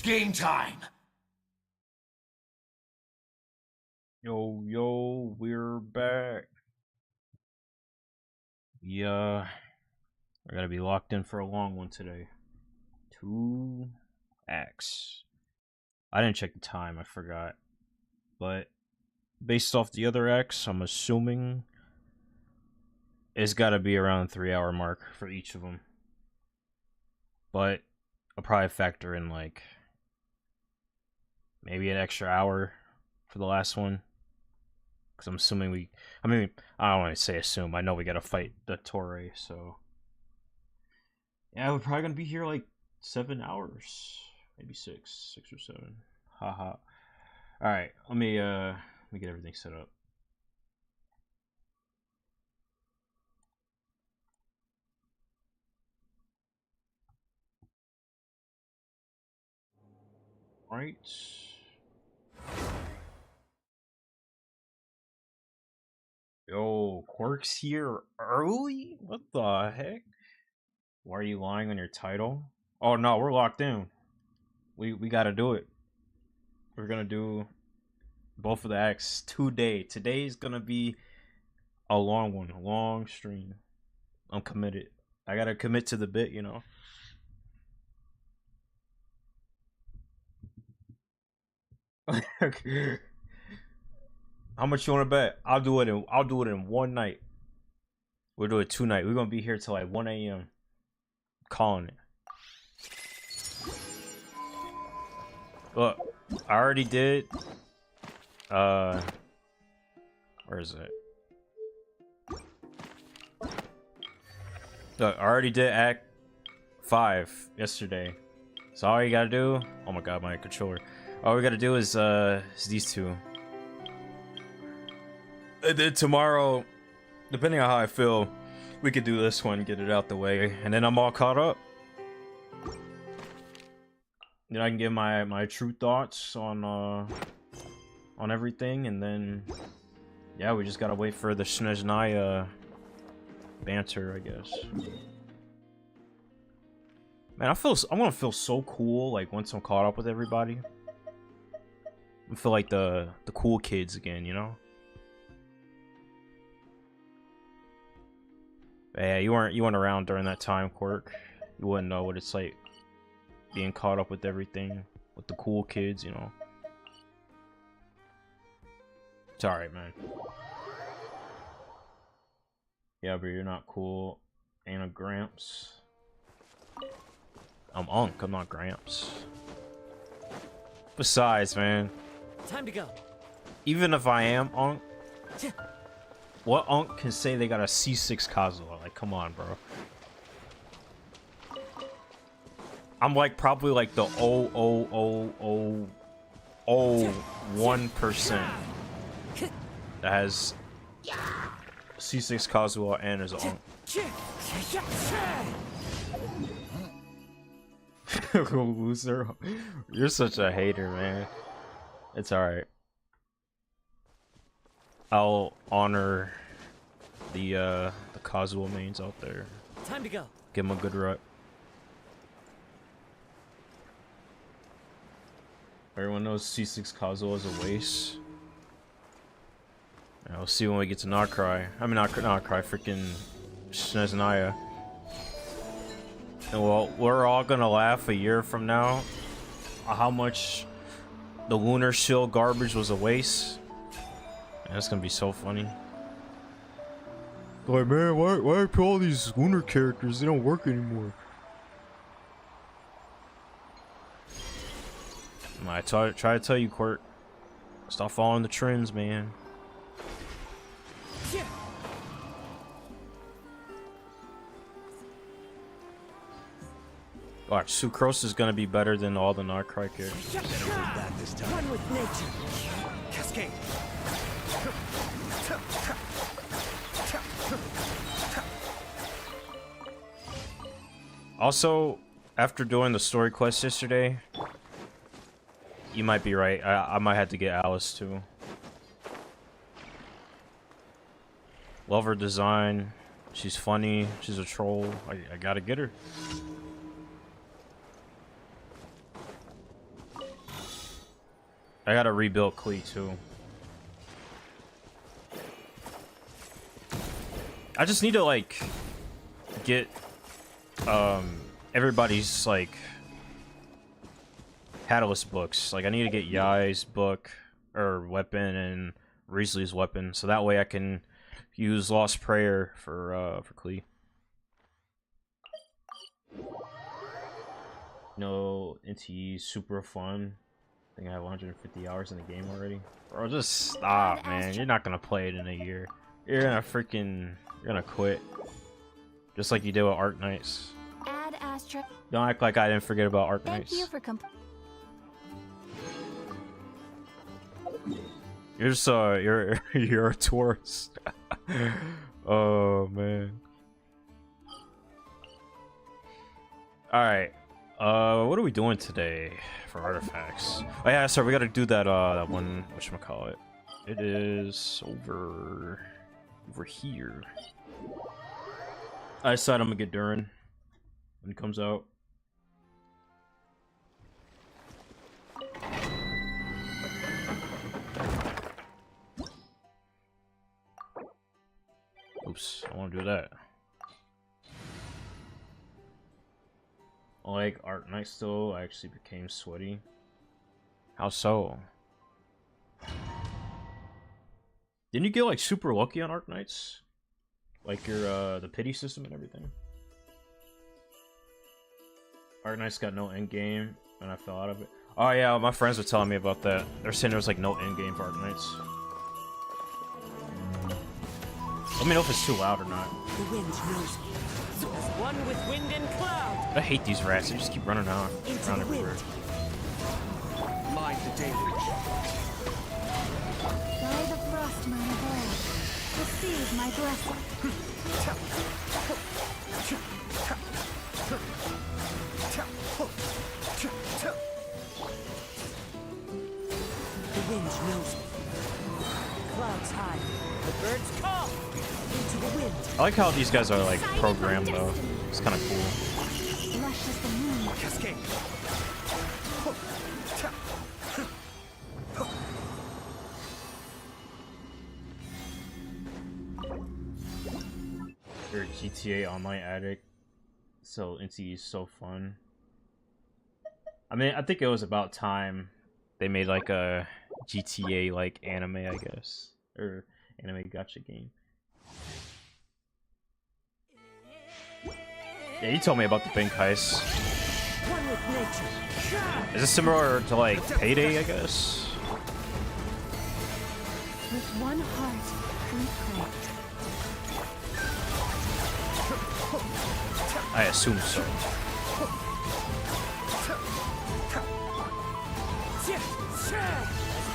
game time! Yo, we're back. Yeah, we're gonna be locked in for a long one today. 2 acts. I didn't check the time, I forgot. But based off the other acts, I'm assuming it's gotta be around the 3-hour mark for each of them. But I'll probably factor in like maybe an extra hour for the last one. Because I'm assuming I don't want to say assume. I know we gotta fight the Torre, so. Yeah, we're probably gonna be here like 7 hours. Maybe 6 or 7. Haha. Alright, let me get everything set up. Right. Yo, Quirk's here early? What the heck? Why are you lying on your title? Oh no, we're locked in. We gotta do it. We're gonna do both of the acts today. Today's gonna be a long one, a long stream. I'm committed. I gotta commit to the bit, you know. How much you want to bet? I'll do it in one night. We'll do it 2 nights. We're gonna be here till like 1 a.m. Calling it. Look, I already did. Where is it? Look, I already did Act 5 yesterday. So all you gotta do. Oh my god, my controller. All we gotta do is these two. And then tomorrow, depending on how I feel, we could do this one, get it out the way, and then I'm all caught up. Then I can give my true thoughts on everything, and then yeah, we just gotta wait for the Snezhnaya banter, I guess. Man, I'm gonna feel so cool like once I'm caught up with everybody. I feel like the cool kids again, you know. Yeah, you weren't around during that time, Quirk. You wouldn't know what it's like being caught up with everything with the cool kids, you know. It's alright, man. Yeah, but you're not cool. Ain't a Gramps. I'm Unk, I'm not Gramps. Besides, man. Time to go. Even if I am Unk, what Unk can say they got a C6 Kazuha? Like, come on, bro. I'm like probably like the 0.00001% that has C6 Kazuha and is Unk. Loser. You're such a hater, man. It's alright. I'll honor the Kazuha mains out there. Time to go. Give them a good rep. Everyone knows C6 Kazuha is a waste. Yeah, we'll see when we get to Nod-Krai. I mean, not Nod-Krai, freaking Snezhnaya. And well, we're all gonna laugh a year from now how much the Lunar Shield garbage was a waste. Man, that's gonna be so funny. Like, man, why put all these lunar characters? They don't work anymore. I try to tell you, Quirk. Stop following the trends, man. Watch, Sucrose is gonna be better than all the Nod-Krai characters. One with nature. Cascade. Also, after doing the story quest yesterday, you might be right. I might have to get Alice too. Love her design. She's funny. She's a troll. I gotta get her. I gotta rebuild Klee too. I just need to like get everybody's like catalyst books. Like I need to get Yai's book or weapon and Riesley's weapon, so that way I can use Lost Prayer for Klee. No, NTE super fun. I think I have 150 hours in the game already. Bro, just stop, man. You're not gonna play it in a year. You're gonna quit. Just like you did with Arc Knights. Add Astra. Don't act like I didn't forget about Arc Thank Knights. you for You're just you're a tourist. Oh man. Alright. What are we doing today for artifacts? Oh yeah, sorry, we gotta do that that one, whatchamacallit. It is over here. I decided I'm gonna get Durin when it comes out. Oops, I want to do that. Like Arc Knight still, I actually became sweaty. How so? Didn't you get like super lucky on Arc Knights? Like your the pity system and everything? Arc Knights got no end game and I fell out of it. Oh yeah, my friends were telling me about that. They're saying there was like no end game for Arc Knights. Let me know if it's too loud or not. The wind knows me. One with wind and cloud. I hate these rats. They just keep running around everywhere. Mind the deluge. By the frost moon above, receive my blessing. The wind knows me. Clouds high. The birds call. Into the wind. I like how these guys are like programmed though. It's kind of cool. Lush as the moon. Cascade. You're a GTA Online addict. So NCE is so fun. I mean, I think it was about time they made like a GTA like anime, I guess, or anime gacha game. Yeah, you told me about the bank heist. One with nature. Is this similar to like Payday, I guess? With one heart, we pray. I assume so.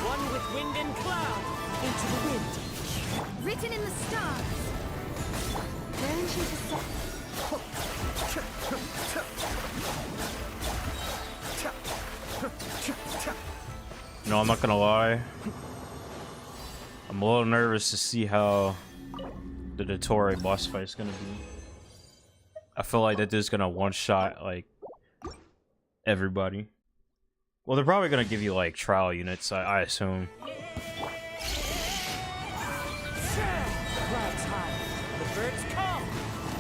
One with wind and cloud. Into the wind. Written in the stars. Guarantee to set. No, I'm not gonna lie. I'm a little nervous to see how the Dottore boss fight is gonna be. I feel like that dude's gonna one-shot like everybody. Well, they're probably gonna give you like trial units, I assume.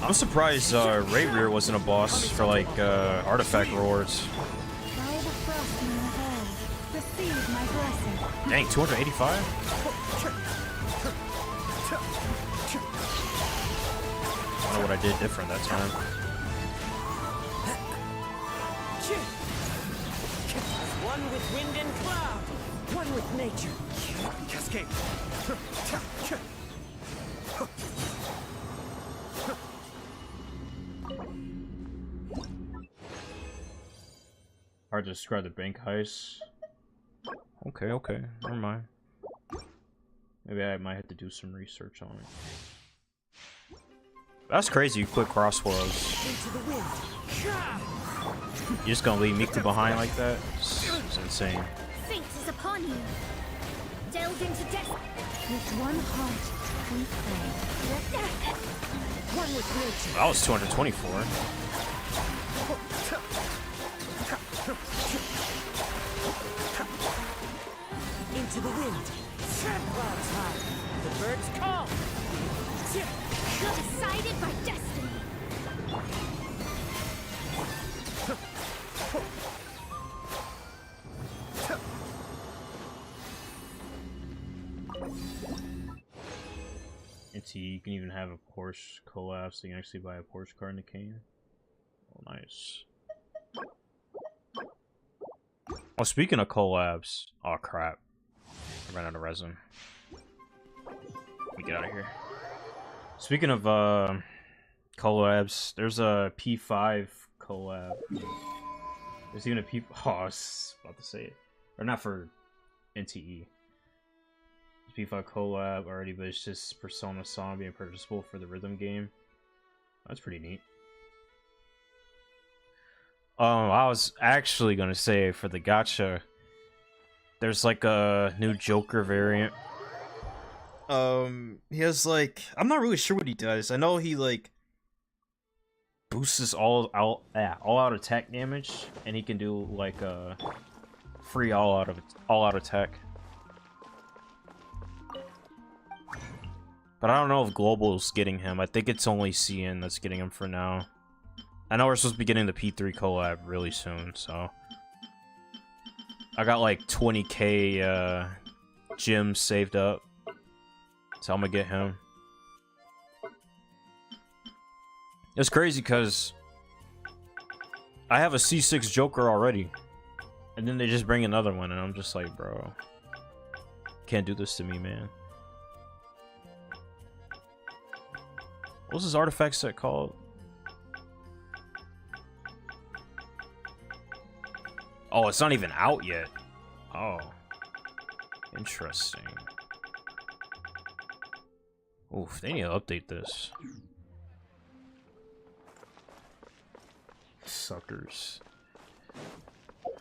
I'm surprised Ray Rear wasn't a boss for like artifact rewards. By the frost moon above, receive my blessing. Dang, 285? I don't know what I did different that time. One with wind and cloud. One with nature. Cascade. Hard to describe the bank heist. Okay, never mind. Maybe I might have to do some research on it. That's crazy, you quit crossworlds. Into the wind. You're just gonna leave Miku behind like that? It's insane. Fate is upon you. Delve into death. With one heart, we pray. One with nature. That was 224. Into the wind. Clouds high. The birds call. Decided by destiny. You can even have a Porsche collab, so you can actually buy a Porsche car in the cane. Oh, nice. Oh, speaking of collabs, oh crap, I ran out of resin. Let me get out of here. Speaking of collabs, there's a P5 collab. There's even a P. Oh, I was about to say it, or not for NTE. P5 collab already, but it's just Persona song being purchasable for the rhythm game. That's pretty neat. I was actually gonna say for the gacha, there's like a new Joker variant. He has like, I'm not really sure what he does. I know he like boosts his all out attack damage, and he can do like a free all out attack. But I don't know if Global's getting him. I think it's only CN that's getting him for now. I know we're supposed to be getting the P3 collab really soon, so... I got like 20k gems saved up. So I'm gonna get him. It's crazy because I have a C6 Joker already. And then they just bring another one, and I'm just like, bro. Can't do this to me, man. What's this artifact set called? Oh, it's not even out yet. Oh. Interesting. Oof, they need to update this. Suckers.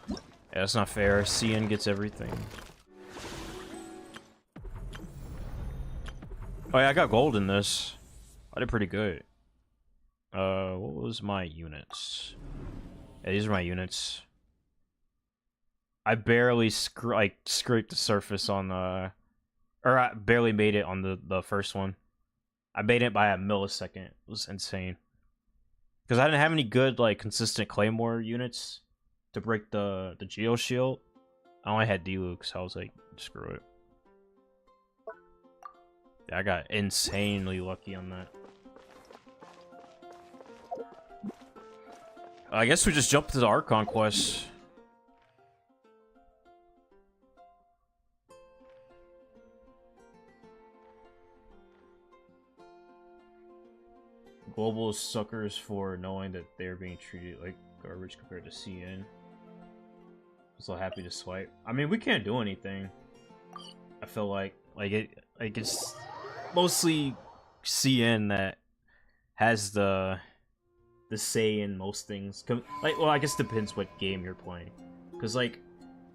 Yeah, that's not fair. CN gets everything. Oh yeah, I got gold in this. I did pretty good. What was my units? Yeah, these are my units. I barely scraped the surface on the... Or I barely made it on the first one. I made it by a millisecond. It was insane. Because I didn't have any good, like, consistent Claymore units to break the Geo Shield. I only had D-Luke, so I was like, screw it. Yeah, I got insanely lucky on that. I guess we just jump to the Archon quest. Global suckers for knowing that they're being treated like garbage compared to CN. I'm so happy to swipe. I mean, we can't do anything. I feel like it's mostly CN that has the say in most things. Like, well, I guess it depends what game you're playing. Because like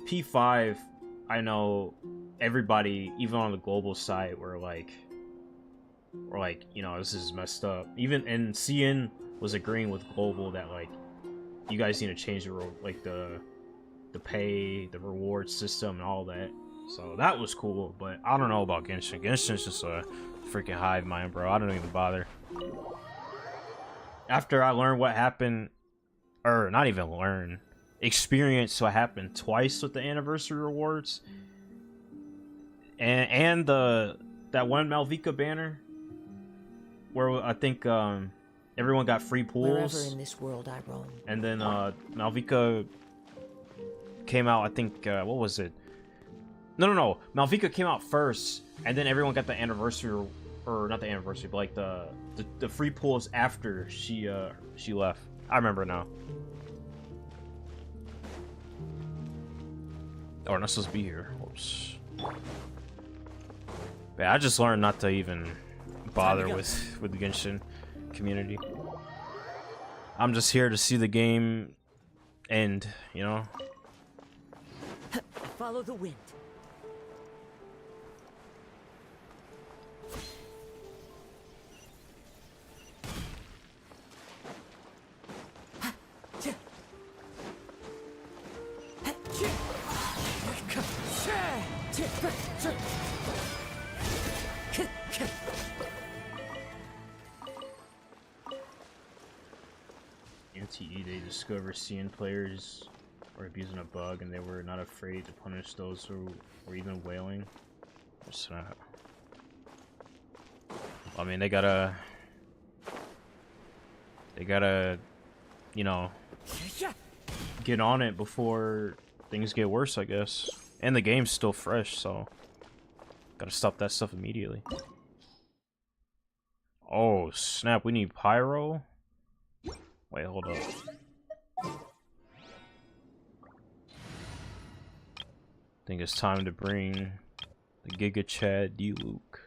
P5, I know everybody, even on the global side, were like, you know, this is messed up. Even and CN was agreeing with global that like you guys need to change the pay, the reward system, and all that. So that was cool. But I don't know about Genshin. Genshin's just a freaking hive mind, bro. I don't even bother. After I learned what happened, or not even learn, experience what happened twice with the anniversary rewards, and that one Malvika banner, where I think everyone got free pools. Wherever in this world I roam. And then Malvika came out. I think what was it? No. Malvika came out first, and then everyone got the anniversary. Or not the anniversary, but like the free pools after she left. I remember now. Oh, we're not supposed to be here. Whoops. Yeah, I just learned not to even bother with the Genshin community. I'm just here to see the game end, you know? Follow the wind. LTE, they discovered seeing players or abusing a bug, and they were not afraid to punish those who were even wailing. Snap. I mean, they gotta, you know, get on it before things get worse, I guess. And the game's still fresh, so gotta stop that stuff immediately. Oh snap! We need pyro. Wait, hold up. I think it's time to bring the Giga Chad D-Luke.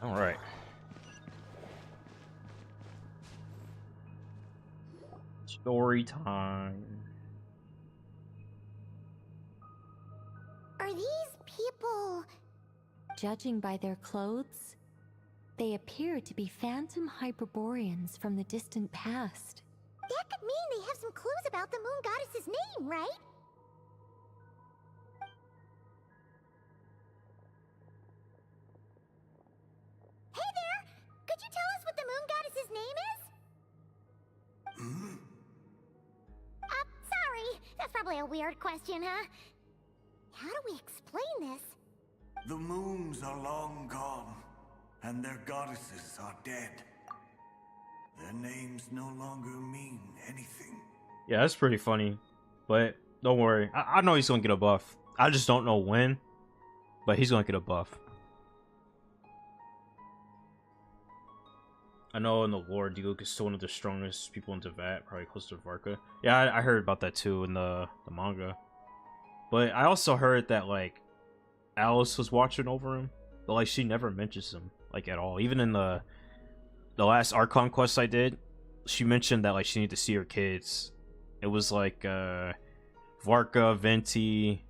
All right. Story time. Are these people... Judging by their clothes, they appear to be phantom Hyperboreans from the distant past. That could mean they have some clues about the moon goddess's name, right? Hey there! Could you tell us what the moon goddess's name is? Sorry. That's probably a weird question, huh? How do we explain this? The moons are long gone, and their goddesses are dead. Their names no longer mean anything. Yeah, that's pretty funny. But don't worry. I know he's gonna get a buff. I just don't know when. But he's gonna get a buff. I know in the lore, D-Luke is still one of the strongest people in Tevat, probably close to Varka. Yeah, I heard about that too in the manga. But I also heard that, like, Alice was watching over him. But, like, she never mentions him, like, at all. Even in the last Archon quest I did, she mentioned that, like, she needed to see her kids. It was, like, Varka, Venti,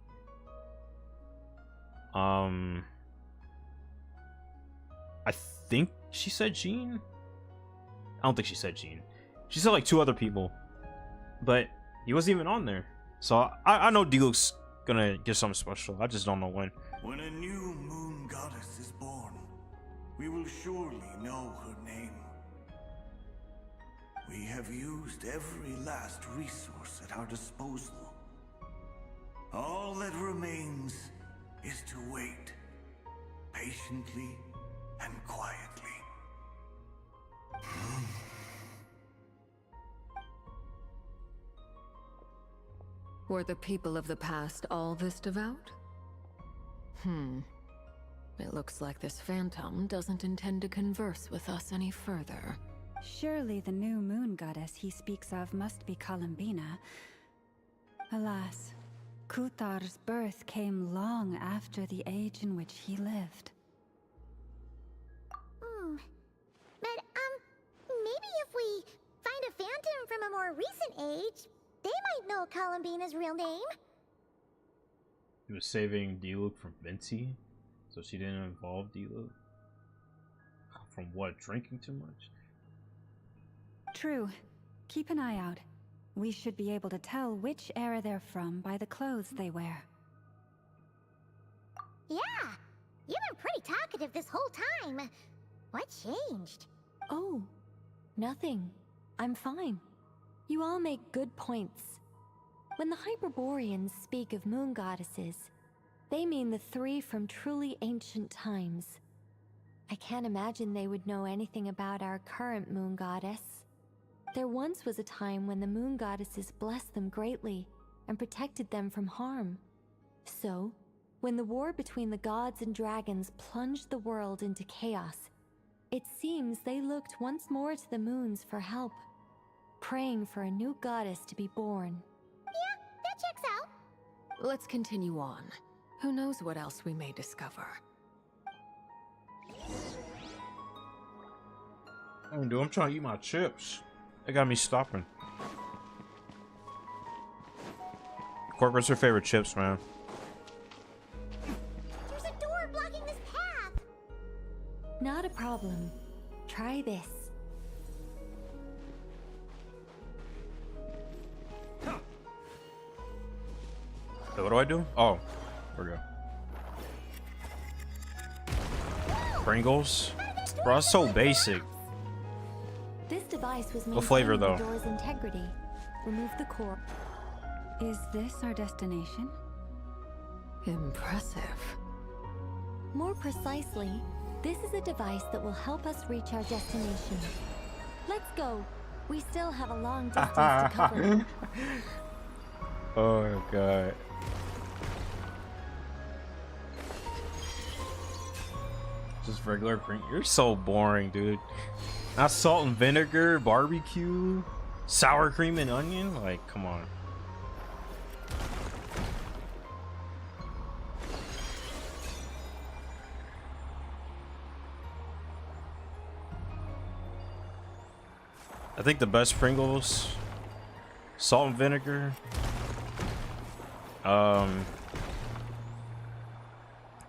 I think she said Jean? I don't think she said Jean. She said, like, 2 other people. But he wasn't even on there. So, I know D-Luke's gonna get something special. I just don't know when. When a new moon goddess is born, we will surely know her name. We have used every last resource at our disposal. All that remains is to wait, patiently and quietly. Were the people of the past all this devout? It looks like this phantom doesn't intend to converse with us any further. Surely the new moon goddess he speaks of must be Columbina. Alas, Kuthar's birth came long after the age in which he lived. But, maybe if we find a phantom from a more recent age, they might know Columbina's real name. He was saving D-Luke from Venti, so she didn't involve D-Luke. From what? Drinking too much? True. Keep an eye out. We should be able to tell which era they're from by the clothes they wear. Yeah, you've been pretty talkative this whole time. What changed? Oh, nothing. I'm fine. You all make good points. When the Hyperboreans speak of moon goddesses, they mean the 3 from truly ancient times. I can't imagine they would know anything about our current moon goddess. There once was a time when the moon goddesses blessed them greatly and protected them from harm. So, when the war between the gods and dragons plunged the world into chaos, it seems they looked once more to the moons for help, praying for a new goddess to be born. Yeah, that checks out. Let's continue on. Who knows what else we may discover. Oh, dude, I'm trying to eat my chips. They got me stopping. Corp, what's your favorite chips, man? There's a door blocking this path. Not a problem. Try this. Wait, what do I do? Oh, there we go. Pringles? Bro, it's so basic. This device was What flavor, maintaining though? the door's integrity. Remove the core. Is this our destination? Impressive. More precisely, this is a device that will help us reach our destination. Let's go. We still have a long distance to cover. Oh god. Just regular print. You're so boring, dude. Not salt and vinegar, barbecue, sour cream and onion? Like, come on. I think the best Pringles, salt and vinegar,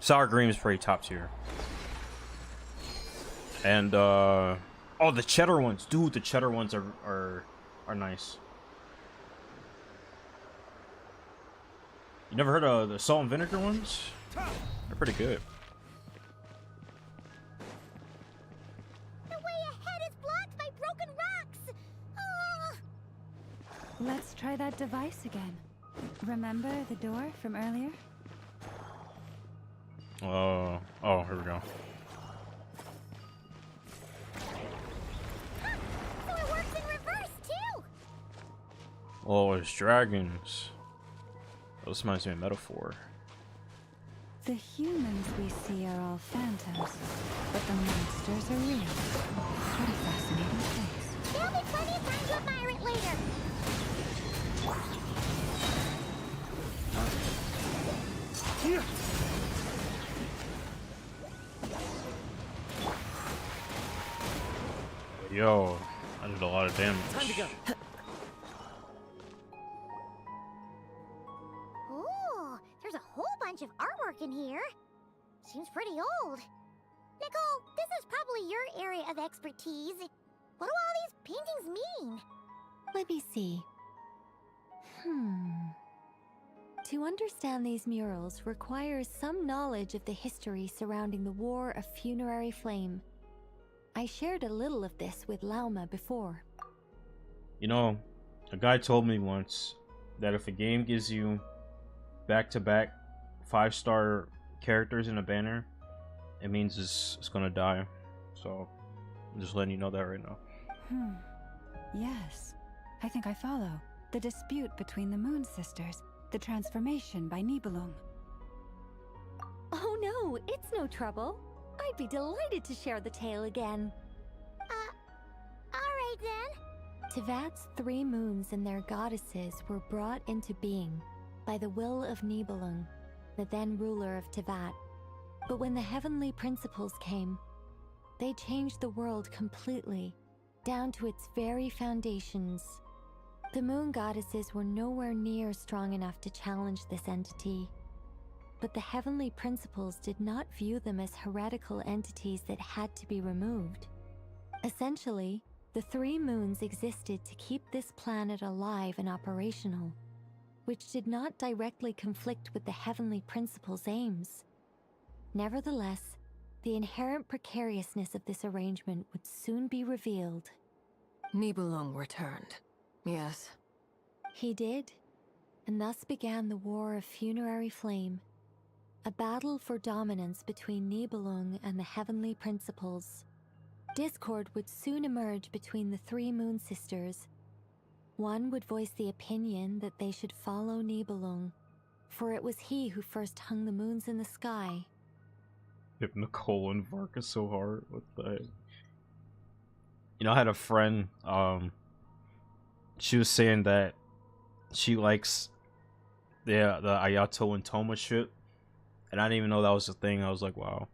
sour cream is pretty top tier. And oh, the cheddar ones, dude, the cheddar ones are nice. You never heard of the salt and vinegar ones? They're pretty good. The way ahead is blocked by broken rocks. Oh. Let's try that device again. Remember the door from earlier? Oh, here we go. So it works in reverse too. Oh, it's dragons. Oh, this reminds me of metaphor. The humans we see are all phantoms, but the monsters are real. What a fascinating place. There'll be plenty of time to admire it later. Yo, I did a lot of damage. Time to go. Ooh, there's a whole bunch of artwork in here. Seems pretty old. Nicole, this is probably your area of expertise. What do all these paintings mean? Let me see. To understand these murals requires some knowledge of the history surrounding the War of Funerary Flame. I shared a little of this with Lauma before. You know, a guy told me once that if a game gives you back-to-back 5-star characters in a banner, it means it's gonna die. So, I'm just letting you know that right now. Yes, I think I follow. The dispute between the Moon Sisters, the transformation by Nibelung. Oh no, it's no trouble. I'd be delighted to share the tale again. Alright then. Tevat's 3 moons and their goddesses were brought into being by the will of Nibelung, the then ruler of Tevat. But when the heavenly principles came, they changed the world completely, down to its very foundations. The moon goddesses were nowhere near strong enough to challenge this entity. But the heavenly principles did not view them as heretical entities that had to be removed. Essentially, the 3 moons existed to keep this planet alive and operational, which did not directly conflict with the heavenly principles' aims. Nevertheless, the inherent precariousness of this arrangement would soon be revealed. Nibelung returned. Yes. He did, and thus began the War of Funerary Flame, a battle for dominance between Nibelung and the heavenly principles. Discord would soon emerge between the 3 moon sisters. One would voice the opinion that they should follow Nibelung, for it was he who first hung the moons in the sky. Hit Nicole and Varka so hard. What the? You know, I had a friend. She was saying that she likes the Ayato and Toma ship, and I didn't even know that was a thing. I was like, wow.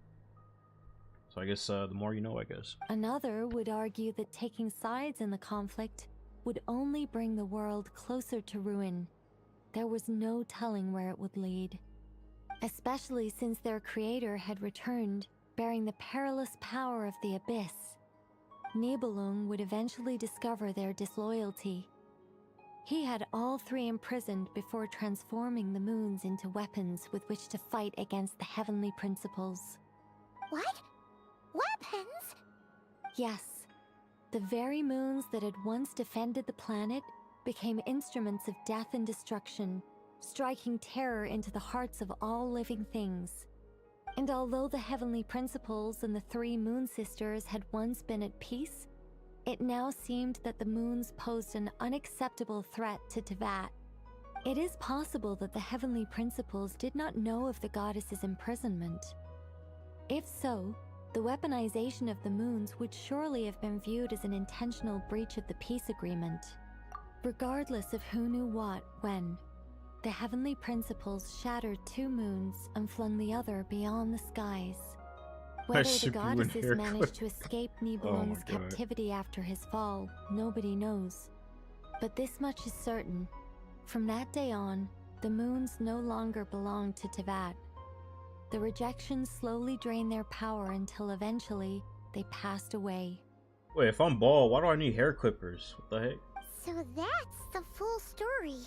So I guess the more you know, I guess. Another would argue that taking sides in the conflict would only bring the world closer to ruin. There was no telling where it would lead, especially since their creator had returned, bearing the perilous power of the Abyss. Nibelung would eventually discover their disloyalty. He had all three imprisoned before transforming the moons into weapons with which to fight against the heavenly principles. What? Weapons? Yes, the very moons that had once defended the planet became instruments of death and destruction, striking terror into the hearts of all living things. And although the heavenly principles and the three moon sisters had once been at peace, it now seemed that the moons posed an unacceptable threat to Teyvat. It is possible that the heavenly principles did not know of the goddess's imprisonment. If so, the weaponization of the moons would surely have been viewed as an intentional breach of the peace agreement. Regardless of who knew what, when, the heavenly principles shattered two moons and flung the other beyond the skies. Whether the goddesses managed to escape Nibelung's captivity after his fall, nobody knows. But this much is certain. From that day on, the moons no longer belonged to Teyvat. The rejections slowly drained their power until eventually they passed away. Wait, if I'm bald, why do I need hair clippers? What the heck? So that's the full story.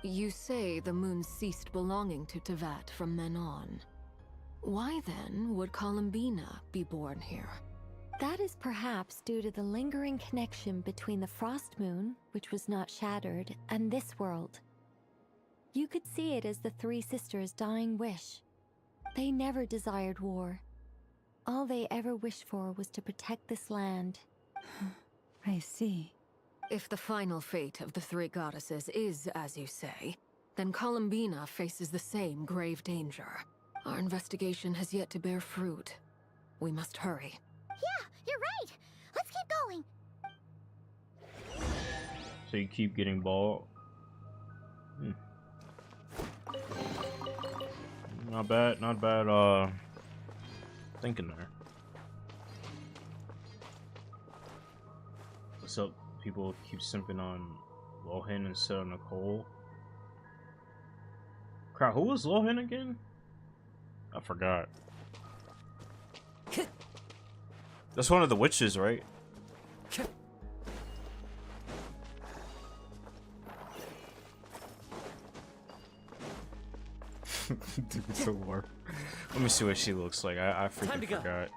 You say the moon ceased belonging to Teyvat from then on. Why then would Columbina be born here? That is perhaps due to the lingering connection between the Frost Moon, which was not shattered, and this world. You could see it as the three sisters' dying wish. They never desired war. All they ever wished for was to protect this land. I see. If the final fate of the three goddesses is as you say, then Columbina faces the same grave danger. Our investigation has yet to bear fruit. We must hurry. Yeah, you're right. Let's keep going. So you keep getting bald. Not bad, not bad, thinking there. What's up? People keep simping on Lohan instead of Nicole. Crap, who was Lohan again? I forgot. That's one of the witches, right? Dude, it's so warm. Let me see what she looks like. I freaking forgot.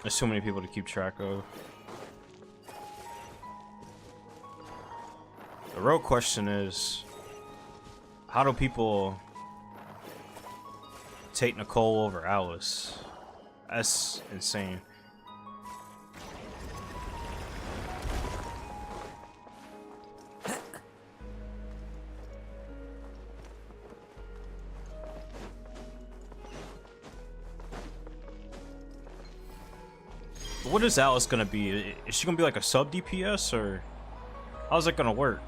There's so many people to keep track of. The real question is, how do people take Nicole over Alice? That's insane. What is Alice gonna be? Is she gonna be like a sub DPS, or how's it gonna work?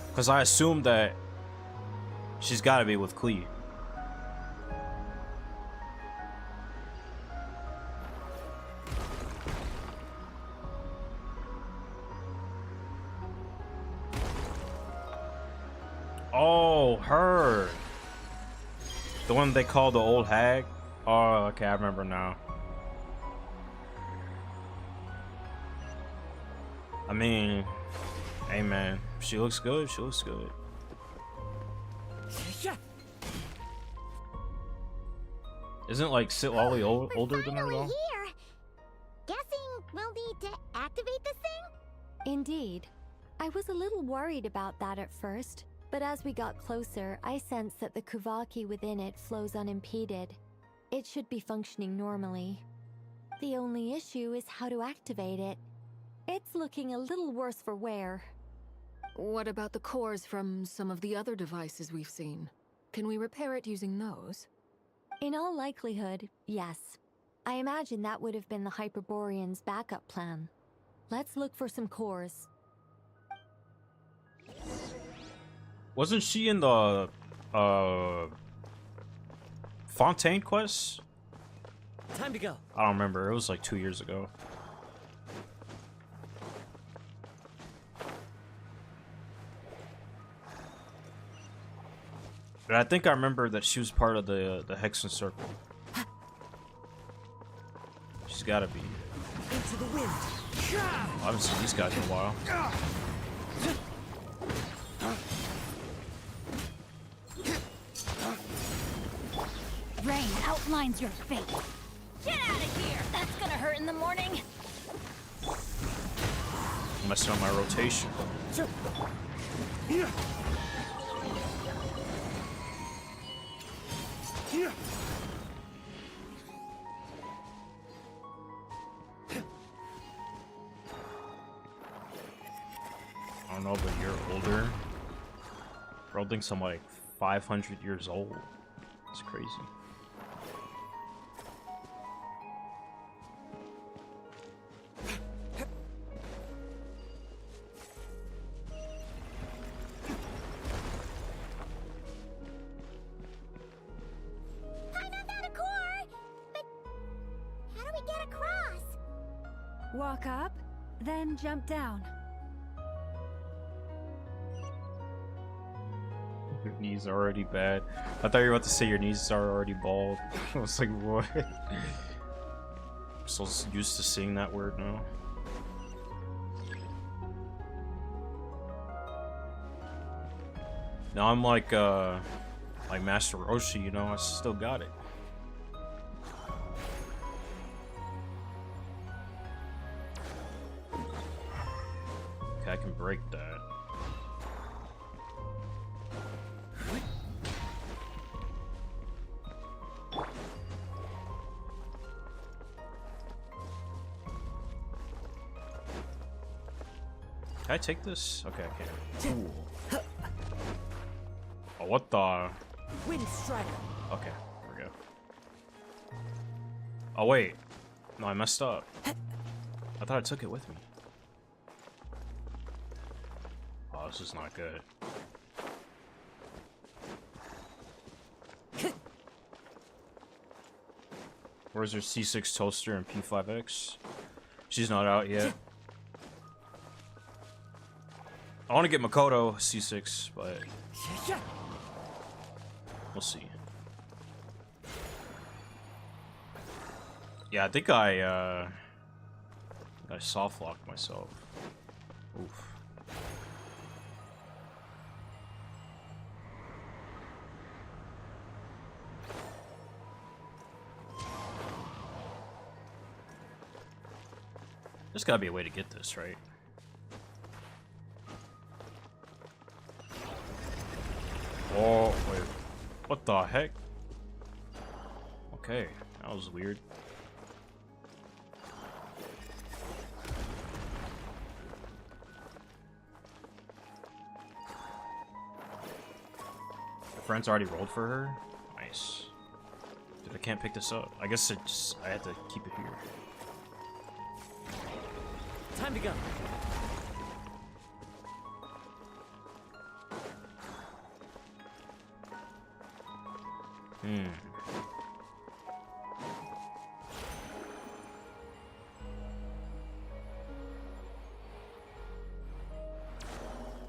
Because I assume that she's gotta be with Cleve. Oh, her. The one they call the old hag? Oh, okay, I remember now. I mean, hey man, she looks good, she looks good. Isn't like Sitlali older than her though? Here. Guessing we'll need to activate this thing? Indeed. I was a little worried about that at first. But as we got closer, I sensed that the Kuvaki within it flows unimpeded. It should be functioning normally. The only issue is how to activate it. It's looking a little worse for wear. What about the cores from some of the other devices we've seen? Can we repair it using those? In all likelihood, yes. I imagine that would have been the Hyperborean's backup plan. Let's look for some cores. Wasn't she in the Fontaine quest? Time to go. I don't remember. It was like 2 years ago. But I think I remember that she was part of the Hexen Circle. She's gotta be. Into the wind. I haven't seen these guys in a while. Rain outlines your fate. Get out of here! That's gonna hurt in the morning. I'm messing up my rotation. I don't know, but you're older. Bro thinks I'm like 500 years old. It's crazy. I know that a core, but how do we get across? Walk up, then jump down. Your knees are already bad. I thought you were about to say your knees are already bald. I was like, what? I'm so used to seeing that word now. Now I'm like Master Roshi, you know, I still got it. Okay, I can break that. Can I take this? Okay, I can. Cool. Oh, what the? Wind striker. Okay, there we go. Oh, wait. No, I messed up. I thought I took it with me. Oh, this is not good. Where's her C6 toaster and P5X? She's not out yet. I want to get Makoto C6, but we'll see. Yeah, I think I soft locked myself. Oof. There's gotta be a way to get this, right? Oh, wait. What the heck? Okay, that was weird. The friend's already rolled for her? Nice. Dude, I can't pick this up. I guess I have to keep it here. Time to go.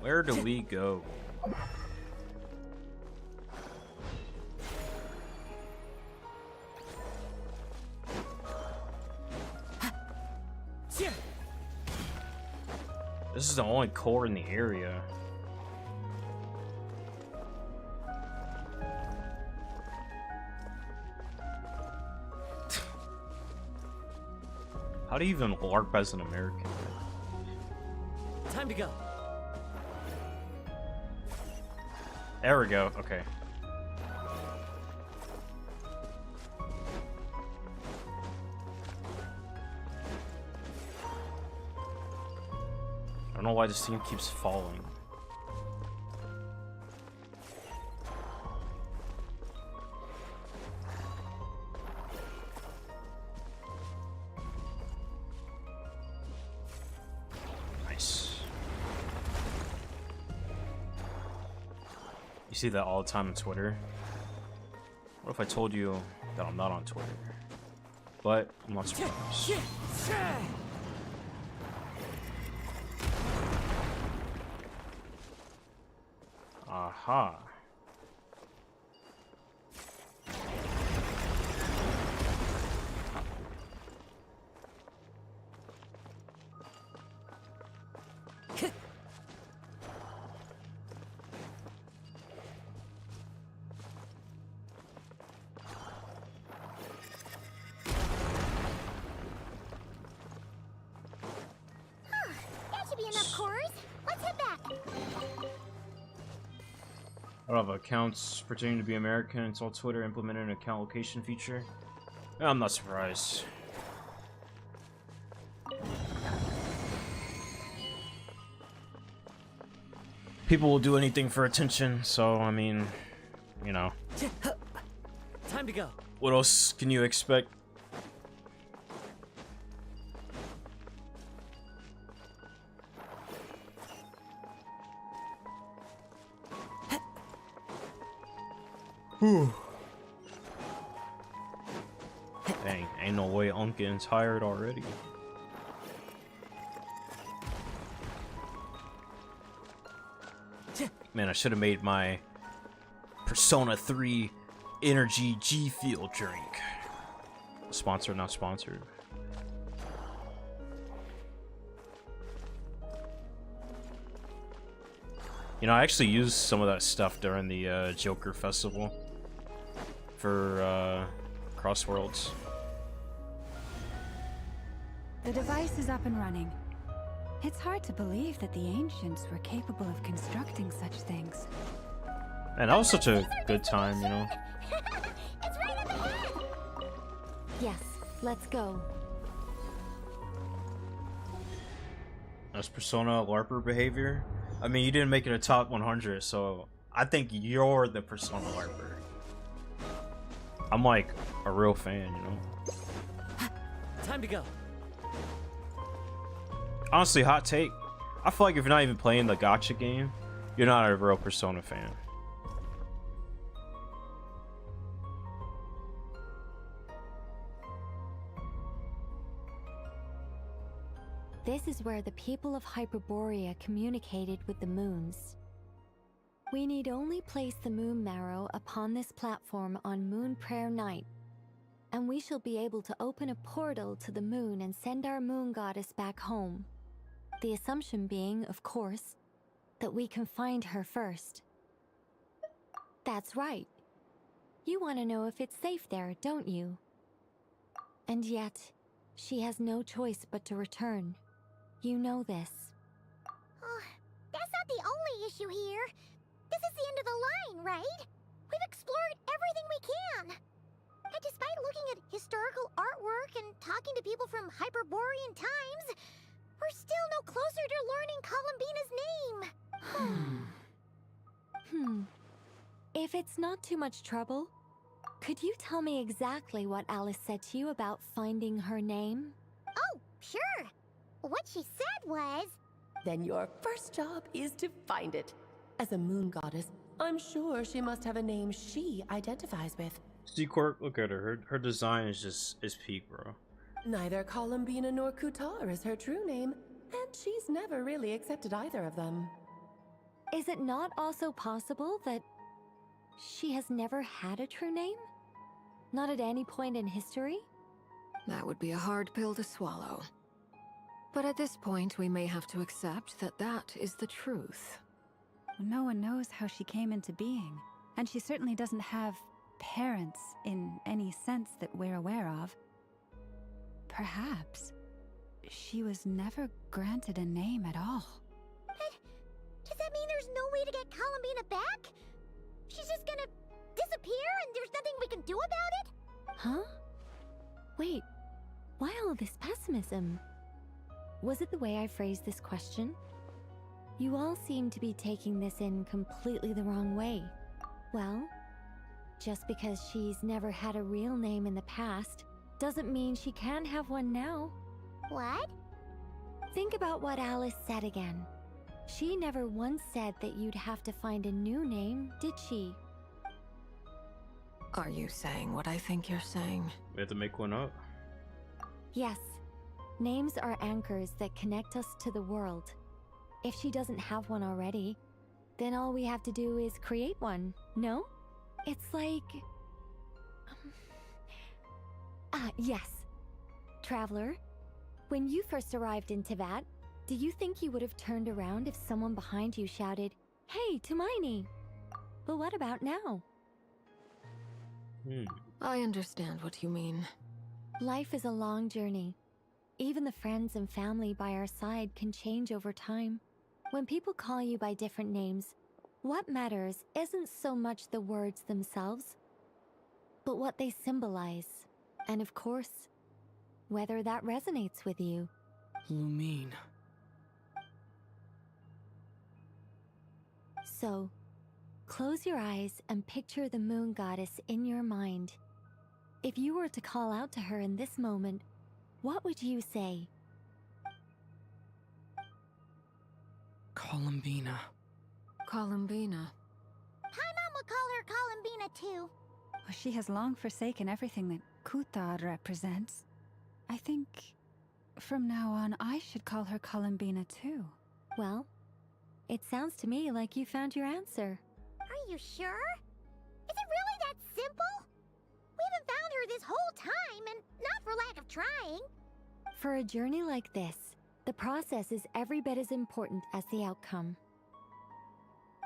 Where do we go? This is the only core in the area. How do you even LARP as an American? Time to go. There we go. Okay. I don't know why this team keeps falling. Nice. You see that all the time on Twitter? What if I told you that I'm not on Twitter? But I'm not surprised. Aha. A lot of accounts pretending to be American until Twitter implemented an account location feature. I'm not surprised. People will do anything for attention, so I mean, you know. Time to go. What else can you expect? Whew. Dang, ain't no way Unkin's tired already. Man, I should have made my Persona 3 Energy G Fuel drink. Sponsored, not sponsored. You know, I actually used some of that stuff during the Joker Festival for Crossworlds. The device is up and running. It's hard to believe that the ancients were capable of constructing such things. And that was such a good time, you know. It's right up ahead! Yes, let's go. That's Persona LARPer behavior. I mean, you didn't make it a top 100, so I think you're the Persona LARPer. I'm like a real fan, you know. Time to go. Honestly, hot take. I feel like if you're not even playing the gacha game, you're not a real Persona fan. This is where the people of Hyperborea communicated with the moons. We need only place the moon marrow upon this platform on Moon Prayer Night, and we shall be able to open a portal to the moon and send our moon goddess back home. The assumption being, of course, that we can find her first. That's right. You want to know if it's safe there, don't you? And yet, she has no choice but to return. You know this. Oh, that's not the only issue here. This is the end of the line, right? We've explored everything we can. And despite looking at historical artwork and talking to people from Hyperborean times, we're still no closer to learning Columbina's name. If it's not too much trouble, could you tell me exactly what Alice said to you about finding her name? Oh, sure. What she said was... Then your first job is to find it. As a moon goddess, I'm sure she must have a name she identifies with. C-Corp, look at her. Her design is peak, bro. Neither Columbina nor Kutar is her true name, and she's never really accepted either of them. Is it not also possible that she has never had a true name? Not at any point in history? That would be a hard pill to swallow. But at this point, we may have to accept that that is the truth. No one knows how she came into being, and she certainly doesn't have parents in any sense that we're aware of. Perhaps she was never granted a name at all. But does that mean there's no way to get Columbina back? She's just gonna disappear and there's nothing we can do about it? Huh? Wait, why all this pessimism? Was it the way I phrased this question? You all seem to be taking this in completely the wrong way. Well, just because she's never had a real name in the past doesn't mean she can't have one now. What? Think about what Alice said again. She never once said that you'd have to find a new name, did she? Are you saying what I think you're saying? We have to make one up. Yes. Names are anchors that connect us to the world. If she doesn't have one already, then all we have to do is create one, no? It's like... yes. Traveler, when you first arrived in Teyvat, do you think you would have turned around if someone behind you shouted, "Hey, Tumaini"? But what about now? I understand what you mean. Life is a long journey. Even the friends and family by our side can change over time. When people call you by different names, What matters isn't so much the words themselves, but what they symbolize. And of course, whether that resonates with you. Lumine. So, close your eyes and picture the moon goddess in your mind. If you were to call out to her in this moment, what would you say? Columbina. Columbina. Paimon would call her Columbina too. Well, she has long forsaken everything that Kuthar represents. I think from now on I should call her Columbina too. Well, it sounds to me like you found your answer. Are you sure? Is it really that simple? We haven't found her this whole time, and not for lack of trying. For a journey like this, the process is every bit as important as the outcome.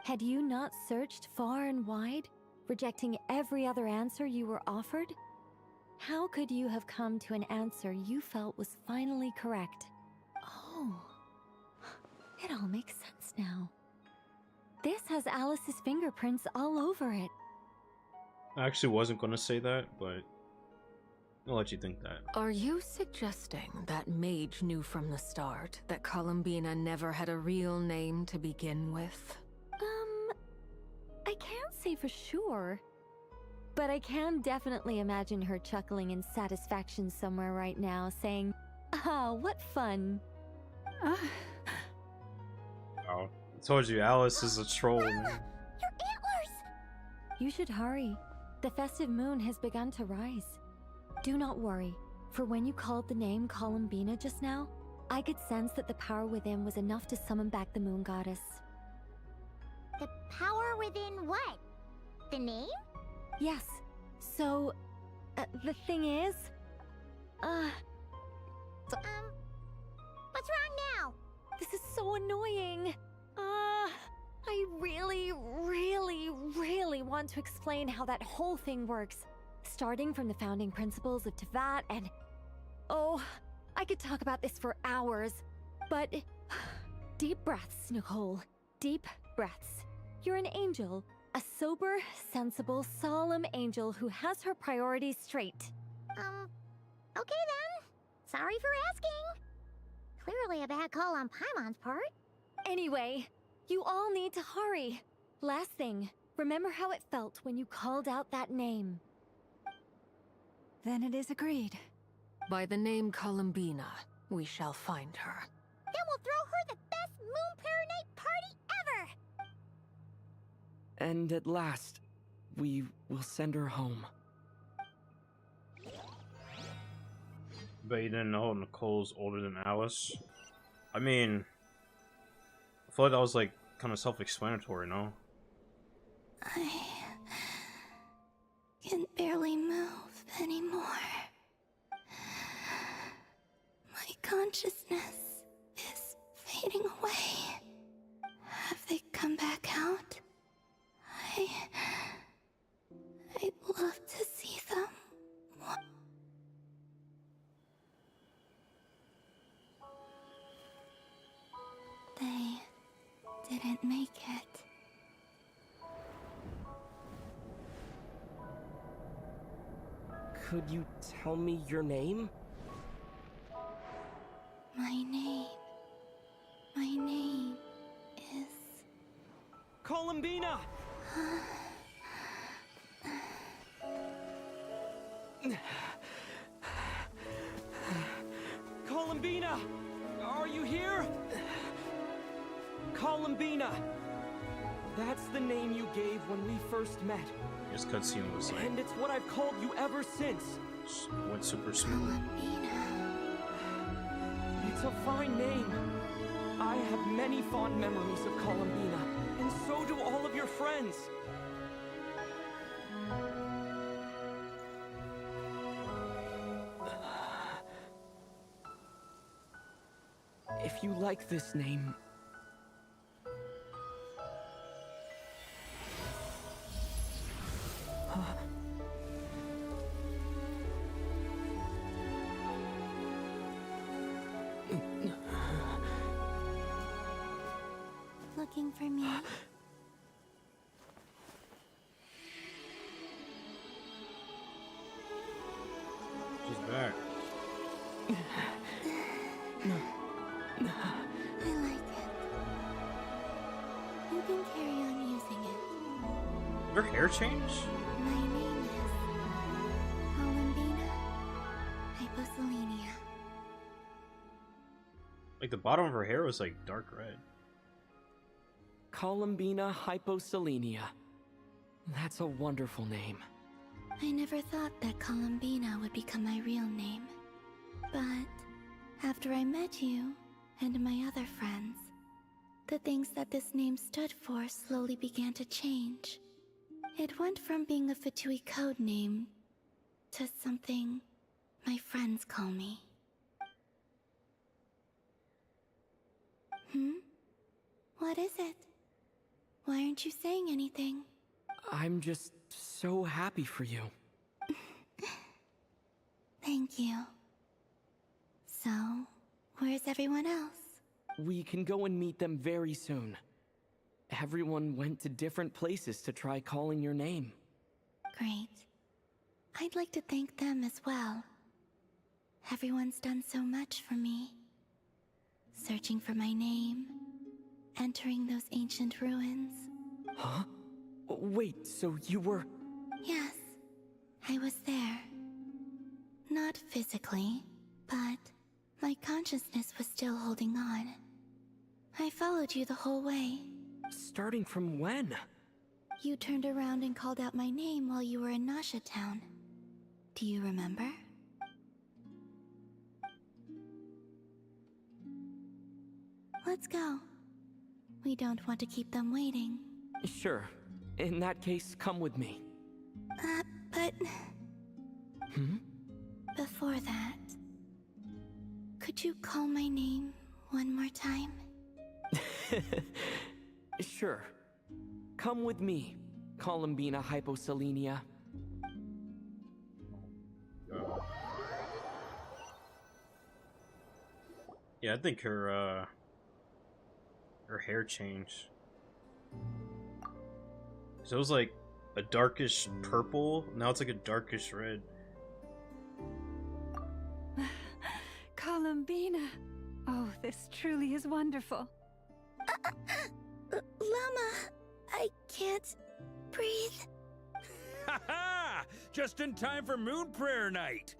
Had you not searched far and wide, rejecting every other answer you were offered? How could you have come to an answer you felt was finally correct? Oh, it all makes sense now. This has Alice's fingerprints all over it. I actually wasn't gonna say that, but I'll let you think that. Are you suggesting that Mage knew from the start that Columbina never had a real name to begin with? I can't say for sure, but I can definitely imagine her chuckling in satisfaction somewhere right now, saying, "Ah, what fun." Ah, Oh, I told you, Alice is a troll. Your antlers! You should hurry. The festive moon has begun to rise. Do not worry, for when you called the name Columbina just now, I could sense that the power within was enough to summon back the moon goddess. The power within what? The name? Yes, so, the thing is, What's wrong now? this is so annoying. I really want to explain how that whole thing works. Starting from the founding principles of Tevat and... Oh, I could talk about this for hours. But... Deep breaths, Nicole. Deep breaths. You're an angel. A sober, sensible, solemn angel who has her priorities straight. Okay then. Sorry for asking. Clearly a bad call on Paimon's part. Anyway, you all need to hurry. Last thing, remember how it felt when you called out that name. then it is agreed. By the name Columbina, we shall find her. Then we'll throw her the best Moon Pair Night party ever! And at last, we will send her home. Bet you didn't know Nicole's older than Alice. I mean, I feel like that was like kind of self-explanatory, no? I can barely move anymore. My consciousness is fading away. Have they come back out? I'd love to see them. They didn't make it. Could you tell me your name? My name is... Columbina! Columbina! Are you here? Columbina! That's the name you gave when we first met. This cutscene was like And it's what I've called you ever since. went super smooth. Columbina. It's a fine name. I have many fond memories of Columbina, and so do all of your friends. If you like this name... Looking for me? back. I like it. You can carry on using it. Her hair changed? My name is Columbina Hyposelenia. Like the bottom of her hair was like dark red. Columbina Hyposelenia. That's a wonderful name. I never thought that Columbina would become my real name. But after I met you and my other friends, the things that this name stood for slowly began to change. It went from being a Fatui code name to something my friends call me. What is it? Why aren't you saying anything? I'm just so happy for you. Thank you. So, where's everyone else? We can go and meet them very soon. Everyone went to different places to try calling your name. Great. I'd like to thank them as well. Everyone's done so much for me. Searching for my name, entering those ancient ruins. Huh? Wait, so you were... Yes, I was there. Not physically, but my consciousness was still holding on. I followed you the whole way. Starting from when? You turned around and called out my name while you were in Nasha Town. Do you remember? Let's go. We don't want to keep them waiting. Sure. In that case, come with me. But... Hmm? Before that... Could you call my name one more time? Sure. Come with me, Columbina Hyposelenia. Yeah, I think her hair changed. So it was like a darkish purple. Now it's like a darkish red. Columbina. Oh, this truly is wonderful. Llama, I can't breathe. Ha ha! Just in time for Moon Prayer Night.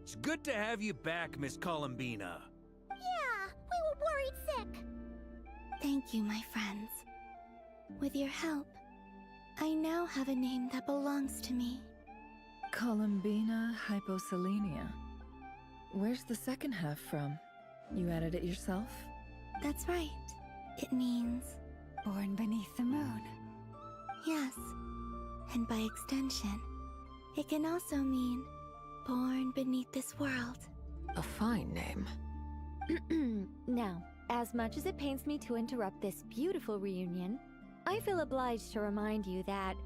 It's good to have you back, Miss Columbina. Yeah, we were worried sick. Thank you, my friends. With your help, I now have a name that belongs to me. Columbina Hyposelenia. Where's the second half from? You added it yourself? That's right. It means... Born beneath the moon. Yes. And by extension, it can also mean born beneath this world. A fine name. Now, as much as it pains me to interrupt this beautiful reunion, I feel obliged to remind you that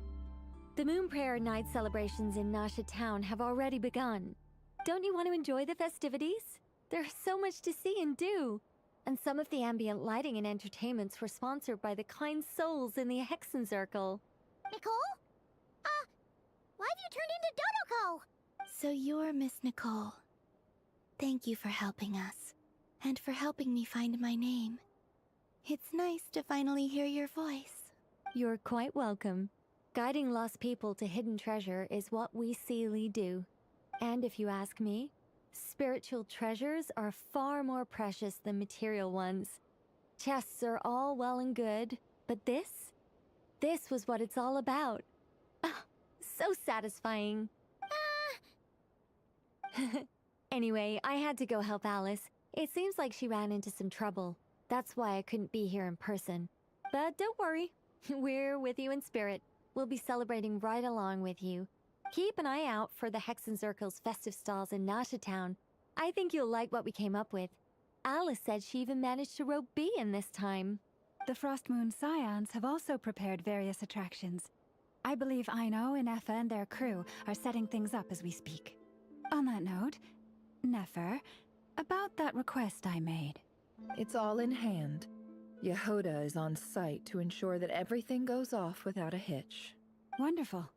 the Moon Prayer Night celebrations in Nasha Town have already begun. Don't you want to enjoy the festivities? There's so much to see and do. And some of the ambient lighting and entertainments were sponsored by the kind souls in the Hexen Circle. Nicole? Why have you turned into Dodoko? So you're Miss Nicole. Thank you for helping us, and for helping me find my name. It's nice to finally hear your voice. You're quite welcome. Guiding lost people to hidden treasure is what we Seelie do. And if you ask me, spiritual treasures are far more precious than material ones. Chests are all well and good, but this was what it's all about. Ah, so satisfying. Anyway, I had to go help Alice. It seems like she ran into some trouble. That's why I couldn't be here in person. But don't worry, we're with you in spirit. We'll be celebrating right along with you. Keep an eye out for the Hexen Circle's festive stalls in Nasha Town. I think you'll like what we came up with. Alice said she even managed to rope B in this time. The Frost Moon Scions have also prepared various attractions. I believe Aino, Nefer, and their crew are setting things up as we speak. On that note, Nefer, about that request I made. It's all in hand. Yehoda is on site to ensure that everything goes off without a hitch. Wonderful.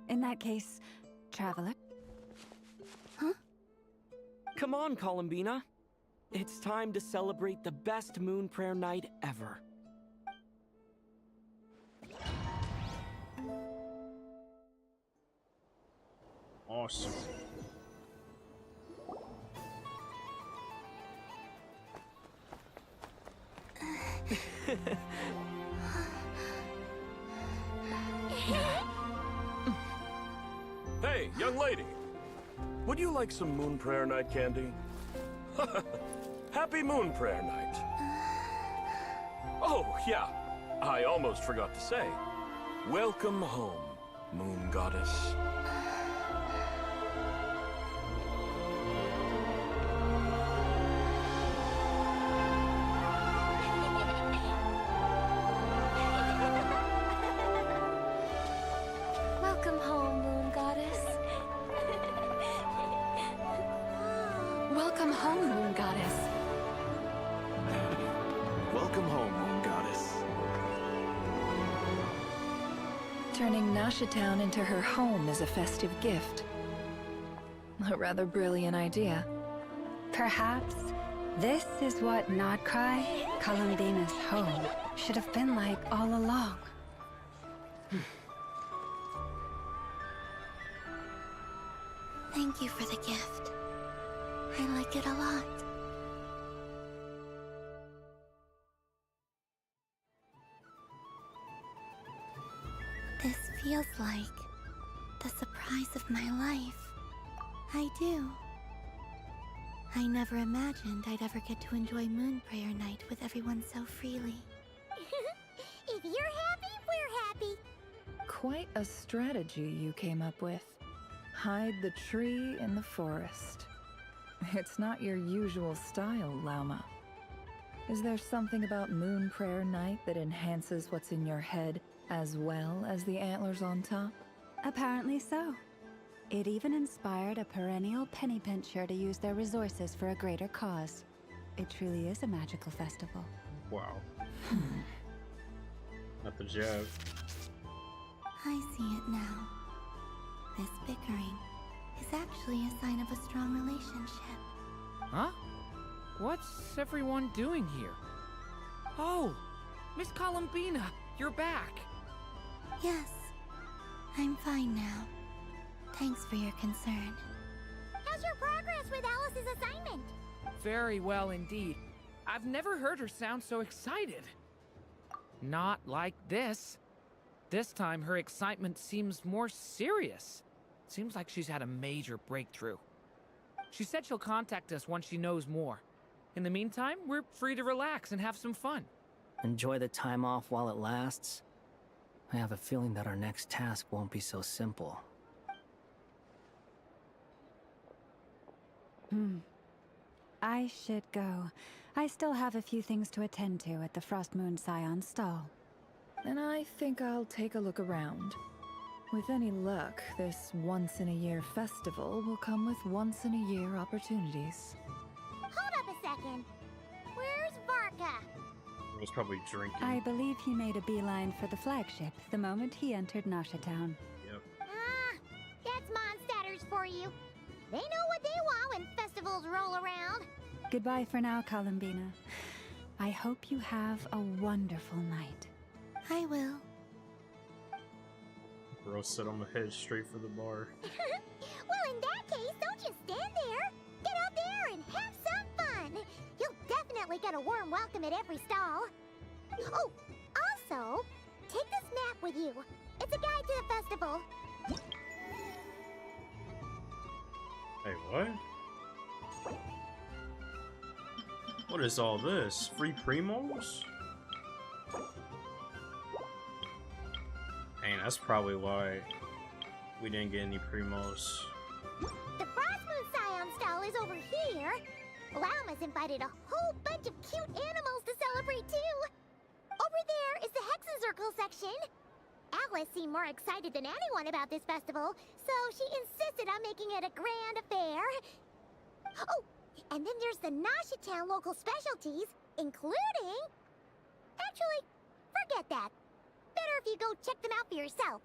In that case, Traveler. Huh? Come on, Columbina. It's time to celebrate the best moon prayer night ever. Awesome. Hey, young lady. Would you like some moon prayer night candy? Happy moon prayer night. Oh, yeah. I almost forgot to say. Welcome home, moon goddess. Welcome home, Moon Goddess. Welcome home, Moon Goddess. Welcome home, moon goddess. Turning Nashitown into her home is a festive gift. A rather brilliant idea. Perhaps this is what Nod-Krai, Columbina's home, should have been like all along. Thank you for the gift. I like it a lot. This feels like the surprise of my life. I do. I never imagined I'd ever get to enjoy Moon Prayer Night with everyone so freely. If you're happy, we're happy. Quite a strategy you came up with. Hide the tree in the forest. It's not your usual style, Lauma. Is there something about Moon Prayer Night that enhances what's in your head as well as the antlers on top? Apparently so. It even inspired a perennial penny pincher to use their resources for a greater cause. It truly is a magical festival. Wow. Not the joke. I see it now. This bickering is actually a sign of a strong relationship. Huh? What's everyone doing here? Oh, Miss Columbina, you're back. Yes, I'm fine now. Thanks for your concern. How's your progress with Alice's assignment? Very well indeed. I've never heard her sound so excited. Not like this. This time her excitement seems more serious. Seems like she's had a major breakthrough. She said she'll contact us once she knows more. In the meantime, we're free to relax and have some fun. Enjoy the time off while it lasts. I have a feeling that our next task won't be so simple. I should go. I still have a few things to attend to at the Frost Moon Scion's stall. And I think I'll take a look around. With any luck, this once-in-a-year festival will come with once-in-a-year opportunities. Hold up a second. Where's Varka? He was probably drinking. I believe he made a beeline for the flagship the moment he entered Nashitown. Yep. Ah, that's Mondstadters for you. They know what they want when festivals roll around. Goodbye for now, Columbina. I hope you have a wonderful night. I will. Bro said I'm head straight for the bar. Well, in that case, don't just stand there. Get out there and have some fun. You'll definitely get a warm welcome at every stall. Oh, also, take this map with you. It's a guide to the festival. Hey, what? What is all this? Free primos? Dang, that's probably why we didn't get any primos. The Frost Moon Scion stall is over here. Lauma's invited a whole bunch of cute animals to celebrate too. Over there is the Hexencircle section. Alice seemed more excited than anyone about this festival, so she insisted on making it a grand affair. Oh, and then there's the Nashitown local specialties, including... Actually, forget that. Better if you go check them out for yourself.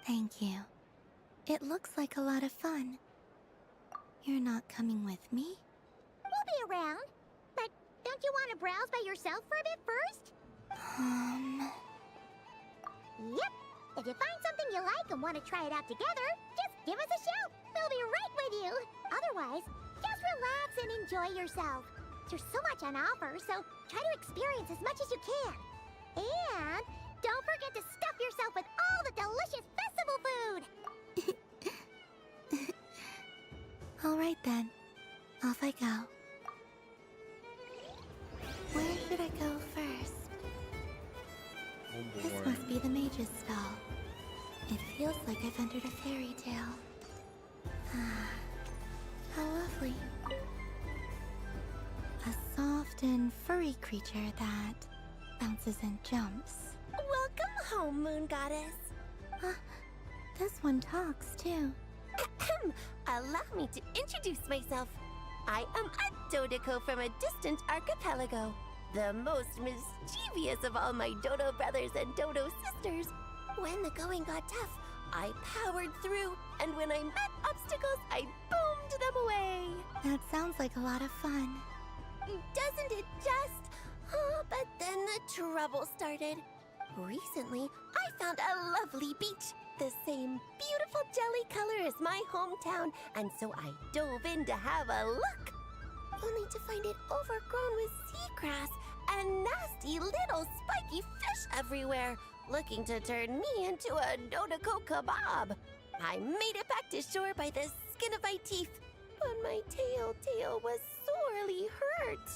Thank you. It looks like a lot of fun. You're not coming with me? We'll be around. But don't you want to browse by yourself for a bit first? Yep. If you find something you like and want to try it out together, just give us a shout. We'll be right with you. Otherwise, just relax and enjoy yourself. There's so much on offer, so try to experience as much as you can. And don't forget to stuff yourself with all the delicious festival food. All right then. Off I go. Where should I go first? This must be the mage's stall. It feels like I've entered a fairy tale. How lovely. A soft and furry creature that bounces and jumps. Welcome home, Moon Goddess. This one talks too. Allow me to introduce myself. I am a Dodoco from a distant archipelago. The most mischievous of all my Dodo brothers and Dodo sisters. When the going got tough, I powered through, and when I met obstacles, I boomed them away. That sounds like a lot of fun. Doesn't it just? Oh, but then the trouble started. Recently, I found a lovely beach, the same beautiful jelly color as my hometown, and so I dove in to have a look. Only to find it overgrown with seagrass and nasty little spiky fish everywhere, looking to turn me into a Dodoco kebab. I made it back to shore by the skin of my teeth, but my tail was sorely hurt.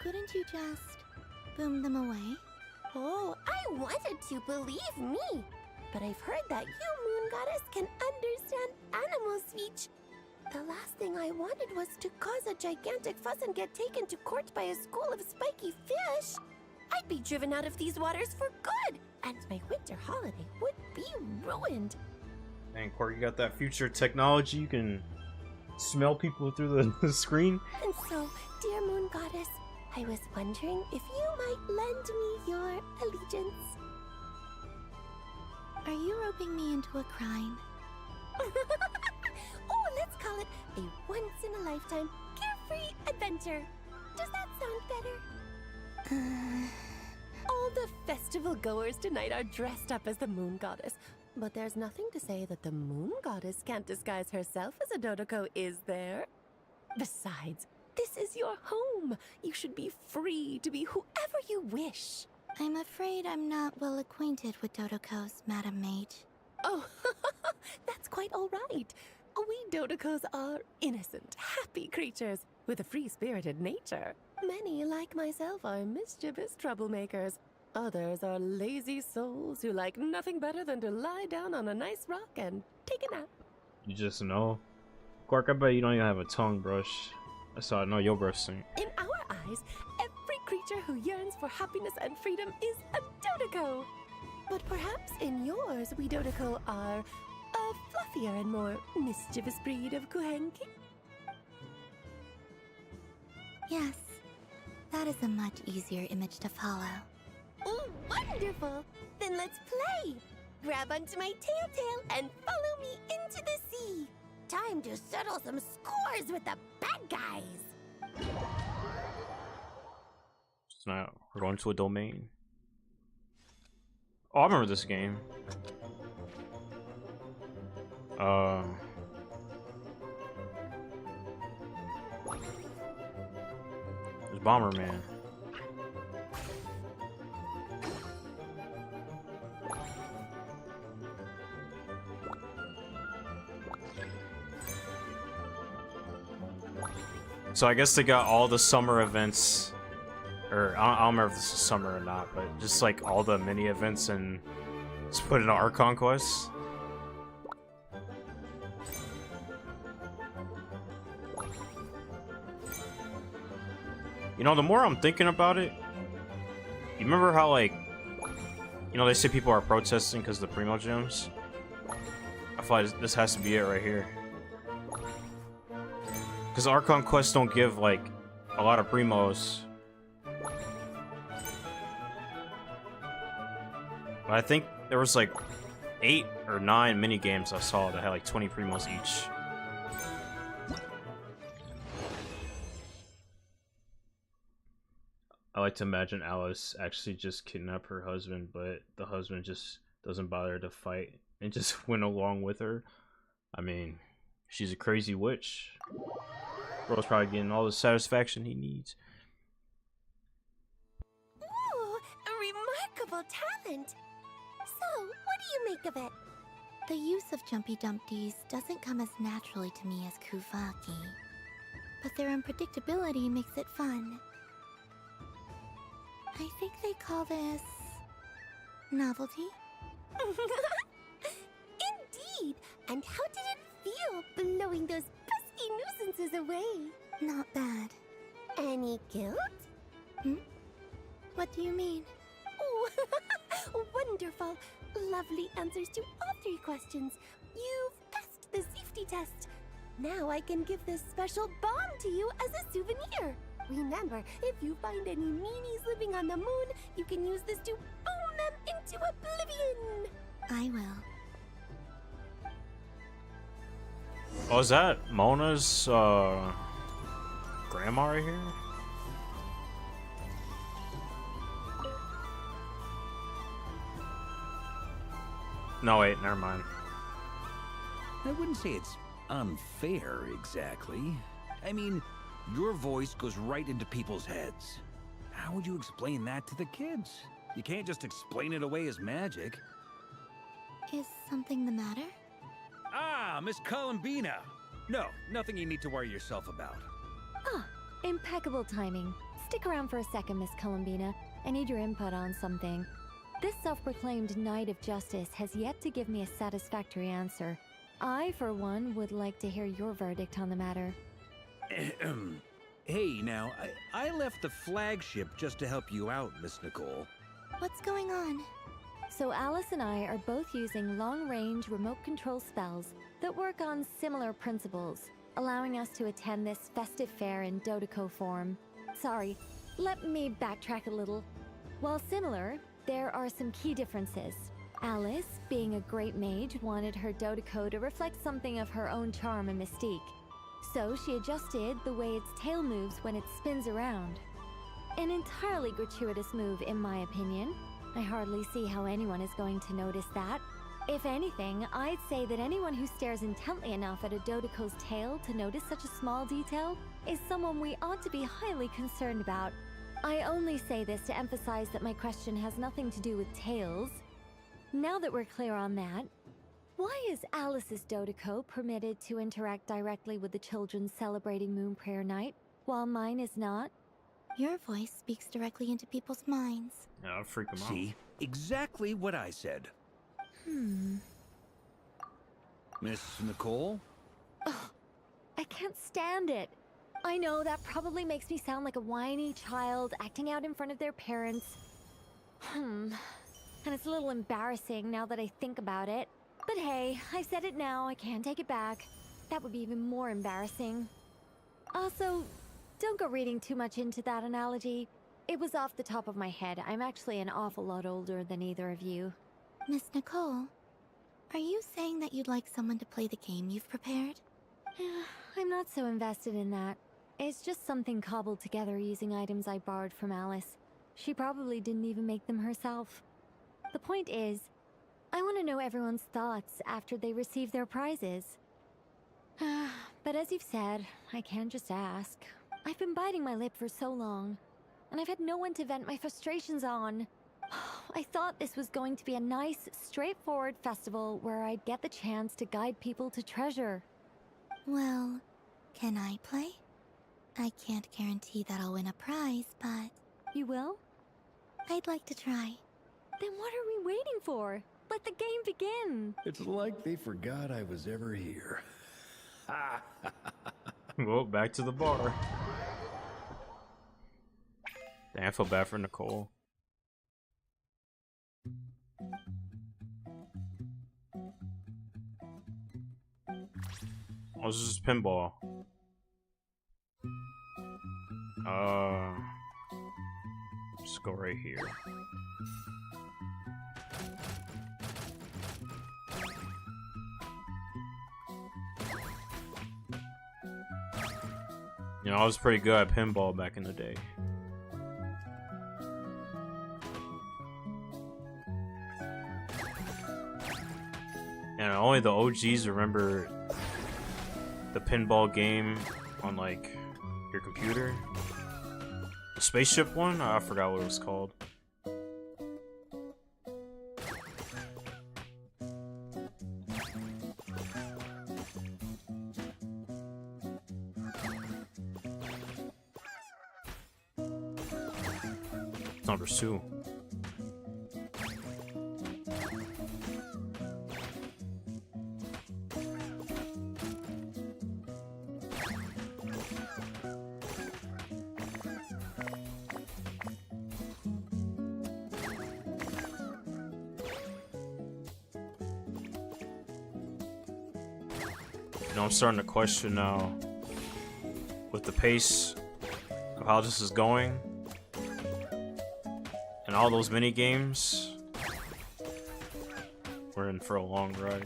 Couldn't you just boom them away? Oh, I wanted to, believe me. But I've heard that you, Moon Goddess, can understand animal speech. The last thing I wanted was to cause a gigantic fuss and get taken to court by a school of spiky fish. I'd be driven out of these waters for good, and my winter holiday would be ruined. Man, Cork, you got that future technology. You can smell people through the screen. And so, dear Moon Goddess, I was wondering if you might lend me your allegiance. Are you roping me into a crime? Oh, let's call it a once-in-a-lifetime carefree adventure. Does that sound better? All the festival goers tonight are dressed up as the Moon Goddess. But there's nothing to say that the Moon Goddess can't disguise herself as a Dodoco, is there? Besides, this is your home. You should be free to be whoever you wish. I'm afraid I'm not well acquainted with Dodocos, Madam Mage. Oh, that's quite all right. We Dodocos are innocent, happy creatures with a free-spirited nature. Many, like myself, are mischievous troublemakers. Others are lazy souls who like nothing better than to lie down on a nice rock and take a nap. You just know. Quark, I bet you don't even have a tongue brush. That's how I know your breath stink. In our eyes, every creature who yearns for happiness and freedom is a Dodoco. But perhaps in yours, we Dodoco are a fluffier and more mischievous breed of Kuhenki? Yes, that is a much easier image to follow. Oh, wonderful! Then let's play! Grab onto my tail and follow me into the sea! Time to settle some scores with the bad guys! So now we're going to a domain. Oh, I remember this game. There's Bomberman. So I guess they got all the summer events, or I don't remember if this is summer or not, but just like all the mini events and just put it in Archon Quest. You know, the more I'm thinking about it, you remember how, like, you know, they say people are protesting because of the Primo Gems? I feel like this has to be it right here. Because Archon quests don't give, like, a lot of Primos. But I think there was, like, 8 or 9 mini games I saw that had, like, 20 Primos each. like to imagine Alice actually just kidnapped her husband, but the husband just doesn't bother to fight and just went along with her. I mean, she's a crazy witch. Bro's probably getting all the satisfaction he needs. Ooh, a remarkable talent. So, what do you make of it? The use of Jumpy Dumpties doesn't come as naturally to me as Kuvaki, but their unpredictability makes it fun. I think they call this novelty. Indeed! And how did it feel blowing those pesky nuisances away? Not bad. Any guilt? What do you mean? Oh, wonderful! Lovely answers to all 3 questions. You've passed the safety test. Now I can give this special bomb to you as a souvenir. Remember, if you find any meanies living on the moon, you can use this to boom them into oblivion. I will. Oh, is that Mona's grandma right here? No, wait, never mind. I wouldn't say it's unfair, exactly. I mean, your voice goes right into people's heads. How would you explain that to the kids? You can't just explain it away as magic. Is something the matter? Ah, Miss Columbina! No, nothing you need to worry yourself about. Ah, impeccable timing. Stick around for a second, Miss Columbina. I need your input on something. This self-proclaimed Knight of Justice has yet to give me a satisfactory answer. I, for one, would like to hear your verdict on the matter. Hey, now, I left the flagship just to help you out, Miss Nicole. What's going on? So Alice and I are both using long-range remote control spells that work on similar principles, allowing us to attend this festive fair in Dodoco form. Sorry, let me backtrack a little. While similar, there are some key differences. Alice, being a great mage, wanted her Dodoco to reflect something of her own charm and mystique. So she adjusted the way its tail moves when it spins around. An entirely gratuitous move, in my opinion. I hardly see how anyone is going to notice that. If anything, I'd say that anyone who stares intently enough at a Dodoco's tail to notice such a small detail is someone we ought to be highly concerned about. I only say this to emphasize that my question has nothing to do with tails. Now that we're clear on that, why is Alice's Dodoco permitted to interact directly with the children celebrating Moon Prayer Night, while mine is not? Your voice speaks directly into people's minds. Yeah, I'll freak them out. See? Exactly what I said. Miss Nicole? Ugh, I can't stand it. I know that probably makes me sound like a whiny child acting out in front of their parents. And it's a little embarrassing now that I think about it. But hey, I said it now, I can't take it back. That would be even more embarrassing. Also, don't go reading too much into that analogy. It was off the top of my head. I'm actually an awful lot older than either of you. Miss Nicole, are you saying that you'd like someone to play the game you've prepared? I'm not so invested in that. It's just something cobbled together using items I borrowed from Alice. She probably didn't even make them herself. The point is, I want to know everyone's thoughts after they receive their prizes. But as you've said, I can't just ask. I've been biting my lip for so long, and I've had no one to vent my frustrations on. I thought this was going to be a nice, straightforward festival where I'd get the chance to guide people to treasure. Well, can I play? I can't guarantee that I'll win a prize, but... You will? I'd like to try. Then what are we waiting for? Let the game begin! It's like they forgot I was ever here. Well, back to the bar. Damn, I feel bad for Nicole. Oh, this is pinball. Just go right here. You know, I was pretty good at pinball back in the day. only the OGs remember the pinball game on like your computer. The spaceship one? I forgot what it was called. It's number 2. You know, I'm starting to question now, with the pace of how this is going, and all those mini games, we're in for a long ride.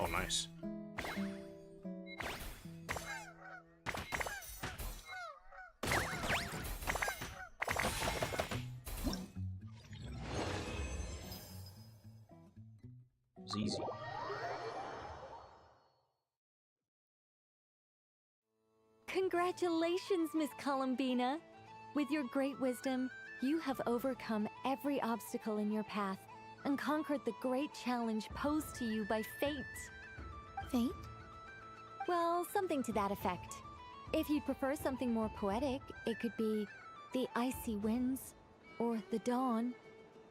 Oh, nice. It's easy. Congratulations, Miss Columbina! With your great wisdom, you have overcome every obstacle in your path and conquered the great challenge posed to you by fate. Fate? Well, something to that effect. If you'd prefer something more poetic, it could be the icy winds or the dawn.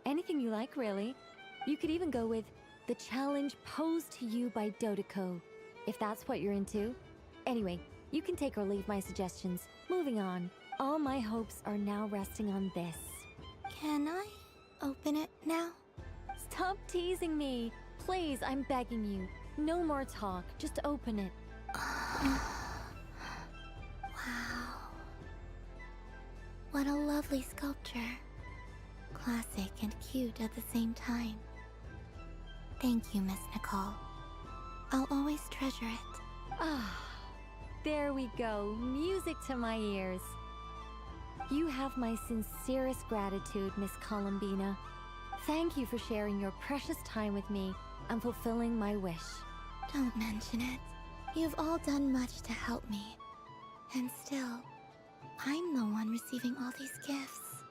Anything you like, really. You could even go with the challenge posed to you by Dodeko, if that's what you're into. Anyway, you can take or leave my suggestions. Moving on. All my hopes are now resting on this. Can I open it now? Stop teasing me. Please, I'm begging you. No more talk. Just open it. Wow. What a lovely sculpture. Classic and cute at the same time. Thank you, Miss Nicole. I'll always treasure it. Ah, there we go. Music to my ears. You have my sincerest gratitude, Miss Columbina. Thank you for sharing your precious time with me and fulfilling my wish. Don't mention it. You've all done much to help me. And still, I'm the one receiving all these gifts.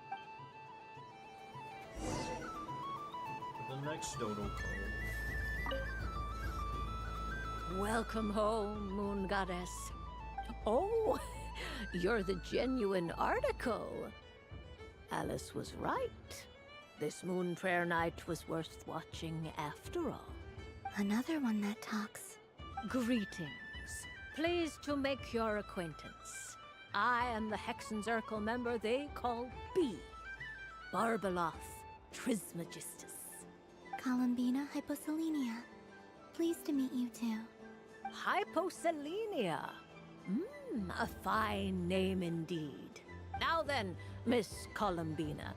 The next dodo card. Welcome home, Moon Goddess. Oh, you're the genuine article. Alice was right. This Moon Prayer Night was worth watching after all. Another one that talks. Greetings. Pleased to make your acquaintance. I am the Hexenzirkel member they call B. Barbeloth Trismegistus. Columbina Hyposelenia. Pleased to meet you too. Hyposelenia. A fine name indeed. Now then, Miss Columbina,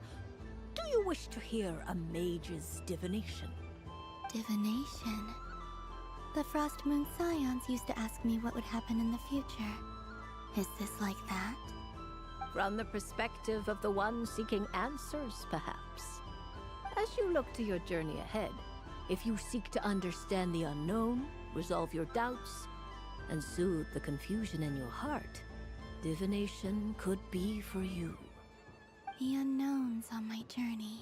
do you wish to hear a mage's divination? Divination? The Frost Moon Scions used to ask me what would happen in the future. Is this like that? From the perspective of the one seeking answers, perhaps. As you look to your journey ahead, if you seek to understand the unknown, resolve your doubts, and soothe the confusion in your heart, divination could be for you. The unknowns on my journey.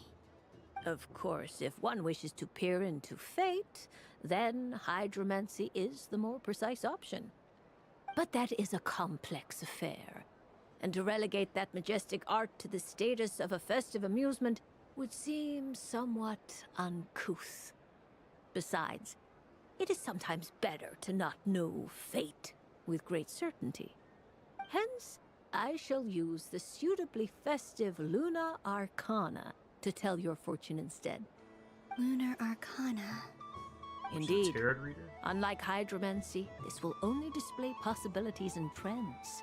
Of course, if one wishes to peer into fate, then hydromancy is the more precise option. But that is a complex affair, and to relegate that majestic art to the status of a festive amusement would seem somewhat uncouth. Besides, it is sometimes better to not know fate with great certainty. Hence, I shall use the suitably festive Luna Arcana to tell your fortune instead. Lunar Arcana. Indeed. Unlike hydromancy, this will only display possibilities and trends.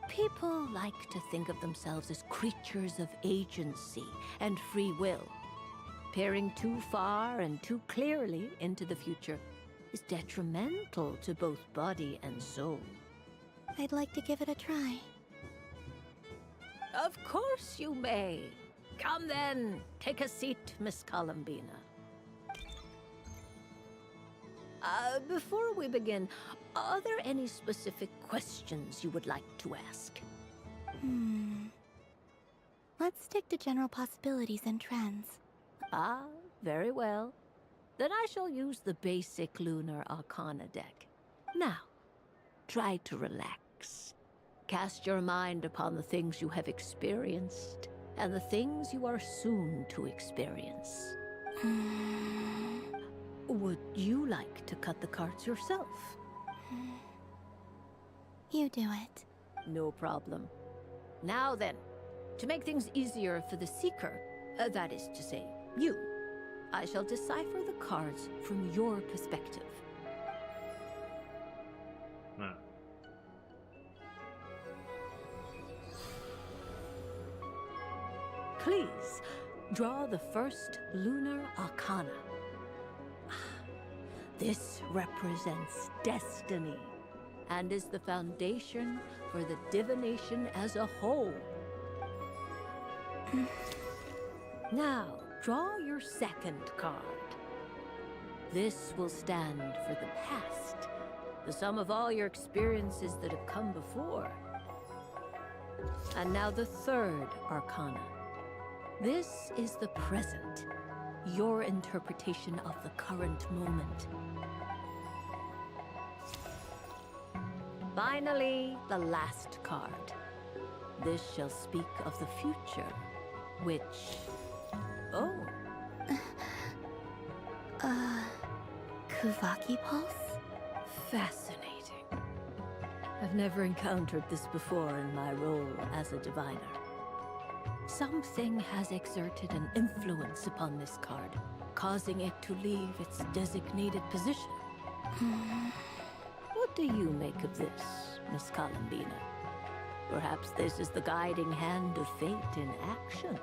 People like to think of themselves as creatures of agency and free will. Peering too far and too clearly into the future is detrimental to both body and soul. I'd like to give it a try. Of course you may. Come then, take a seat, Miss Columbina. Before we begin, are there any specific questions you would like to ask? Let's stick to general possibilities and trends. Ah, very well. Then I shall use the basic Lunar Arcana deck. Now, try to relax. Cast your mind upon the things you have experienced and the things you are soon to experience. Would you like to cut the cards yourself? You do it. No problem. Now then, to make things easier for the Seeker, that is to say, you, I shall decipher the cards from your perspective. Please, draw the first Lunar Arcana. This represents destiny and is the foundation for the divination as a whole. Now, draw your second card. This will stand for the past, the sum of all your experiences that have come before. And now the third Arcana. This is the present, your interpretation of the current moment. Finally, the last card. This shall speak of the future, which... Oh. Kuvaki Pulse? Fascinating. I've never encountered this before in my role as a diviner. Something has exerted an influence upon this card, causing it to leave its designated position. What do you make of this, Miss Columbina? Perhaps this is the guiding hand of fate in action.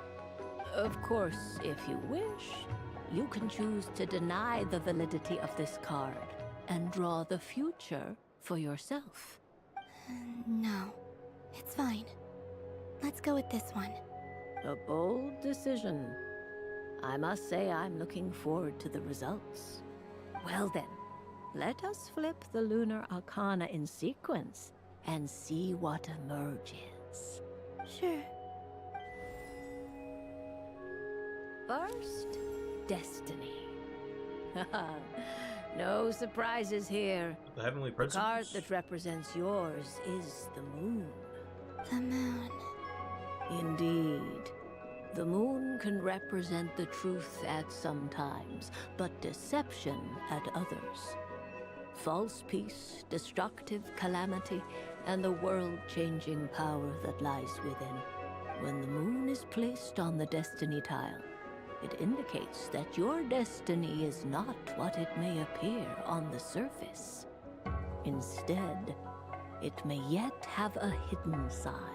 Of course, if you wish, you can choose to deny the validity of this card and draw the future for yourself. No, it's fine. Let's go with this one. A bold decision. I must say I'm looking forward to the results. Well then, let us flip the Lunar Arcana in sequence and see what emerges. Sure. First, Destiny. No surprises here. The Heavenly The Principles? card that represents yours is the moon. The moon. Indeed. The moon can represent the truth at some times, but deception at others. False peace, destructive calamity, and the world-changing power that lies within. When the moon is placed on the destiny tile, it indicates that your destiny is not what it may appear on the surface. Instead, it may yet have a hidden side.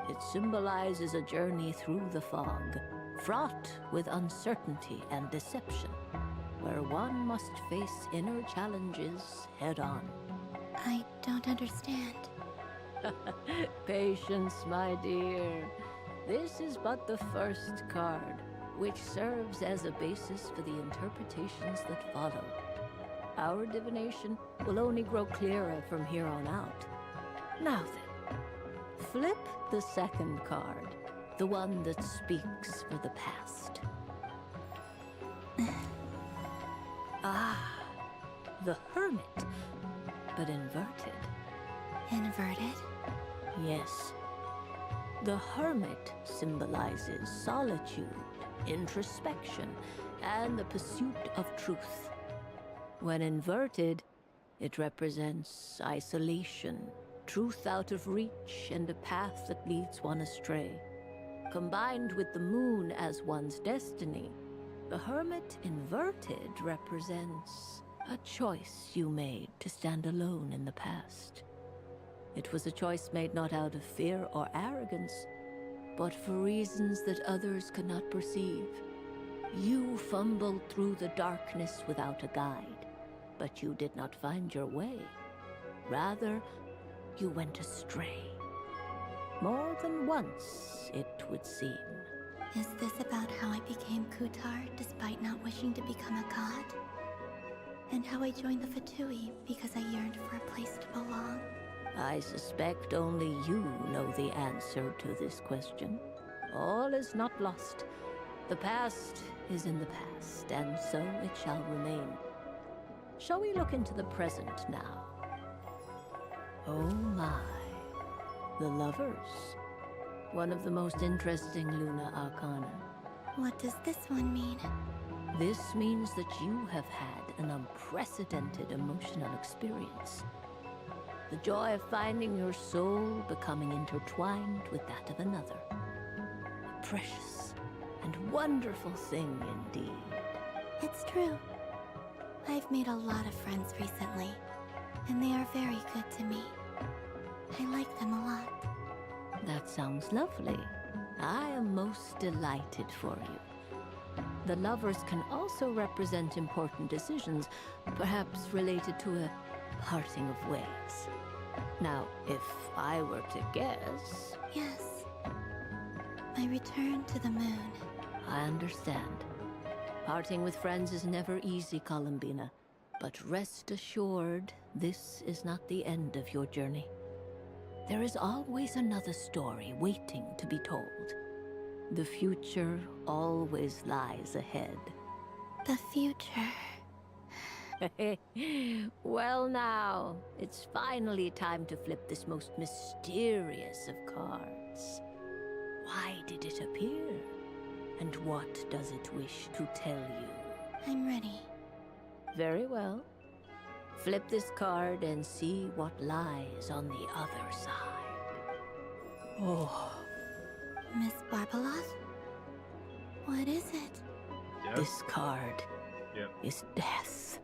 It symbolizes a journey through the fog, fraught with uncertainty and deception, where one must face inner challenges head-on. I don't understand. Patience, my dear. This is but the first card, which serves as a basis for the interpretations that follow. Our divination will only grow clearer from here on out. Now then, flip the second card, the one that speaks for the past. The Hermit, but inverted. Inverted? Yes. The Hermit symbolizes solitude, introspection, and the pursuit of truth. When inverted, it represents isolation, truth out of reach, and a path that leads one astray. Combined with the moon as one's destiny, the Hermit inverted represents a choice you made to stand alone in the past. It was a choice made not out of fear or arrogance, but for reasons that others could not perceive. You fumbled through the darkness without a guide, but you did not find your way. Rather, you went astray. More than once, it would seem. Is this about how I became Kutar despite not wishing to become a god? and how I joined the Fatui because I yearned for a place to belong. I suspect only you know the answer to this question. All is not lost. The past is in the past, and so it shall remain. Shall we look into the present now? Oh my. The lovers. One of the most interesting Luna Arcana. What does this one mean? This means that you have had an unprecedented emotional experience. The joy of finding your soul becoming intertwined with that of another. A precious and wonderful thing indeed. It's true. I've made a lot of friends recently, and they are very good to me. I like them a lot. That sounds lovely. I am most delighted for you. The lovers can also represent important decisions, perhaps related to a parting of ways. Now, if I were to guess... Yes. My return to the moon. I understand. Parting with friends is never easy, Columbina. But rest assured, this is not the end of your journey. There is always another story waiting to be told. The future always lies ahead. The future. Well now, it's finally time to flip this most mysterious of cards. Why did it appear? And what does it wish to tell you? I'm ready. Very well. Flip this card and see what lies on the other side. Oh. Miss Barbeloth? What is it? Yep. This card is death.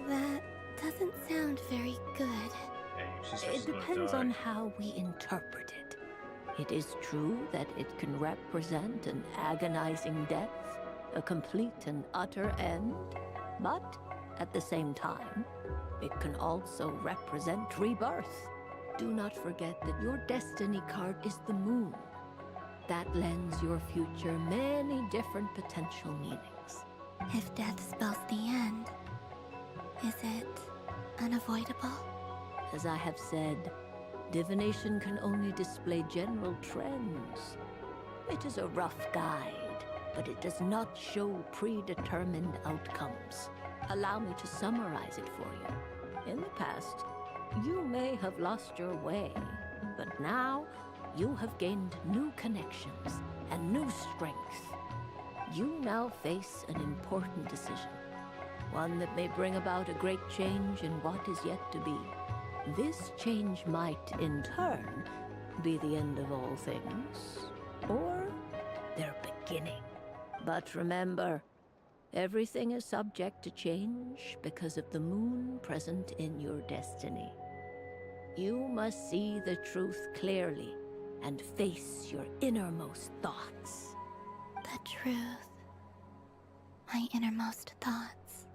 That doesn't sound very good. It depends on how we interpret it. It is true that it can represent an agonizing death, a complete and utter end, but at the same time, it can also represent rebirth. Do not forget that your destiny card is the moon. That lends your future many different potential meanings. If death spells the end, is it unavoidable? As I have said, divination can only display general trends. It is a rough guide, but it does not show predetermined outcomes. Allow me to summarize it for you. In the past, you may have lost your way, but now you have gained new connections and new strength. You now face an important decision, one that may bring about a great change in what is yet to be. This change might, in turn, be the end of all things, or their beginning. But remember, everything is subject to change because of the moon present in your destiny. You must see the truth clearly and face your innermost thoughts. The truth. My innermost thoughts.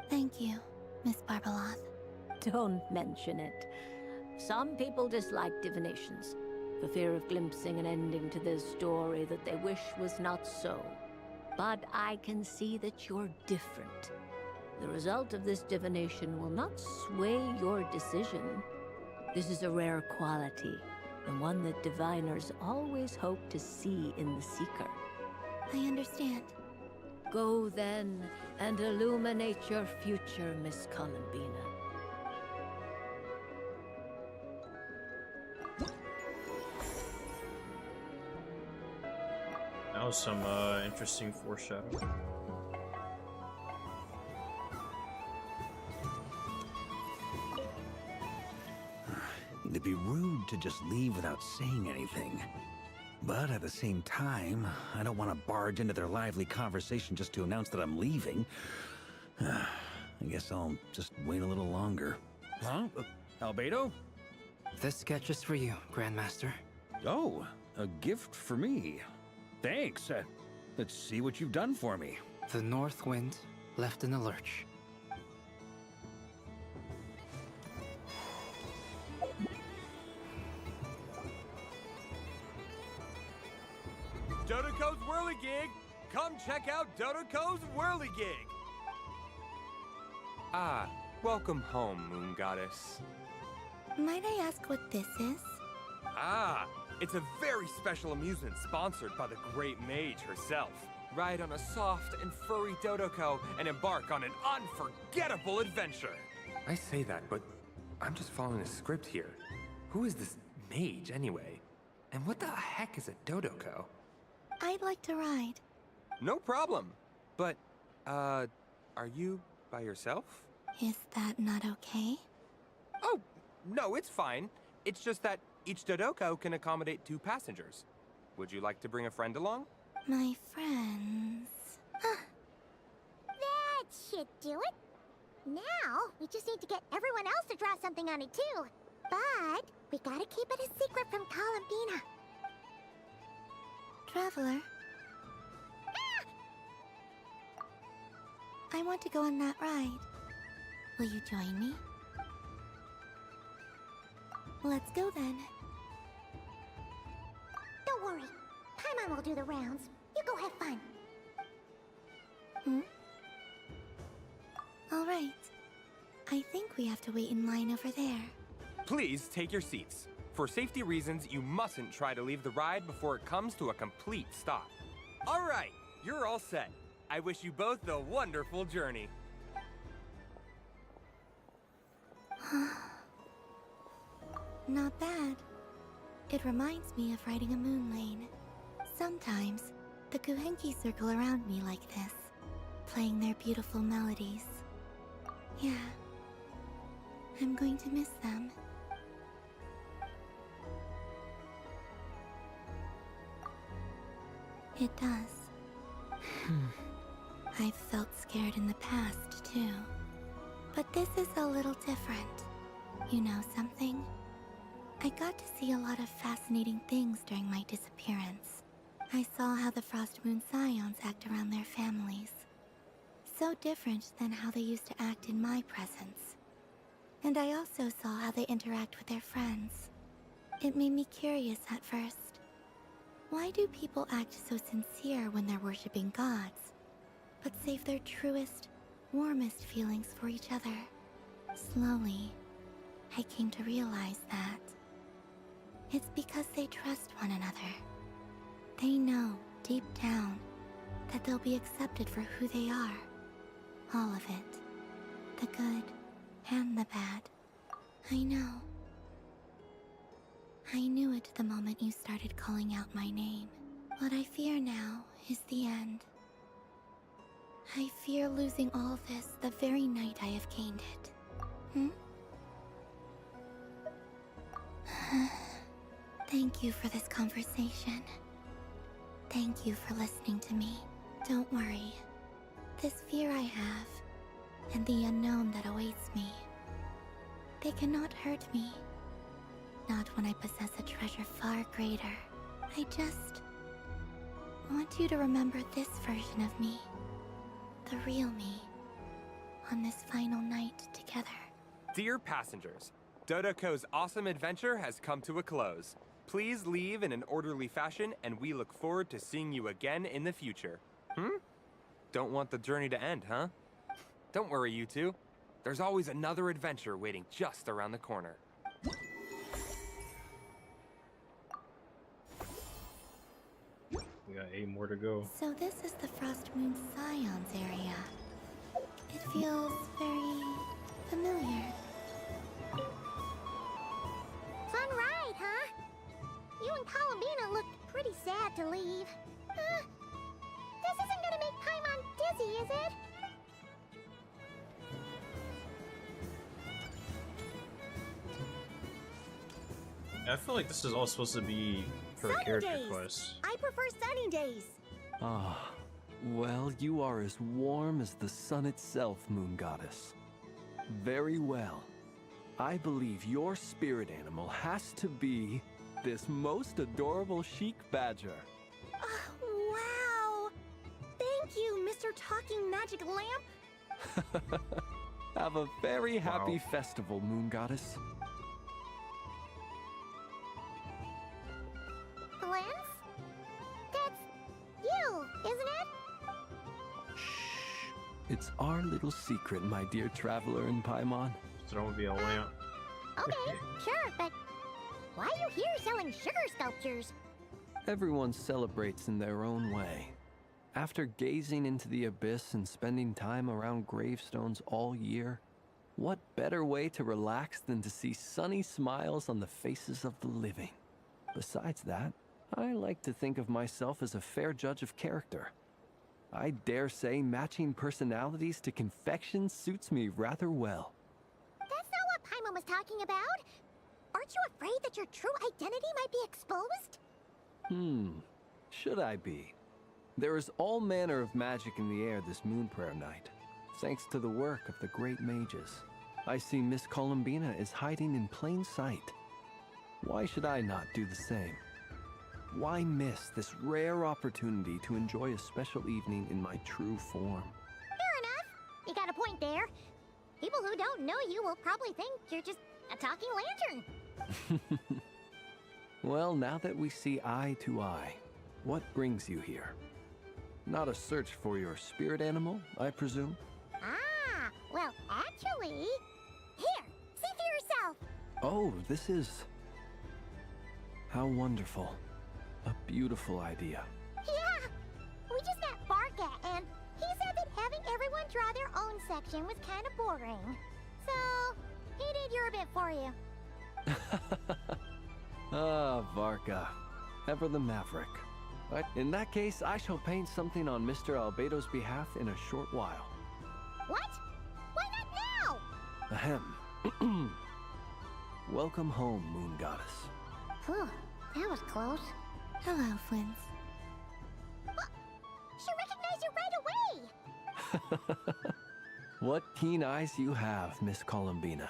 Thank you, Miss Barbeloth. Don't mention it. Some people dislike divinations, for fear of glimpsing an ending to their story that they wish was not so. But I can see that you're different. The result of this divination will not sway your decision. This is a rare quality, and one that diviners always hope to see in the seeker. I understand. Go then, and illuminate your future, Miss Columbina. That was some interesting foreshadowing. It'd be rude to just leave without saying anything. But at the same time, I don't want to barge into their lively conversation just to announce that I'm leaving. I guess I'll just wait a little longer. Huh? Albedo? This sketch is for you, Grandmaster. Oh, a gift for me. Thanks. Let's see what you've done for me. The North Wind left in the lurch. Dodoko's Whirligig! Come check out Dodoko's Whirligig! Ah, welcome home, Moon Goddess. Might I ask what this is? Ah, it's a very special amusement sponsored by the great mage herself. Ride on a soft and furry Dodoko and embark on an unforgettable adventure. I say that, but I'm just following a script here. Who is this mage, anyway? And what the heck is a Dodoko? I'd like to ride. No problem. But, are you by yourself? Is that not okay? Oh, no, it's fine. It's just that each Dodoko can accommodate 2 passengers. Would you like to bring a friend along? My friends... That should do it. Now, we just need to get everyone else to draw something on it too. But we gotta keep it a secret from Columbina. Traveler. I want to go on that ride. Will you join me? Let's go then. Don't worry. Paimon will do the rounds. You go have fun. All right. I think we have to wait in line over there. Please take your seats. For safety reasons, you mustn't try to leave the ride before it comes to a complete stop. All right, you're all set. I wish you both a wonderful journey. Not bad. It reminds me of riding a moon lane. Sometimes, the Kuhenki circle around me like this, playing their beautiful melodies. Yeah. I'm going to miss them. It does. I've felt scared in the past, too. But this is a little different. You know something? I got to see a lot of fascinating things during my disappearance. I saw how the Frost Moon Scions act around their families. So different than how they used to act in my presence. And I also saw how they interact with their friends. It made me curious at first. Why do people act so sincere when they're worshipping gods, but save their truest, warmest feelings for each other? Slowly, I came to realize that it's because they trust one another. They know, deep down, that they'll be accepted for who they are. All of it. The good and the bad. I know. I knew it the moment you started calling out my name. What I fear now is the end. I fear losing all this the very night I have gained it. Thank you for this conversation. Thank you for listening to me. Don't worry. This fear I have, and the unknown that awaits me, they cannot hurt me. Not when I possess a treasure far greater. I just want you to remember this version of me. The real me. On this final night together. Dear passengers, Dodoko's awesome adventure has come to a close. Please leave in an orderly fashion, and we look forward to seeing you again in the future. Don't want the journey to end, huh? Don't worry, you two. There's always another adventure waiting just around the corner. We got 8 more to go. So this is the Frost Moon Scions area. It feels very familiar. Fun ride, huh? You and Columbina looked pretty sad to leave. This isn't gonna make Paimon dizzy, is it? I feel like this is all supposed to be her Sunny character days. quest. I prefer sunny days. Ah, well, you are as warm as the sun itself, Moon Goddess. Very well. I believe your spirit animal has to be this most adorable chic badger. Wow! Thank you, Mr. Talking Magic Lamp. Have a very happy Wow. festival, Moon Goddess. Lance? That's you, isn't it? It's our little secret, my dear traveler in Paimon. So don't be a lamp. Okay, sure, but why are you here selling sugar sculptures? Everyone celebrates in their own way. After gazing into the abyss and spending time around gravestones all year, what better way to relax than to see sunny smiles on the faces of the living? Besides that, I like to think of myself as a fair judge of character. I dare say matching personalities to confection suits me rather well. That's not what Paimon was talking about. Aren't you afraid that your true identity might be exposed? Should I be? There is all manner of magic in the air this moon prayer night, thanks to the work of the great mages. I see Miss Columbina is hiding in plain sight. Why should I not do the same? Why miss this rare opportunity to enjoy a special evening in my true form? Fair enough. You got a point there. People who don't know you will probably think you're just a talking lantern. Well, now that we see eye to eye, what brings you here? Not a search for your spirit animal, I presume? Ah, well, actually... Here, see for yourself. Oh, this is... How wonderful. A beautiful idea. Yeah, we just met Barca, and he said that having everyone draw their own section was kind of boring. So, he did your bit for you. Ah, Varka. Ever the maverick. But in that case, I shall paint something on Mr. Albedo's behalf in a short while. What? Why not now? Ahem. Welcome home, Moon Goddess. Whew, that was close. Hello, Flins. She recognized you right away! What keen eyes you have, Miss Columbina.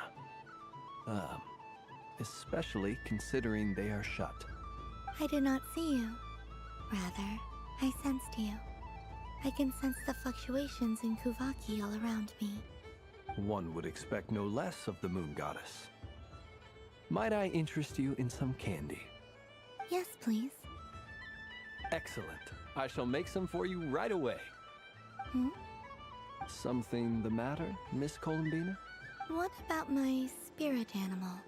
Especially considering they are shut. I did not see you. Rather, I sensed you. I can sense the fluctuations in Kuvaki all around me. One would expect no less of the Moon Goddess. Might I interest you in some candy? Yes, please. Excellent. I shall make some for you right away. Something the matter, Miss Columbina? What about my spirit animal?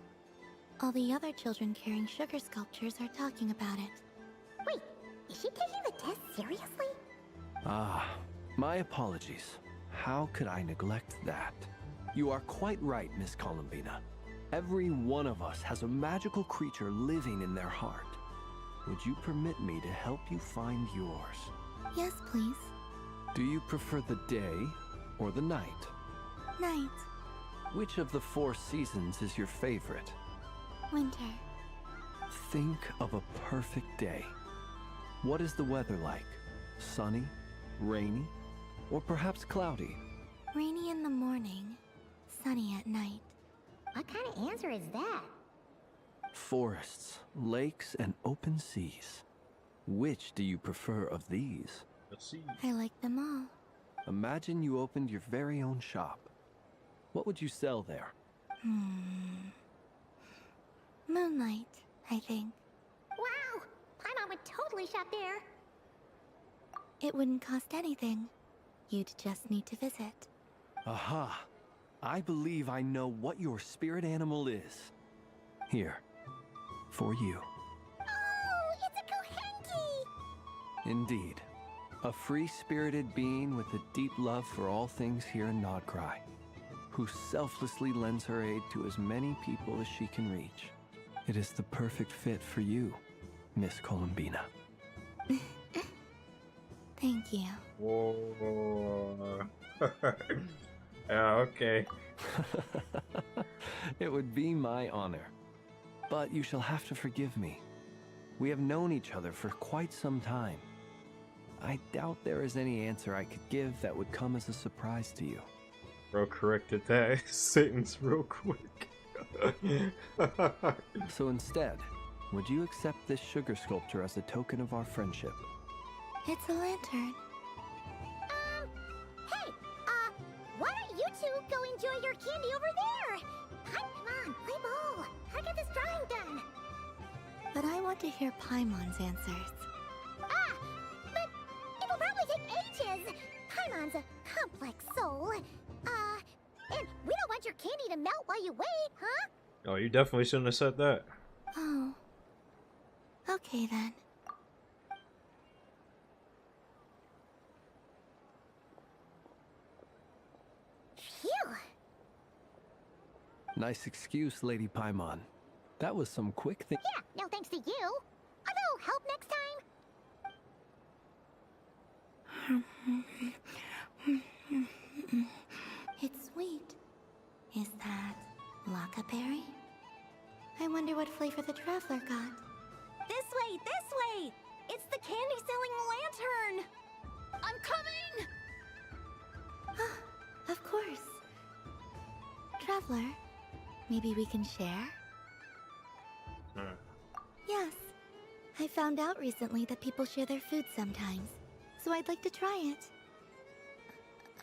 All the other children carrying sugar sculptures are talking about it. Wait, is she taking the test seriously? Ah, my apologies. How could I neglect that? You are quite right, Miss Columbina. Every one of us has a magical creature living in their heart. Would you permit me to help you find yours? Yes, please. Do you prefer the day or the night? Night. Which of the 4 seasons is your favorite? Winter. Think of a perfect day. What is the weather like? Sunny, rainy, or perhaps cloudy? Rainy in the morning, sunny at night. What kind of answer is that? Forests, lakes, and open seas. Which do you prefer of these? Let's see. I like them all. Imagine you opened your very own shop. What would you sell there? Moonlight, I think. Wow! Paimon would totally shop there. It wouldn't cost anything. You'd just need to visit. Aha! I believe I know what your spirit animal is. Here. For you. Oh, it's a Kohenki! Indeed. A free-spirited being with a deep love for all things here in Nod-Krai, who selflessly lends her aid to as many people as she can reach. It is the perfect fit for you, Miss Columbina. Thank you. Whoa. Yeah, okay. It would be my honor. But you shall have to forgive me. We have known each other for quite some time. I doubt there is any answer I could give that would come as a surprise to you. Bro corrected that sentence real quick. So instead, would you accept this sugar sculpture as a token of our friendship? It's a lantern. Hey, why don't you two go enjoy your candy over there? Come on, play ball. I got this drawing done. But I want to hear Paimon's answers. But it will probably take ages. Paimon's a complex soul. And we don't want your candy to melt while you wait, huh? Oh, you definitely shouldn't have said that. Oh. Okay then. Phew. Nice excuse, Lady Paimon. That was some quick thing. Yeah, no thanks to you. A little help next time? It's sweet. Is that Laka berry? I wonder what flavor the traveler got. This way, this way! It's the candy-selling lantern! I'm coming! Of course. Traveler, maybe we can share? Yes. I found out recently that people share their food sometimes, so I'd like to try it.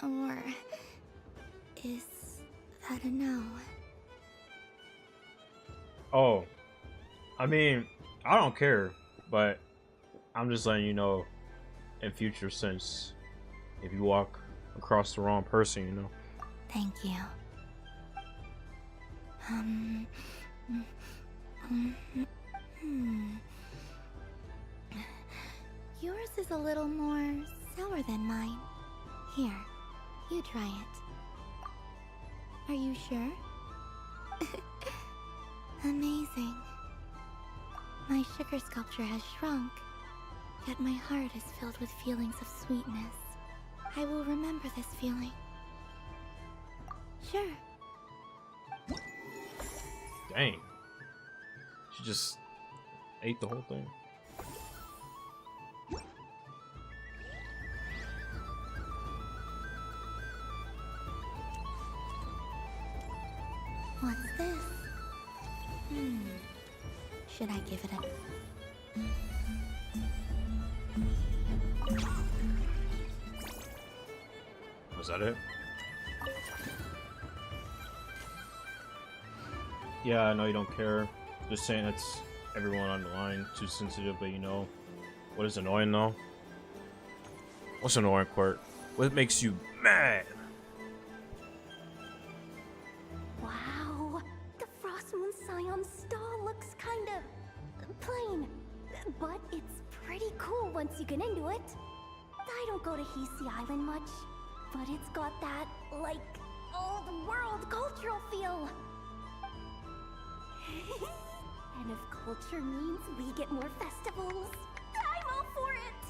Or... is that a no? Oh, I mean, I don't care, but I'm just letting you know in future sense if you walk across the wrong person, you know. Thank you. Yours is a little more sour than mine. Here, you try it. Are you sure? Amazing. My sugar sculpture has shrunk, yet my heart is filled with feelings of sweetness. I will remember this feeling. Sure. Dang. She just ate the whole thing. What's this? Should I give it a... Was that it? Yeah, I know you don't care. Just saying it's everyone on the line too sensitive, but you know what is annoying though? What's annoying, Quirk? What makes you mad? Wow, the Frost Moon Scion stall looks kind of plain, but it's pretty cool once you get into it. I don't go to Hisi Island much, but it's got that, like, old world cultural feel. And if culture means we get more festivals, I'm all for it!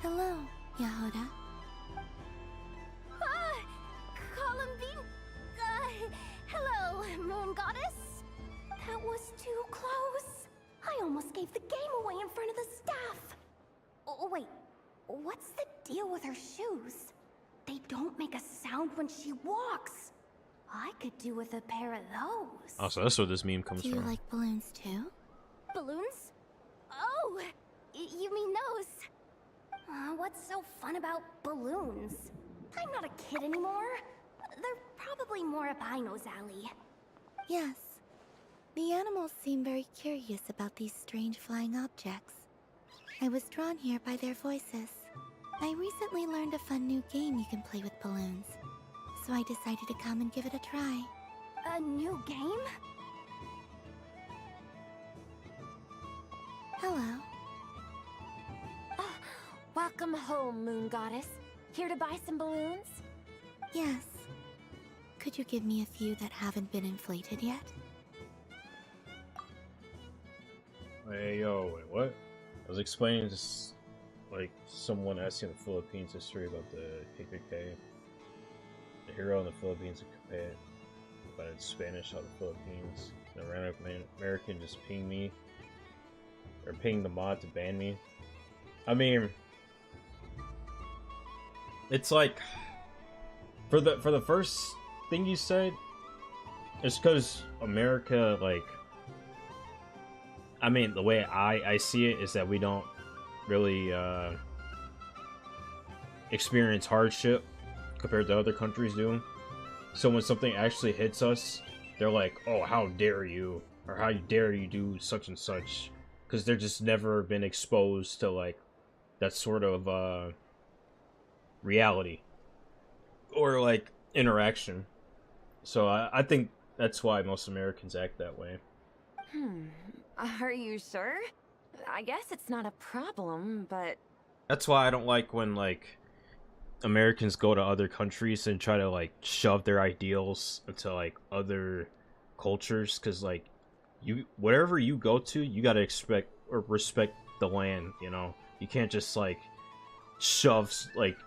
Hello, Yahoda. Columbine? Hello, Moon Goddess? That was too close. I almost gave the game away in front of the staff. Oh, wait. What's the deal with her shoes? They don't make a sound when she walks. I could do with a pair of those. Oh, so that's where this meme comes Do you from. like balloons too? Balloons? Oh, you mean those? What's so fun about balloons? I'm not a kid anymore. They're probably more up Aino's alley. Yes. The animals seem very curious about these strange flying objects. I was drawn here by their voices. I recently learned a fun new game you can play with balloons, so I decided to come and give it a try. A new game? Hello. Welcome home, Moon Goddess. Here to buy some balloons? Yes. Could you give me a few that haven't been inflated yet? Hey, yo, wait, what? I was explaining this, like, someone asking the Philippines history about the KKK. The hero in the Philippines of Capet. But in Spanish, how the Philippines. And a random American just pinged me. Or pinged the mod to ban me. I mean... It's like... For the first thing you said, it's because America, like... I mean, the way I see it is that we don't really experience hardship compared to other countries do. So when something actually hits us, they're like, oh, how dare you? Or how dare you do such and such? Because they're just never been exposed to, like, that sort of reality. or like interaction. So I think that's why most Americans act that way. Are you sure? I guess it's not a problem, but... That's why I don't like when like Americans go to other countries and try to like shove their ideals into like other cultures, because like wherever you go to, you gotta expect or respect the land. You know, you can't just like shove like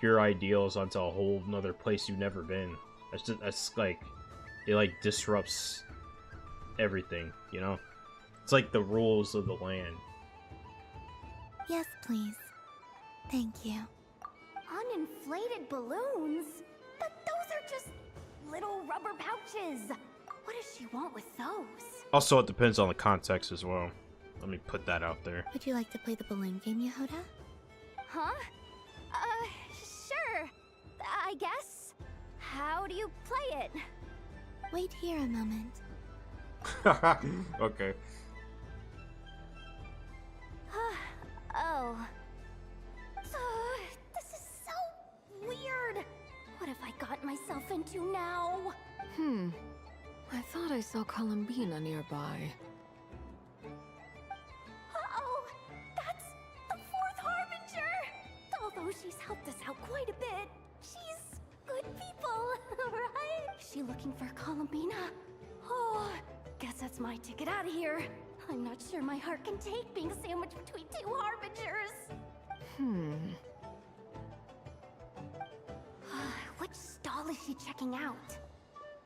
your ideals onto a whole another place you've never been. That's like it like disrupts everything. You know, it's like the rules of the land. Yes, please. Thank you. Uninflated balloons? But those are just little rubber pouches. What does she want with those? Also, it depends on the context as well. Let me put that out there. Would you like to play the balloon game, Yehuda? Huh? Sure. I guess. How do you play it? Wait here a moment. Okay. Oh. This is so weird. What have I got myself into now? I thought I saw Columbina nearby. Uh-oh! That's the fourth Harbinger! Although she's helped us out quite a bit, she's good people, right? Is she looking for Columbina? Oh, guess that's my ticket out of here. I'm not sure my heart can take being sandwiched between two Harbingers. Which stall is she checking out?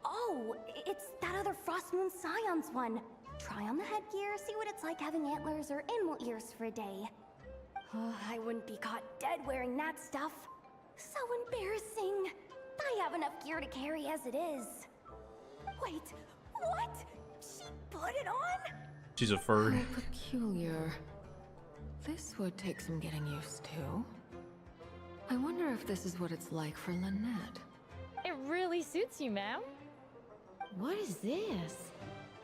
Oh, it's that other Frost Moon Scions one. Try on the headgear, see what it's like having antlers or animal ears for a day. Oh, I wouldn't be caught dead wearing that stuff. So embarrassing. I have enough gear to carry as it is. Wait, what? She put it on? She's a furry. How peculiar. This would take some getting used to. I wonder if this is what it's like for Lynette. It really suits you, ma'am. What is this?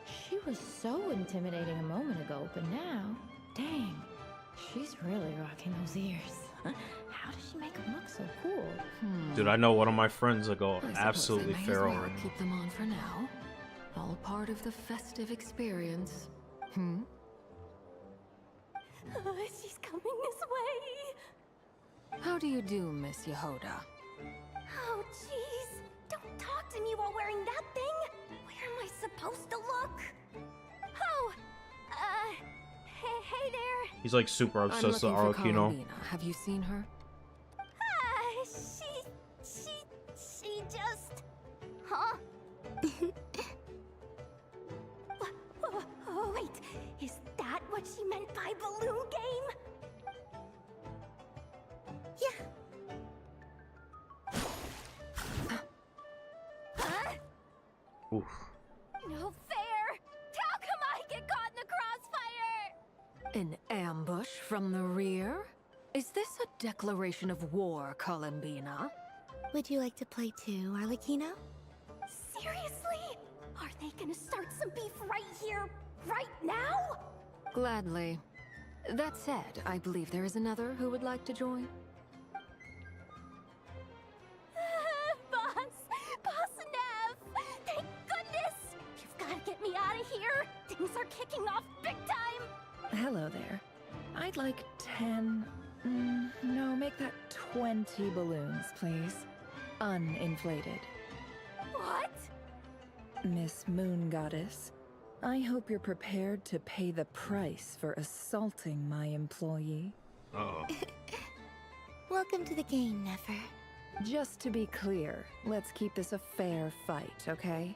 She was so intimidating a moment ago, but now, dang, she's really rocking those ears. How does she make them look so cool? Dude, I know one of my friends will go I suppose absolutely I may as feral well right now. keep them on for now. All part of the festive experience. She's coming this way. How do you do, Miss Yehuda? Oh, jeez. Don't talk to me while wearing that thing. Where am I supposed to look? Oh, hey there. He's like super I'm obsessed with looking for Arlecchino. Columbina. Have you seen her? She just... Huh? Oh, wait. Is that what she meant by balloon game? Yeah. Huh? Oof. No fair! How come I get caught in the crossfire? An ambush from the rear? Is this a declaration of war, Columbina? Would you like to play too, Arlecchino? Seriously? Are they gonna start some beef right here, right now? Gladly. That said, I believe there is another who would like to join. Boss Nev! Thank goodness! You've gotta get me out of here! Things are kicking off big time! Hello there. I'd like 10... no, make that 20 balloons, please. Uninflated. What? Miss Moon Goddess, I hope you're prepared to pay the price for assaulting my employee. Uh-oh. Welcome to the game, Nefer. Just to be clear, let's keep this a fair fight, okay?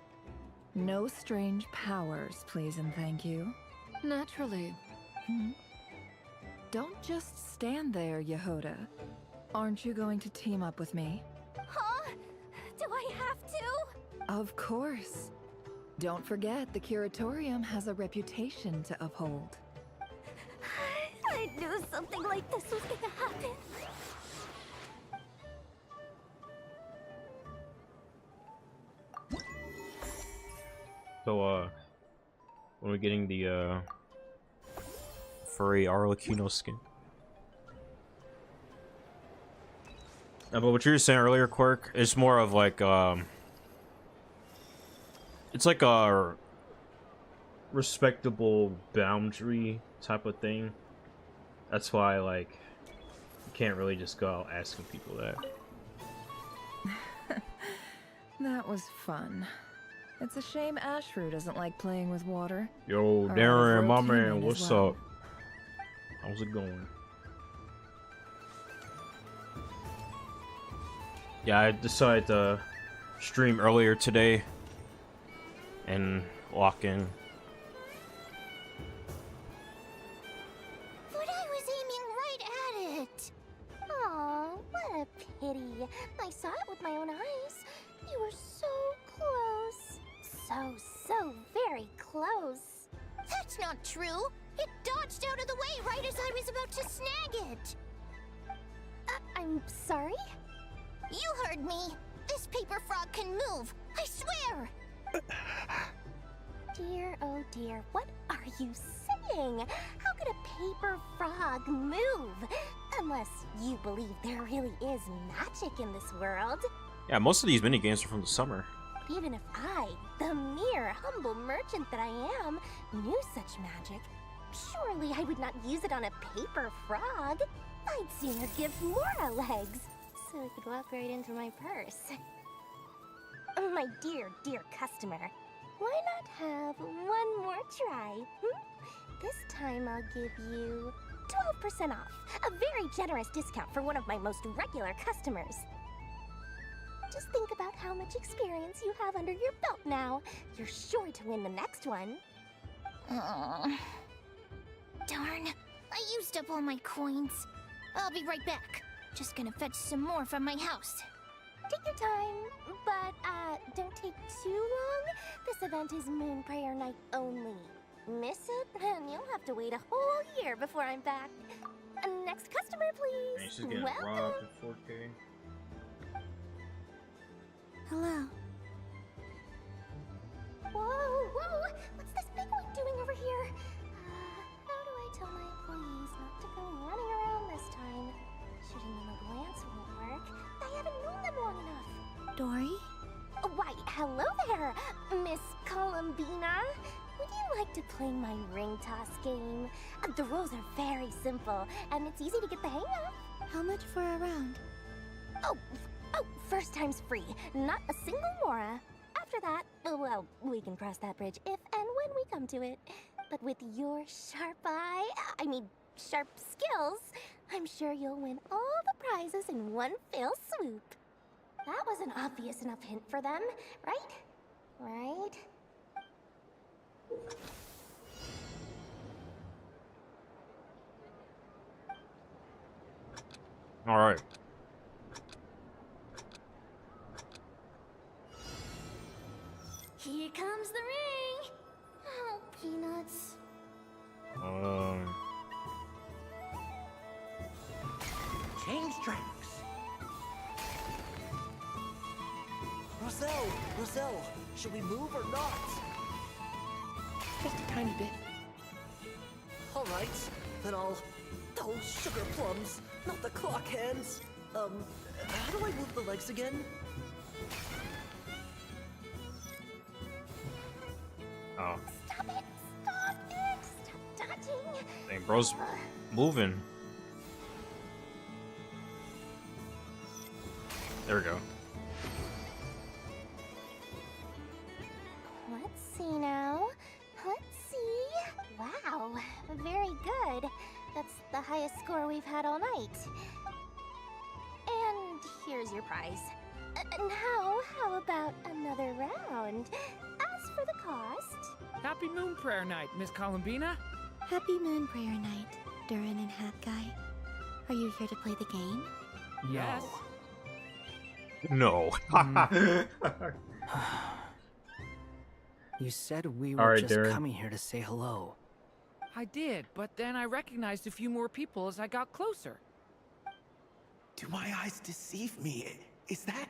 No strange powers, please and thank you. Naturally. Don't just stand there, Yehuda. Aren't you going to team up with me? Huh? Do I have to? Of course. Don't forget, the Curatorium has a reputation to uphold. I knew something like this was gonna happen. So, when are we getting the, furry Arlecchino skin? But what you were saying earlier, Quirk, is more of like it's like a respectable boundary type of thing. That's why, like, you can't really just go out asking people that. That was fun. It's a shame Ashru doesn't like playing with water. Yo, Or Darren, my Roki man, as what's well. up? How's it going? Yeah, I decided to stream earlier today and walk in. But I was aiming right at it. Aw, what a pity. I saw it with my own eyes. You were so close. So very close. That's not true. It dodged out of the way right as I was about to snag it. I'm sorry? You heard me. This paper frog can move. I swear. Dear, oh dear, what are you saying? How could a paper frog move? Unless you believe there really is magic in this world. Yeah, most of these minigames are from the summer. Even if I, the mere humble merchant that I am, knew such magic, surely I would not use it on a paper frog. I'd sooner give Mora legs, so it could walk right into my purse. My dear, dear customer, why not have one more try? This time I'll give you 12% off, a very generous discount for one of my most regular customers. Just think about how much experience you have under your belt now. You're sure to win the next one. Darn, I used up all my coins. I'll be right back. Just gonna fetch some more from my house. Take your time, but don't take too long. This event is Moon Prayer Night only. Miss it, and you'll have to wait a whole year before I'm back. Next customer, please. She's getting robbed in 4K. Hello. Whoa! What's this big one doing over here? How do I tell my employees not to go running around this time? Shooting them a glance won't work. I haven't known them long enough. Dory? Why, hello there, Miss Columbina. Would you like to play my ring toss game? The rules are very simple, and it's easy to get the hang of. How much for a round? Oh, first time's free. Not a single Mora. After that, well, we can cross that bridge if and when we come to it. But with your sharp skills, I'm sure you'll win all the prizes in one fell swoop. That was an obvious enough hint for them, right? Right? All right. Here comes the ring. Oh, peanuts. Change tracks. Roselle, should we move or not? Just a tiny bit. All right, then I'll... Oh, sugar plums, not the clock hands. How do I move the legs again? Oh. Stop it! Stop dodging! Dang, bro's moving. There we go. Let's see now. Let's see. Wow, very good. That's the highest score we've had all night. And here's your prize. Now, how about another round? As for the cost... Happy Moon Prayer Night, Miss Columbina. Happy Moon Prayer Night, Durin and Hat Guy. Are you here to play the game? Yes. No. You said we All were right, just Darren. coming here to say hello. I did, but then I recognized a few more people as I got closer. Do my eyes deceive me? Is that...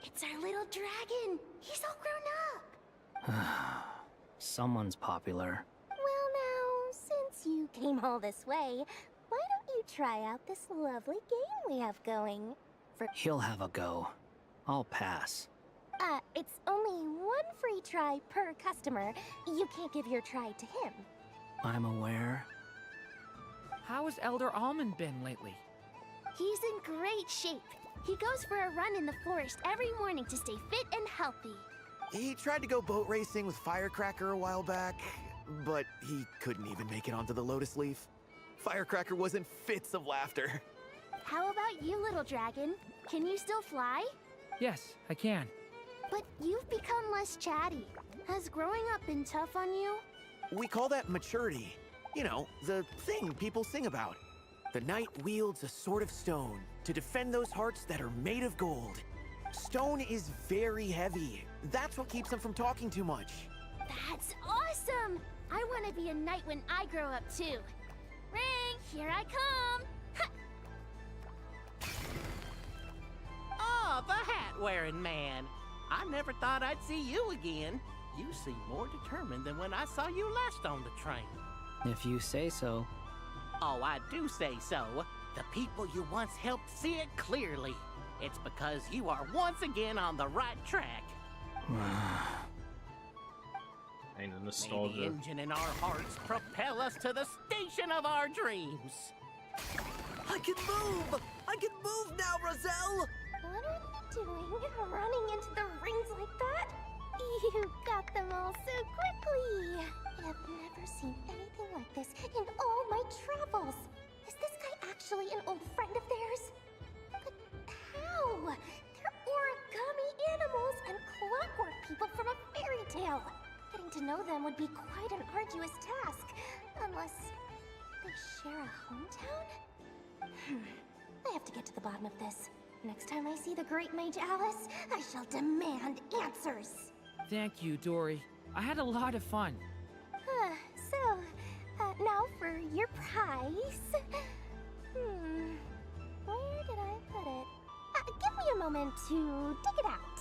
It's our little dragon. He's all grown up. Someone's popular. Well now, since you came all this way, why don't you try out this lovely game we have going? for... He'll have a go. I'll pass. It's only one free try per customer. You can't give your try to him. I'm aware. How has Elder Almond been lately? He's in great shape. He goes for a run in the forest every morning to stay fit and healthy. He tried to go boat racing with Firecracker a while back, but he couldn't even make it onto the Lotus Leaf. Firecracker was in fits of laughter. How about you, little dragon? Can you still fly? Yes, I can. But you've become less chatty. Has growing up been tough on you? We call that maturity. You know, the thing people sing about. The knight wields a sword of stone to defend those hearts that are made of gold. Stone is very heavy. That's what keeps him from talking too much. That's awesome! I want to be a knight when I grow up too. Ring, here I come! Oh, the hat-wearing man. I never thought I'd see you again. You seem more determined than when I saw you last on the train. If you say so. Oh, I do say so. The people you once helped see it clearly. It's because you are once again on the right track. Ain't the May nostalgia. the engine in our hearts propel us to the station of our dreams. I can move! I can move now, Roselle! What are you doing, running into the rings like that? You got them all so quickly. I have never seen anything like this in all my travels. Is this guy actually an old friend of theirs? But how? They're origami animals and clockwork people from a fairy tale. Getting to know them would be quite an arduous task, unless they share a hometown? I have to get to the bottom of this. Next time I see the Great Mage Alice, I shall demand answers. Thank you, Dory. I had a lot of fun. Now for your prize. Where did I put it? Give me a moment to dig it out.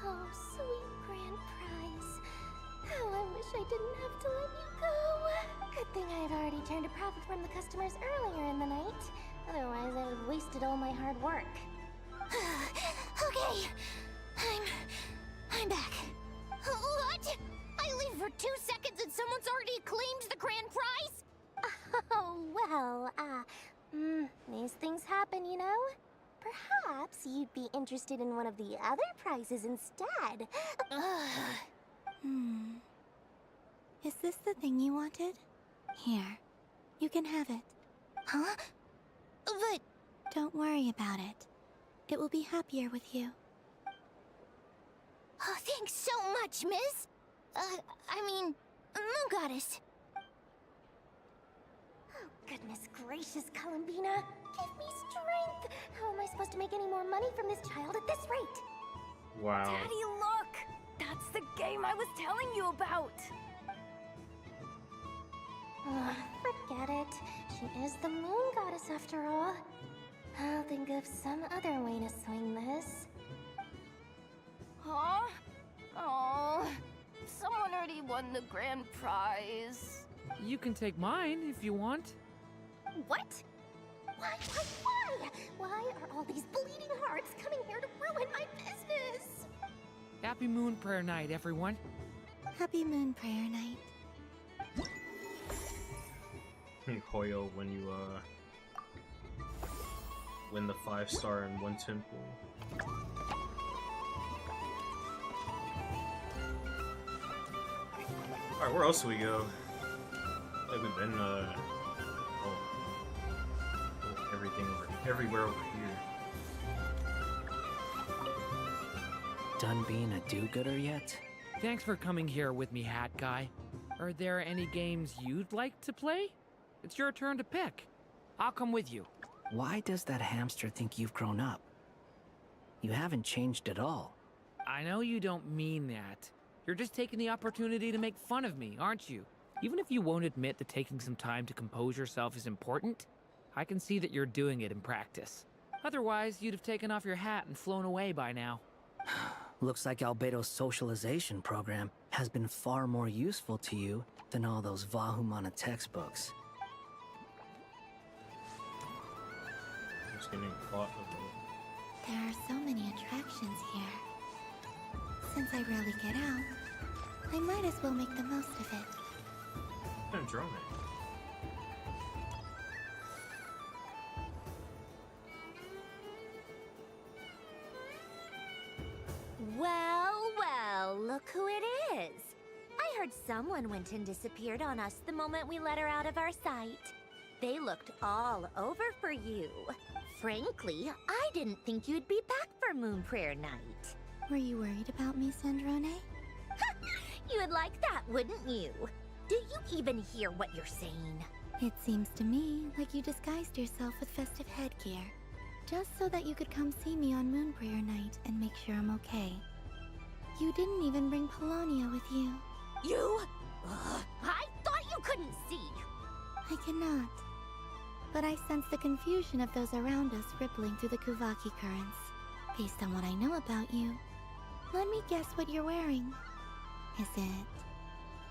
Oh, sweet grand prize. How I wish I didn't have to let you go. Good thing I had already turned a profit from the customers earlier in the night. Otherwise, I would have wasted all my hard work. Okay, I'm back. What? I leave for 2 seconds and someone's already claimed the grand prize? Oh, well, these things happen, you know? Perhaps you'd be interested in one of the other prizes instead. Is this the thing you wanted? Here, you can have it. Huh? But... Don't worry about it. It will be happier with you. Oh, thanks so much, miss. Moon Goddess. Oh, goodness gracious, Columbina. Give me strength. How am I supposed to make any more money from this child at this rate? Wow. Daddy, look! That's the game I was telling you about! Forget it. She is the Moon Goddess after all. I'll think of some other way to swing this. Huh? Oh, someone already won the grand prize. You can take mine if you want. What? Why? Why are all these bleeding hearts coming here to ruin my business? Happy Moon Prayer Night, everyone. Happy Moon Prayer Night. Hoyo, when you win the 5-star in one temple. Alright, where else do we go? Like we've been everywhere over here. Done being a do-gooder yet? Thanks for coming here with me, Hat Guy. Are there any games you'd like to play? It's your turn to pick. I'll come with you. Why does that hamster think you've grown up? You haven't changed at all. I know you don't mean that. You're just taking the opportunity to make fun of me, aren't you? Even if you won't admit that taking some time to compose yourself is important, I can see that you're doing it in practice. Otherwise, you'd have taken off your hat and flown away by now. Looks like Albedo's socialization program has been far more useful to you than all those Vahumana textbooks. Just getting caught up in it. There are so many attractions here. Since I rarely get out, I might as well make the most of it. What kind of drone it? Well, look who it is. I heard someone went and disappeared on us the moment we let her out of our sight. They looked all over for you. Frankly, I didn't think you'd be back for Moon Prayer Night. Were you worried about me, Sandrone? You would like that, wouldn't you? Do you even hear what you're saying? It seems to me like you disguised yourself with festive headgear, just so that you could come see me on Moon Prayer Night and make sure I'm okay. You didn't even bring Polonia with you. You? I thought you couldn't see. I cannot. But I sense the confusion of those around us rippling through the Kuvaki currents. Based on what I know about you, let me guess what you're wearing. Is it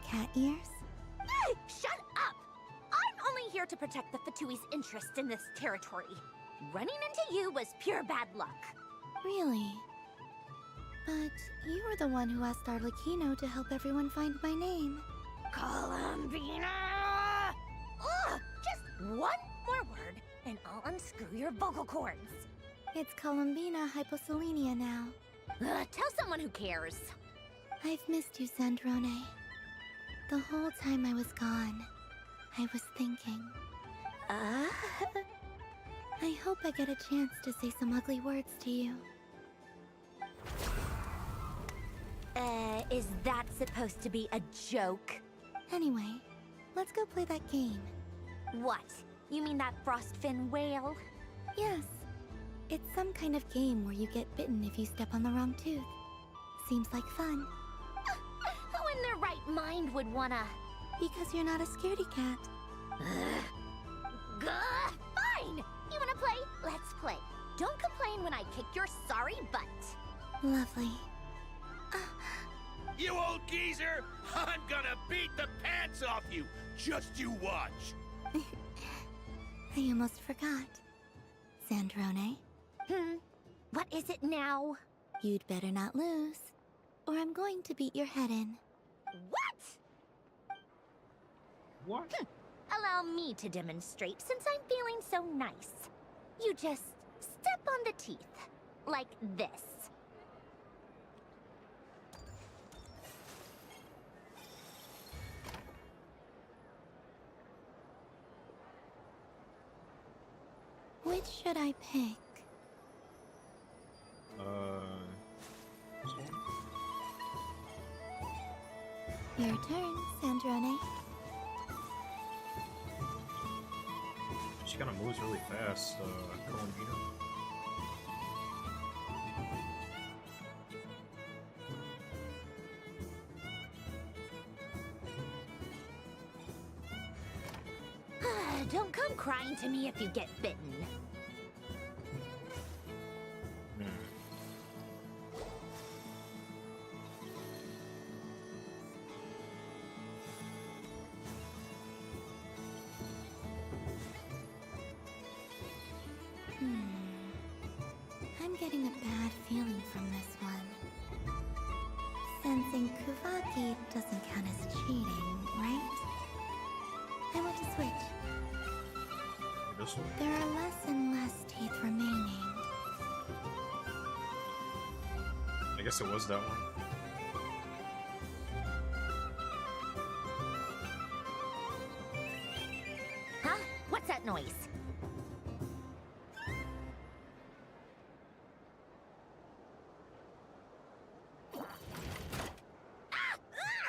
cat ears? Hey, shut up! I'm only here to protect the Fatui's interest in this territory. Running into you was pure bad luck. Really? But you were the one who asked Arlecchino to help everyone find my name. Columbina! Ugh! Just one more word, and I'll unscrew your vocal cords. It's Columbina Hyposelenia now. Tell someone who cares. I've missed you, Sandrone. The whole time I was gone, I was thinking. I hope I get a chance to say some ugly words to you. Is that supposed to be a joke? Anyway, let's go play that game. What? You mean that frostfin whale? Yes. It's some kind of game where you get bitten if you step on the wrong tooth. Seems like fun. Who in their right mind would wanna... Because you're not a scaredy cat. Fine! You wanna play? Let's play. Don't complain when I kick your sorry butt. Lovely. You old geezer! I'm gonna beat the pants off you! Just you watch! I almost forgot. Sandrone? What is it now? You'd better not lose, or I'm going to beat your head in. What? What? Allow me to demonstrate since I'm feeling so nice. You just step on the teeth, like this. Which should I pick? This one? Your turn, Sandrone. She kind of moves really fast, Columbina. Don't come crying to me if you get bitten. I'm getting a bad feeling from this one. Sensing Kuvaki doesn't count as cheating, right? I want to switch. This one? There are less and less teeth remaining. I guess it was that one. Huh? What's that noise?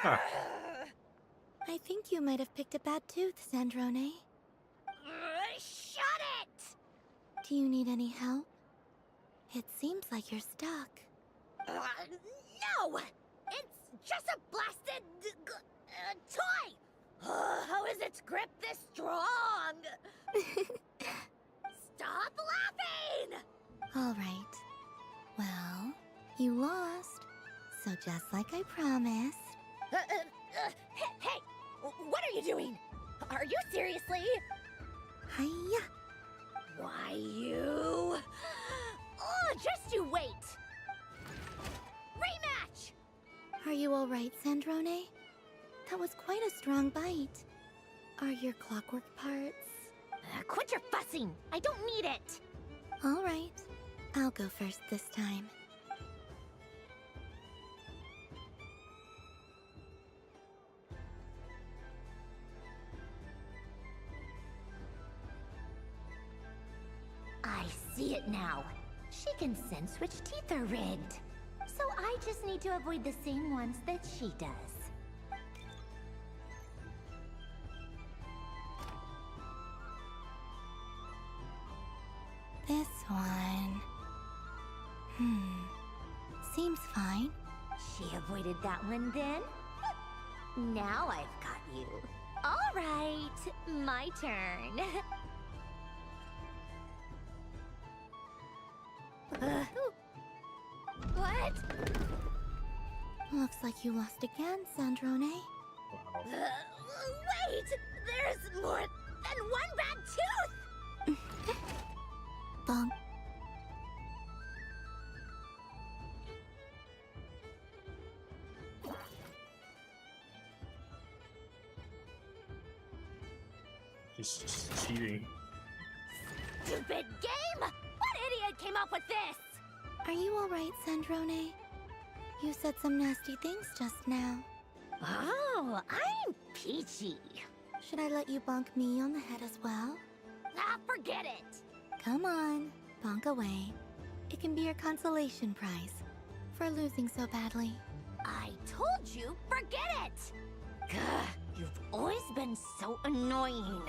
I think you might have picked a bad tooth, Sandrone. Shut it! Do you need any help? It seems like you're stuck. No! It's just a blasted... toy! How is its grip this strong? Stop laughing! All right. Well, you lost. So just like I promised... Hey! What are you doing? Are you seriously? Hiya! Why, you... Oh, just you wait! Rematch! Are you alright, Sandrone? That was quite a strong bite. Are your clockwork parts? Quit your fussing! I don't need it! Alright. I'll go first this time. I see it now. She can sense which teeth are rigged. So I just need to avoid the same ones that she does. This one... Seems fine. She avoided that one then? Now I've got you. All right, my turn. What? Looks like you lost again, Sandrone. Wait! There's more than one bad tooth! Bonk. She's cheating. Stupid game! What idiot came up with this? Are you alright, Sandrone? You said some nasty things just now. Oh, I'm peachy. Should I let you bonk me on the head as well? Ah, forget it! Come on, bonk away. It can be your consolation prize for losing so badly. I told you, forget it! Gah, you've always been so annoying.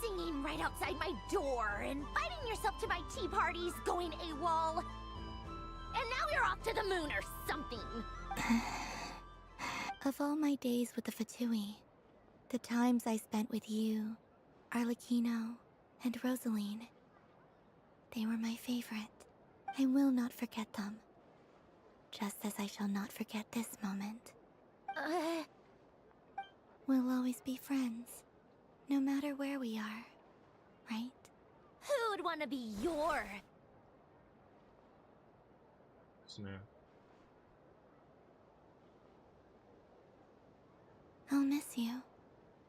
Singing right outside my door, inviting yourself to my tea parties, going AWOL. And now you're off to the moon or something. Of all my days with the Fatui, the times I spent with you, Arlecchino, and Rosaline, they were my favorite. I will not forget them. Just as I shall not forget this moment. We'll always be friends, no matter where we are, right? Who'd want to be your... Snap. I'll miss you,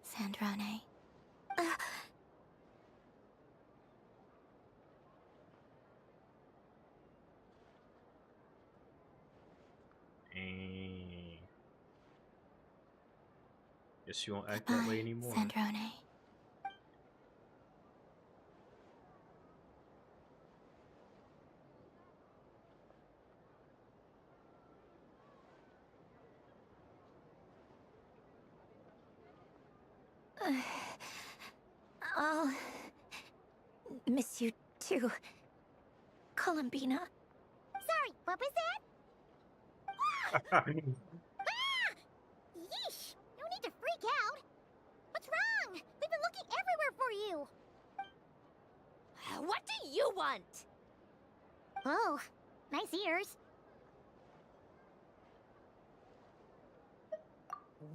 Sandrone. Guess you won't act that way anymore. Sandrone. I'll miss you too, Columbina. Sorry, what was that? Ah! Yeesh! No need to freak out. What's wrong? We've been looking everywhere for you. What do you want? Oh, nice ears.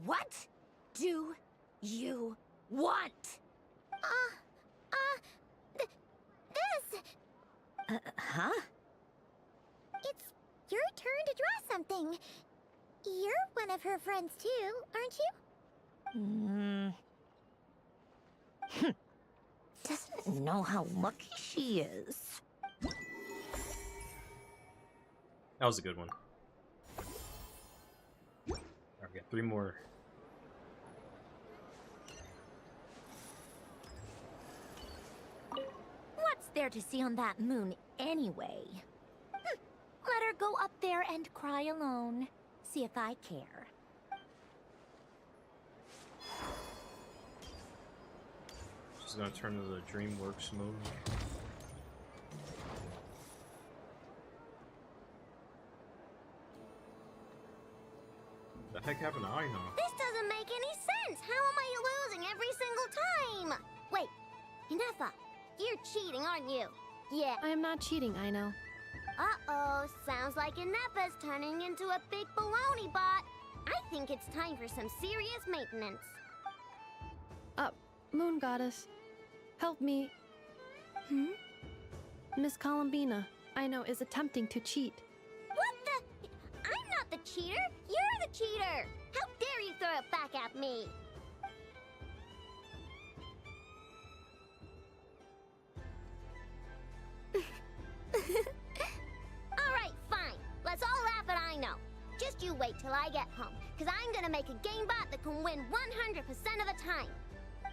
What do you want? This. Huh? It's your turn to draw something. You're one of her friends too, aren't you? Doesn't know how lucky she is. That was a good one. Alright, we got 3 more. What's there to see on that moon anyway? Let her go up there and cry alone. See if I care. She's gonna turn to the DreamWorks mode. The heck happened to Aina? This doesn't make any sense. How am I losing every single time? Wait, Inefa, you're cheating, aren't you? Yeah. I am not cheating, Aino. Uh-oh, sounds like Inefa's turning into a big baloney bot. I think it's time for some serious maintenance. Moon Goddess, help me. Miss Columbina, Ino is attempting to cheat. What the? I'm not the cheater. You're the cheater. How dare you throw it back at me? All right, fine. Let's all laugh at Ino. Just you wait till I get home, because I'm gonna make a game bot that can win 100% of the time.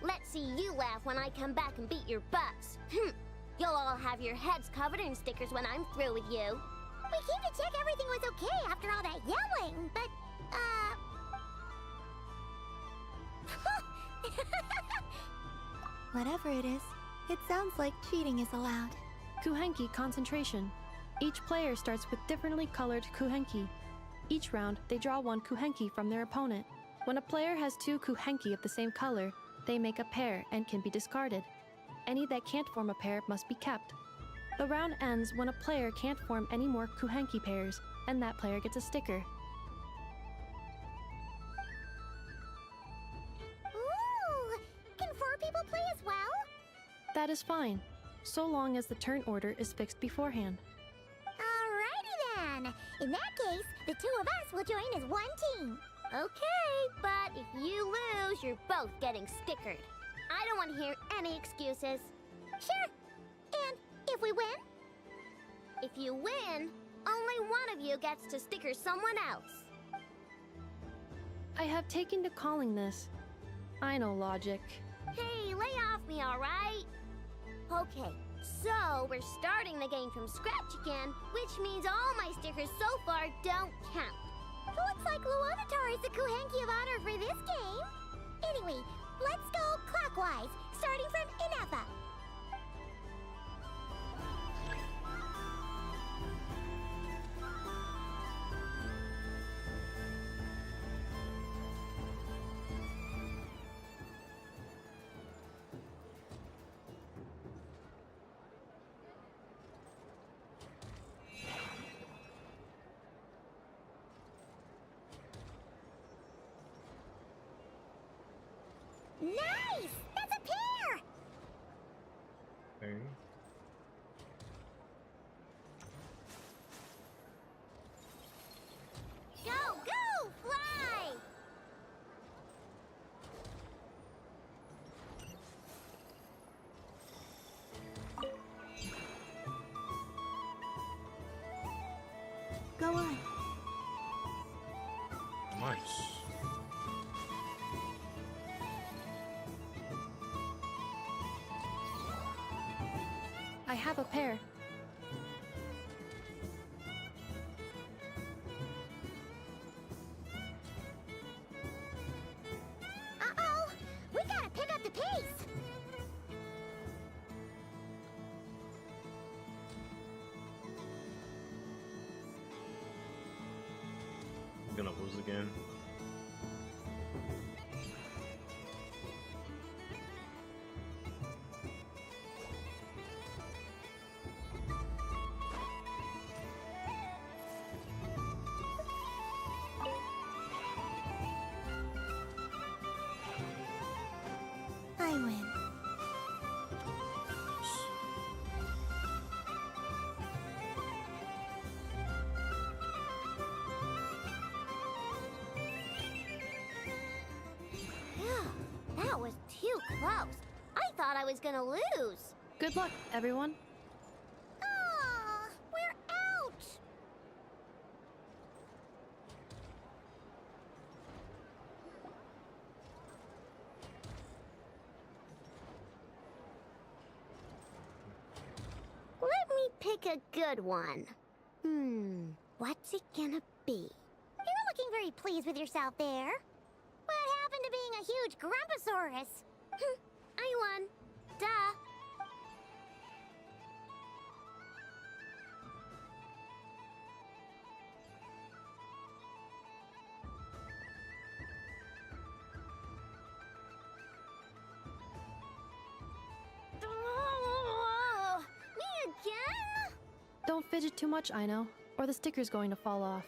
Let's see you laugh when I come back and beat your butts. You'll all have your heads covered in stickers when I'm through with you. We came to check everything was okay after all that yelling, but, Whatever it is, it sounds like cheating is allowed. Kuhenki concentration. Each player starts with differently colored Kuhenki. Each round, they draw one Kuhenki from their opponent. When a player has two Kuhenki of the same color, they make a pair and can be discarded. Any that can't form a pair must be kept. The round ends when a player can't form any more Kuhenki pairs, and that player gets a sticker. Ooh! Can 4 people play as well? That is fine, so long as the turn order is fixed beforehand. Alrighty then. In that case, the 2 of us will join as one team. Okay, but if you lose, you're both getting stickered. I don't want to hear any excuses. Sure. And if we win? If you win, only one of you gets to sticker someone else. I have taken to calling this. I know logic. Hey, lay off me, all right? Okay, so we're starting the game from scratch again, which means all my stickers so far don't count. Looks like Luonatar is the Kuhenki of honor for this game. Anyway, let's go clockwise, starting from Inefa. Nice! That's a pair! Okay. Go, go, fly! Go on. Nice. I have a pair. Uh-oh! We gotta pick up the pace! I'm gonna lose again. I win. Phew, that was too close. I thought I was gonna lose. Good luck, everyone. Aw, we're out! Let me pick a good one. What's it gonna be? You're looking very pleased with yourself there. What happened to being a huge Grumposaurus? I won. Duh. Oh, me again? Don't fidget too much, Ino, or the sticker's going to fall off.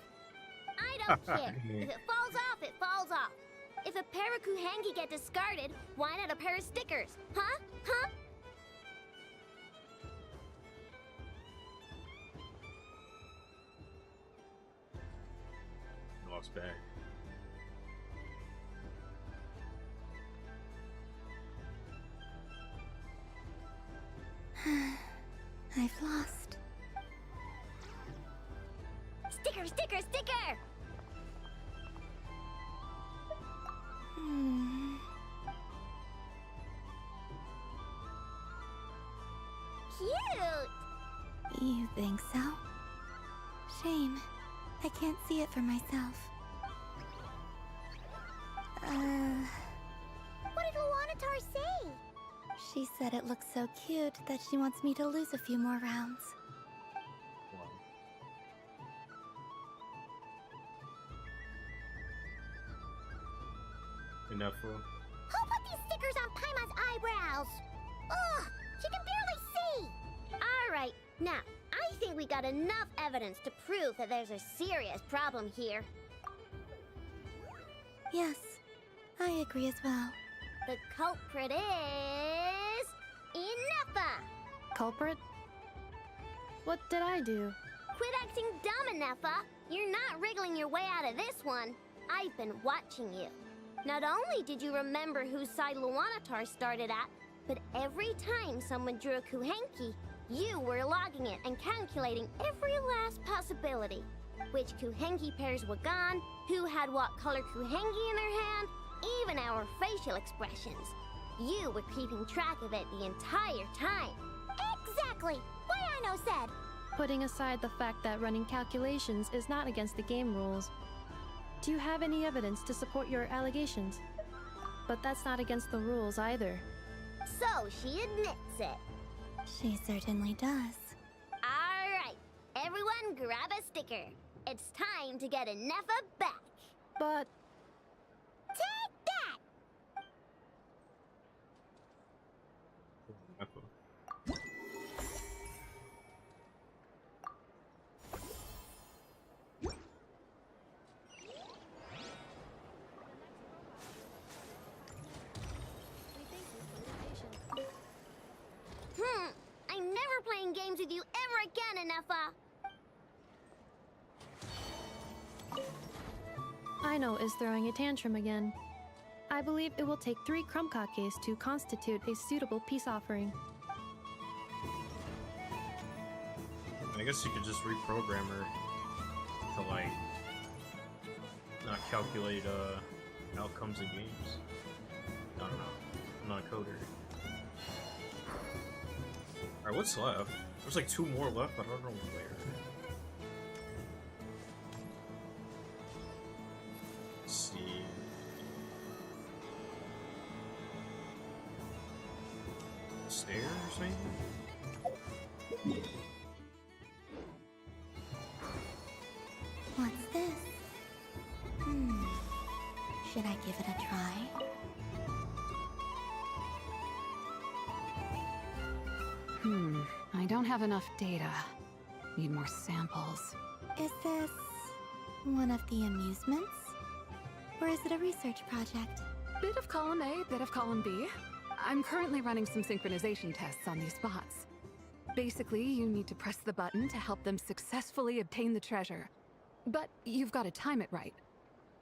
I don't care. If it falls off, it falls off. If a pair of Kuhenki get discarded, why not a pair of stickers? Huh? Huh? lost bag. I've lost. Sticker, sticker, sticker! Cute! You think so? Shame. I can't see it for myself. What did Luanatar say? She said it looks so cute that she wants me to lose a few more rounds. Enough for Who put these stickers on Paima's eyebrows? Ugh, she can barely see! Alright, now, I think we got enough evidence to prove that there's a serious problem here. Yes, I agree as well. The culprit is... Ineffa! Culprit? What did I do? Quit acting dumb, Ineffa! You're not wriggling your way out of this one. I've been watching you. Not only did you remember whose side Luanatar started at, but every time someone drew a Kuhenki, you were logging it and calculating every last possibility. Which Kuhenki pairs were gone, who had what color Kuhenki in their hand, even our facial expressions. You were keeping track of it the entire time. Exactly! Why I know said! Putting aside the fact that running calculations is not against the game rules, do you have any evidence to support your allegations? But that's not against the rules either. So she admits it. She certainly does. Alright, everyone grab a sticker. It's time to get Ineffa back. But... Take that! I'm never playing games with you ever again, Ineffa. Aino is throwing a tantrum again. I believe it will take 3 Krumkakes to constitute a suitable peace offering. I guess you could just reprogram her to, like, not calculate outcomes of games. I don't know. I'm not a coder. Alright, what's left? There's like 2 more left, but I don't know where. Let's see. Stairs, maybe? What's this? Should I give it a try? I don't have enough data. Need more samples. Is this one of the amusements? Or is it a research project? Bit of column A, bit of column B. I'm currently running some synchronization tests on these bots. Basically, you need to press the button to help them successfully obtain the treasure. But you've got to time it right.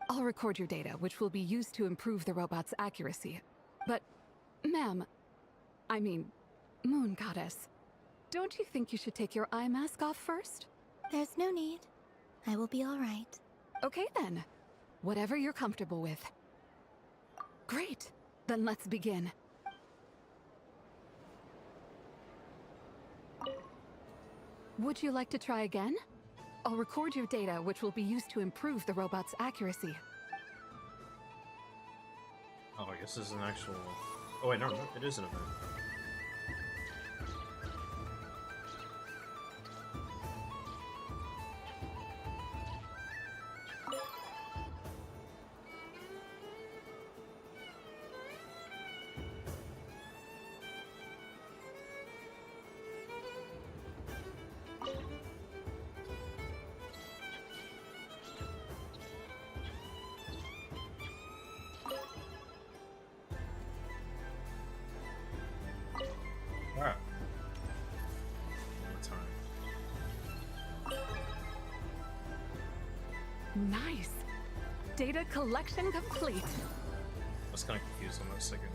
I'll record your data, which will be used to improve the robot's accuracy. But, ma'am, I mean, Moon Goddess, don't you think you should take your eye mask off first? There's no need. I will be all right. Okay then. Whatever you're comfortable with. Great. Then let's begin. Would you like to try again? I'll record your data, which will be used to improve the robot's accuracy. Oh, I guess this is an actual... Oh wait, no, it is an event. Alright. One more time. Nice. Data collection complete. I was kind of confused on that second one.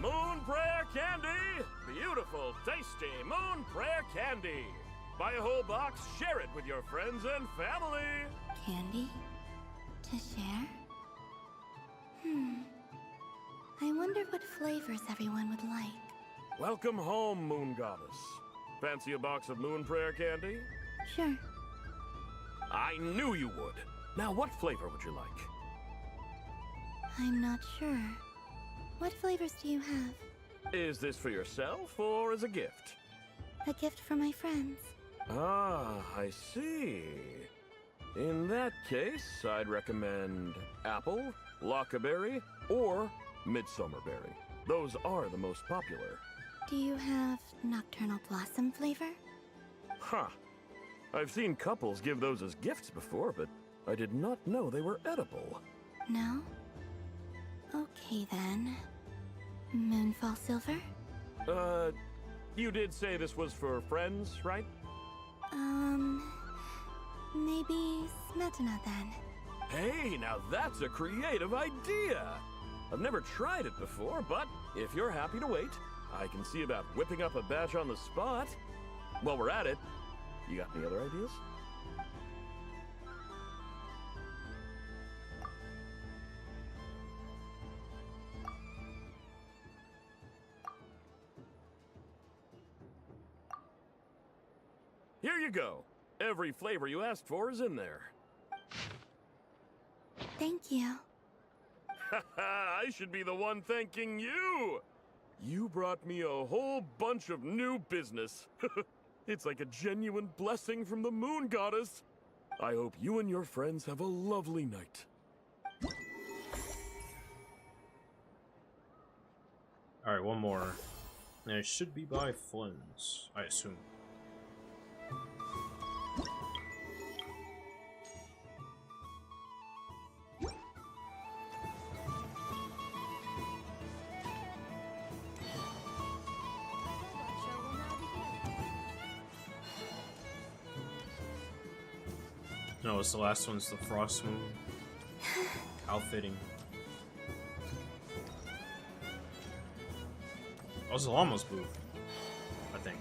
Moon Prayer Candy! Beautiful, tasty Moon Prayer Candy! Buy a whole box, share it with your friends and family! Candy? To share? I wonder what flavors everyone would like. Welcome home, Moon Goddess. Fancy a box of Moon Prayer Candy? Sure. I knew you would. Now, what flavor would you like? I'm not sure. What flavors do you have? Is this for yourself or as a gift? A gift for my friends. Ah, I see. In that case, I'd recommend apple, lockaberry, or midsummerberry. Those are the most popular. Do you have nocturnal blossom flavor? Huh. I've seen couples give those as gifts before, but I did not know they were edible. No? Okay then. Moonfall silver? You did say this was for friends, right? Maybe smetana then. Hey, now that's a creative idea! I've never tried it before, but if you're happy to wait, I can see about whipping up a batch on the spot. While we're at it, you got any other ideas? Here you go. Every flavor you asked for is in there. Thank you. I should be the one thanking you! You brought me a whole bunch of new business. It's like a genuine blessing from the Moon Goddess. I hope you and your friends have a lovely night. Alright, one more. And it should be by Flynn's, I assume. No, it's the last one's the Frost Moon. Outfitting. Oh, it's the Llama's booth, I think.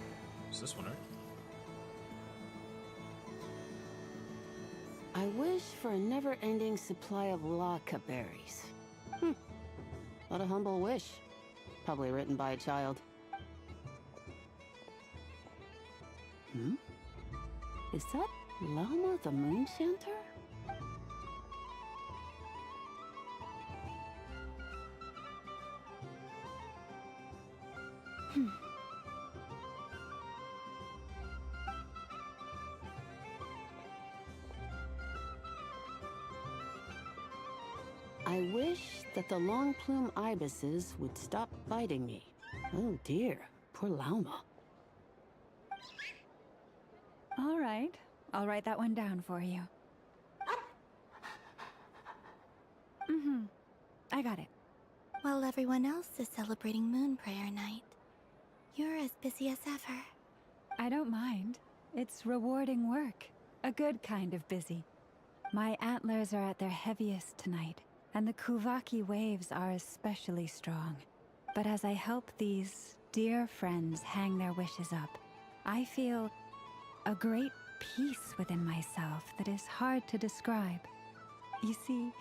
It's this one, right? I wish for a never-ending supply of Laka berries. What a humble wish. Probably written by a child. Is that Llama the Moon Chanter? I wish that the long plume ibises would stop biting me. Oh dear, poor Llama. All right, I'll write that one down for you. I got it. While everyone else is celebrating Moon Prayer Night, you're as busy as ever. I don't mind. It's rewarding work. A good kind of busy. My antlers are at their heaviest tonight, and the Kuvaki waves are especially strong. But as I help these dear friends hang their wishes up, I feel a great peace within myself that is hard to describe. You see,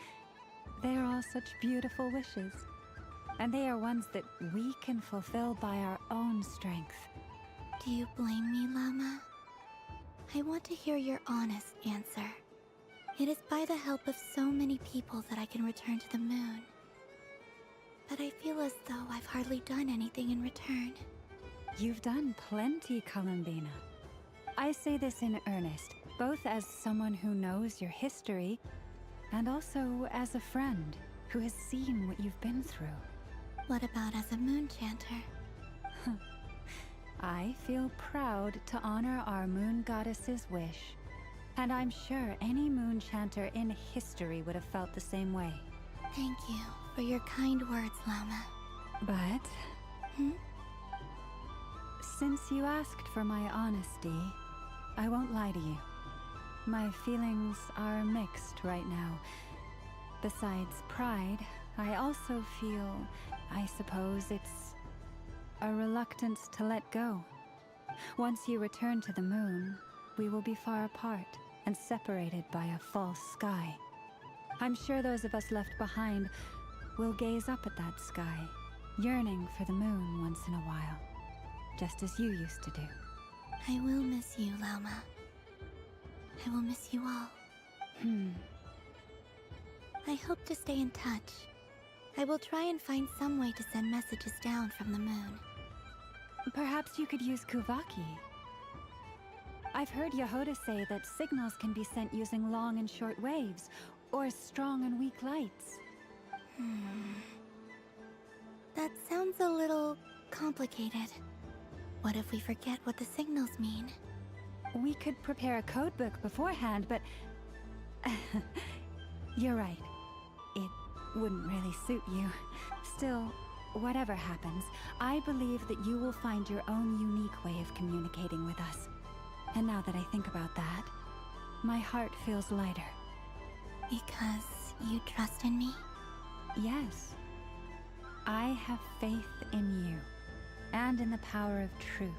they are all such beautiful wishes, and they are ones that we can fulfill by our own strength. Do you blame me, Llama? I want to hear your honest answer. It is by the help of so many people that I can return to the moon. But I feel as though I've hardly done anything in return. You've done plenty, Columbina. I say this in earnest, both as someone who knows your history, and also as a friend who has seen what you've been through. What about as a moon chanter? I feel proud to honor our moon goddess's wish, and I'm sure any moon chanter in history would have felt the same way. Thank you for your kind words, Llama. But Since you asked for my honesty, I won't lie to you. My feelings are mixed right now. Besides pride, I also feel, I suppose it's a reluctance to let go. Once you return to the moon, we will be far apart and separated by a false sky. I'm sure those of us left behind will gaze up at that sky, yearning for the moon once in a while, just as you used to do. I will miss you, Lauma. I will miss you all. I hope to stay in touch. I will try and find some way to send messages down from the moon. Perhaps you could use Kuvaki. I've heard Yehoda say that signals can be sent using long and short waves, or strong and weak lights. That sounds a little complicated. What if we forget what the signals mean? We could prepare a codebook beforehand, but... You're right. It wouldn't really suit you. Still, whatever happens, I believe that you will find your own unique way of communicating with us. And now that I think about that, my heart feels lighter. Because you trust in me? Yes. I have faith in you, and in the power of truth.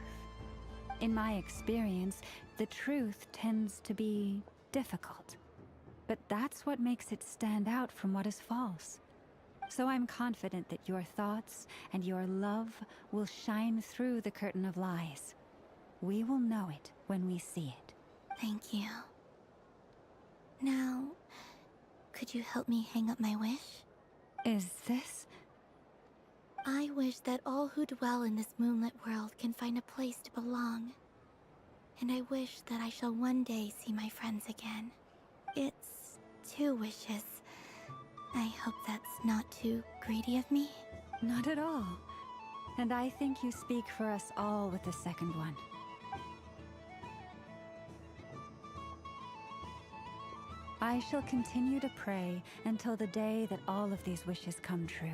In my experience, the truth tends to be difficult. But that's what makes it stand out from what is false. So I'm confident that your thoughts and your love will shine through the curtain of lies. We will know it when we see it. Thank you. Now, could you help me hang up my wish? Is this? I wish that all who dwell in this moonlit world can find a place to belong. And I wish that I shall one day see my friends again. It's 2 wishes. I hope that's not too greedy of me. Not at all. And I think you speak for us all with the second one. I shall continue to pray until the day that all of these wishes come true.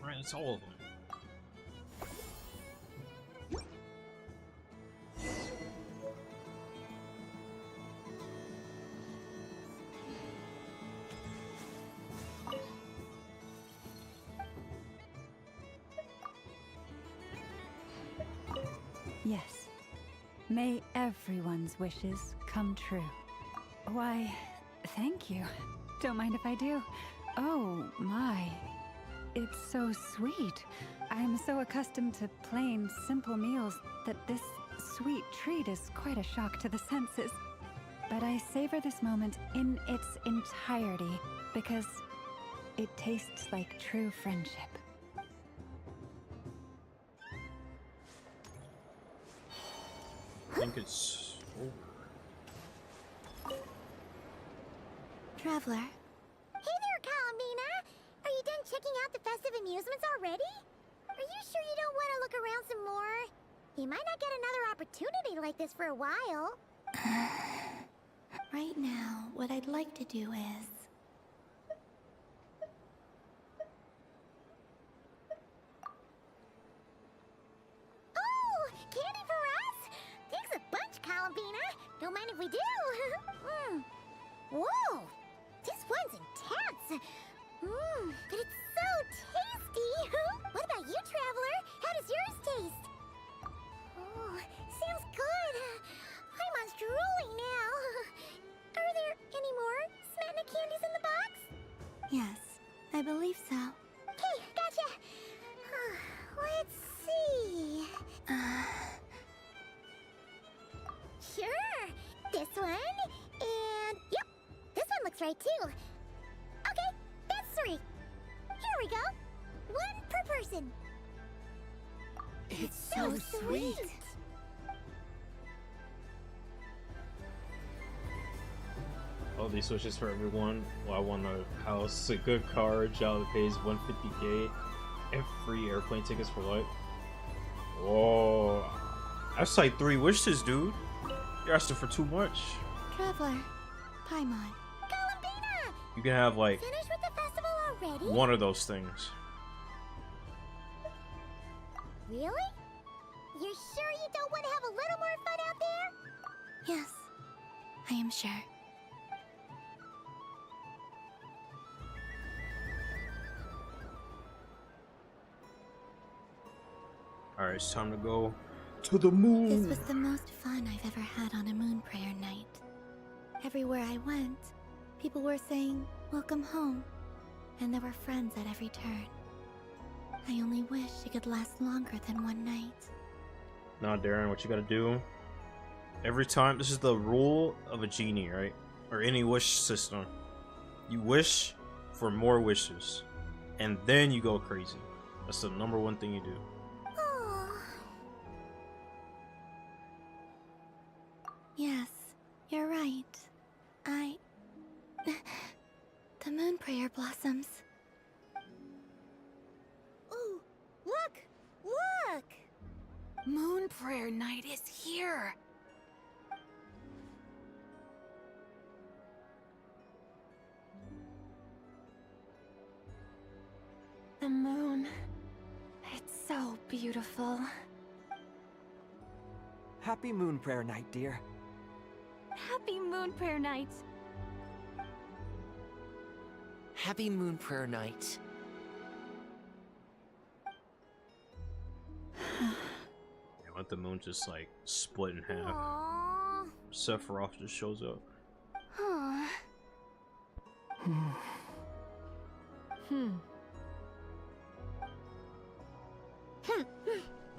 Alright, that's all of them. Yes. May everyone's wishes come true. Why, thank you. Don't mind if I do. Oh, my. It's so sweet. I'm so accustomed to plain, simple meals that this sweet treat is quite a shock to the senses. But I savor this moment in its entirety because it tastes like true friendship. I think it's over. Traveler. Hey there, Columbina! Are you done checking out the festive amusements already? Are you sure you don't want to look around some more? You might not get another opportunity like this for a while. Right now, what I'd like to do is... Oh! Candy for us? Thanks a bunch, Columbina. Don't mind if we do. Whoa! This one's intense. But it's so tasty. What about you, Traveler? How does yours taste? Oh, sounds good. I'm on drooling now. Are there any more Smetana candies in the box? Yes, I believe so. Okay, gotcha. Let's see. Sure. This one. And, yep, this one looks right too. Okay, that's 3. Here we go. 1 per person. It's so sweet. Oh, these wishes for everyone. Well, I want a house, a good car, a job that pays $150K, and free airplane tickets for life. Whoa, that's like 3 wishes, dude. You're asking for too much. Traveler, Paimon. Columbina! You can have like Finish with Ready? One of those things. Really? You're sure you don't want to have a little more fun out there? Yes, I am sure. Alright, it's time to go to the moon. This was the most fun I've ever had on a moon prayer night. Everywhere I went, people were saying, "Welcome home," and there were friends at every turn. I only wish it could last longer than one night. Now, Darren, what you gotta do, every time, this is the rule of a genie, right? Or any wish system. You wish for more wishes, and then you go crazy. That's the #1 thing you do. Yes, you're right. The moon prayer blossoms. Ooh, look! Look! Moon prayer night is here. The moon. It's so beautiful. Happy Moon Prayer Night, dear. Happy Moon Prayer Night. Happy Moon Prayer Night. Let the moon just like split in half. Aww. Sephiroth just shows up. Huh.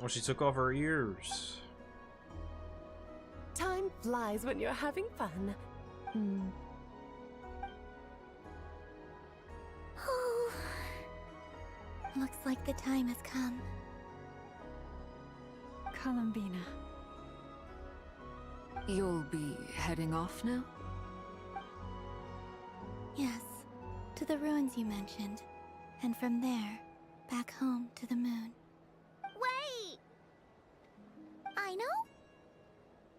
Oh, she took off her ears. Time flies when you're having fun. Looks like the time has come. Columbina. You'll be heading off now? Yes, to the ruins you mentioned. And from there, back home to the moon. Wait! I know?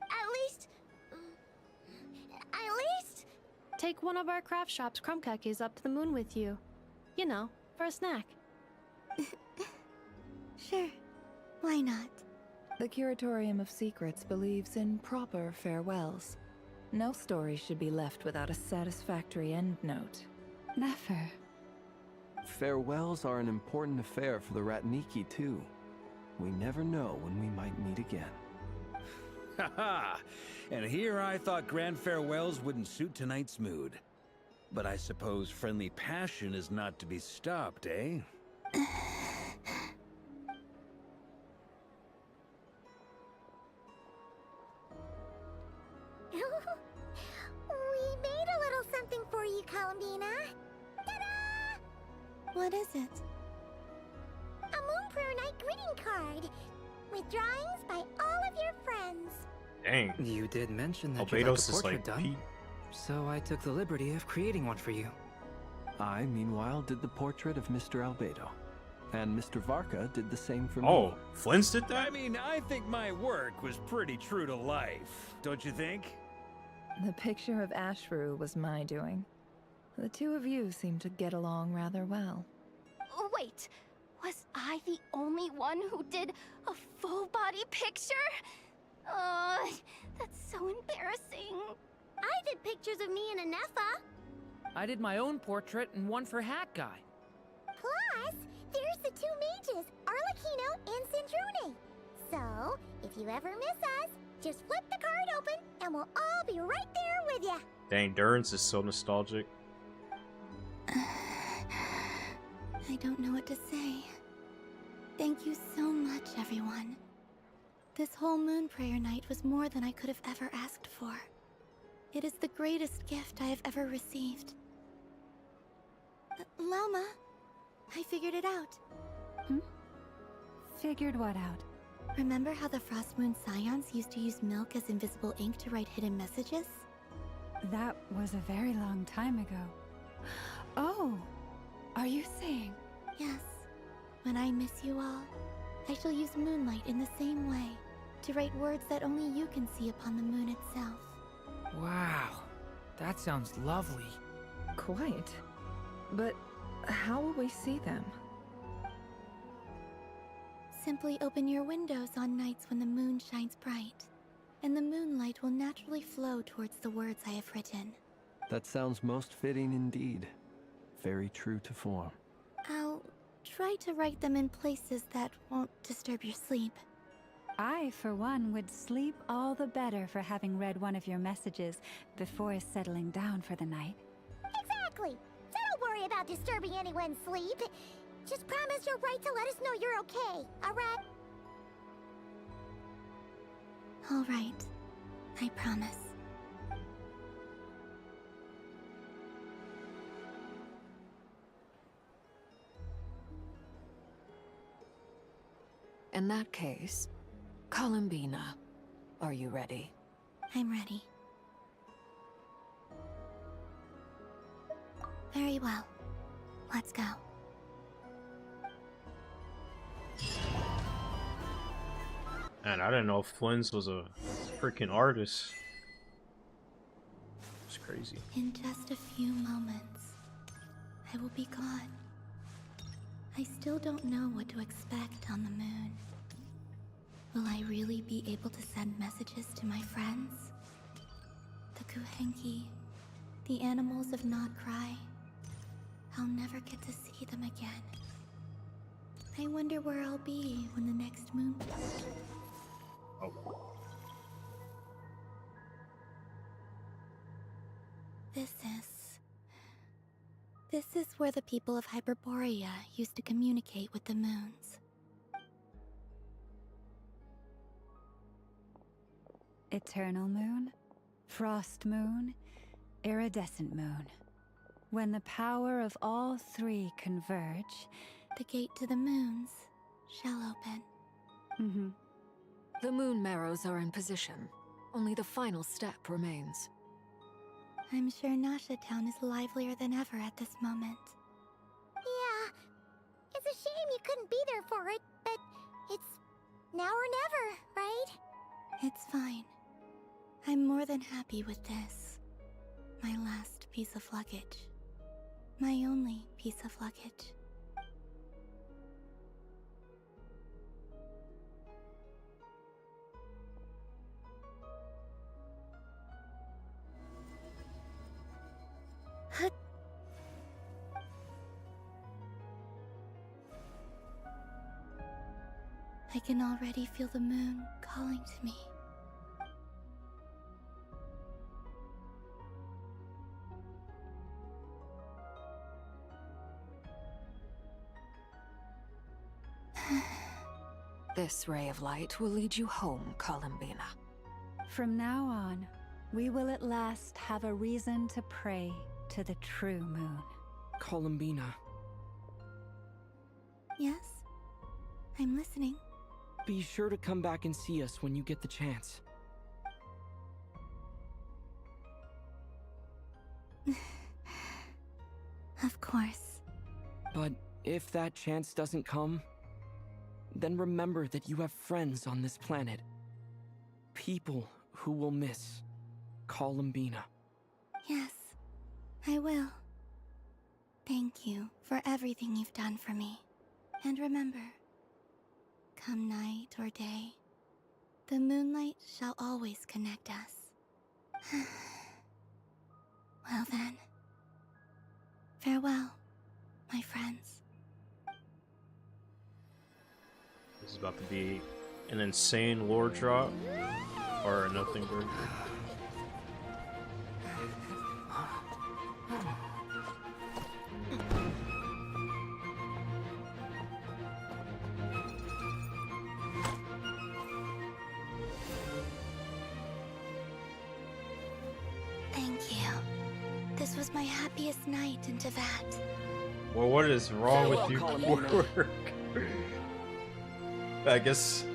At least... Take one of our craft shop's crumb cookies up to the moon with you. You know, for a snack. Sure, why not? The Curatorium of Secrets believes in proper farewells. No story should be left without a satisfactory endnote. Never. Farewells are an important affair for the Ratniki, too. We never know when we might meet again. Haha! And here I thought grand farewells wouldn't suit tonight's mood. But I suppose friendly passion is not to be stopped, eh? We made a little something for you, Columbina. Ta-da! What is it? A Moon Prayer Night greeting card with drawings by all of your friends. Dang. You did mention that you'd like a Albedo's is portrait like done, so I took the liberty of creating one for you. I, meanwhile, did the portrait of Mr. Albedo. And Mr. Varka did the same for me. Oh, Flint's did that? I mean, I think my work was pretty true to life, don't you think? The picture of Ashru was my doing. The two of you seem to get along rather well. Wait, was I the only one who did a full body picture? That's so embarrassing. I did pictures of me and Anefa. I did my own portrait and one for Hat Guy. Plus, there's the two mages, Arlecchino and Sandrone. So, if you ever miss us, just flip the card open and we'll all be right there with you. Dang, Durance is so nostalgic. I don't know what to say. Thank you so much, everyone. This whole Moon Prayer Night was more than I could have ever asked for. It is the greatest gift I have ever received. Lauma, I figured it out. Figured what out? Remember how the Frost Moon Scions used to use milk as invisible ink to write hidden messages? That was a very long time ago. Oh, are you saying? Yes. When I miss you all, I shall use moonlight in the same way, to write words that only you can see upon the moon itself. Wow, that sounds lovely. Quite. But How will we see them? Simply open your windows on nights when the moon shines bright, and the moonlight will naturally flow towards the words I have written. That sounds most fitting indeed. Very true to form. I'll try to write them in places that won't disturb your sleep. I, for one, would sleep all the better for having read one of your messages before settling down for the night. Exactly. So don't worry about disturbing anyone's sleep. Just promise you'll write to let us know you're okay, alright? All right. I promise. In that case, Columbina, are you ready? I'm ready. Very well. Let's go. Man, I didn't know Flynn's was a freaking artist. It's crazy. In just a few moments, I will be gone. I still don't know what to expect on the moon. Will I really be able to send messages to my friends? The Kuhenki, the animals of Nod-Krai. I'll never get to see them again. I wonder where I'll be when the next moon... Oh. This is where the people of Hyperborea used to communicate with the moons. Eternal moon, frost moon, iridescent moon. When the power of all three converge, the gate to the moons shall open. The moon marrows are in position. Only the final step remains. I'm sure Nasha Town is livelier than ever at this moment. Yeah. It's a shame you couldn't be there for it, but it's now or never, right? It's fine. I'm more than happy with this. My last piece of luggage. My only piece of luggage. I can already feel the moon calling to me. This ray of light will lead you home, Columbina. From now on, we will at last have a reason to pray to the true moon. Columbina. Yes? I'm listening. Be sure to come back and see us when you get the chance. Of course. But if that chance doesn't come, then remember that you have friends on this planet. People who will miss Columbina. Yes, I will. Thank you for everything you've done for me. And remember, come night or day, the moonlight shall always connect us. Well then, farewell, my friends. This is about to be an insane lore drop or nothing burger. Thank you. This was my happiest night in Tevat. Well, what is wrong with you, Quirk? I guess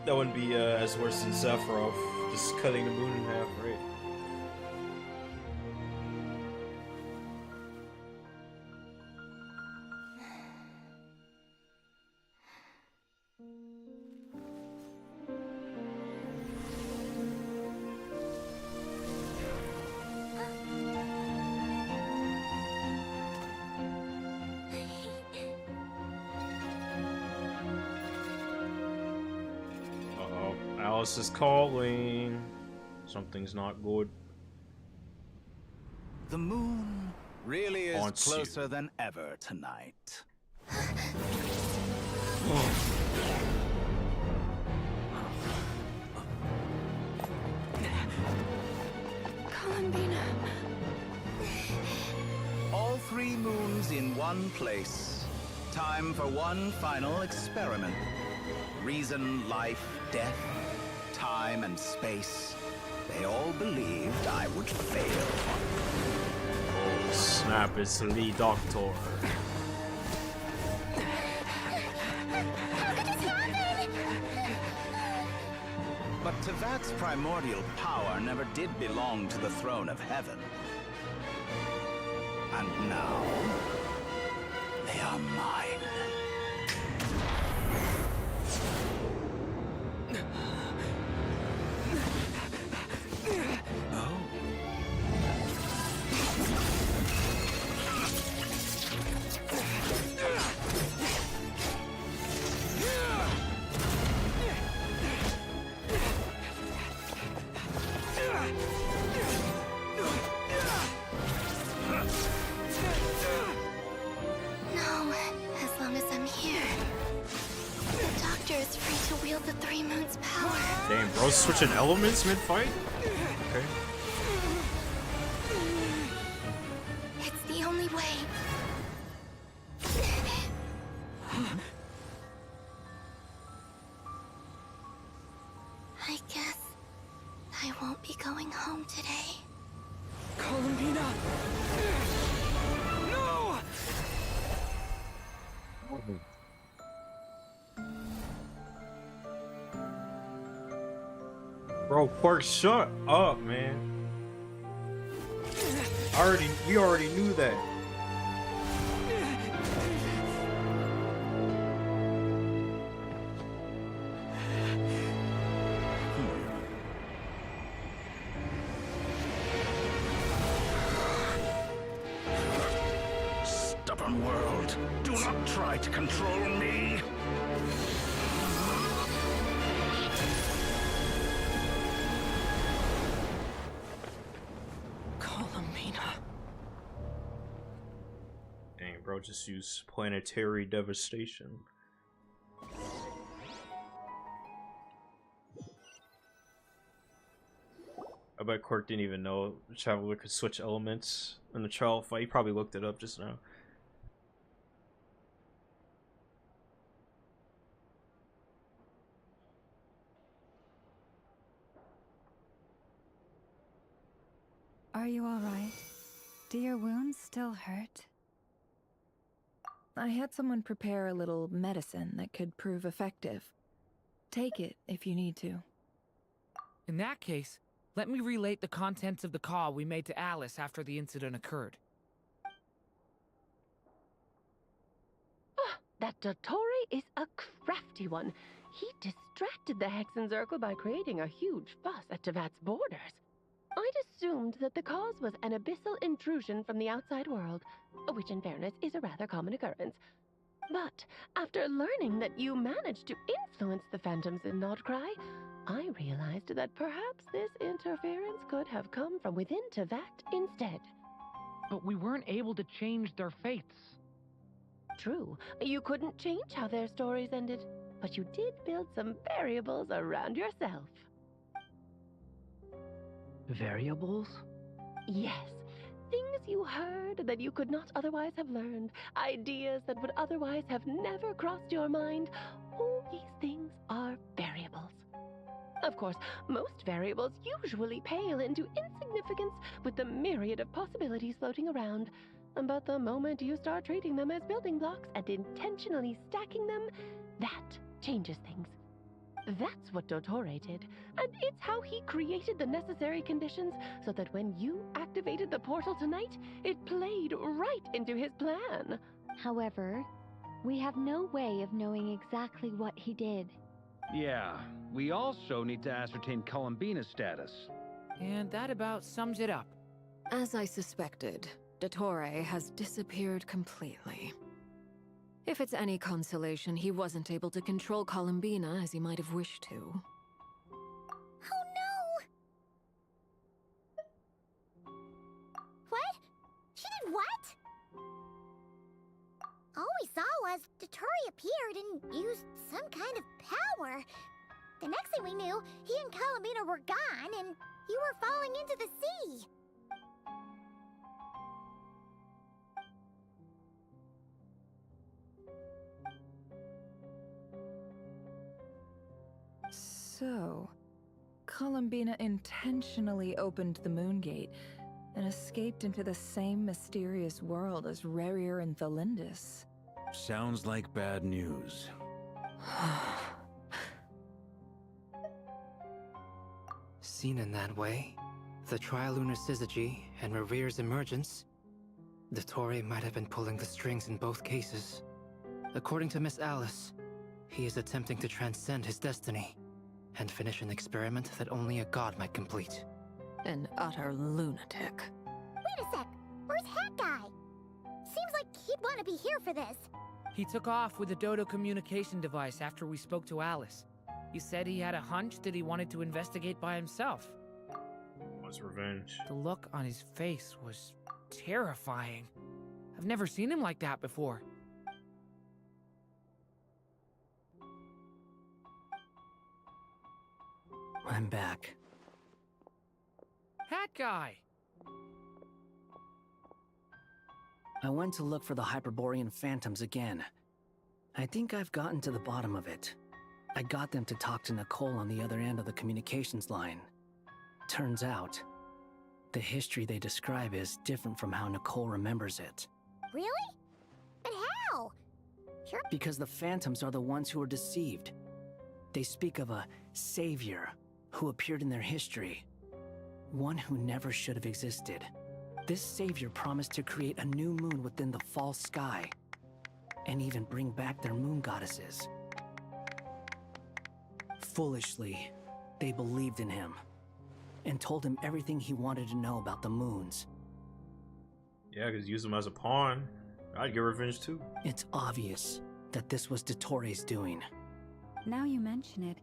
that wouldn't be as worse than Sephiroth, just cutting the moon in half, right? Alice is calling. Something's not good. The moon really is Haunts you. closer than ever tonight. Columbina. All 3 moons in one place. Time for one final experiment. Reason, life, death, time and space. They all believed I would fail. Oh snap, it's Lee Doctor. But Tevat's primordial power never did belong to the throne of heaven. And now, they are mine. No, as long as I'm here. The Doctor is free to wield the 3 moons' power. Damn, bro, switching elements mid-fight? Okay. It's the only way. I guess I won't be going home today. Columbina! No! Bro, Quark, shut up, man. We already knew that. Stubborn world, do not try to control me. Columbina. Dang, bro, just use planetary devastation. I bet Quark didn't even know Traveler could switch elements in the trial fight. He probably looked it up just now. Are you all right? Do your wounds still hurt? I had someone prepare a little medicine that could prove effective. Take it if you need to. In that case, let me relate the contents of the call we made to Alice after the incident occurred. That Dottore is a crafty one. He distracted the Hexenzirkel by creating a huge fuss at Tevat's borders. I'd assumed that the cause was an abyssal intrusion from the outside world, which in fairness is a rather common occurrence. But after learning that you managed to influence the phantoms in Nod-Krai, I realized that perhaps this interference could have come from within Tevat instead. But we weren't able to change their fates. True, you couldn't change how their stories ended, but you did build some variables around yourself. Variables? Yes. Things you heard that you could not otherwise have learned. Ideas that would otherwise have never crossed your mind. All these things are variables. Of course, most variables usually pale into insignificance with the myriad of possibilities floating around. But the moment you start treating them as building blocks and intentionally stacking them, that changes things. That's what Dottore did, and it's how he created the necessary conditions so that when you activated the portal tonight, it played right into his plan. However, we have no way of knowing exactly what he did. Yeah, we also need to ascertain Columbina's status. And that about sums it up. As I suspected, Dottore has disappeared completely. If it's any consolation, he wasn't able to control Columbina as he might have wished to. saw was Dottore appeared and used some kind of power. The next thing we knew, he and Columbina were gone, and you were falling into the sea. So, Columbina intentionally opened the Moon Gate and escaped into the same mysterious world as Rerir and Thalindis. Sounds like bad news. Seen in that way, the Trilunar Syzygy and Rerir's emergence, Dottore might have been pulling the strings in both cases. According to Miss Alice, he is attempting to transcend his destiny and finish an experiment that only a god might complete. An utter lunatic. Wait a sec, where's Hat Guy? Seems like he'd want to be here for this. He took off with a Dodo communication device after we spoke to Alice. He said he had a hunch that he wanted to investigate by himself. What's revenge? The look on his face was terrifying. I've never seen him like that before. I'm back. Hat Guy! I went to look for the Hyperborean phantoms again. I think I've gotten to the bottom of it. I got them to talk to Nicole on the other end of the communications line. Turns out, the history they describe is different from how Nicole remembers it. Really? But how? Sure. Because the phantoms are the ones who were deceived. They speak of a savior who appeared in their history. One who never should have existed. This savior promised to create a new moon within the false sky, and even bring back their moon goddesses. Foolishly, they believed in him, and told him everything he wanted to know about the moons. Yeah, because use them as a pawn. I'd get revenge too. It's obvious that this was Dottore's doing. Now you mention it,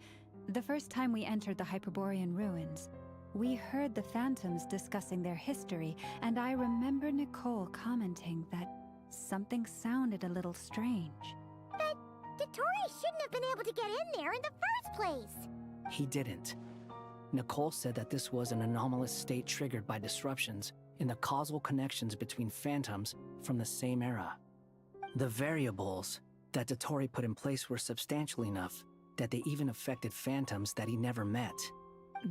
the first time we entered the Hyperborean ruins, we heard the phantoms discussing their history, and I remember Nicole commenting that something sounded a little strange. But Dottore shouldn't have been able to get in there in the first place. He didn't. Nicole said that this was an anomalous state triggered by disruptions in the causal connections between phantoms from the same era. The variables that Dottore put in place were substantial enough that they even affected phantoms that he never met.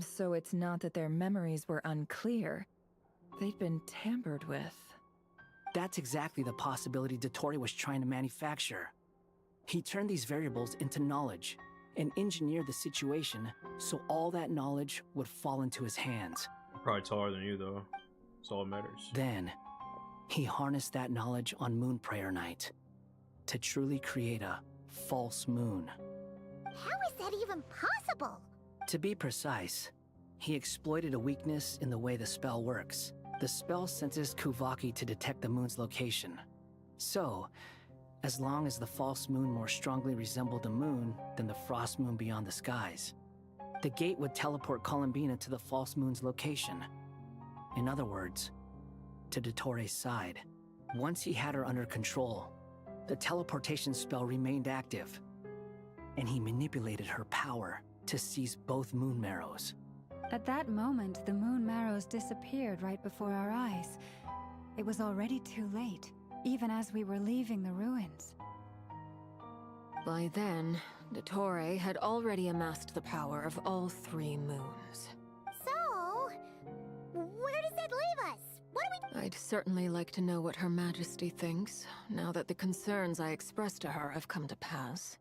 So it's not that their memories were unclear. They'd been tampered with. That's exactly the possibility Dottore was trying to manufacture. He turned these variables into knowledge and engineered the situation so all that knowledge would fall into his hands. I'm probably taller than you, though. That's all that matters. Then, he harnessed that knowledge on Moon Prayer Night to truly create a false moon. How is that even possible? To be precise, he exploited a weakness in the way the spell works. The spell senses Kuvaki to detect the moon's location. So, as long as the false moon more strongly resembled the moon than the frost moon beyond the skies, the gate would teleport Columbina to the false moon's location. In other words, to Dottore's side. Once he had her under control, the teleportation spell remained active, and he manipulated her power to seize both moon marrows. At that moment, the moon marrows disappeared right before our eyes. It was already too late, even as we were leaving the ruins. By then, Dottore had already amassed the power of all three moons. So, where does that leave us? What do we... I'd certainly like to know what Her Majesty thinks, now that the concerns I expressed to her have come to pass.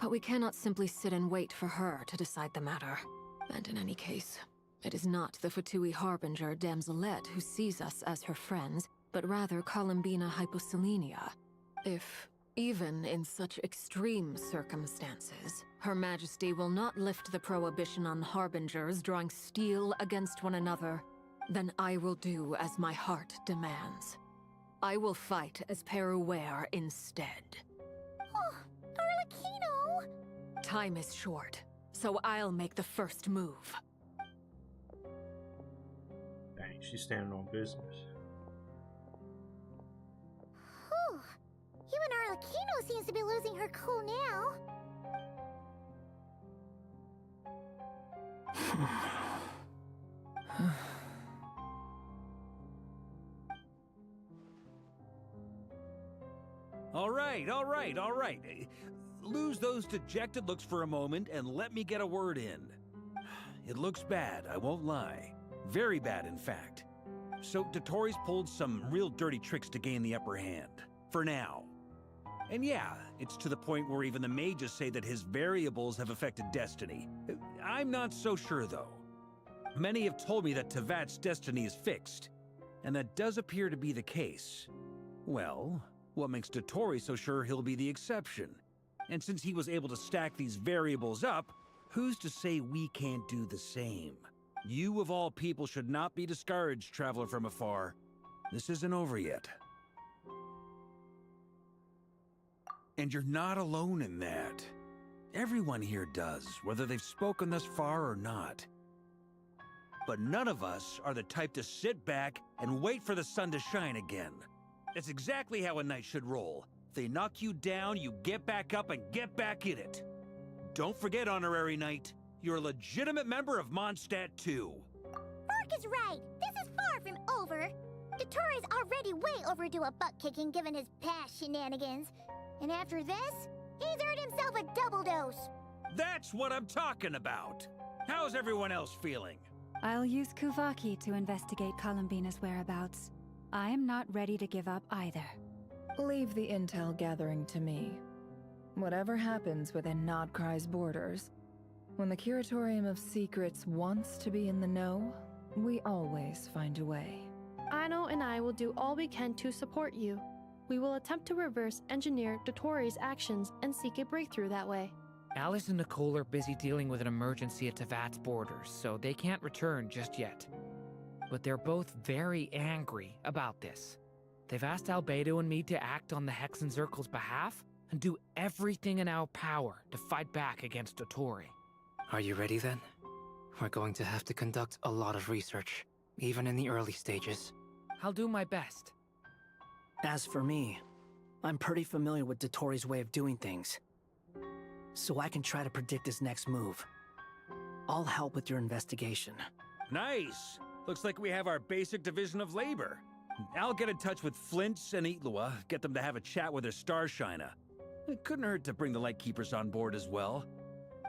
But we cannot simply sit and wait for her to decide the matter. And in any case, it is not the Fatui Harbinger Damselette who sees us as her friends, but rather Columbina Hyposelenia. If, even in such extreme circumstances, Her Majesty will not lift the prohibition on Harbingers drawing steel against one another, then I will do as my heart demands. I will fight as Peruware instead. Oh, Arlecchino! Time is short, so I'll make the first move. Dang, she's standing on business. Whew. You and Akino seems to be losing her cool now. All right. Lose those dejected looks for a moment and let me get a word in. It looks bad, I won't lie. Very bad, in fact. So Dotori's pulled some real dirty tricks to gain the upper hand. For now. And yeah, it's to the point where even the mages say that his variables have affected destiny. I'm not so sure, though. Many have told me that Tevat's destiny is fixed, and that does appear to be the case. Well, what makes Dotori so sure he'll be the exception? And since he was able to stack these variables up, who's to say we can't do the same? You of all people should not be discouraged, traveler from afar. This isn't over yet. And you're not alone in that. Everyone here does, whether they've spoken thus far or not. But none of us are the type to sit back and wait for the sun to shine again. That's exactly how a knight should roll. If they knock you down, you get back up and get back in it. Don't forget, Honorary Knight, you're a legitimate member of Mondstadt too. Mark is right. This is far from over. Dotori's already way overdue a butt-kicking given his past shenanigans. And after this, he's earned himself a double dose. That's what I'm talking about. How's everyone else feeling? I'll use Kuvaki to investigate Columbina's whereabouts. I am not ready to give up either. Leave the intel gathering to me. Whatever happens within Nod-Krai's borders, when the Curatorium of Secrets wants to be in the know, we always find a way. Aino and I will do all we can to support you. We will attempt to reverse engineer Dotori's actions and seek a breakthrough that way. Alice and Nicole are busy dealing with an emergency at Tevat's borders, so they can't return just yet. But they're both very angry about this. They've asked Albedo and me to act on the Hexen Circle's behalf and do everything in our power to fight back against Dotori. Are you ready then? We're going to have to conduct a lot of research, even in the early stages. I'll do my best. As for me, I'm pretty familiar with Dotori's way of doing things, so I can try to predict his next move. I'll help with your investigation. Nice! Looks like we have our basic division of labor. I'll get in touch with Flints and Eatlua, get them to have a chat with their Starshiner. It couldn't hurt to bring the Lightkeepers on board as well.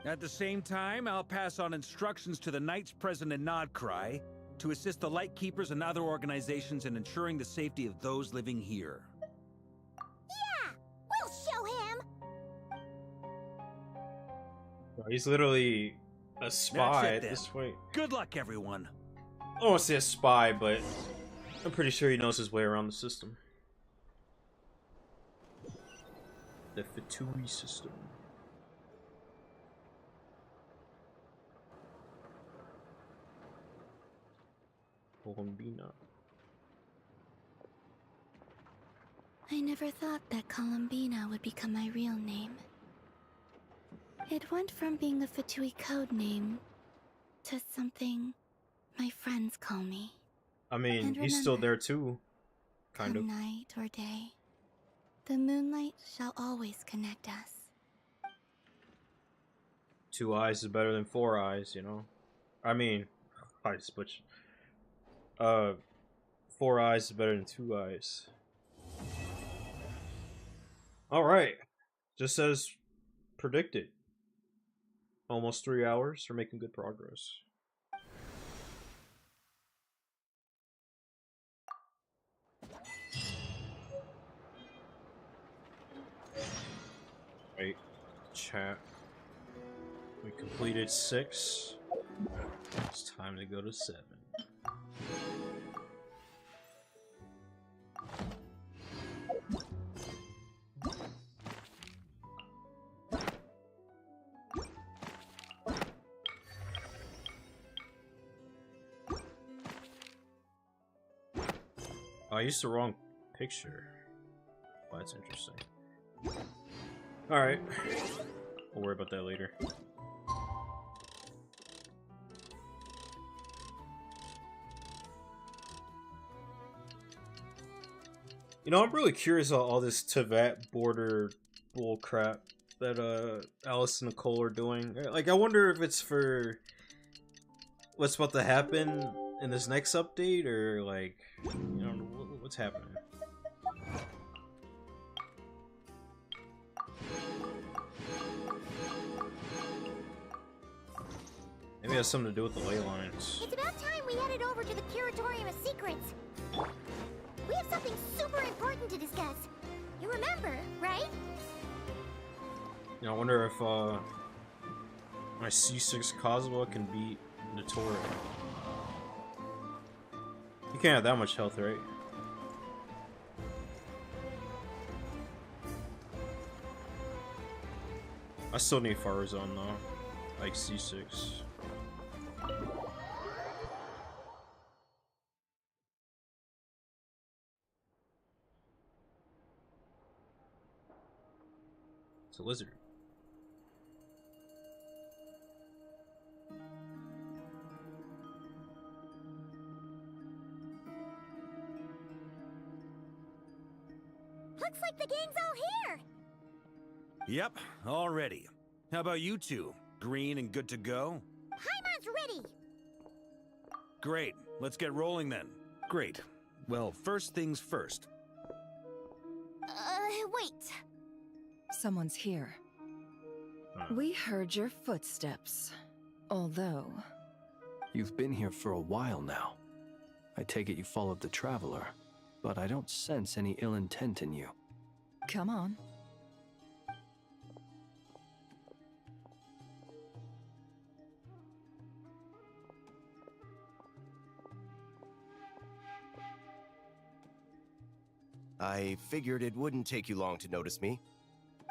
At the same time, I'll pass on instructions to the knights present in Nod-Krai to assist the Lightkeepers and other organizations in ensuring the safety of those living here. Yeah! We'll show him! Bro, he's literally a spy at this point. Good luck, everyone. I don't want to say a spy, but I'm pretty sure he knows his way around the system. The Fatui system. Columbina. I never thought that Columbina would become my real name. It went from being a Fatui code name to something my friends call me. I mean, And he's still remember, there too. Kind of. Come night or day, the moonlight shall always connect us. 2 eyes is better than 4 eyes, you know? I mean, eyes, but 4 eyes is better than 2 eyes. Alright. Just as predicted. Almost 3 hours. We're making good progress. Right. Chat. We completed 6. It's time to go to 7. Oh, I used the wrong picture. Well, that's interesting. Alright. We'll worry about that later. You know, I'm really curious about all this Teyvat border bull crap that Alice and Nicole are doing. Like, I wonder if it's for what's about to happen in this next update, or like, you know, what's happening. Maybe it has something to do with the ley lines. It's about time we headed over to the Curatorium of Secrets. We have something super important to discuss. You remember, right? You know, I wonder if my C6 Kazuha can beat Notori. You can't have that much health, right? I still need Farazan though, like C6. It's a lizard. Looks like the gang's all here. Yep, all ready. How about you two? Green and good to go? Paimon's ready. Great, let's get rolling then. Great. Well, first things first. Wait. Someone's here. We heard your footsteps. Although... You've been here for a while now. I take it you followed the Traveler, but I don't sense any ill intent in you. Come on. I figured it wouldn't take you long to notice me.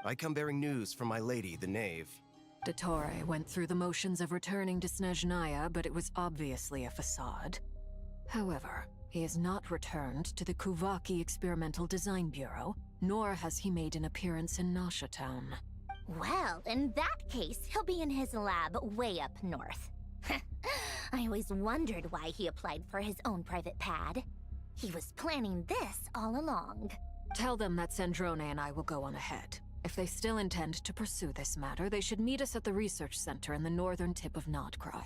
I come bearing news from my lady, the Knave. Dottore went through the motions of returning to Snezhnaya, but it was obviously a facade. However, he has not returned to the Kuvaki Experimental Design Bureau, nor has he made an appearance in Nasha Town. Well, in that case, he'll be in his lab way up north. I always wondered why he applied for his own private pad. He was planning this all along. Tell them that Sandrone and I will go on ahead. If they still intend to pursue this matter, they should meet us at the research center in the northern tip of Nod-Krai.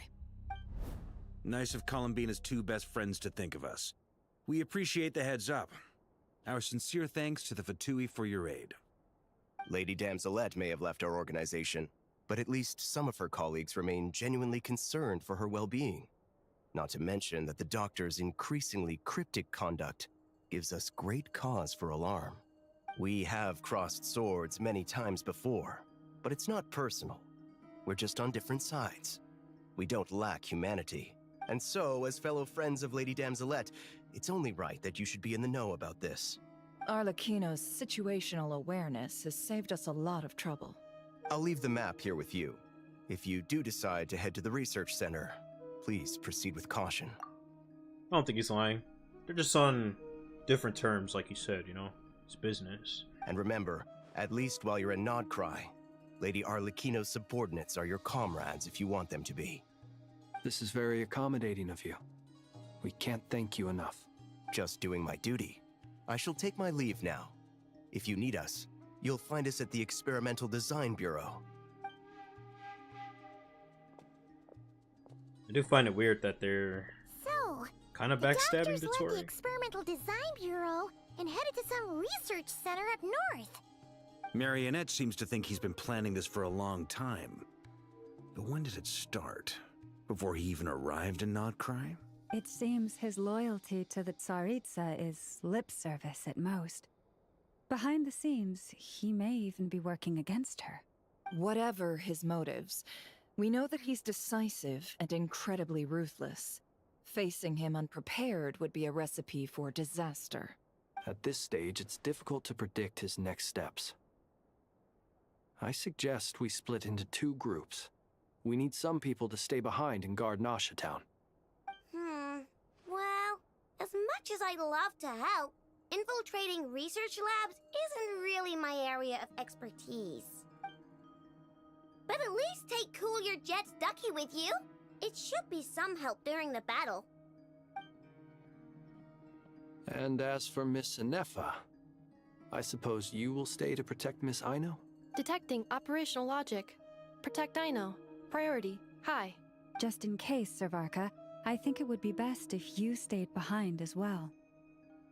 Nice of Columbina's two best friends to think of us. We appreciate the heads up. Our sincere thanks to the Fatui for your aid. Lady Damselette may have left our organization, but at least some of her colleagues remain genuinely concerned for her well-being. Not to mention that the Doctor's increasingly cryptic conduct gives us great cause for alarm. We have crossed swords many times before, but it's not personal. We're just on different sides. We don't lack humanity. And so, as fellow friends of Lady Damselette, it's only right that you should be in the know about this. Arlecchino's situational awareness has saved us a lot of trouble. I'll leave the map here with you. If you do decide to head to the research center, please proceed with caution. I don't think he's lying. They're just on different terms, like you said, you know? It's business. And remember, at least while you're in Nod-Krai, Lady Arlecchino's subordinates are your comrades if you want them to be. This is very accommodating of you. We can't thank you enough. Just doing my duty. I shall take my leave now. If you need us, you'll find us at the Experimental Design Bureau. I do find it weird that they're So, kind of the backstabbing doctors left the Dottore. Experimental Design Bureau and headed to some research center up north. Marionette seems to think he's been planning this for a long time. But when did it start? Before he even arrived in Nod-Krai? It seems his loyalty to the Tsaritsa is lip service at most. Behind the scenes, he may even be working against her. Whatever his motives, we know that he's decisive and incredibly ruthless. Facing him unprepared would be a recipe for disaster. At this stage, it's difficult to predict his next steps. I suggest we split into two groups. We need some people to stay behind and guard Nasha Town. Well, as much as I'd love to help, infiltrating research labs isn't really my area of expertise. But at least take Cool Your Jet's Ducky with you. It should be some help during the battle. And as for Miss Inefa, I suppose you will stay to protect Miss Aino? Detecting operational logic. Protect Aino. Priority. High. Just in case, Servarka, I think it would be best if you stayed behind as well.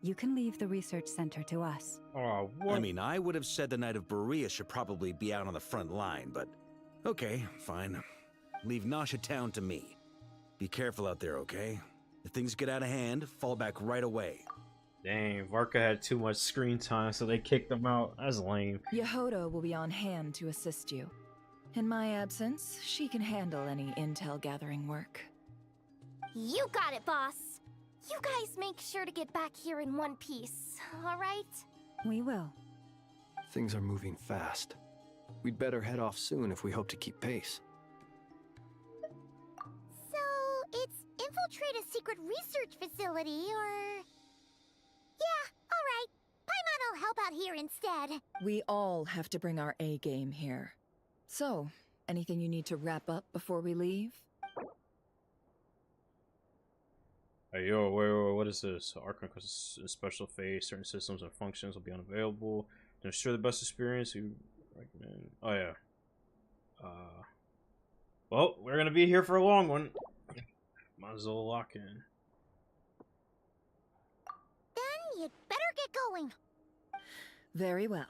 You can leave the research center to us. Oh, what? I mean, I would have said the Knight of Berea should probably be out on the front line, but okay, fine. Leave Nasha Town to me. Be careful out there, okay? If things get out of hand, fall back right away. Dang, Varka had too much screen time, so they kicked him out. That's lame. Yehoda will be on hand to assist you. In my absence, she can handle any intel gathering work. You got it, boss. You guys make sure to get back here in one piece, all right? We will. Things are moving fast. We'd better head off soon if we hope to keep pace. So, it's infiltrate a secret research facility, or... Yeah, all right. Paimon will help out here instead. We all have to bring our A game here. So, anything you need to wrap up before we leave? Hey, yo, wait, what is this? Archon requests a special phase. Certain systems and functions will be unavailable. To ensure the best experience, we recommend... Oh, yeah. Well, we're gonna be here for a long one. Might as well lock in. Then you'd better get going. Very well.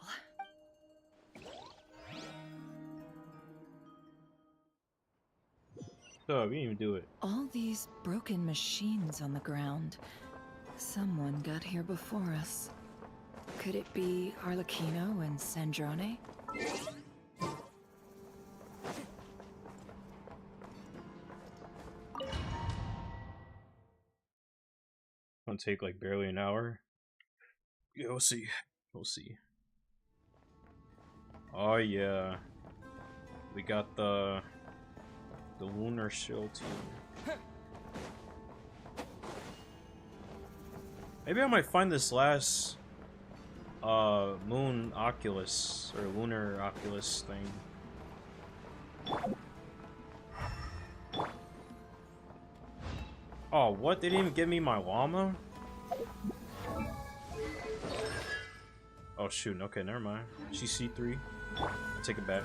Oh, we didn't even do it. All these broken machines on the ground. Someone got here before us. Could it be Arlecchino and Sandrone? Gonna take like barely an hour. Yeah, we'll see. We'll see. Oh yeah, we got the lunar shield team. Maybe I might find this last moon Oculus or lunar Oculus thing. Oh, what? They didn't even give me my llama? Oh shoot, okay, never mind. She's C3. I'll take it back.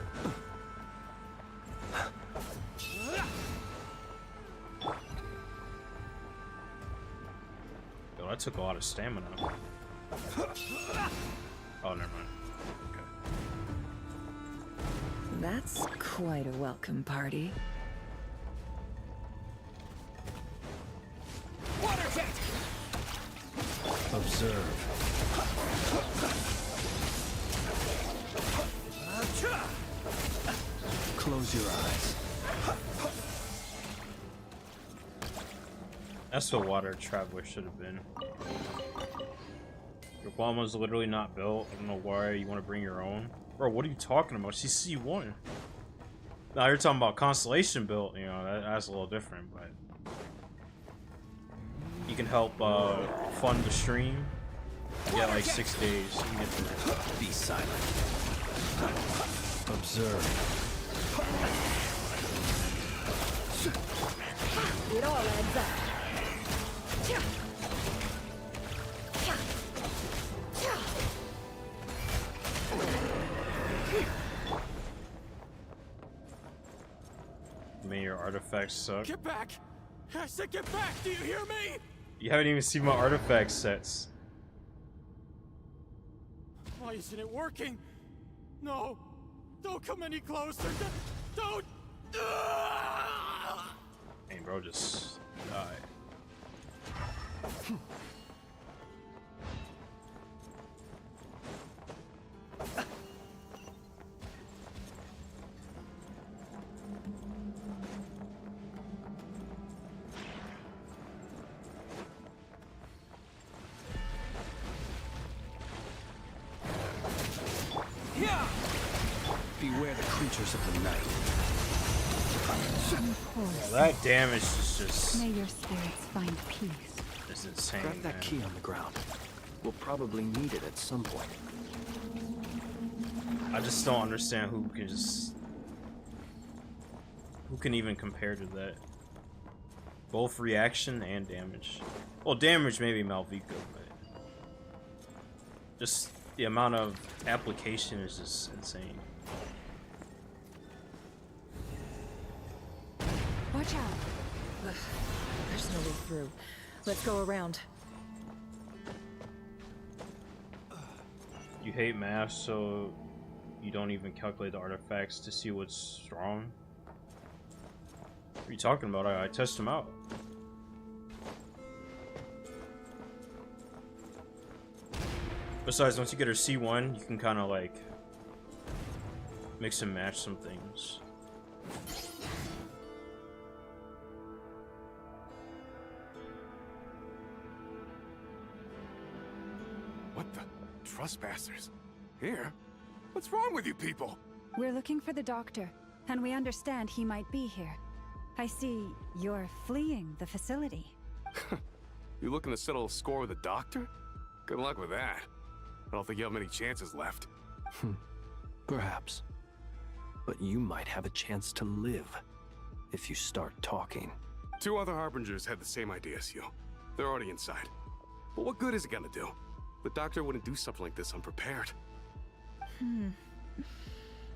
Yo, that took a lot of stamina. Oh, never mind. Okay. That's quite a welcome party. Water jet! Observe. Close your eyes. That's what Water Traveler should have been. Your bomb was literally not built. I don't know why you want to bring your own. Bro, what are you talking about? She's C1. Now you're talking about Constellation built, you know, that's a little different, but... You can help fund the stream. Yeah, like 6 days. You can get through. Be silent. Observe. It all adds up. I mean, your artifacts suck. Get back! I said get back! Do you hear me? You haven't even seen my artifact sets. Why isn't it working? No! Don't come any closer! Don't! Hey, bro, just die. Beware the creatures of the night. Well, that damage is just... May your spirits find peace. It's insane, Grab that man. key on the ground. We'll probably need it at some point. I just don't understand who can just... Who can even compare to that? Both reaction and damage. Well, damage maybe Malvika, but... Just The amount of application is just insane. Watch out. Ugh, there's no way through. Let's go around. You hate math, so you don't even calculate the artifacts to see what's strong? What are you talking about? I test them out. Besides, once you get her C1, you can kind of like mix and match some things. What the? Trespassers? Here? What's wrong with you people? We're looking for the doctor, and we understand he might be here. I see you're fleeing the facility. You looking to settle a score with the doctor? Good luck with that. I don't think you have many chances left. Perhaps. But you might have a chance to live if you start talking. 2 other Harbingers had the same idea as you. They're already inside. But what good is it gonna do? The doctor wouldn't do something like this unprepared.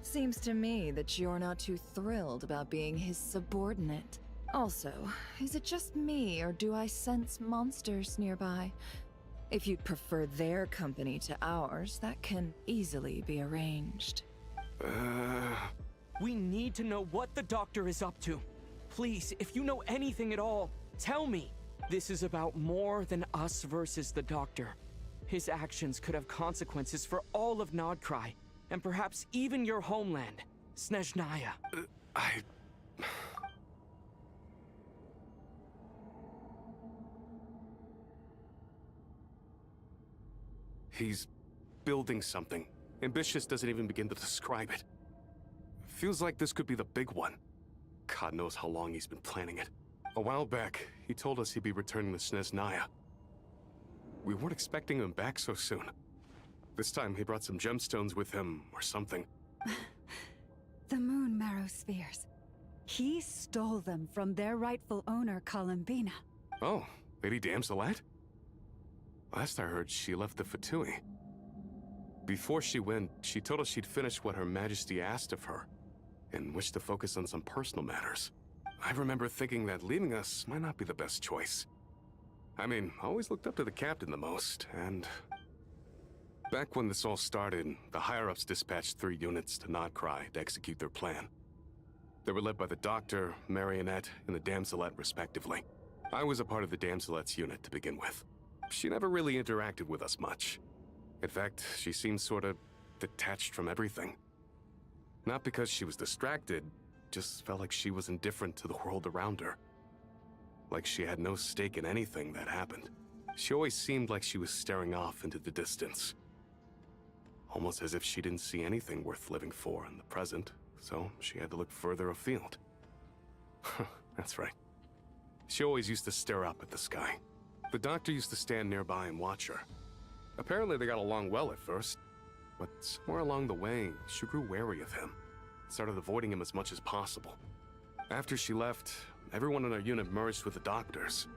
Seems to me that you're not too thrilled about being his subordinate. Also, is it just me, or do I sense monsters nearby? If you'd prefer their company to ours, that can easily be arranged. We need to know what the doctor is up to. Please, if you know anything at all, tell me. This is about more than us versus the doctor. His actions could have consequences for all of Nod-Krai, and perhaps even your homeland, Snezhnaya. He's building something. Ambitious doesn't even begin to describe it. Feels like this could be the big one. God knows how long he's been planning it. A while back, he told us he'd be returning to Snezhnaya. We weren't expecting him back so soon. This time he brought some gemstones with him, or something. The moon marrow spheres. He stole them from their rightful owner, Columbina. Oh, Lady Damselette? Last I heard, she left the Fatui. Before she went, she told us she'd finished what Her Majesty asked of her, and wished to focus on some personal matters. I remember thinking that leaving us might not be the best choice. I mean, I always looked up to the captain the most, and... Back when this all started, the higher-ups dispatched 3 units to Nod-Krai to execute their plan. They were led by the Doctor, Marionette, and the Damselette, respectively. I was a part of the Damselette's unit to begin with. She never really interacted with us much. In fact, she seemed sort of detached from everything. Not because she was distracted, just felt like she was indifferent to the world around her. Like she had no stake in anything that happened. She always seemed like she was staring off into the distance. Almost as if she didn't see anything worth living for in the present, so she had to look further afield. That's right. She always used to stare up at the sky. The Doctor used to stand nearby and watch her. Apparently they got along well at first, but somewhere along the way, she grew wary of him, started avoiding him as much as possible. After she left, everyone in our unit merged with the Doctor's.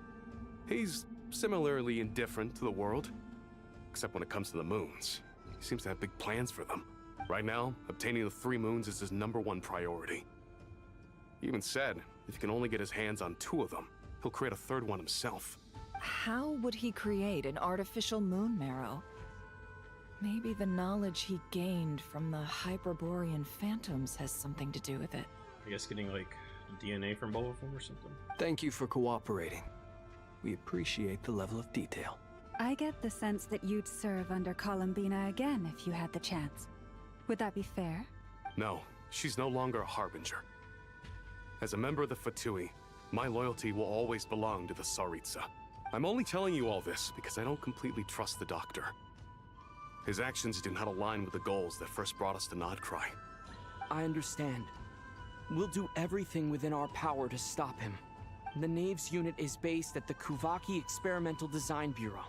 He's similarly indifferent to the world, except when it comes to the moons. He seems to have big plans for them. Right now, obtaining the 3 moons is his #1 priority. He even said, if he can only get his hands on 2 of them, he'll create a 3rd one himself. How would he create an artificial moon marrow? Maybe the knowledge he gained from the Hyperborean phantoms has something to do with it. I guess getting like DNA from both of them or something. Thank you for cooperating. We appreciate the level of detail. I get the sense that you'd serve under Columbina again if you had the chance. Would that be fair? No, she's no longer a Harbinger. As a member of the Fatui, my loyalty will always belong to the Tsaritsa. I'm only telling you all this because I don't completely trust the Doctor. His actions do not align with the goals that first brought us to Nod-Krai. I understand. We'll do everything within our power to stop him. The Knaves unit is based at the Kuvaki Experimental Design Bureau.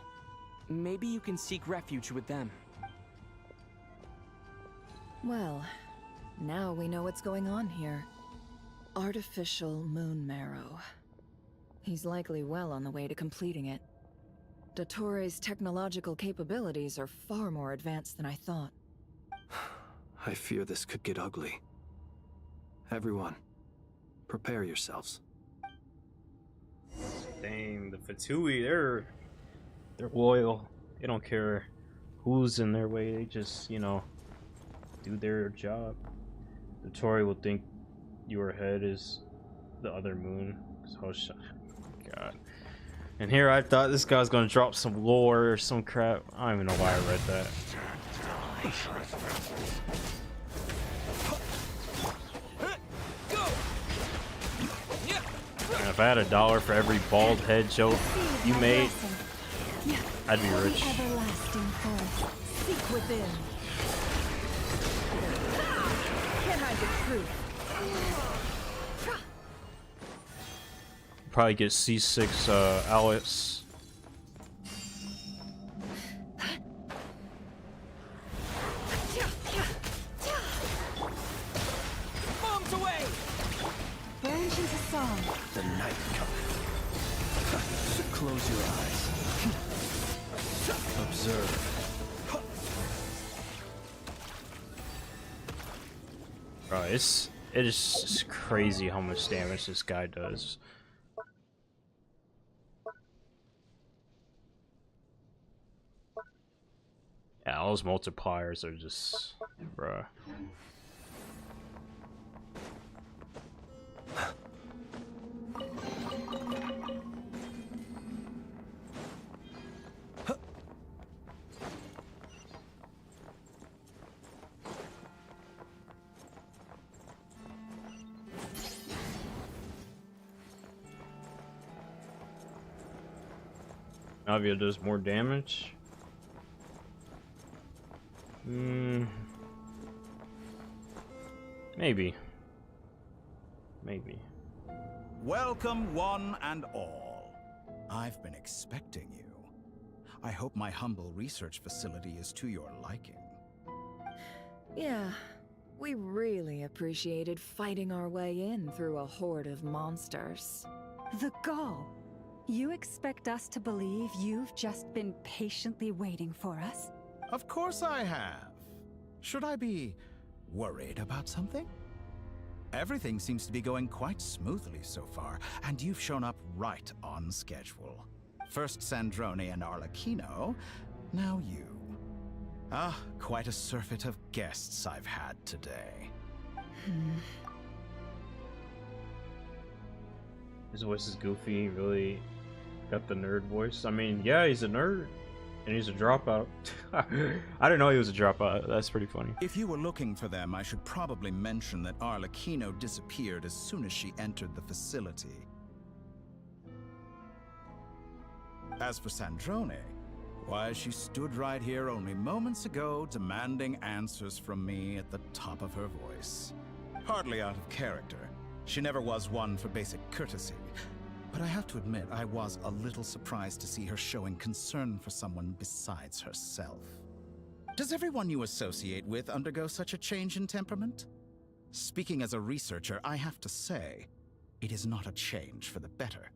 Maybe you can seek refuge with them. Well, now we know what's going on here. Artificial moon marrow. He's likely well on the way to completing it. Dottore's technological capabilities are far more advanced than I thought. I fear this could get ugly. Everyone, prepare yourselves. Dang, the Fatui, they're loyal. They don't care who's in their way. They just, you know, do their job. Dottore will think your head is the other moon. So, God. And here I thought this guy was gonna drop some lore or some crap. I don't even know why I read that. And if I had $1 for every bald head joke you made, I'd be rich. Everlasting force, seek within. Can't hide the truth. Probably get C6 Alice. Bombs away! Branch into song. The night coming. Close your eyes. Observe. Bro, it is just crazy how much damage this guy does. Yeah, all those multipliers are just, bruh. Navia does more damage. Maybe. Maybe. Welcome, one and all. I've been expecting you. I hope my humble research facility is to your liking. Yeah, we really appreciated fighting our way in through a horde of monsters. The gall. You expect us to believe you've just been patiently waiting for us? Of course I have. Should I be worried about something? Everything seems to be going quite smoothly so far, and you've shown up right on schedule. First Sandrone and Arlecchino, now you. Ah, quite a surfeit of guests I've had today. His voice is goofy, he really got the nerd voice. I mean, yeah, he's a nerd. And he's a dropout. I didn't know he was a dropout. That's pretty funny. If you were looking for them, I should probably mention that Arlecchino disappeared as soon as she entered the facility. As for Sandrone, why, she stood right here only moments ago demanding answers from me at the top of her voice. Hardly out of character. She never was one for basic courtesy. But I have to admit, I was a little surprised to see her showing concern for someone besides herself. Does everyone you associate with undergo such a change in temperament? Speaking as a researcher, I have to say, it is not a change for the better.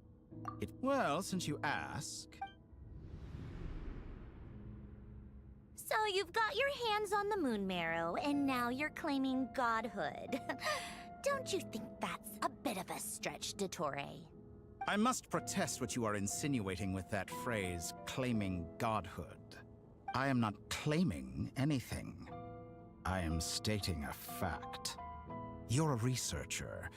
Well, since you ask... So you've got your hands on the moon marrow, and now you're claiming godhood. Don't you think that's a bit of a stretch, Dottore? I must protest what you are insinuating with that phrase, claiming godhood. I am not claiming anything. I am stating a fact. You're a researcher.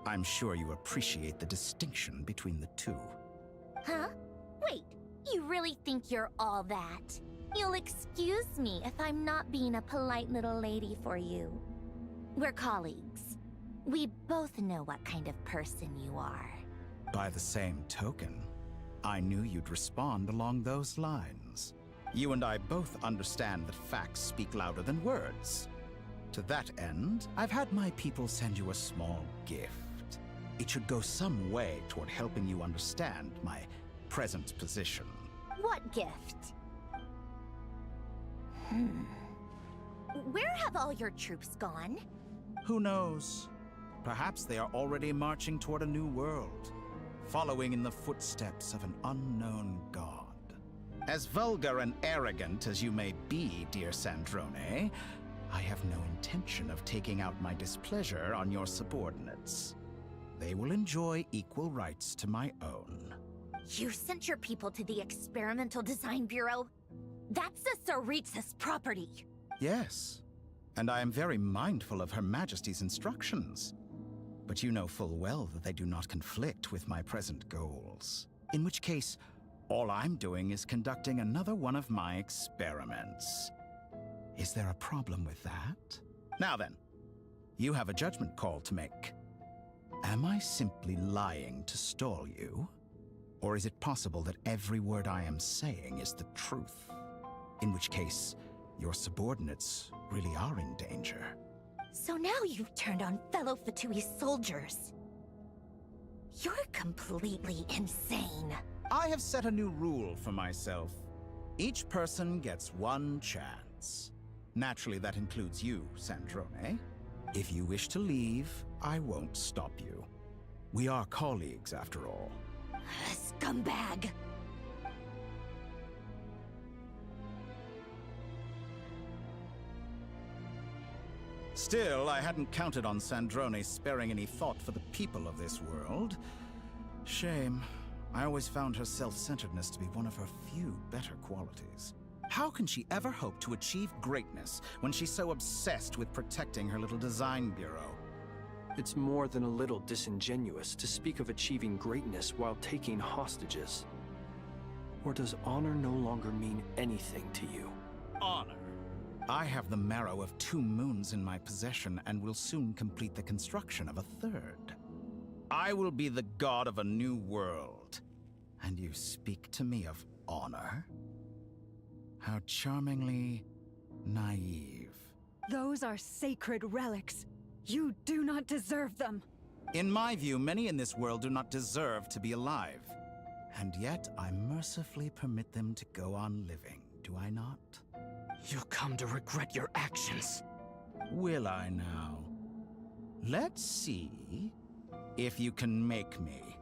I'm sure you appreciate the distinction between the two. Huh? Wait, you really think you're all that? You'll excuse me if I'm not being a polite little lady for you. We're colleagues. We both know what kind of person you are. By the same token, I knew you'd respond along those lines. You and I both understand that facts speak louder than words. To that end, I've had my people send you a small gift. It should go some way toward helping you understand my present position. What gift? Where have all your troops gone? Who knows? Perhaps they are already marching toward a new world, following in the footsteps of an unknown god. As vulgar and arrogant as you may be, dear Sandrone, I have no intention of taking out my displeasure on your subordinates. They will enjoy equal rights to my own. You sent your people to the Experimental Design Bureau? That's the Tsaritsa's property. Yes, and I am very mindful of Her Majesty's instructions. But you know full well that they do not conflict with my present goals. In which case, all I'm doing is conducting another one of my experiments. Is there a problem with that? Now then, you have a judgment call to make. Am I simply lying to stall you? Or is it possible that every word I am saying is the truth? In which case, your subordinates really are in danger. So now you've turned on fellow Fatui soldiers. You're completely insane. I have set a new rule for myself. Each person gets one chance. Naturally, that includes you, Sandrone. If you wish to leave, I won't stop you. We are colleagues, after all. Scumbag! Still, I hadn't counted on Sandrone sparing any thought for the people of this world. Shame. I always found her self-centeredness to be one of her few better qualities. How can she ever hope to achieve greatness when she's so obsessed with protecting her little design bureau? It's more than a little disingenuous to speak of achieving greatness while taking hostages. Or does honor no longer mean anything to you? Honor? I have the marrow of 2 moons in my possession and will soon complete the construction of a 3rd. I will be the god of a new world. And you speak to me of honor? How charmingly naive. Those are sacred relics. You do not deserve them. In my view, many in this world do not deserve to be alive. And yet, I mercifully permit them to go on living, do I not? You'll come to regret your actions. Will I now? Let's see if you can make me.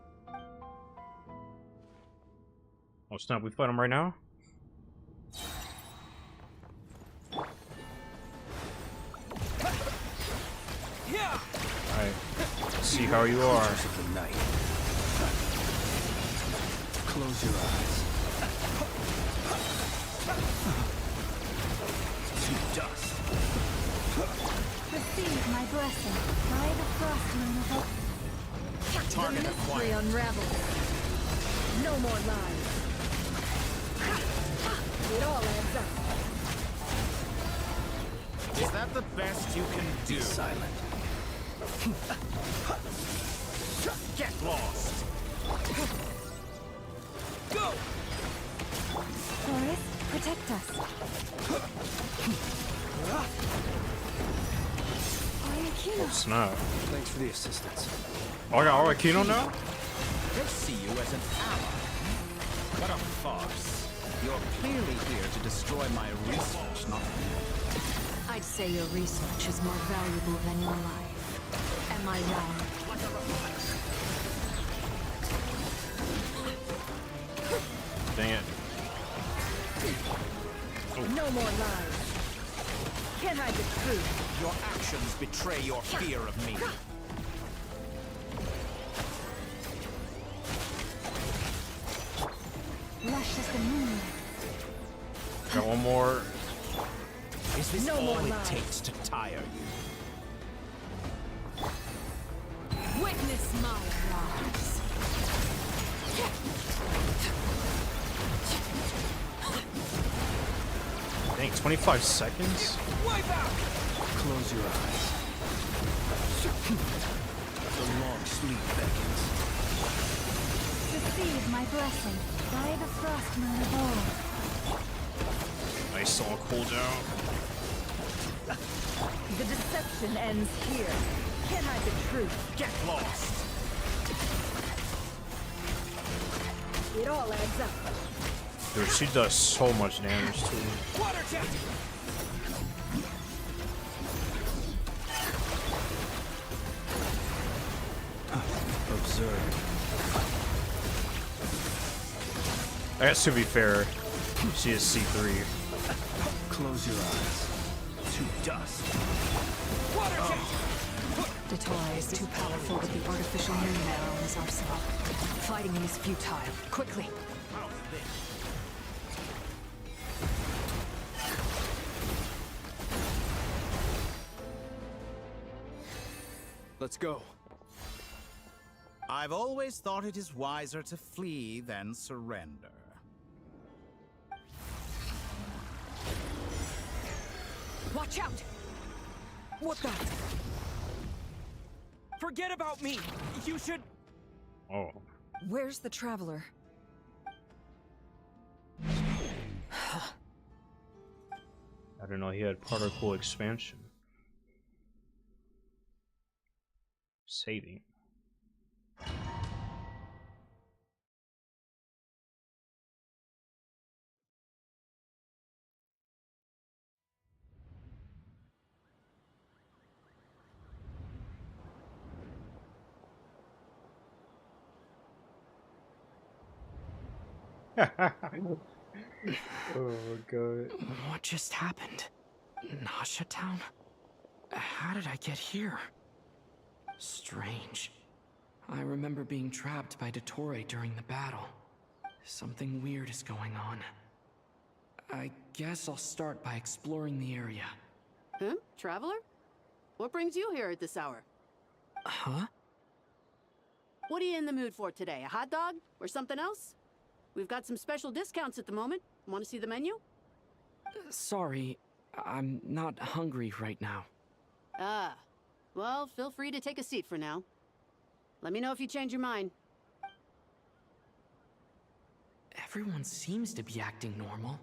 Oh snap, we fight him right now? Alright, see how you are. Close your eyes. To dust. Receive my blessing by the frost moon of hope. Target the mystery acquired. unravels. No more lies. It all adds up. Is that the best you can do? Be silent. Get lost. Go! Forest, protect us. Oh snap. Thanks for the assistance. Oh, I got Arakino now? They see you as an ally. What a farce. You're clearly here to destroy my research, not me. I'd say your research is more valuable than your life. Am I wrong? Dang it. No more lies. Can't hide the truth. Your actions betray your fear of me. Lush as the moon. Got one more. Is this No all more it lies. takes to tire you? Witness my rise. Dang, 25 seconds? Wipe out! Close your eyes. The long sleep beckons. Receive my blessing by the frost moon of old. Nice little cooldown. The deception ends here. Can't hide the truth. Get lost. It all adds up. Dude, she does so much damage to me. Water jet! Observe. I guess to be fair, She is C3. Close your eyes. To dust. Datora is too powerful with the artificial moon arrow in his arsenal. Fighting him is futile. Quickly! Let's go. I've always thought it is wiser to flee than surrender. Watch out! What the? Forget about me! You should... Oh. Where's the traveler? I don't know, he had particle expansion. Saving. Oh god. What just happened? Nasha Town? How did I get here? Strange. I remember being trapped by Datora during the battle. Something weird is going on. I guess I'll start by exploring the area. Huh? Traveler? What brings you here at this hour? Huh? What are you in the mood for today? A hot dog? Or something else? We've got some special discounts at the moment. Want to see the menu? Sorry, I'm not hungry right now. Ah. Well, feel free to take a seat for now. Let me know if you change your mind. Everyone seems to be acting normal.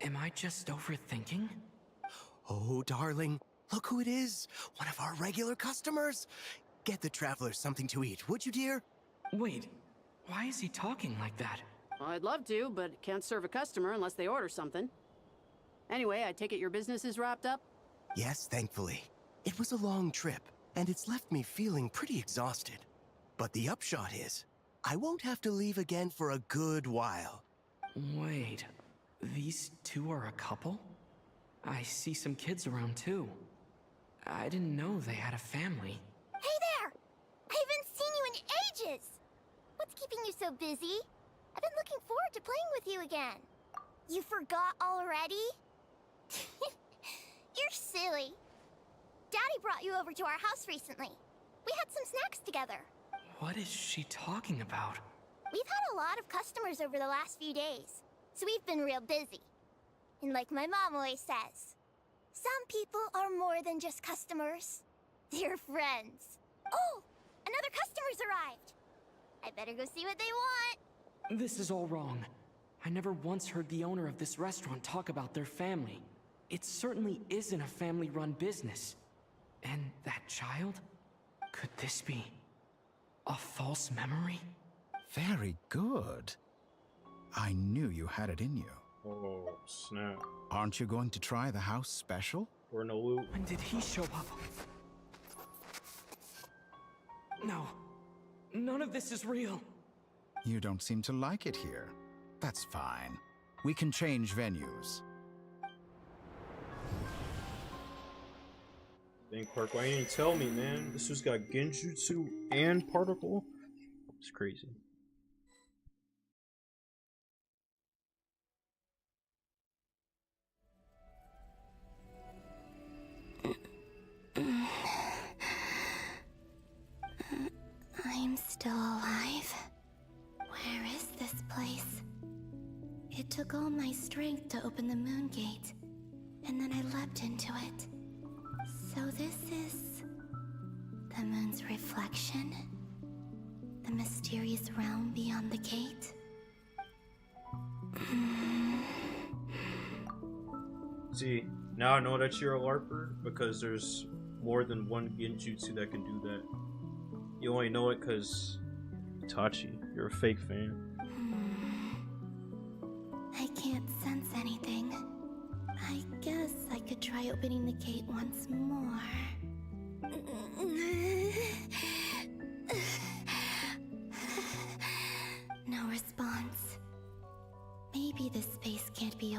Am I just overthinking? Oh, darling, look who it is. One of our regular customers. Get the traveler something to eat, would you, dear? Wait, why is he talking like that? Well, I'd love to, but can't serve a customer unless they order something. Anyway, I take it your business is wrapped up? Yes, thankfully. It was a long trip, and it's left me feeling pretty exhausted. But the upshot is, I won't have to leave again for a good while. Wait, these two are a couple? I see some kids around too. I didn't know they had a family. Hey there! I haven't seen you in ages! What's keeping you so busy? I've been looking forward to playing with you again. You forgot already? You're silly. Daddy brought you over to our house recently. We had some snacks together. What is she talking about? We've had a lot of customers over the last few days, so we've been real busy. And like my mom always says, some people are more than just customers. They're friends. Oh, another customer's arrived. I better go see what they want. This is all wrong. I never once heard the owner of this restaurant talk about their family. It certainly isn't a family-run business. And that child? Could this be a false memory? Very good. I knew you had it in you. Oh, snap. Aren't you going to try the house special? We're in a loop. When did he show up? No. None of this is real. You don't seem to like it here. That's fine. We can change venues. Dang, Park, why you didn't tell me, man? This has got Genjutsu and Particle? It's crazy. I'm still alive. Where is this place? It took all my strength to open the moon gate, and then I leapt into it. So this is the moon's reflection? The mysterious realm beyond the gate? See, now I know that you're a LARPer because there's more than one Genjutsu that can do that. You only know it because Itachi, you're a fake fan. I can't sense anything. I guess I could try opening the gate once more. No response. Maybe this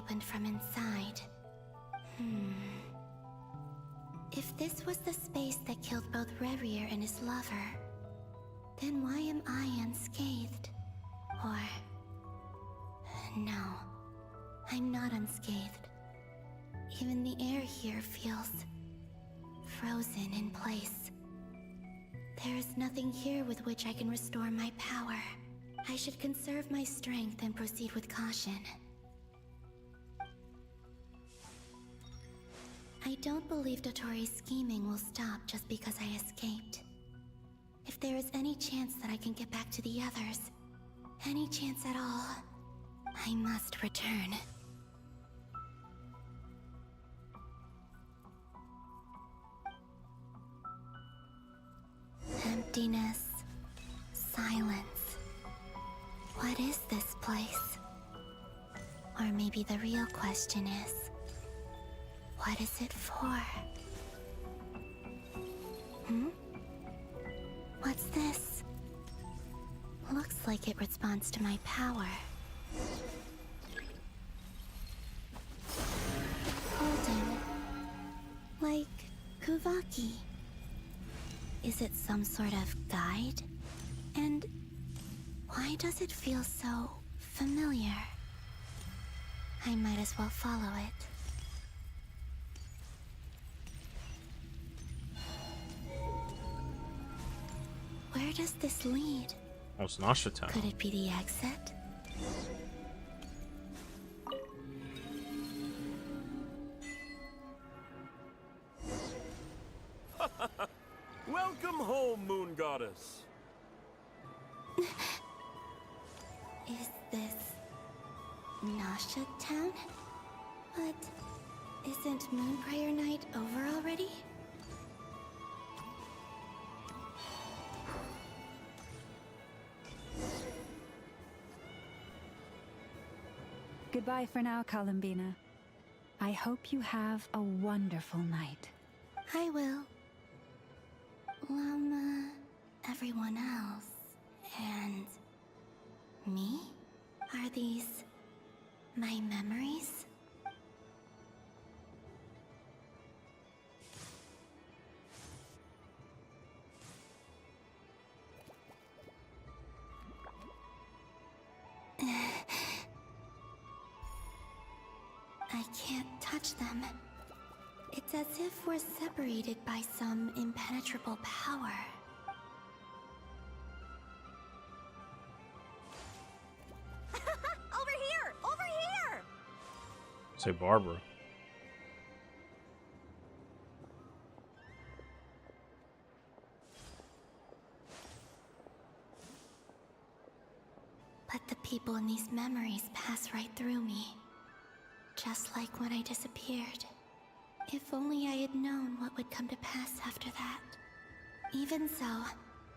opened from inside. If this was the space that killed both Revier and his lover, then why am I unscathed? Or... no, I'm not unscathed. Even the air here feels... frozen in place. There is nothing here with which I can restore my power. I should conserve my strength and proceed with caution. I don't believe Dotori's scheming will stop just because I escaped. If there is any chance that I can get back to the others, any chance at all, I must return. Emptiness, silence. What is this place? Or maybe the real question is, what is it for? What's this? Looks like it responds to my power. Golden. Like Kuvaki. Is it some sort of guide? And why does it feel so familiar? I might as well follow it. Where does this lead? Oh, it's Nasha Town. Could it be the exit? Welcome home, Moon Goddess. Is this... Nasha Town? But isn't Moon Prayer Night over already? Goodbye for now, Columbina. I hope you have a wonderful night. I will. Llama, everyone else, and... me? Are these... my memories? I can't touch them. It's as if we're separated by some impenetrable power. Over here! Over here! Say Barbara. But the people in these memories pass right through me. Just like when I disappeared. If only I had known what would come to pass after that. Even so,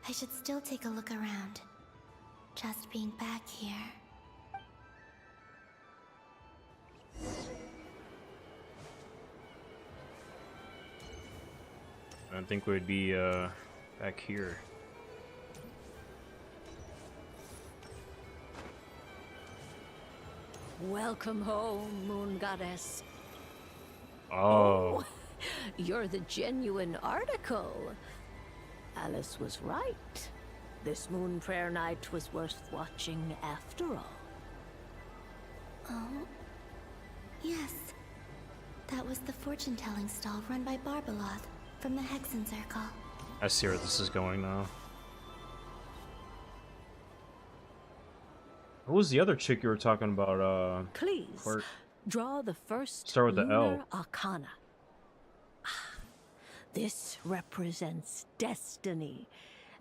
I should still take a look around. Just being back here. I think we'd be back here. Welcome home, Moon Goddess. Oh. You're the genuine article. Alice was right. This Moon Prayer Night was worth watching after all. Oh? Yes. That was the fortune-telling stall run by Barbeloth from the Hexen Circle. I see where this is going now. Who was the other chick you were talking about? Please, Clerk? draw the first Start with the L. lunar arcana. This represents destiny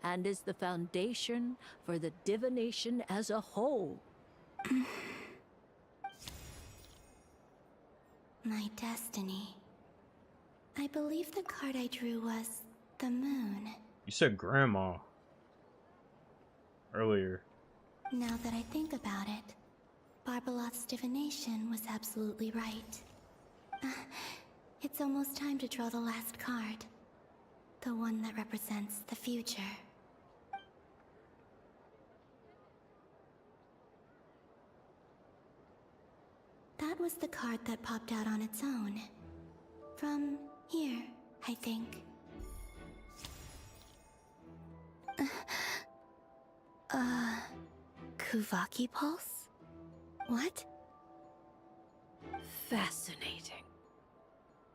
and is the foundation for the divination as a whole. My destiny. I believe the card I drew was the moon. You said grandma earlier. Now that I think about it, Barbeloth's divination was absolutely right. It's almost time to draw the last card. The one that represents the future. That was the card that popped out on its own. From here, I think. Kuvaki Pulse? What? Fascinating.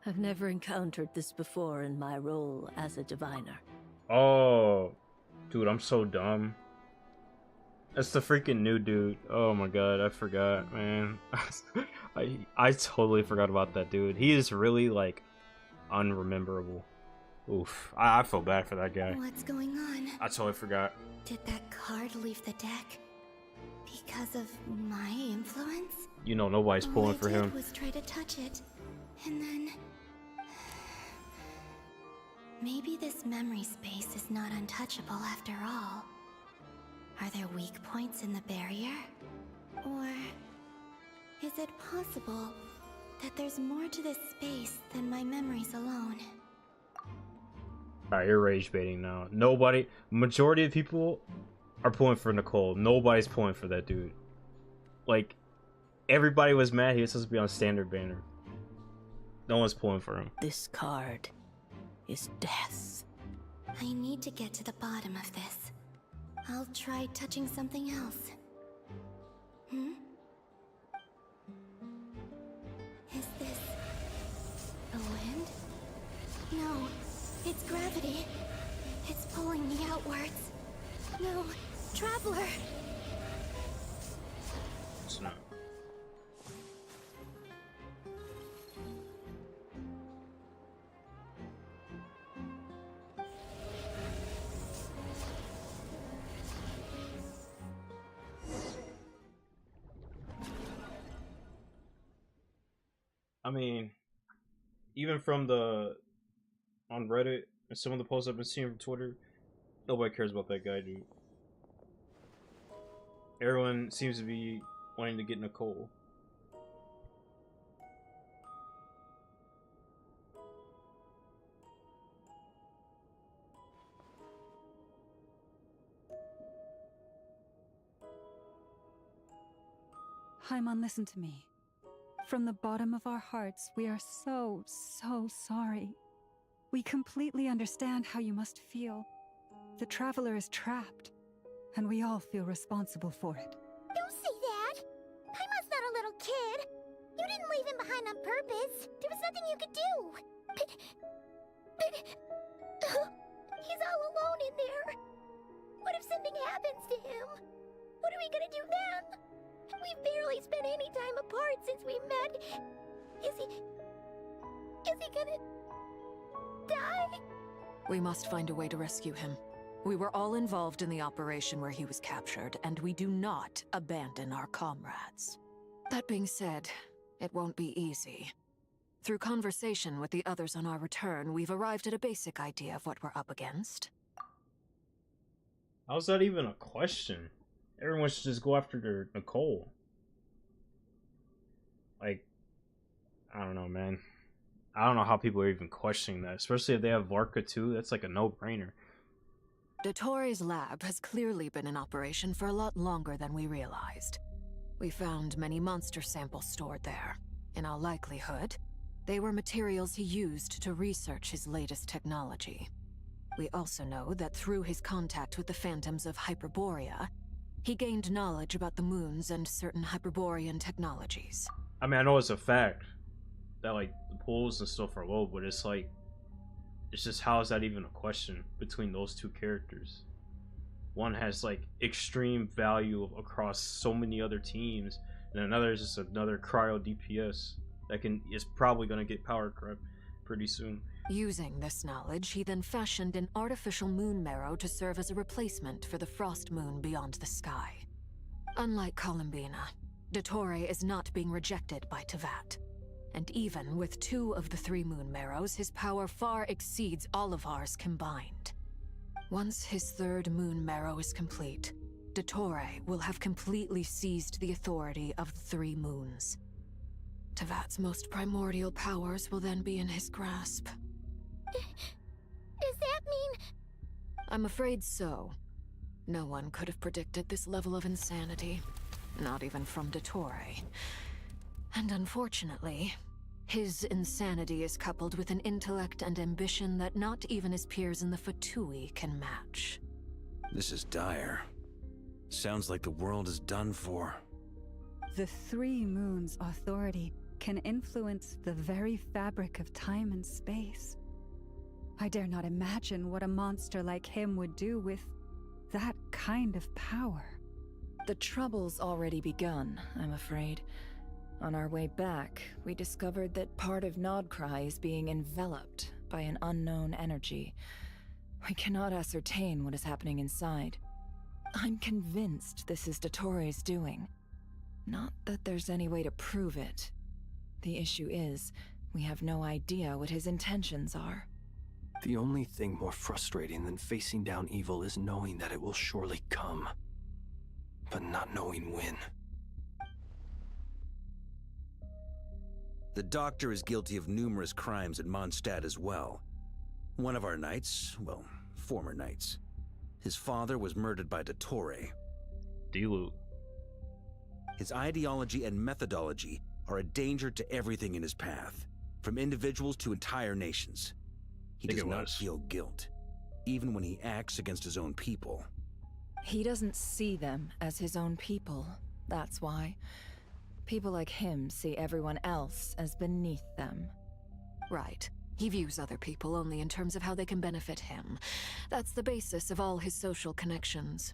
I've never encountered this before in my role as a diviner. Oh, dude, I'm so dumb. That's the freaking new dude. Oh my god, I forgot, man. I totally forgot about that dude. He is really like unrememberable. Oof, I feel bad for that guy. What's going on? I totally forgot. Did that card leave the deck because of my influence? You know, nobody's pulling for All I him. did was try to touch it, and then maybe this memory space is not untouchable after all. Are there weak points in the barrier? Or is it possible that there's more to this space than my memories alone? Alright, you're rage baiting now. Nobody, majority of people are pulling for Nicole. Nobody's pulling for that dude. Like, everybody was mad he was supposed to be on standard banner. No one's pulling for him. This card is death. I need to get to the bottom of this. I'll try touching something else. Is this the wind? No, it's gravity. It's pulling me outwards. No, Traveler! It's not. I mean, even from on Reddit and some of the posts I've been seeing from Twitter, nobody cares about that guy, dude. Everyone seems to be wanting to get Nicole. Haimon, listen to me. From the bottom of our hearts, we are so sorry. We completely understand how you must feel. The Traveler is trapped, and we all feel responsible for it. Don't say that! Paimon's not a little kid! You didn't leave him behind on purpose! There was nothing you could do! But... he's all alone in there! What if something happens to him? What are we gonna do then? We've barely spent any time apart since we met. Is he gonna... die? We must find a way to rescue him. We were all involved in the operation where he was captured, and we do not abandon our comrades. That being said, it won't be easy. Through conversation with the others on our return, we've arrived at a basic idea of what we're up against. How's that even a question? Everyone should just go after Nicole. Like, I don't know, man. I don't know how people are even questioning that, especially if they have Varka too. That's like a no-brainer. Dottoro's lab has clearly been in operation for a lot longer than we realized. We found many monster samples stored there. In all likelihood, they were materials he used to research his latest technology. We also know that through his contact with the phantoms of Hyperborea, he gained knowledge about the moons and certain Hyperborean technologies. I mean, I know it's a fact that like the pools and stuff are low, but it's like, it's just, how is that even a question between those two characters? One has like extreme value across so many other teams, and another is just another cryo DPS that is probably going to get power creep pretty soon. Using this knowledge, he then fashioned an artificial moon marrow to serve as a replacement for the frost moon beyond the sky. Unlike Columbina, Dottore is not being rejected by Teyvat. And even with 2 of the 3 moon marrows, his power far exceeds all of ours combined. Once his 3rd moon marrow is complete, Dottore will have completely seized the authority of the 3 moons. Teyvat's most primordial powers will then be in his grasp. Does that mean... I'm afraid so. No one could have predicted this level of insanity. Not even from Dottore. And unfortunately, his insanity is coupled with an intellect and ambition that not even his peers in the Fatui can match. This is dire. Sounds like the world is done for. The Three Moons' authority can influence the very fabric of time and space. I dare not imagine what a monster like him would do with that kind of power. The trouble's already begun, I'm afraid. On our way back, we discovered that part of Nod-Krai is being enveloped by an unknown energy. We cannot ascertain what is happening inside. I'm convinced this is Dottoro's doing. Not that there's any way to prove it. The issue is, we have no idea what his intentions are. The only thing more frustrating than facing down evil is knowing that it will surely come, but not knowing when. The Doctor is guilty of numerous crimes at Mondstadt as well. One of our knights, well, former knights. His father was murdered by Dottore. Dilu. His ideology and methodology are a danger to everything in his path, from individuals to entire nations. He does not feel guilt, even when he acts against his own people. He doesn't see them as his own people, that's why. People like him see everyone else as beneath them. Right. He views other people only in terms of how they can benefit him. That's the basis of all his social connections.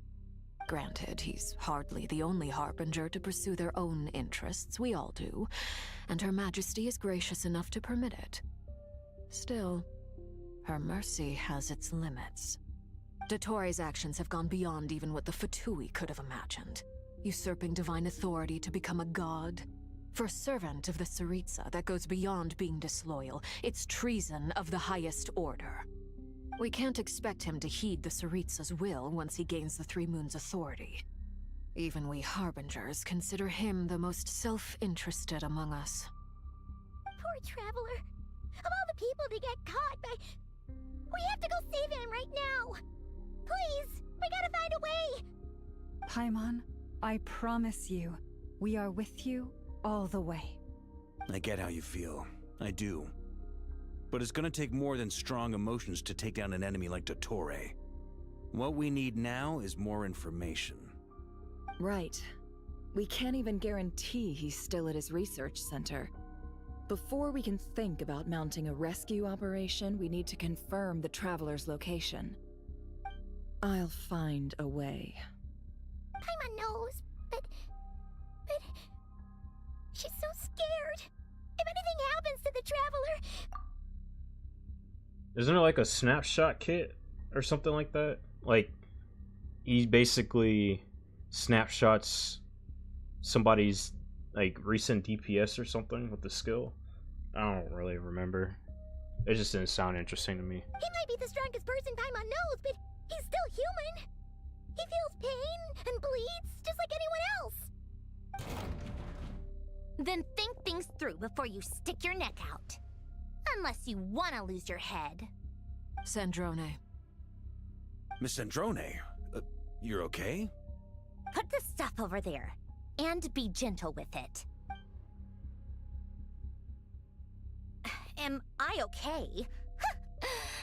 Granted, he's hardly the only harbinger to pursue their own interests. We all do. And Her Majesty is gracious enough to permit it. Still, her mercy has its limits. Dottore's actions have gone beyond even what the Fatui could have imagined. Usurping divine authority to become a god. For a servant of the Tsaritsa, that goes beyond being disloyal. It's treason of the highest order. We can't expect him to heed the Tsaritsa's will once he gains the Three Moons' authority. Even we Harbingers consider him the most self-interested among us. Poor Traveler. Of all the people to get caught by... We have to go save him right now! Please! We gotta find a way! Paimon, I promise you, we are with you all the way. I get how you feel. I do. But it's gonna take more than strong emotions to take down an enemy like Dottore. What we need now is more information. Right. We can't even guarantee he's still at his research center. Before we can think about mounting a rescue operation, we need to confirm the Traveler's location. I'll find a way. Paimon knows, but... She's so scared. If anything happens to the Traveler... Isn't it like a snapshot kit or something like that? Like, he basically snapshots somebody's like recent DPS or something with the skill. I don't really remember. It just didn't sound interesting to me. He might be the strongest person Paimon knows, but he's still human. He feels pain and bleeds just like anyone else. Then think things through before you stick your neck out. Unless you want to lose your head. Sandrone. Miss Sandrone, you're okay? Put the stuff over there. And be gentle with it. Am I okay?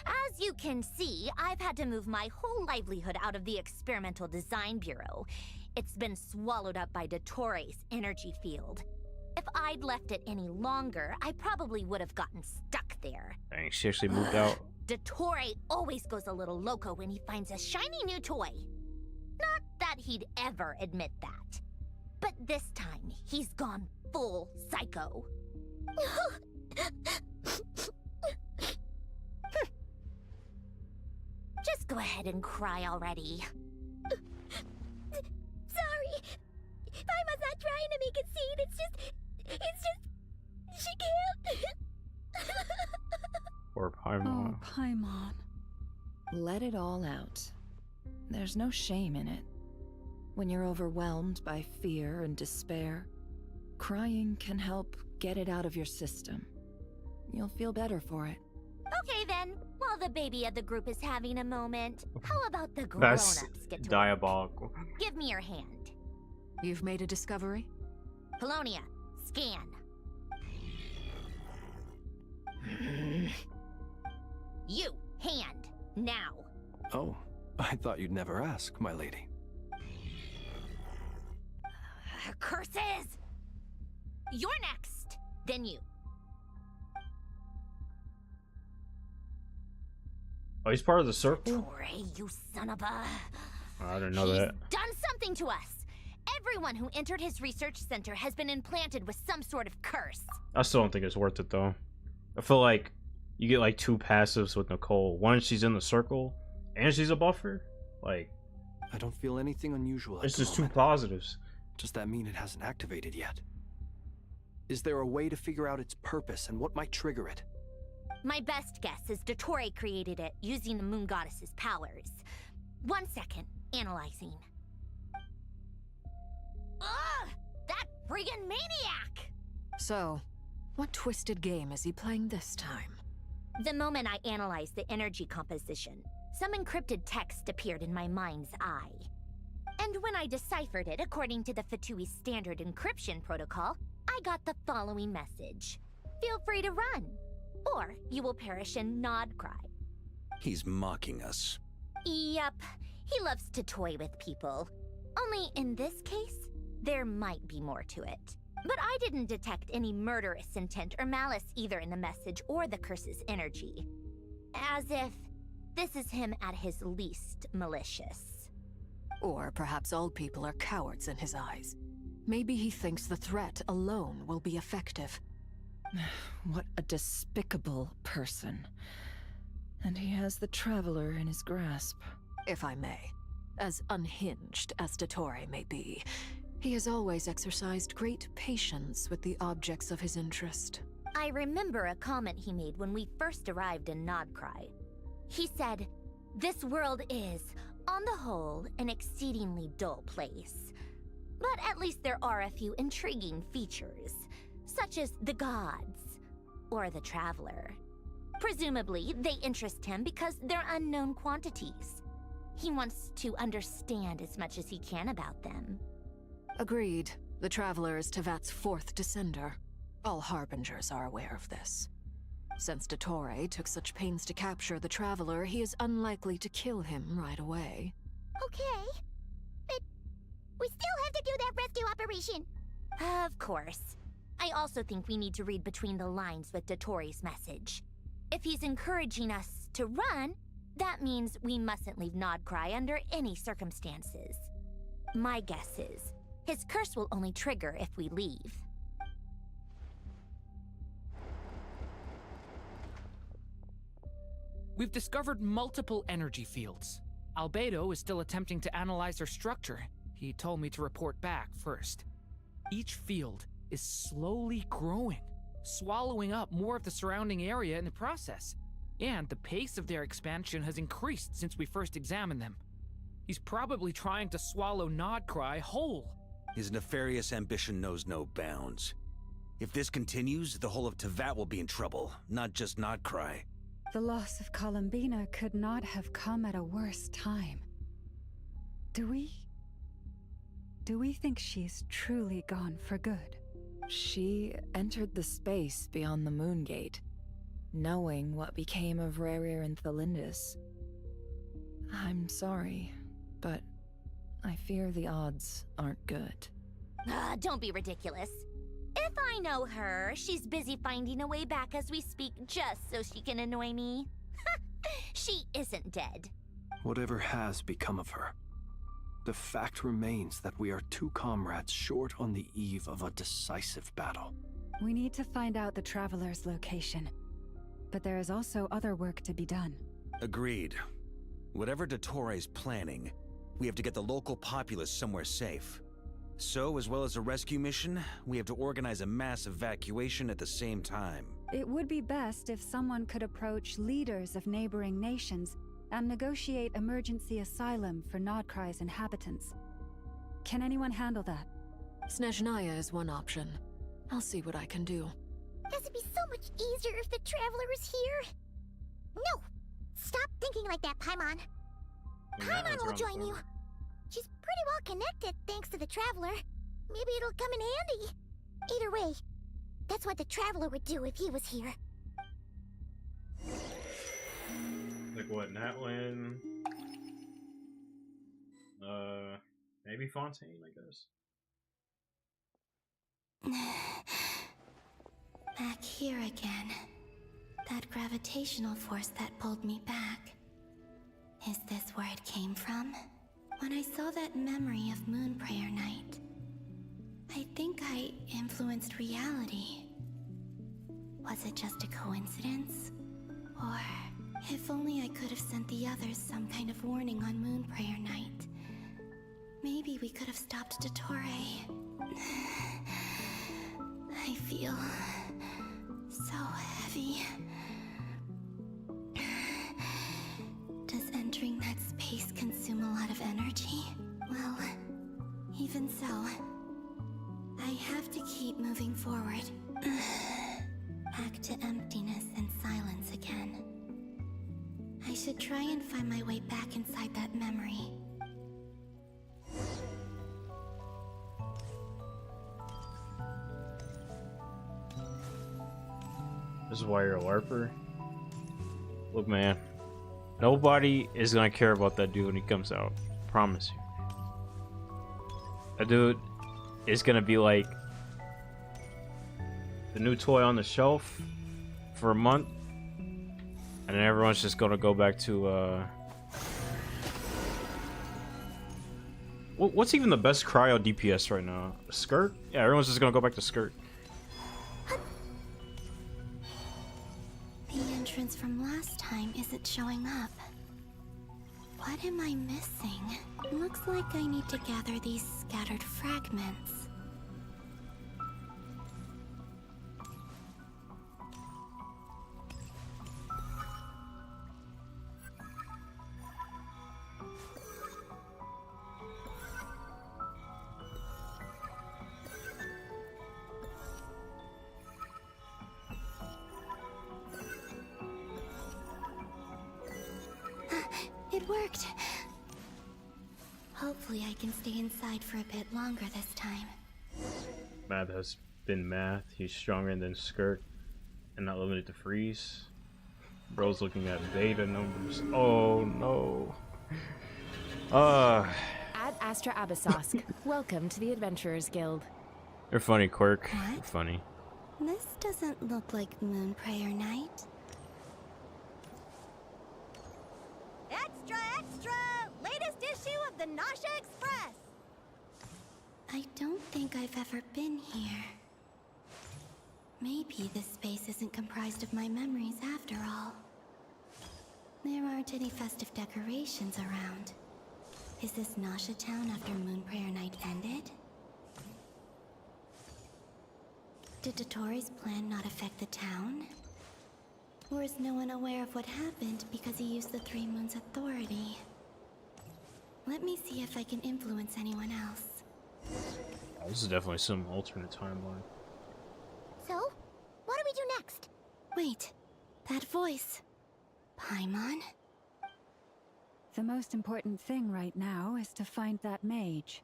As you can see, I've had to move my whole livelihood out of the Experimental Design Bureau. It's been swallowed up by Dottore's energy field. If I'd left it any longer, I probably would have gotten stuck there. Dang, she actually moved out. Dottore always goes a little loco when he finds a shiny new toy. Not that he'd ever admit that. But this time, he's gone full psycho. Just go ahead and cry already. Sorry. Paimon's not trying to make it seem. It's just... She can't. Or Paimon. Oh, Paimon. Let it all out. There's no shame in it. When you're overwhelmed by fear and despair, crying can help get it out of your system. You'll feel better for it. Okay then, while the baby of the group is having a moment, how about the grown-ups get to diabolical. work? Give me your hand. You've made a discovery? Polonia, scan. You, hand, now. Oh, I thought you'd never ask, my lady. Curses! You're next, then you. Oh, he's part of the circle? Tori, you son of a... I didn't know He's that. done something to us. Everyone who entered his research center has been implanted with some sort of curse. I still don't think it's worth it, though. I feel like you get, like, 2 passives with Nicole. One, she's in the circle, and she's a buffer. Like... I don't feel anything unusual at It's the just 2 moment. positives. Does that mean it hasn't activated yet? Is there a way to figure out its purpose and what might trigger it? My best guess is Dottore created it using the moon goddess's powers. 1 second, analyzing. Ugh! That friggin' maniac! So, what twisted game is he playing this time? The moment I analyzed the energy composition, some encrypted text appeared in my mind's eye. And when I deciphered it according to the Fatui standard encryption protocol, I got the following message. Feel free to run, or you will perish in Nod-Krai. He's mocking us. Yep, he loves to toy with people. Only in this case, there might be more to it. But I didn't detect any murderous intent or malice either in the message or the curse's energy. As if this is him at his least malicious. Or perhaps all people are cowards in his eyes. Maybe he thinks the threat alone will be effective. What a despicable person. And he has the Traveler in his grasp. If I may. As unhinged as Dottore may be, he has always exercised great patience with the objects of his interest. I remember a comment he made when we first arrived in Nod-Krai. He said, "This world is, on the whole, an exceedingly dull place. But at least there are a few intriguing features, such as the gods, or the Traveler. Presumably, they interest him because they're unknown quantities. He wants to understand as much as he can about them." Agreed. The Traveler is Tevat's 4th descender. All Harbingers are aware of this. Since Dottore took such pains to capture the Traveler, he is unlikely to kill him right away. Okay, but we still have to do that rescue operation. Of course. I also think we need to read between the lines with Dottore's message. If he's encouraging us to run, that means we mustn't leave Nod-Krai under any circumstances. My guess is, his curse will only trigger if we leave. We've discovered multiple energy fields. Albedo is still attempting to analyze their structure. He told me to report back first. Each field is slowly growing, swallowing up more of the surrounding area in the process. And the pace of their expansion has increased since we first examined them. He's probably trying to swallow Nod-Krai whole. His nefarious ambition knows no bounds. If this continues, the whole of Tevat will be in trouble, not just Nod-Krai. The loss of Columbina could not have come at a worse time. Do we think she's truly gone for good? She entered the space beyond the Moon Gate, knowing what became of Rerir and Thalindus. I'm sorry, but I fear the odds aren't good. Don't be ridiculous. If I know her, she's busy finding a way back as we speak just so she can annoy me. She isn't dead. Whatever has become of her, the fact remains that we are 2 comrades short on the eve of a decisive battle. We need to find out the Traveler's location. But there is also other work to be done. Agreed. Whatever Dottore's planning, we have to get the local populace somewhere safe. So, as well as a rescue mission, we have to organize a mass evacuation at the same time. It would be best if someone could approach leaders of neighboring nations and negotiate emergency asylum for Nod-Krai's inhabitants. Can anyone handle that? Snezhnaya is one option. I'll see what I can do. This would be so much easier if the Traveler was here. No! Stop thinking like that, Paimon. Paimon will join you. She's pretty well connected thanks to the Traveler. Maybe it'll come in handy. Either way, that's what the Traveler would do if he was here. Like what, Natlan? Maybe Fontaine, I guess. Back here again. That gravitational force that pulled me back. Is this where it came from? When I saw that memory of Moon Prayer Night, I think I influenced reality. Was it just a coincidence? Or if only I could have sent the others some kind of warning on Moon Prayer Night. Maybe we could have stopped Dottore. I feel so heavy. Does entering that space consume a lot of energy? Well, even so, I have to keep moving forward. Back to emptiness and silence again. I should try and find my way back inside that memory. This is why you're a LARPer? Look, man. Nobody is gonna care about that dude when he comes out. Promise you. That dude is gonna be like the new toy on the shelf for a month, and then everyone's just gonna go back to what's even the best cryo DPS right now? Skirt? Yeah, everyone's just gonna go back to Skirt. The entrance from last time isn't showing up. What am I missing? Looks like I need to gather these scattered fragments. It worked. Hopefully I can stay inside for a bit longer this time. Math has been math. He's stronger than Skirt and not limited to freeze. Bro's looking at beta numbers. Oh no. Ad Astra Abyssosque. Welcome to the Adventurers Guild. You're funny, Quirk. You're funny. This doesn't look like Moon Prayer Night. Extra, extra! Latest issue of the Nausea Express! I don't think I've ever been here. Maybe this space isn't comprised of my memories after all. There aren't any festive decorations around. Is this Nausea Town after Moon Prayer Night ended? Did Dottore's plan not affect the town? Or is no one aware of what happened because he used the Three Moons' authority? Let me see if I can influence anyone else. Oh, this is definitely some alternate timeline. So, what do we do next? Wait, that voice. Paimon? The most important thing right now is to find that mage.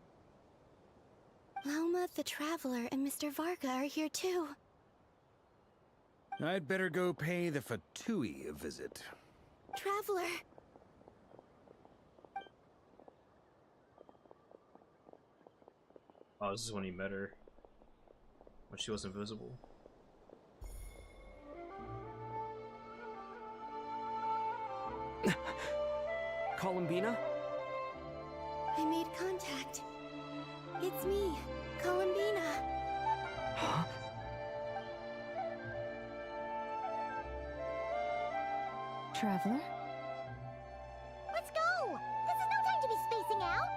Lauma the Traveler and Mr. Varga are here too. I'd better go pay the Fatui a visit. Traveler! Oh, this is when he met her. When she was invisible. Columbina? I made contact. It's me, Columbina. Huh? Traveler? Let's go! This is no time to be spacing out!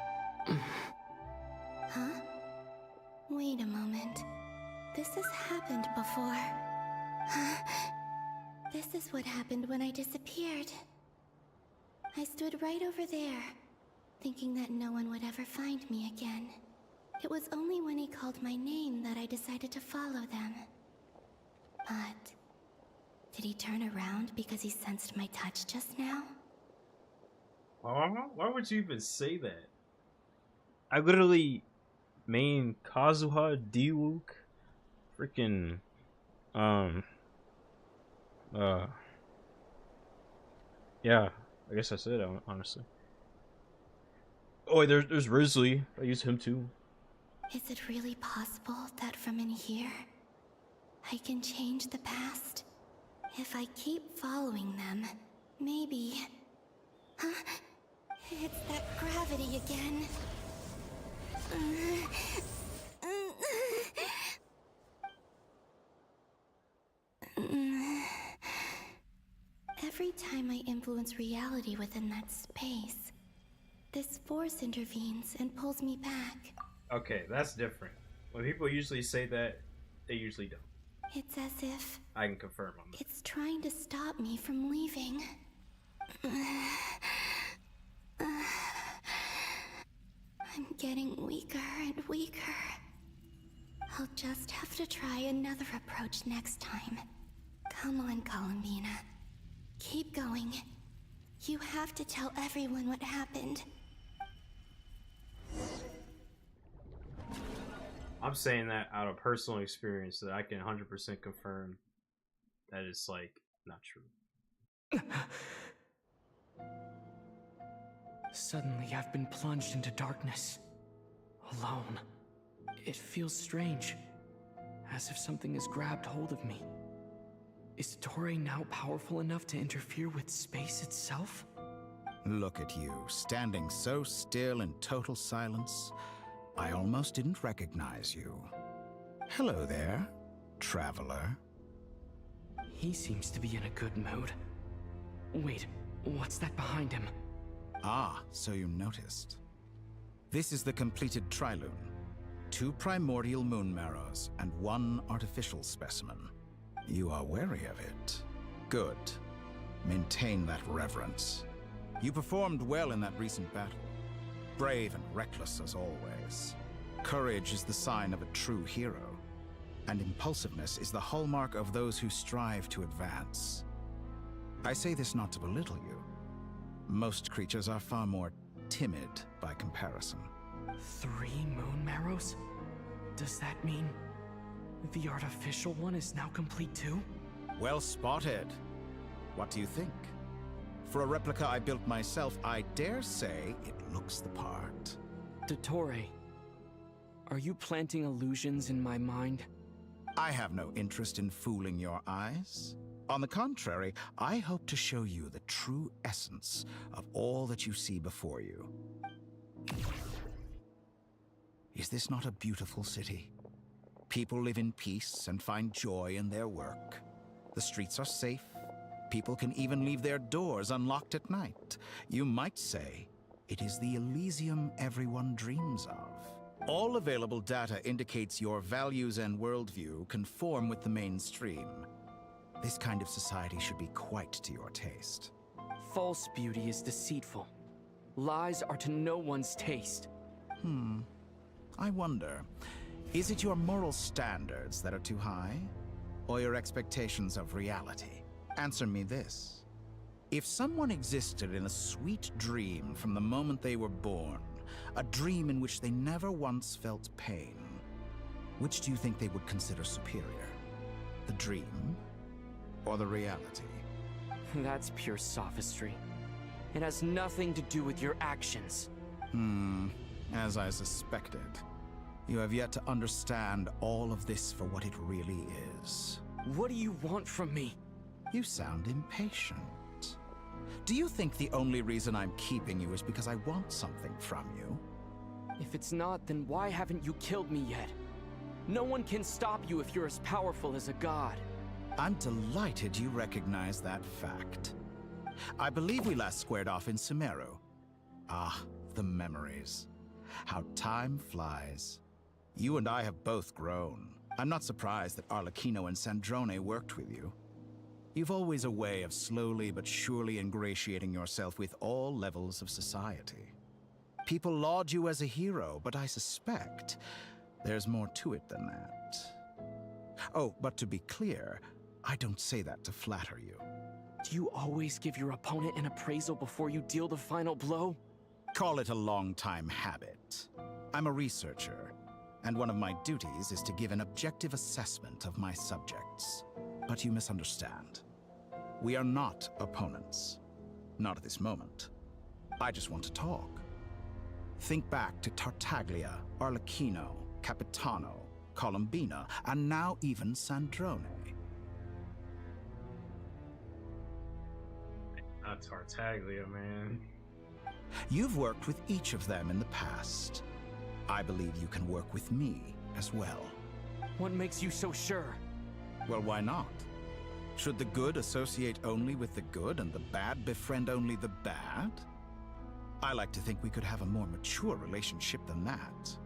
Huh? Wait a moment. This has happened before. This is what happened when I disappeared. I stood right over there, thinking that no one would ever find me again. It was only when he called my name that I decided to follow them. But did he turn around because he sensed my touch just now? Why would you even say that? I literally main Kazuha, D-Luke, freaking Yeah, I guess that's it, honestly. Oh, wait, there's Risley. I use him too. Is it really possible that from in here, I can change the past? If I keep following them, maybe... Huh? It's that gravity again. Every time I influence reality within that space, this force intervenes and pulls me back. Okay, that's different. When people usually say that, they usually don't. It's as if I can confirm on that. it's trying to stop me from leaving. I'm getting weaker and weaker. I'll just have to try another approach next time. Come on, Columbina. Keep going. You have to tell everyone what happened. I'm saying that out of personal experience, that I can 100% confirm that it's like not true. Suddenly, I've been plunged into darkness. Alone. It feels strange. As if something has grabbed hold of me. Is Toray now powerful enough to interfere with space itself? Look at you, standing so still in total silence. I almost didn't recognize you. Hello there, traveler. He seems to be in a good mood. Wait, what's that behind him? Ah, so you noticed. This is the completed Trilune. 2 primordial moon marrows and 1 artificial specimen. You are wary of it. Good. Maintain that reverence. You performed well in that recent battle. Brave and reckless as always. Courage is the sign of a true hero. And impulsiveness is the hallmark of those who strive to advance. I say this not to belittle you. Most creatures are far more timid by comparison. 3 moon marrows? Does that mean the artificial one is now complete too? Well spotted. What do you think? For a replica I built myself, I dare say it looks the part. Dottore, are you planting illusions in my mind? I have no interest in fooling your eyes. On the contrary, I hope to show you the true essence of all that you see before you. Is this not a beautiful city? People live in peace and find joy in their work. The streets are safe. People can even leave their doors unlocked at night. You might say it is the Elysium everyone dreams of. All available data indicates your values and worldview conform with the mainstream. This kind of society should be quite to your taste. False beauty is deceitful. Lies are to no one's taste. I wonder, is it your moral standards that are too high? Or your expectations of reality? Answer me this. If someone existed in a sweet dream from the moment they were born, a dream in which they never once felt pain, which do you think they would consider superior? The dream or the reality? That's pure sophistry. It has nothing to do with your actions. As I suspected. You have yet to understand all of this for what it really is. What do you want from me? You sound impatient. Do you think the only reason I'm keeping you is because I want something from you? If it's not, then why haven't you killed me yet? No one can stop you if you're as powerful as a god. I'm delighted you recognize that fact. I believe we last squared off in Sumeru. Ah, the memories. How time flies. You and I have both grown. I'm not surprised that Arlecchino and Sandrone worked with you. You've always a way of slowly but surely ingratiating yourself with all levels of society. People laud you as a hero, but I suspect there's more to it than that. Oh, but to be clear, I don't say that to flatter you. Do you always give your opponent an appraisal before you deal the final blow? Call it a long-time habit. I'm a researcher, and one of my duties is to give an objective assessment of my subjects. But you misunderstand. We are not opponents. Not at this moment. I just want to talk. Think back to Tartaglia, Arlecchino, Capitano, Columbina, and now even Sandrone. Not Tartaglia, man. You've worked with each of them in the past. I believe you can work with me as well. What makes you so sure? Well, why not? Should the good associate only with the good and the bad befriend only the bad? I like to think we could have a more mature relationship than that.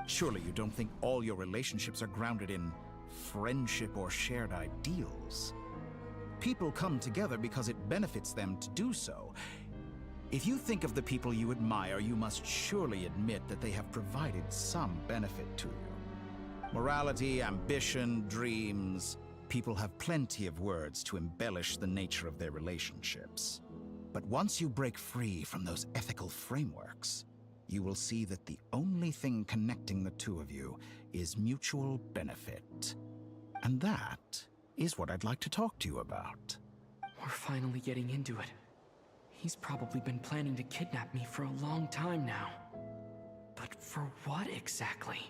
Surely you don't think all your relationships are grounded in friendship or shared ideals? People come together because it benefits them to do so. If you think of the people you admire, you must surely admit that they have provided some benefit to you. Morality, ambition, dreams. People have plenty of words to embellish the nature of their relationships. But once you break free from those ethical frameworks, you will see that the only thing connecting the two of you is mutual benefit. And that is what I'd like to talk to you about. We're finally getting into it. He's probably been planning to kidnap me for a long time now. But for what exactly?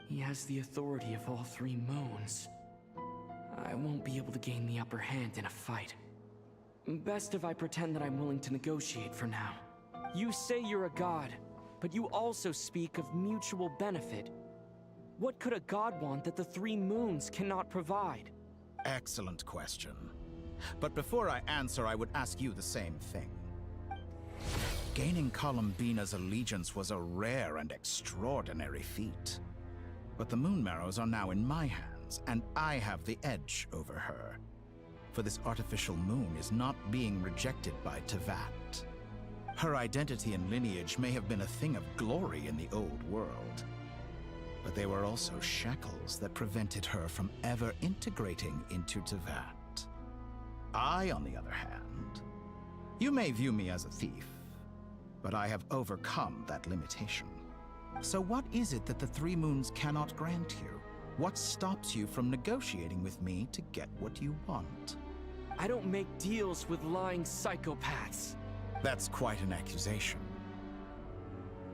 He has the authority of all three moons. I won't be able to gain the upper hand in a fight. Best if I pretend that I'm willing to negotiate for now. You say you're a god, but you also speak of mutual benefit. What could a god want that the three moons cannot provide? Excellent question. But before I answer, I would ask you the same thing. Gaining Columbina's allegiance was a rare and extraordinary feat. But the Moon Marrows are now in my hands, and I have the edge over her. For this artificial moon is not being rejected by Teyvat. Her identity and lineage may have been a thing of glory in the old world, but they were also shackles that prevented her from ever integrating into Teyvat. I, on the other hand, you may view me as a thief, but I have overcome that limitation. So what is it that the Three Moons cannot grant you? What stops you from negotiating with me to get what you want? I don't make deals with lying psychopaths. That's quite an accusation.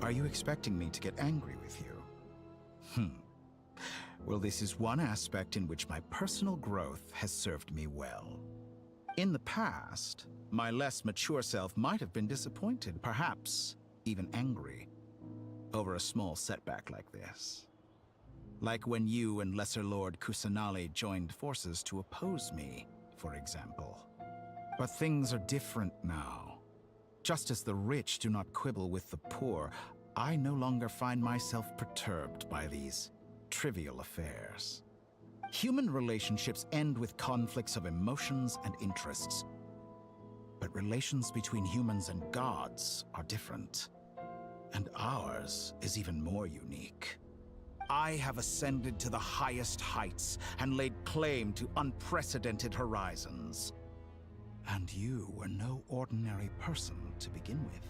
Are you expecting me to get angry with you? Well, this is one aspect in which my personal growth has served me well. In the past, my less mature self might have been disappointed, perhaps even angry, over a small setback like this. Like when you and Lesser Lord Kusanali joined forces to oppose me, for example. But things are different now. Just as the rich do not quibble with the poor, I no longer find myself perturbed by these trivial affairs. Human relationships end with conflicts of emotions and interests. But relations between humans and gods are different. And ours is even more unique. I have ascended to the highest heights and laid claim to unprecedented horizons. And you were no ordinary person to begin with.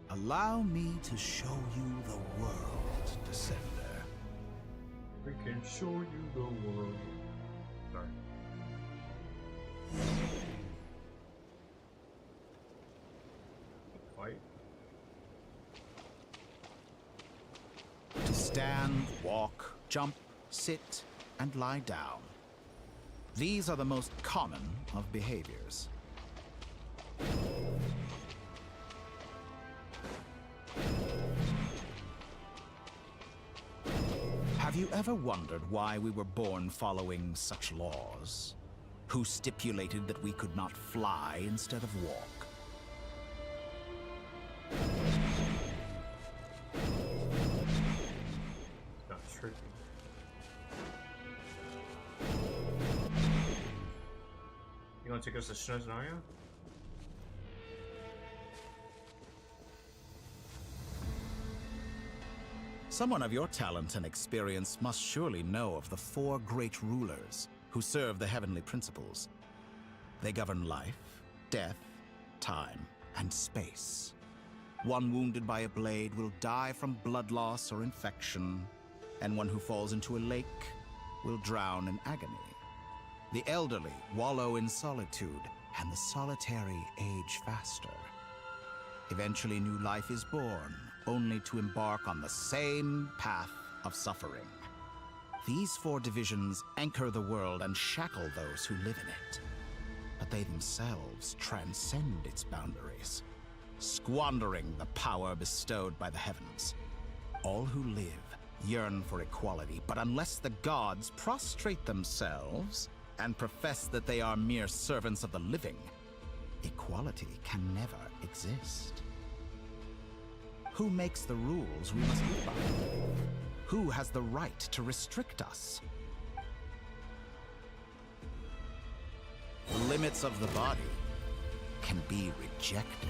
Allow me to show you the world, Descender. We can show you the world. Sorry. Fight. To stand, walk, jump, sit, and lie down. These are the most common of behaviors. Have you ever wondered why we were born following such laws? Who stipulated that we could not fly instead of walk? Not tricky. You gonna take us to Snezhnaya? Someone of your talent and experience must surely know of the four great rulers who serve the heavenly principles. They govern life, death, time, and space. One wounded by a blade will die from blood loss or infection, and one who falls into a lake will drown in agony. The elderly wallow in solitude, and the solitary age faster. Eventually, new life is born, only to embark on the same path of suffering. These 4 divisions anchor the world and shackle those who live in it. But they themselves transcend its boundaries, squandering the power bestowed by the heavens. All who live yearn for equality, but unless the gods prostrate themselves and profess that they are mere servants of the living, equality can never exist. Who makes the rules we must live by? Who has the right to restrict us? The limits of the body can be rejected.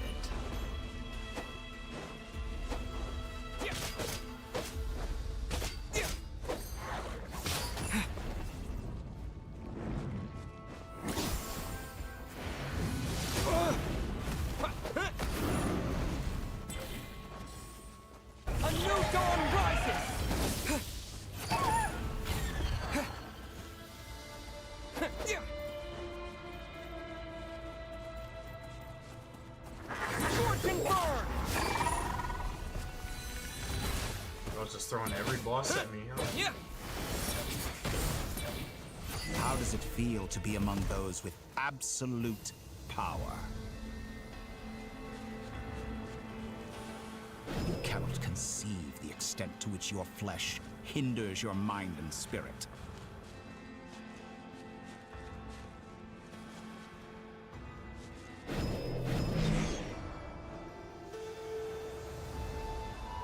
A new dawn rises! Scorch and burn! I was just throwing every boss at me, huh? Yeah. How does it feel to be among those with absolute power? You cannot conceive the extent to which your flesh hinders your mind and spirit.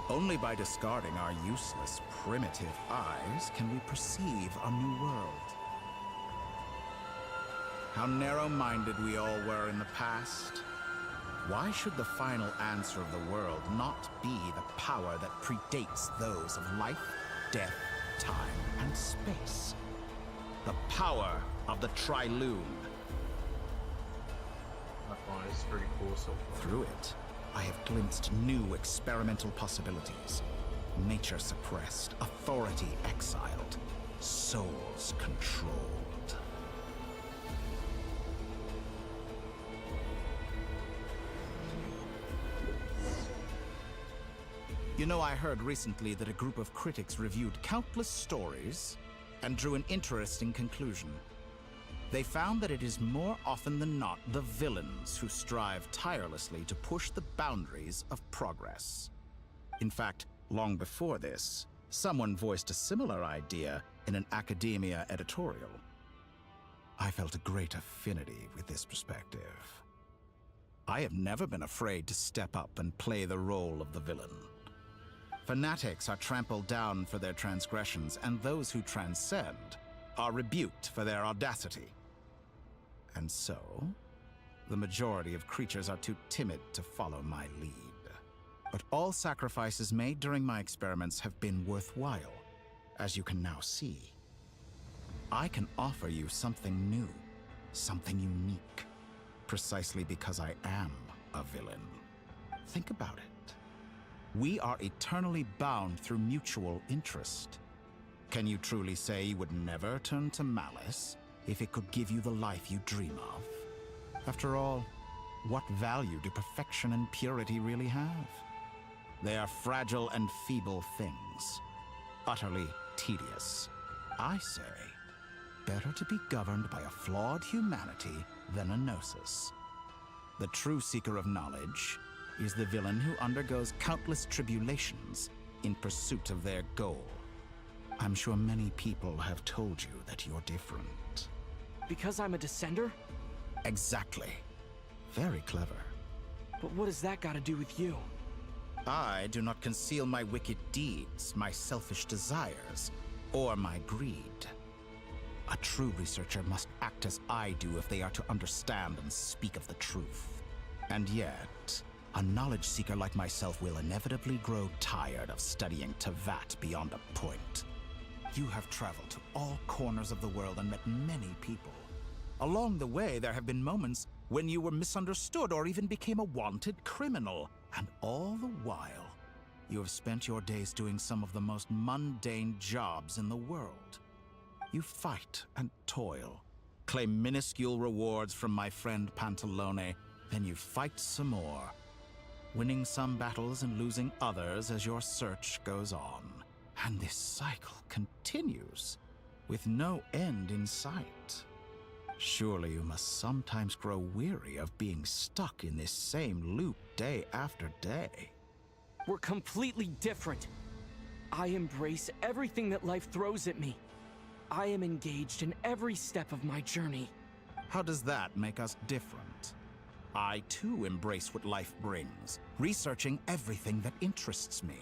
Only by discarding our useless, primitive eyes can we perceive a new world. How narrow-minded we all were in the past. Why should the final answer of the world not be the power that predates those of life, death, time, and space? The power of the Triloom. It's pretty cool so far. Through it, I have glimpsed new experimental possibilities. Nature suppressed, authority exiled, souls controlled. You know, I heard recently that a group of critics reviewed countless stories and drew an interesting conclusion. They found that it is more often than not the villains who strive tirelessly to push the boundaries of progress. In fact, long before this, someone voiced a similar idea in an academia editorial. I felt a great affinity with this perspective. I have never been afraid to step up and play the role of the villain. Fanatics are trampled down for their transgressions, and those who transcend are rebuked for their audacity. And so, the majority of creatures are too timid to follow my lead. But all sacrifices made during my experiments have been worthwhile, as you can now see. I can offer you something new, something unique, precisely because I am a villain. Think about it. We are eternally bound through mutual interest. Can you truly say you would never turn to malice if it could give you the life you dream of? After all, what value do perfection and purity really have? They are fragile and feeble things, utterly tedious. I say, better to be governed by a flawed humanity than a gnosis. The true seeker of knowledge is the villain who undergoes countless tribulations in pursuit of their goal. I'm sure many people have told you that you're different. Because I'm a descender? Exactly. Very clever. But what has that got to do with you? I do not conceal my wicked deeds, my selfish desires, or my greed. A true researcher must act as I do if they are to understand and speak of the truth. And yet, a knowledge seeker like myself will inevitably grow tired of studying Tevat beyond a point. You have traveled to all corners of the world and met many people. Along the way, there have been moments when you were misunderstood or even became a wanted criminal. And all the while, you have spent your days doing some of the most mundane jobs in the world. You fight and toil, claim minuscule rewards from my friend Pantalone, then you fight some more, winning some battles and losing others as your search goes on. And this cycle continues, with no end in sight. Surely you must sometimes grow weary of being stuck in this same loop day after day. We're completely different. I embrace everything that life throws at me. I am engaged in every step of my journey. How does that make us different? I too embrace what life brings, researching everything that interests me.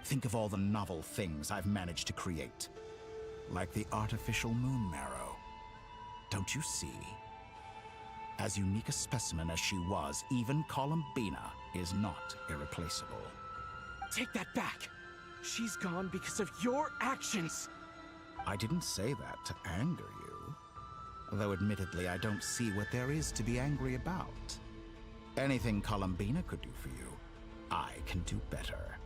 Think of all the novel things I've managed to create, like the artificial moon marrow. Don't you see? As unique a specimen as she was, even Columbina is not irreplaceable. Take that back! She's gone because of your actions! I didn't say that to anger you. Though admittedly, I don't see what there is to be angry about. Anything Columbina could do for you, I can do better.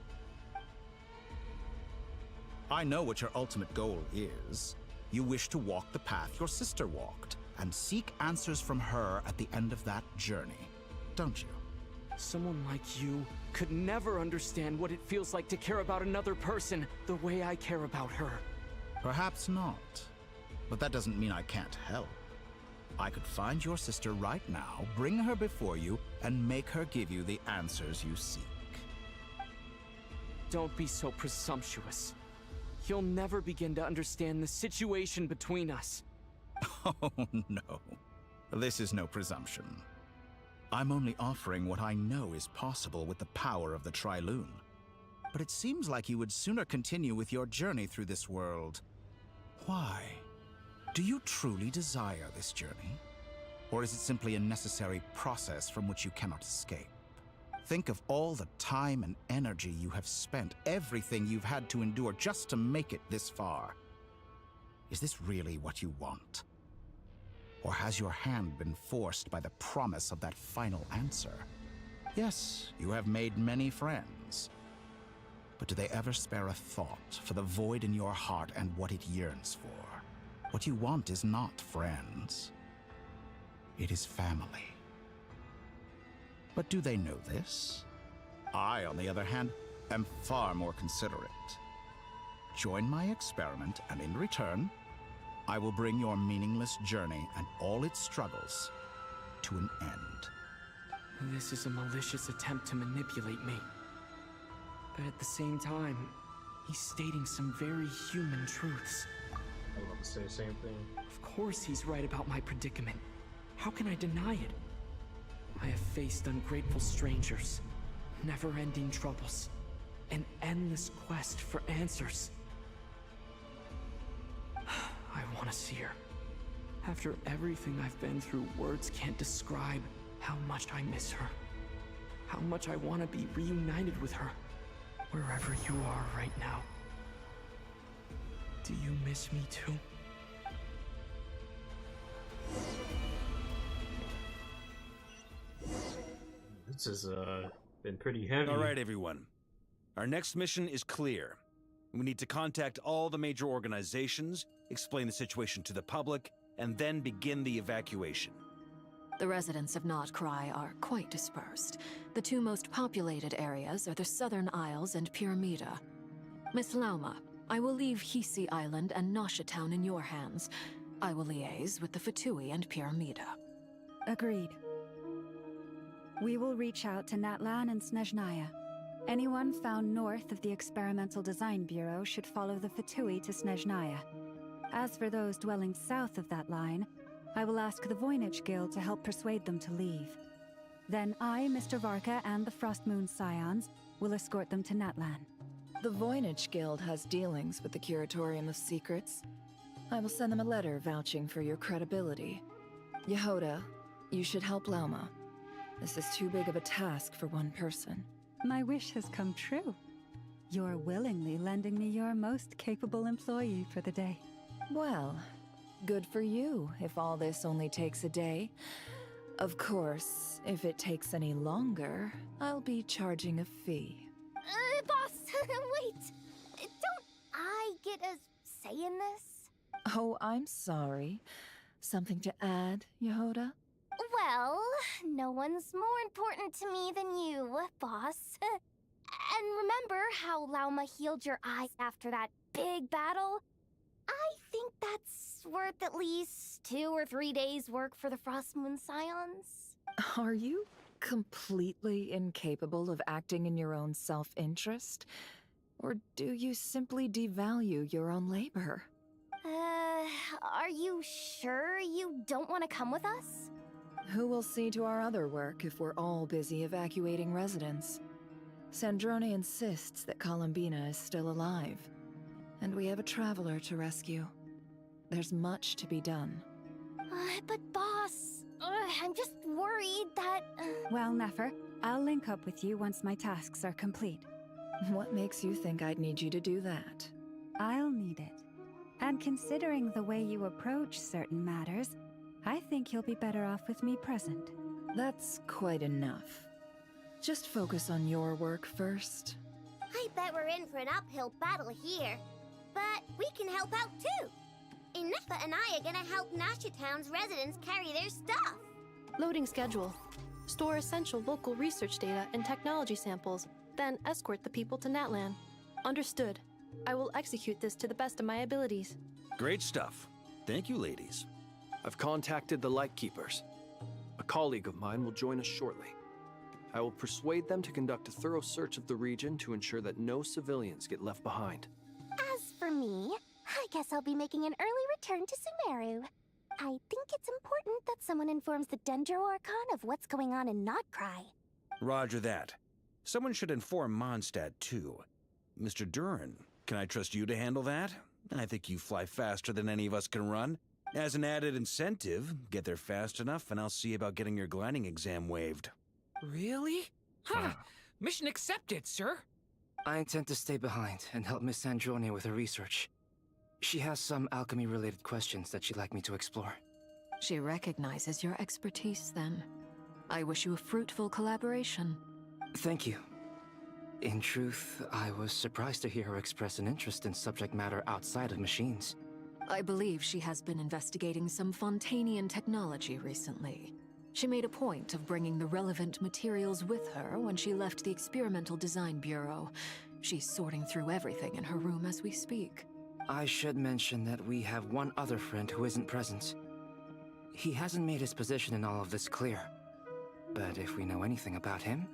I know what your ultimate goal is. You wish to walk the path your sister walked, and seek answers from her at the end of that journey, don't you? Someone like you could never understand what it feels like to care about another person the way I care about her. Perhaps not. But that doesn't mean I can't help. I could find your sister right now, bring her before you, and make her give you the answers you seek. Don't be so presumptuous. You'll never begin to understand the situation between us. Oh, no. This is no presumption. I'm only offering what I know is possible with the power of the Trilune. But it seems like you would sooner continue with your journey through this world. Why? Do you truly desire this journey? Or is it simply a necessary process from which you cannot escape? Think of all the time and energy you have spent, everything you've had to endure just to make it this far. Is this really what you want? Or has your hand been forced by the promise of that final answer? Yes, you have made many friends. But do they ever spare a thought for the void in your heart and what it yearns for? What you want is not friends. It is family. But do they know this? I, on the other hand, am far more considerate. Join my experiment, and in return, I will bring your meaningless journey and all its struggles to an end. This is a malicious attempt to manipulate me. But at the same time, he's stating some very human truths. I want to say the same thing. Of course he's right about my predicament. How can I deny it? I have faced ungrateful strangers, never-ending troubles, an endless quest for answers. I want to see her. After everything I've been through, words can't describe how much I miss her. How much I want to be reunited with her, wherever you are right now. Do you miss me too? This has been pretty heavy. All right, everyone. Our next mission is clear. We need to contact all the major organizations, explain the situation to the public, and then begin the evacuation. The residents of Nod-Krai are quite dispersed. The two most populated areas are the Southern Isles and Pyramida. Miss Lauma, I will leave Hisi Island and Nasha Town in your hands. I will liaise with the Fatui and Pyramida. Agreed. We will reach out to Natlan and Snezhnaya. Anyone found north of the Experimental Design Bureau should follow the Fatui to Snezhnaya. As for those dwelling south of that line, I will ask the Voynich Guild to help persuade them to leave. Then I, Mr. Varka, and the Frostmoon Scions will escort them to Natlan. The Voynich Guild has dealings with the Curatorium of Secrets. I will send them a letter vouching for your credibility. Yehoda, you should help Lauma. This is too big of a task for one person. My wish has come true. You're willingly lending me your most capable employee for the day. Well, good for you if all this only takes a day. Of course, if it takes any longer, I'll be charging a fee. Boss, wait. Don't I get a say in this? Oh, I'm sorry. Something to add, Yehoda? Well, no one's more important to me than you, boss. And remember how Lauma healed your eyes after that big battle? I think that's worth at least 2 or 3 days' work for the Frost Moon Scions. Are you completely incapable of acting in your own self-interest? Or do you simply devalue your own labor? Are you sure you don't want to come with us? Who will see to our other work if we're all busy evacuating residents? Sandrone insists that Columbina is still alive, and we have a traveler to rescue. There's much to be done. But boss, I'm just worried that... Well, Nefer, I'll link up with you once my tasks are complete. What makes you think I'd need you to do that? I'll need it. And considering the way you approach certain matters, I think you'll be better off with me present. That's quite enough. Just focus on your work first. I bet we're in for an uphill battle here. But we can help out too. Inefa and I are gonna help Nasha Town's residents carry their stuff. Loading schedule. Store essential local research data and technology samples, then escort the people to Natlan. Understood. I will execute this to the best of my abilities. Great stuff. Thank you, ladies. I've contacted the Lightkeepers. A colleague of mine will join us shortly. I will persuade them to conduct a thorough search of the region to ensure that no civilians get left behind. As for me, I guess I'll be making an early return to Sumeru. I think it's important that someone informs the Dendro Archon of what's going on in Nod-Krai. Roger that. Someone should inform Mondstadt, too. Mr. Duran, can I trust you to handle that? I think you fly faster than any of us can run. As an added incentive, get there fast enough and I'll see about getting your gliding exam waived. Really? Huh. Mission accepted, sir. I intend to stay behind and help Miss Sandrone with her research. She has some alchemy-related questions that she'd like me to explore. She recognizes your expertise, then. I wish you a fruitful collaboration. Thank you. In truth, I was surprised to hear her express an interest in subject matter outside of machines. I believe she has been investigating some Fontanian technology recently. She made a point of bringing the relevant materials with her when she left the Experimental Design Bureau. She's sorting through everything in her room as we speak. I should mention that we have one other friend who isn't present. He hasn't made his position in all of this clear. But if we know anything about him,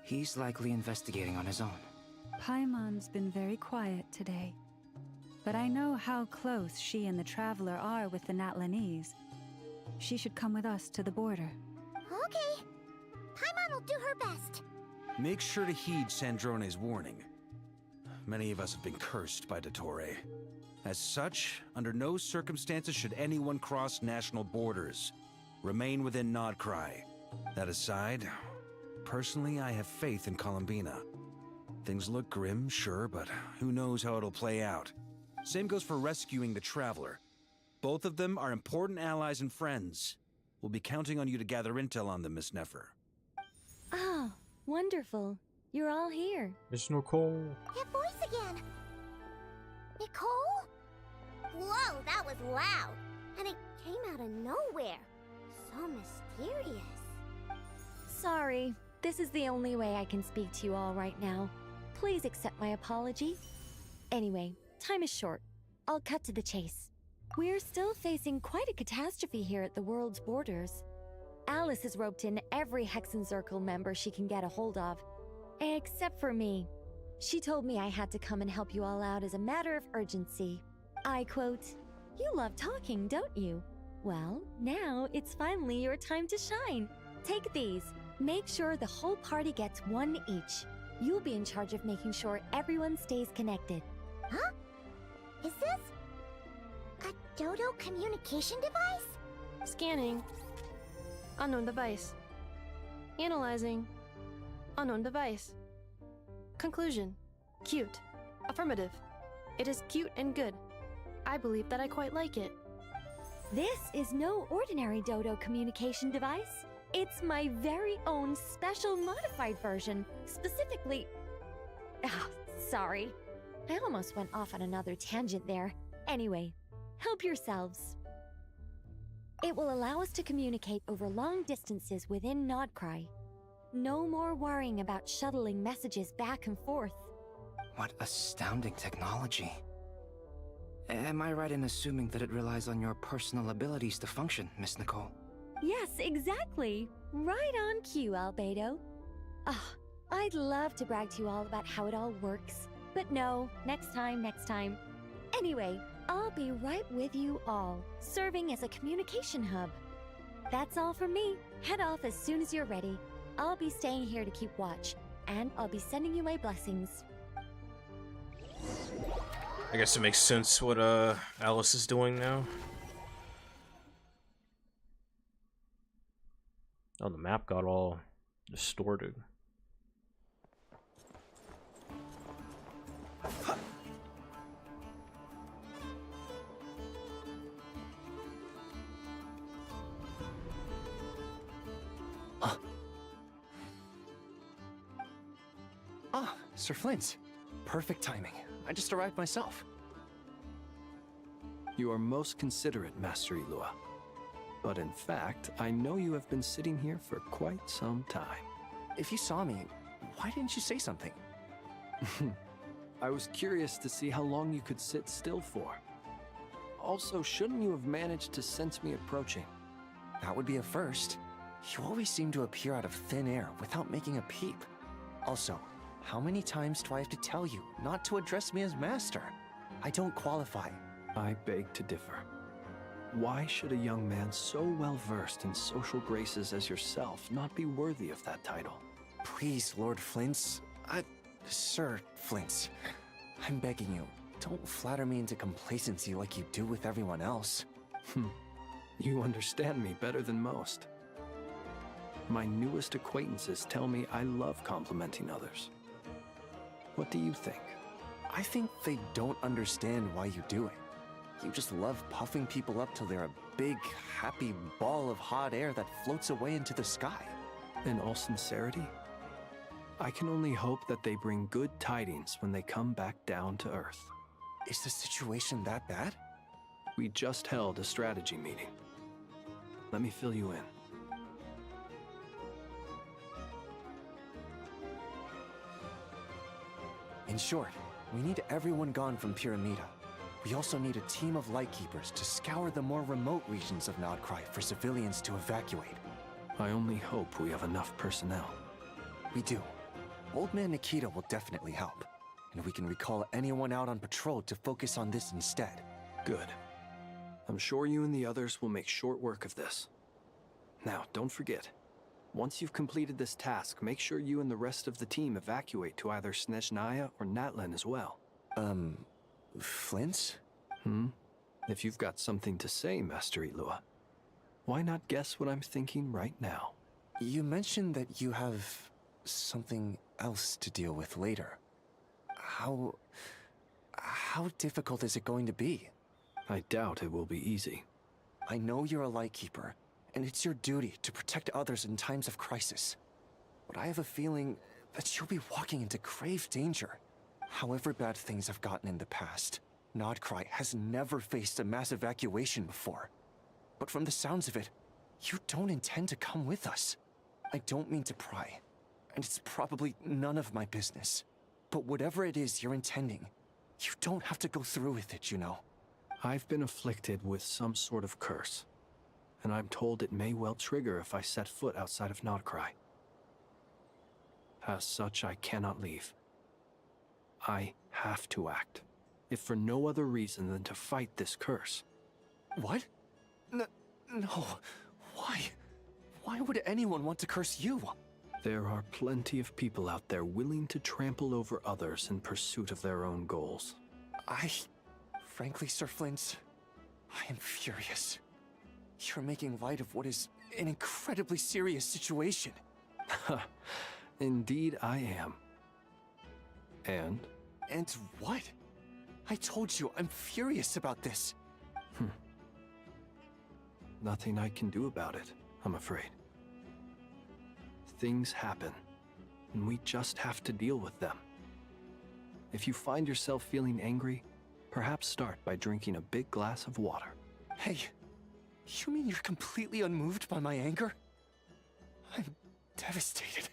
he's likely investigating on his own. Paimon's been very quiet today. But I know how close she and the Traveler are with the Natlanese. She should come with us to the border. Okay. Paimon will do her best. Make sure to heed Sandrone's warning. Many of us have been cursed by Dottore. As such, under no circumstances should anyone cross national borders. Remain within Nod-Krai. That aside, personally I have faith in Columbina. Things look grim, sure, but who knows how it'll play out. Same goes for rescuing the Traveler. Both of them are important allies and friends. We'll be counting on you to gather intel on them, Miss Nefer. Oh, wonderful. You're all here. It's Nicole. That voice again. Nicole? Whoa, that was loud. And it came out of nowhere. So mysterious. Sorry. This is the only way I can speak to you all right now. Please accept my apology. Anyway, time is short. I'll cut to the chase. We're still facing quite a catastrophe here at the world's borders. Alice has roped in every Hexenzirkel member she can get a hold of. Except for me. She told me I had to come and help you all out as a matter of urgency. I quote, "You love talking, don't you? Well, now it's finally your time to shine. Take these. Make sure the whole party gets one each. You'll be in charge of making sure everyone stays connected." Huh? Is this a Dodo communication device? Scanning. Unknown device. Analyzing. Unknown device. Conclusion. Cute. Affirmative. It is cute and good. I believe that I quite like it. This is no ordinary Dodo communication device. It's my very own special modified version, specifically... sorry. I almost went off on another tangent there. Anyway, help yourselves. It will allow us to communicate over long distances within Nod-Krai. No more worrying about shuttling messages back and forth. What astounding technology. Am I right in assuming that it relies on your personal abilities to function, Miss Nicole? Yes, exactly. Right on cue, Albedo. Ah, I'd love to brag to you all about how it all works. But no, next time, next time. Anyway, I'll be right with you all, serving as a communication hub. That's all from me. Head off as soon as you're ready. I'll be staying here to keep watch, and I'll be sending you my blessings. I guess it makes sense what Alice is doing now. Oh, the map got all distorted. Ah, Sir Flint. Perfect timing. I just arrived myself. You are most considerate, Master Ilua. But in fact, I know you have been sitting here for quite some time. If you saw me, why didn't you say something? I was curious to see how long you could sit still for. Also, shouldn't you have managed to sense me approaching? That would be a first. You always seem to appear out of thin air without making a peep. Also, how many times do I have to tell you not to address me as master? I don't qualify. I beg to differ. Why should a young man so well versed in social graces as yourself not be worthy of that title? Please, Lord Flint's... Sir Flint's. I'm begging you, don't flatter me into complacency like you do with everyone else. You understand me better than most. My newest acquaintances tell me I love complimenting others. What do you think? I think they don't understand why you do it. You just love puffing people up till they're a big, happy ball of hot air that floats away into the sky. In all sincerity, I can only hope that they bring good tidings when they come back down to Earth. Is the situation that bad? We just held a strategy meeting. Let me fill you in. In short, we need everyone gone from Pyramida. We also need a team of Lightkeepers to scour the more remote regions of Nod-Krai for civilians to evacuate. I only hope we have enough personnel. We do. Old Man Nikita will definitely help, and we can recall anyone out on patrol to focus on this instead. Good. I'm sure you and the others will make short work of this. Now, don't forget, once you've completed this task, make sure you and the rest of the team evacuate to either Snezhnaya or Natlan as well. Flint? If you've got something to say, Master Ilua, why not guess what I'm thinking right now? You mentioned that you have something else to deal with later. How difficult is it going to be? I doubt it will be easy. I know you're a Lightkeeper, and it's your duty to protect others in times of crisis. But I have a feeling that you'll be walking into grave danger. However bad things have gotten in the past, Nod-Krai has never faced a mass evacuation before. But from the sounds of it, you don't intend to come with us. I don't mean to pry, and it's probably none of my business. But whatever it is you're intending, you don't have to go through with it, you know. I've been afflicted with some sort of curse, and I'm told it may well trigger if I set foot outside of Nod-Krai. As such, I cannot leave. I have to act, if for no other reason than to fight this curse. What? No. Why? Why would anyone want to curse you? There are plenty of people out there willing to trample over others in pursuit of their own goals. Frankly, Sir Flint, I am furious. You're making light of what is an incredibly serious situation. Indeed I am. And? And what? I told you, I'm furious about this. Nothing I can do about it, I'm afraid. Things happen, and we just have to deal with them. If you find yourself feeling angry, perhaps start by drinking a big glass of water. Hey, You mean you're completely unmoved by my anger? I'm devastated.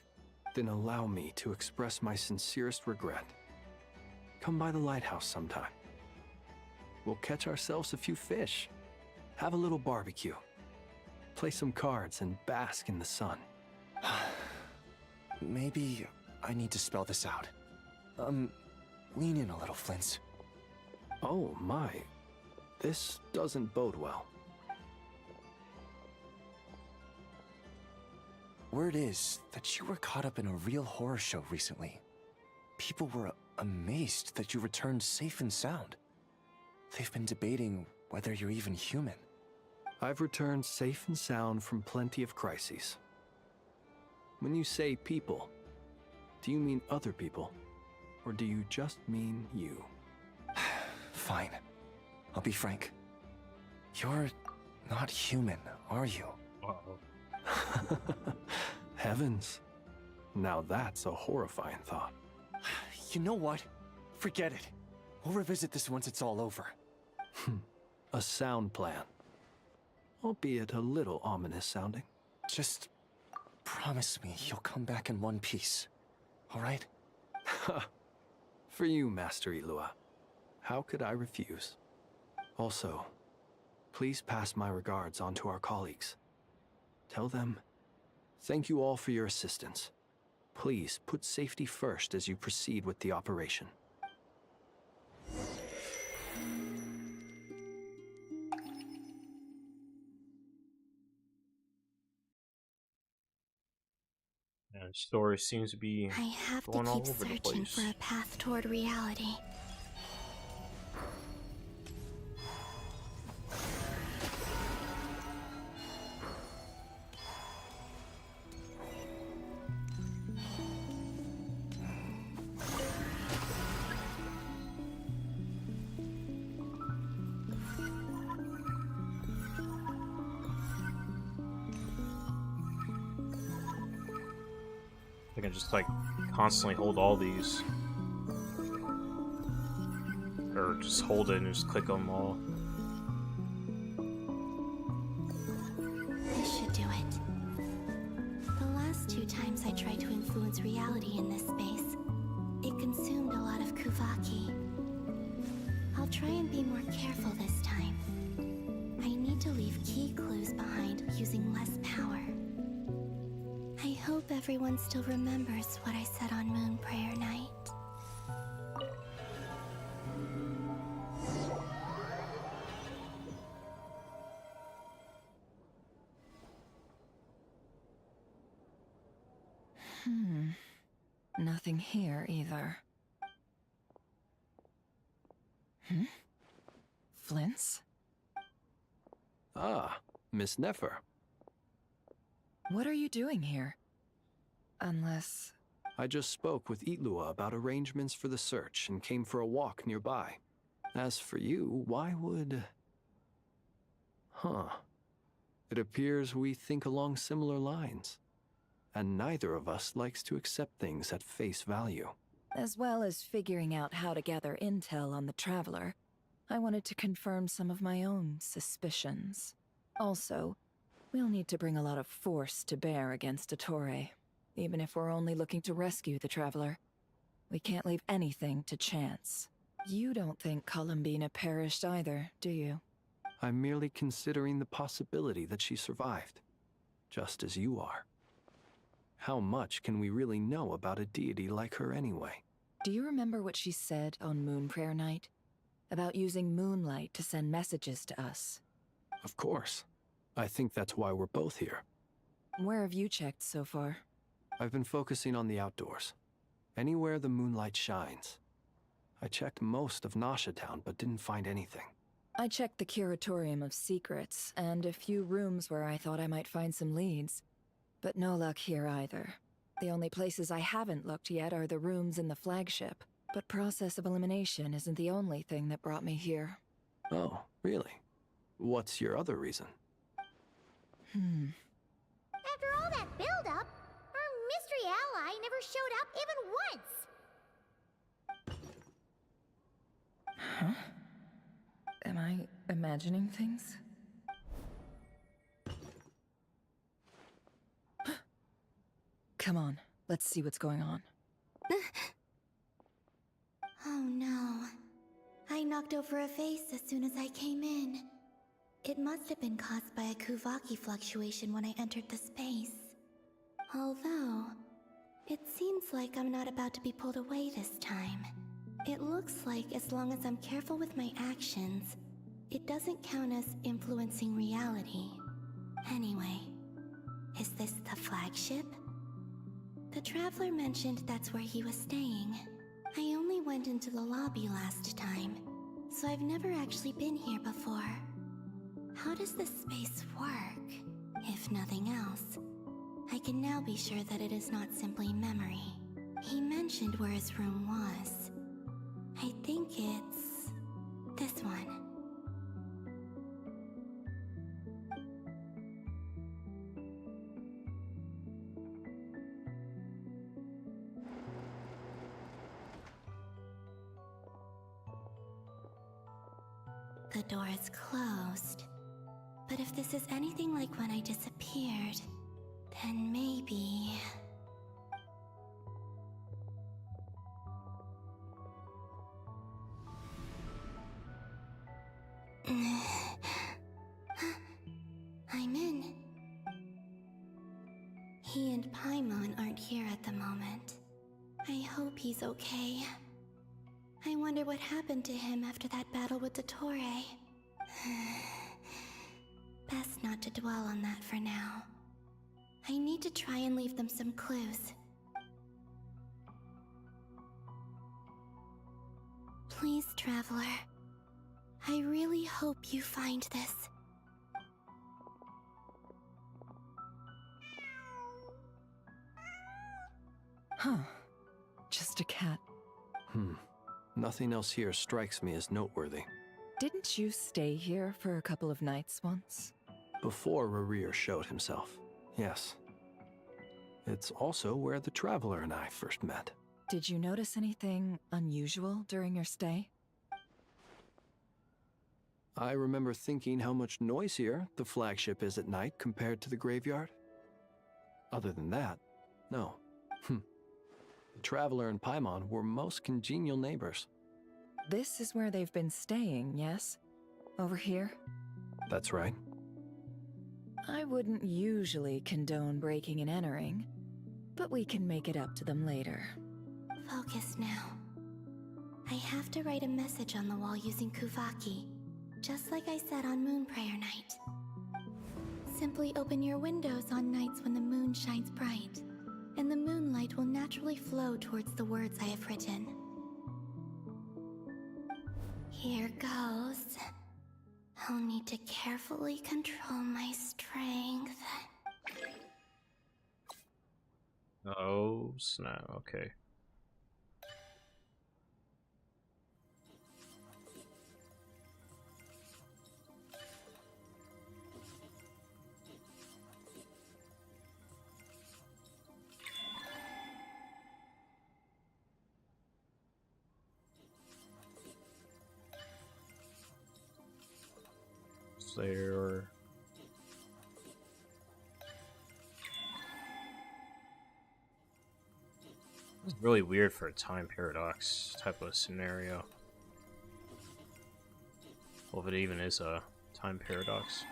Then allow me to express my sincerest regret. Come by the lighthouse sometime. We'll catch ourselves a few fish, have a little barbecue, play some cards, and bask in the sun. Maybe I need to spell this out. Lean in a little, Flint's. Oh my, this doesn't bode well. Word is that you were caught up in a real horror show recently. People were amazed that you returned safe and sound. They've been debating whether you're even human. I've returned safe and sound from plenty of crises. When you say people, do you mean other people? Or do you just mean you? Fine. I'll be frank. You're not human, are you? Uh-oh. Heavens. Now that's a horrifying thought. You know what? Forget it. We'll revisit this once it's all over. A sound plan. Albeit a little ominous sounding. Just promise me you'll come back in one piece. All right? For you, Master Ilua. How could I refuse? Also, please pass my regards on to our colleagues. Tell them, thank you all for your assistance. Please put safety first as you proceed with the operation. Yeah, the story seems to be I have to going all keep over the searching place. for a path toward reality. I can just like constantly hold all these, or just hold it and just click on them all. This should do it. The last 2 times I tried to influence reality in this space, it consumed a lot of Kuvaki. I'll try and be more careful this time. I need to leave key clues behind using less power. I hope everyone still remembers what I said on Moon Prayer Night. Nothing here either. Flint's? Ah, Miss Nefer. What are you doing here? Unless... I just spoke with Ilua about arrangements for the search and came for a walk nearby. As for you, why would... It appears we think along similar lines. And neither of us likes to accept things at face value. As well as figuring out how to gather intel on the Traveler, I wanted to confirm some of my own suspicions. Also, we'll need to bring a lot of force to bear against Ettore, even if we're only looking to rescue the Traveler. We can't leave anything to chance. You don't think Columbina perished either, do you? I'm merely considering the possibility that she survived, just as you are. How much can we really know about a deity like her anyway? Do you remember what she said on Moon Prayer Night? About using moonlight to send messages to us? Of course. I think that's why we're both here. Where have you checked so far? I've been focusing on the outdoors. Anywhere the moonlight shines. I checked most of Nasha Town, but didn't find anything. I checked the Curatorium of Secrets, and a few rooms where I thought I might find some leads. But no luck here either. The only places I haven't looked yet are the rooms in the flagship. But process of elimination isn't the only thing that brought me here. Oh, really? What's your other reason? After all that build-up, our mystery ally never showed up even once. Huh? Am I imagining things? Come on, let's see what's going on. Oh no. I knocked over a vase as soon as I came in. It must have been caused by a Kuvaki fluctuation when I entered the space. Although, it seems like I'm not about to be pulled away this time. It looks like as long as I'm careful with my actions, it doesn't count as influencing reality. Anyway, is this the flagship? The Traveler mentioned that's where he was staying. I only went into the lobby last time, so I've never actually been here before. How does this space work? If nothing else, I can now be sure that it is not simply memory. He mentioned where his room was. I think it's this one. The door is closed. But if this is anything like when I disappeared, then maybe... I'm in. He and Paimon aren't here at the moment. I hope he's okay. I wonder what happened to him after that battle with Dottore. Best not to dwell on that for now. I need to try and leave them some clues. Please, Traveler. I really hope you find this. Huh. Just a cat. Nothing else here strikes me as noteworthy. Didn't you stay here for a couple of nights once? Before Rerir showed himself, yes. It's also where the Traveler and I first met. Did you notice anything unusual during your stay? I remember thinking how much noisier the flagship is at night compared to the graveyard. Other than that, no. The Traveler and Paimon were most congenial neighbors. This is where they've been staying, yes? Over here? That's right. I wouldn't usually condone breaking and entering, but we can make it up to them later. Focus now. I have to write a message on the wall using Kuvaki, just like I said on Moon Prayer Night. Simply open your windows on nights when the moon shines bright, and the moonlight will naturally flow towards the words I have written. Here goes. I'll need to carefully control my strength. Oh, snap. Okay. There. It's really weird for a time paradox type of scenario. Well, if it even is a time paradox.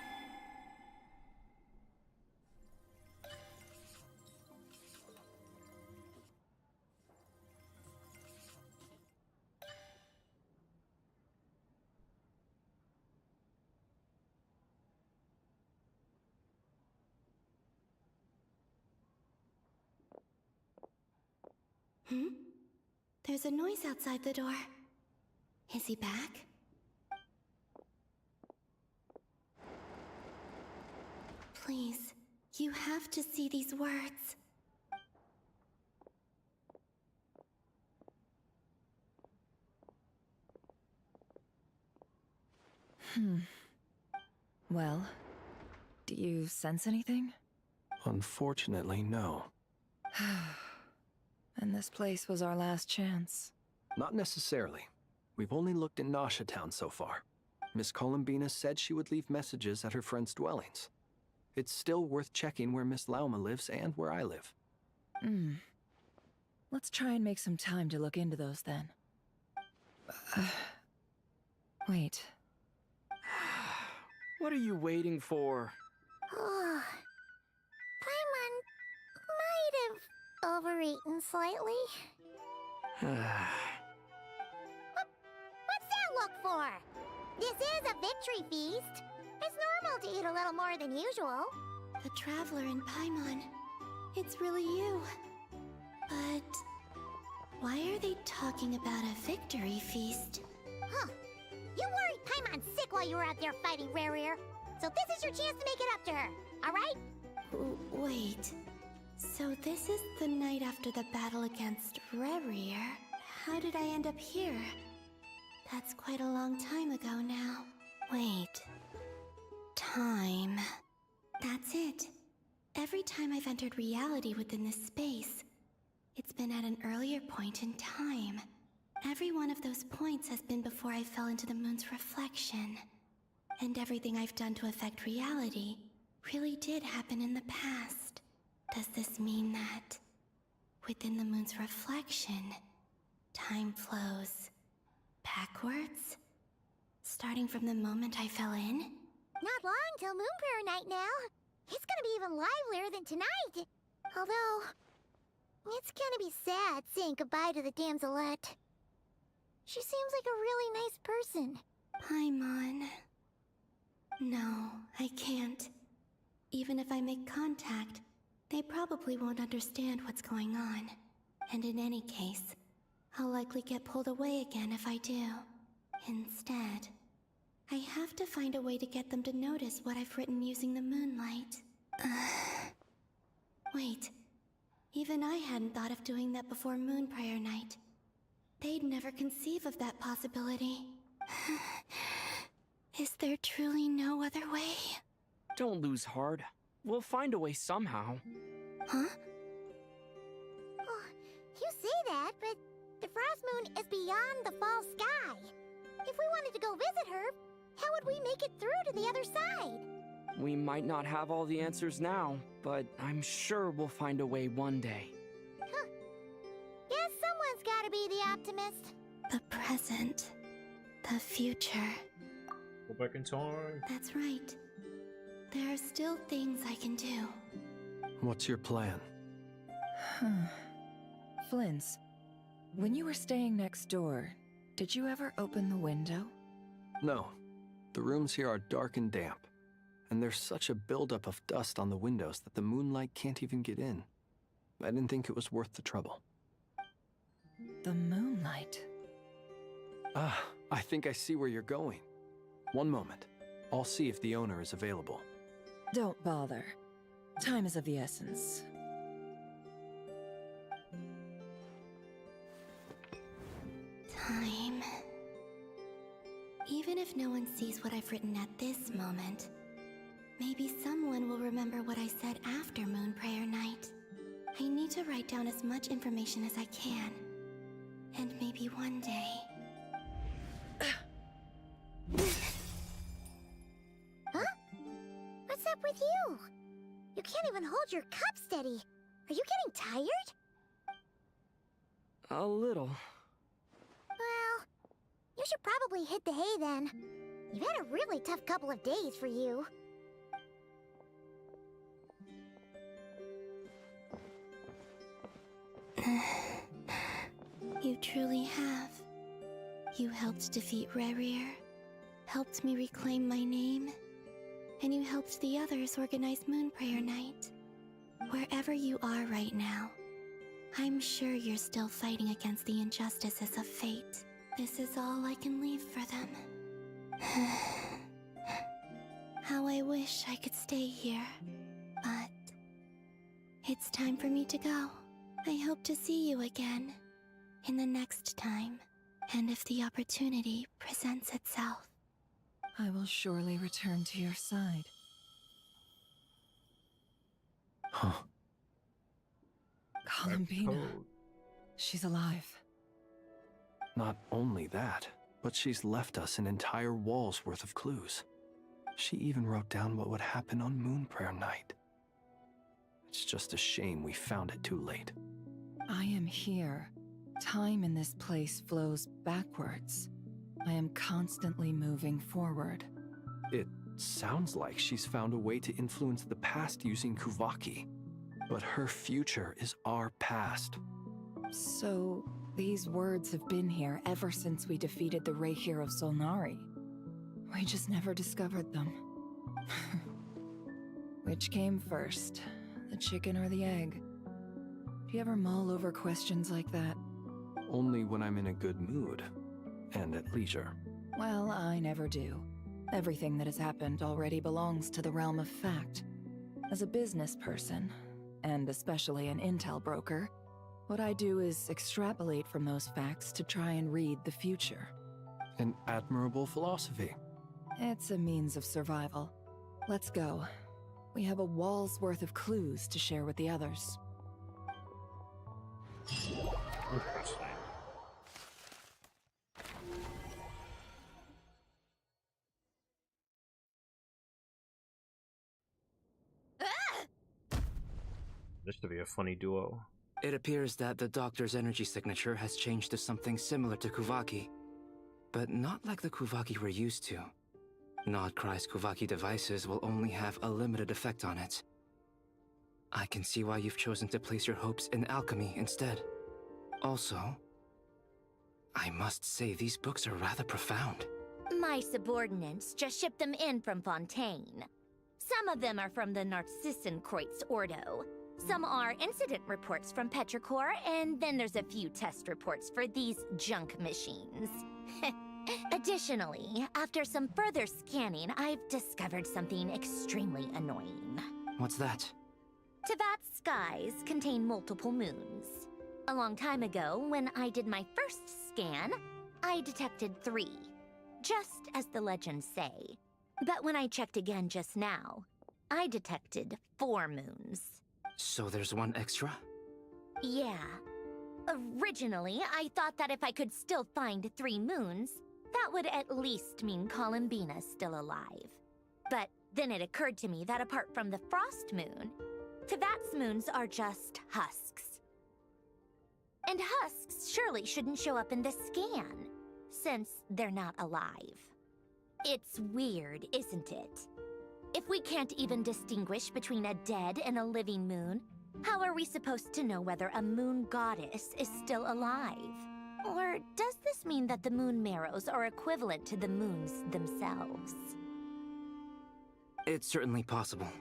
There's a noise outside the door. Is he back? Please, you have to see these words. Well, do you sense anything? Unfortunately, no. And this place was our last chance. Not necessarily. We've only looked in Nasha Town so far. Miss Columbina said she would leave messages at her friends' dwellings. It's still worth checking where Miss Lauma lives and where I live. Let's try and make some time to look into those then. Wait. What are you waiting for? Paimon might have overeaten slightly. What's that look for? This is a victory feast. It's normal to eat a little more than usual. The Traveler and Paimon. It's really you. But why are they talking about a victory feast? Huh. You worried Paimon sick while you were out there fighting Rare, so this is your chance to make it up to her, alright? Wait. So this is the night after the battle against Rare. How did I end up here? That's quite a long time ago now. Wait. Time. That's it. Every time I've entered reality within this space, it's been at an earlier point in time. Every one of those points has been before I fell into the moon's reflection. And everything I've done to affect reality really did happen in the past. Does this mean that within the moon's reflection, time flows backwards? Starting from the moment I fell in? Not long till Moon Prayer Night now. It's gonna be even livelier than tonight. Although, it's gonna be sad saying goodbye to the damselette. She seems like a really nice person. Paimon. No, I can't. Even if I make contact, they probably won't understand what's going on. And in any case, I'll likely get pulled away again if I do. Instead, I have to find a way to get them to notice what I've written using the moonlight. Wait. Even I hadn't thought of doing that before Moon Prayer Night. They'd never conceive of that possibility. Is there truly no other way? Don't lose heart. We'll find a way somehow. Huh? Oh, you say that, but the Frost Moon is beyond the fall sky. If we wanted to go visit her, how would we make it through to the other side? We might not have all the answers now, but I'm sure we'll find a way one day. Huh. Guess someone's gotta be the optimist. The present. The future. Go back in time. That's right. There are still things I can do. What's your plan? Flint's, when you were staying next door, did you ever open the window? No. The rooms here are dark and damp. And there's such a buildup of dust on the windows that the moonlight can't even get in. I didn't think it was worth the trouble. The moonlight? Ah, I think I see where you're going. One moment. I'll see if the owner is available. Don't bother. Time is of the essence. Time. Even if no one sees what I've written at this moment, maybe someone will remember what I said after Moon Prayer Night. I need to write down as much information as I can. And maybe one day... Huh? What's up with you? You can't even hold your cup steady. Are you getting tired? A little. Well, you should probably hit the hay then. You've had a really tough couple of days for you. You truly have. You helped defeat Rare, helped me reclaim my name, and you helped the others organize Moon Prayer Night. Wherever you are right now, I'm sure you're still fighting against the injustices of fate. This is all I can leave for them. How I wish I could stay here, but it's time for me to go. I hope to see you again in the next time, and if the opportunity presents itself. I will surely return to your side. Huh. Columbina. She's alive. Not only that, but she's left us an entire wall's worth of clues. She even wrote down what would happen on Moon Prayer Night. It's just a shame we found it too late. I am here. Time in this place flows backwards. I am constantly moving forward. It sounds like she's found a way to influence the past using Kuvaki. But her future is our past. So, these words have been here ever since we defeated the Ray Hero Solnari. We just never discovered them. Which came first, the chicken or the egg? Do you ever mull over questions like that? Only when I'm in a good mood. And at leisure. Well, I never do. Everything that has happened already belongs to the realm of fact. As a business person, and especially an intel broker, what I do is extrapolate from those facts to try and read the future. An admirable philosophy. It's a means of survival. Let's go. We have a wall's worth of clues to share with the others. This to be a funny duo. It appears that the Doctor's energy signature has changed to something similar to Kuvaki, but not like the Kuvaki we're used to. Nod-Krai's Kuvaki devices will only have a limited effect on it. I can see why you've chosen to place your hopes in alchemy instead. Also, I must say these books are rather profound. My subordinates just shipped them in from Fontaine. Some of them are from the Narcissenkreuz Ordo. Some are incident reports from Petrichor, and then there's a few test reports for these junk machines. Additionally, after some further scanning, I've discovered something extremely annoying. What's that? Tevat's skies contain multiple moons. A long time ago, when I did my first scan, I detected 3, just as the legends say. But when I checked again just now, I detected 4 moons. So there's one extra? Yeah. Originally, I thought that if I could still find 3 moons, that would at least mean Columbina's still alive. But then it occurred to me that apart from the Frost Moon, Tevat's moons are just husks. And husks surely shouldn't show up in the scan, since they're not alive. It's weird, isn't it? If we can't even distinguish between a dead and a living moon, how are we supposed to know whether a moon goddess is still alive? Or does this mean that the moon marrows are equivalent to the moons themselves? It's certainly possible.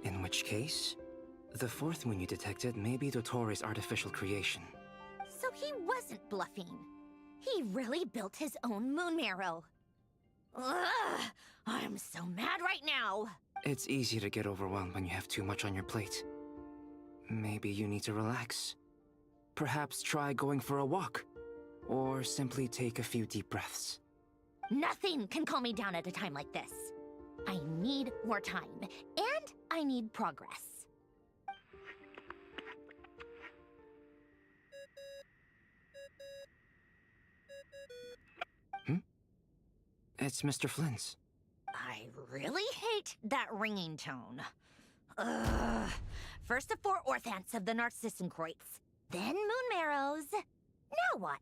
In which case, the 4th moon you detected may be Dottore artificial creation. So he wasn't bluffing. He really built his own moon marrow. Ugh! I'm so mad right now! It's easy to get overwhelmed when you have too much on your plate. Maybe you need to relax. Perhaps try going for a walk. Or simply take a few deep breaths. Nothing can calm me down at a time like this. I need more time, and I need progress. It's Mr. Flynn's. I really hate that ringing tone. Ugh. First the 4 orthants of the Narcissenkreuz, then moon marrows. Now what?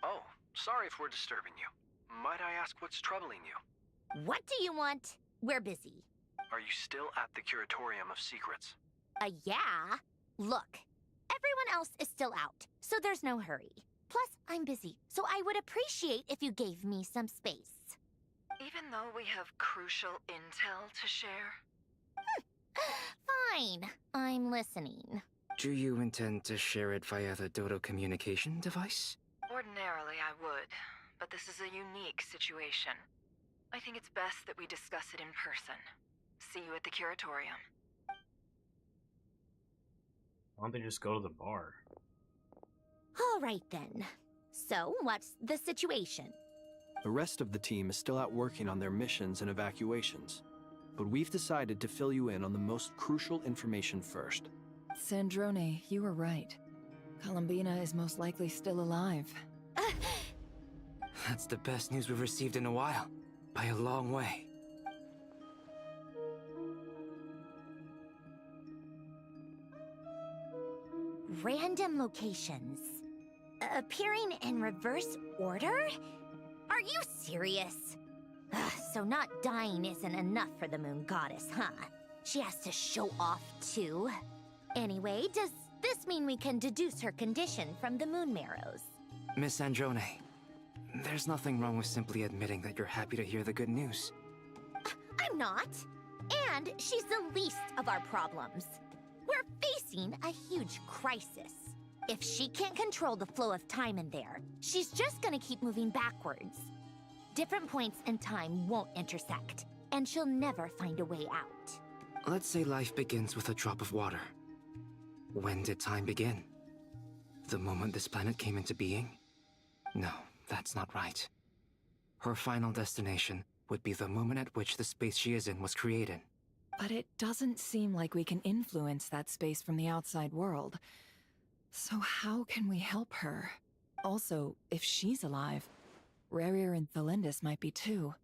Oh, sorry if we're disturbing you. Might I ask what's troubling you? What do you want? We're busy. Are you still at the Curatorium of Secrets? Yeah. Look, everyone else is still out, so there's no hurry. Plus, I'm busy, so I would appreciate if you gave me some space. Even though we have crucial intel to share? Fine. I'm listening. Do you intend to share it via the Dodo communication device? Ordinarily I would, but this is a unique situation. I think it's best that we discuss it in person. See you at the Curatorium. Why don't they just go to the bar? All right then. So, what's the situation? The rest of the team is still out working on their missions and evacuations. But we've decided to fill you in on the most crucial information first. Sandrone, you were right. Columbina is most likely still alive. That's the best news we've received in a while. By a long way. Random locations. Appearing in reverse order? Are you serious? Ugh, so not dying isn't enough for the moon goddess, huh? She has to show off too. Anyway, does this mean we can deduce her condition from the moon marrows? Miss Androne, there's nothing wrong with simply admitting that you're happy to hear the good news. I'm not. And she's the least of our problems. We're facing a huge crisis. If she can't control the flow of time in there, she's just gonna keep moving backwards. Different points in time won't intersect, and she'll never find a way out. Let's say life begins with a drop of water. When did time begin? The moment this planet came into being? No, that's not right. Her final destination would be the moment at which the space she is in was created. But it doesn't seem like we can influence that space from the outside world. So how can we help her? Also, if she's alive, Rarier and Thalindus might be too.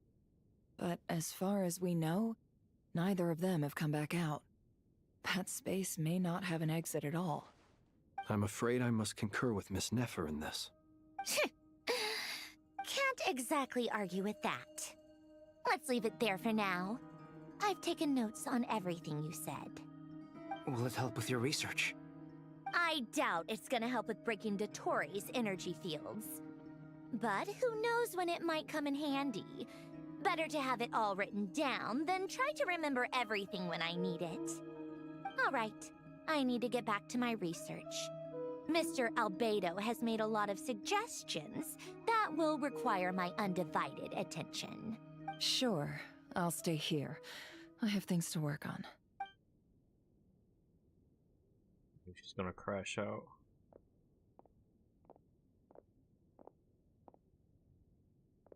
But as far as we know, neither of them have come back out. That space may not have an exit at all. I'm afraid I must concur with Miss Nefer in this. Can't exactly argue with that. Let's leave it there for now. I've taken notes on everything you said. Will it help with your research? I doubt it's gonna help with breaking Dotori's energy fields. But who knows when it might come in handy. Better to have it all written down than try to remember everything when I need it. All right, I need to get back to my research. Mr. Albedo has made a lot of suggestions that will require my undivided attention. Sure, I'll stay here. I have things to work on. She's gonna crash out.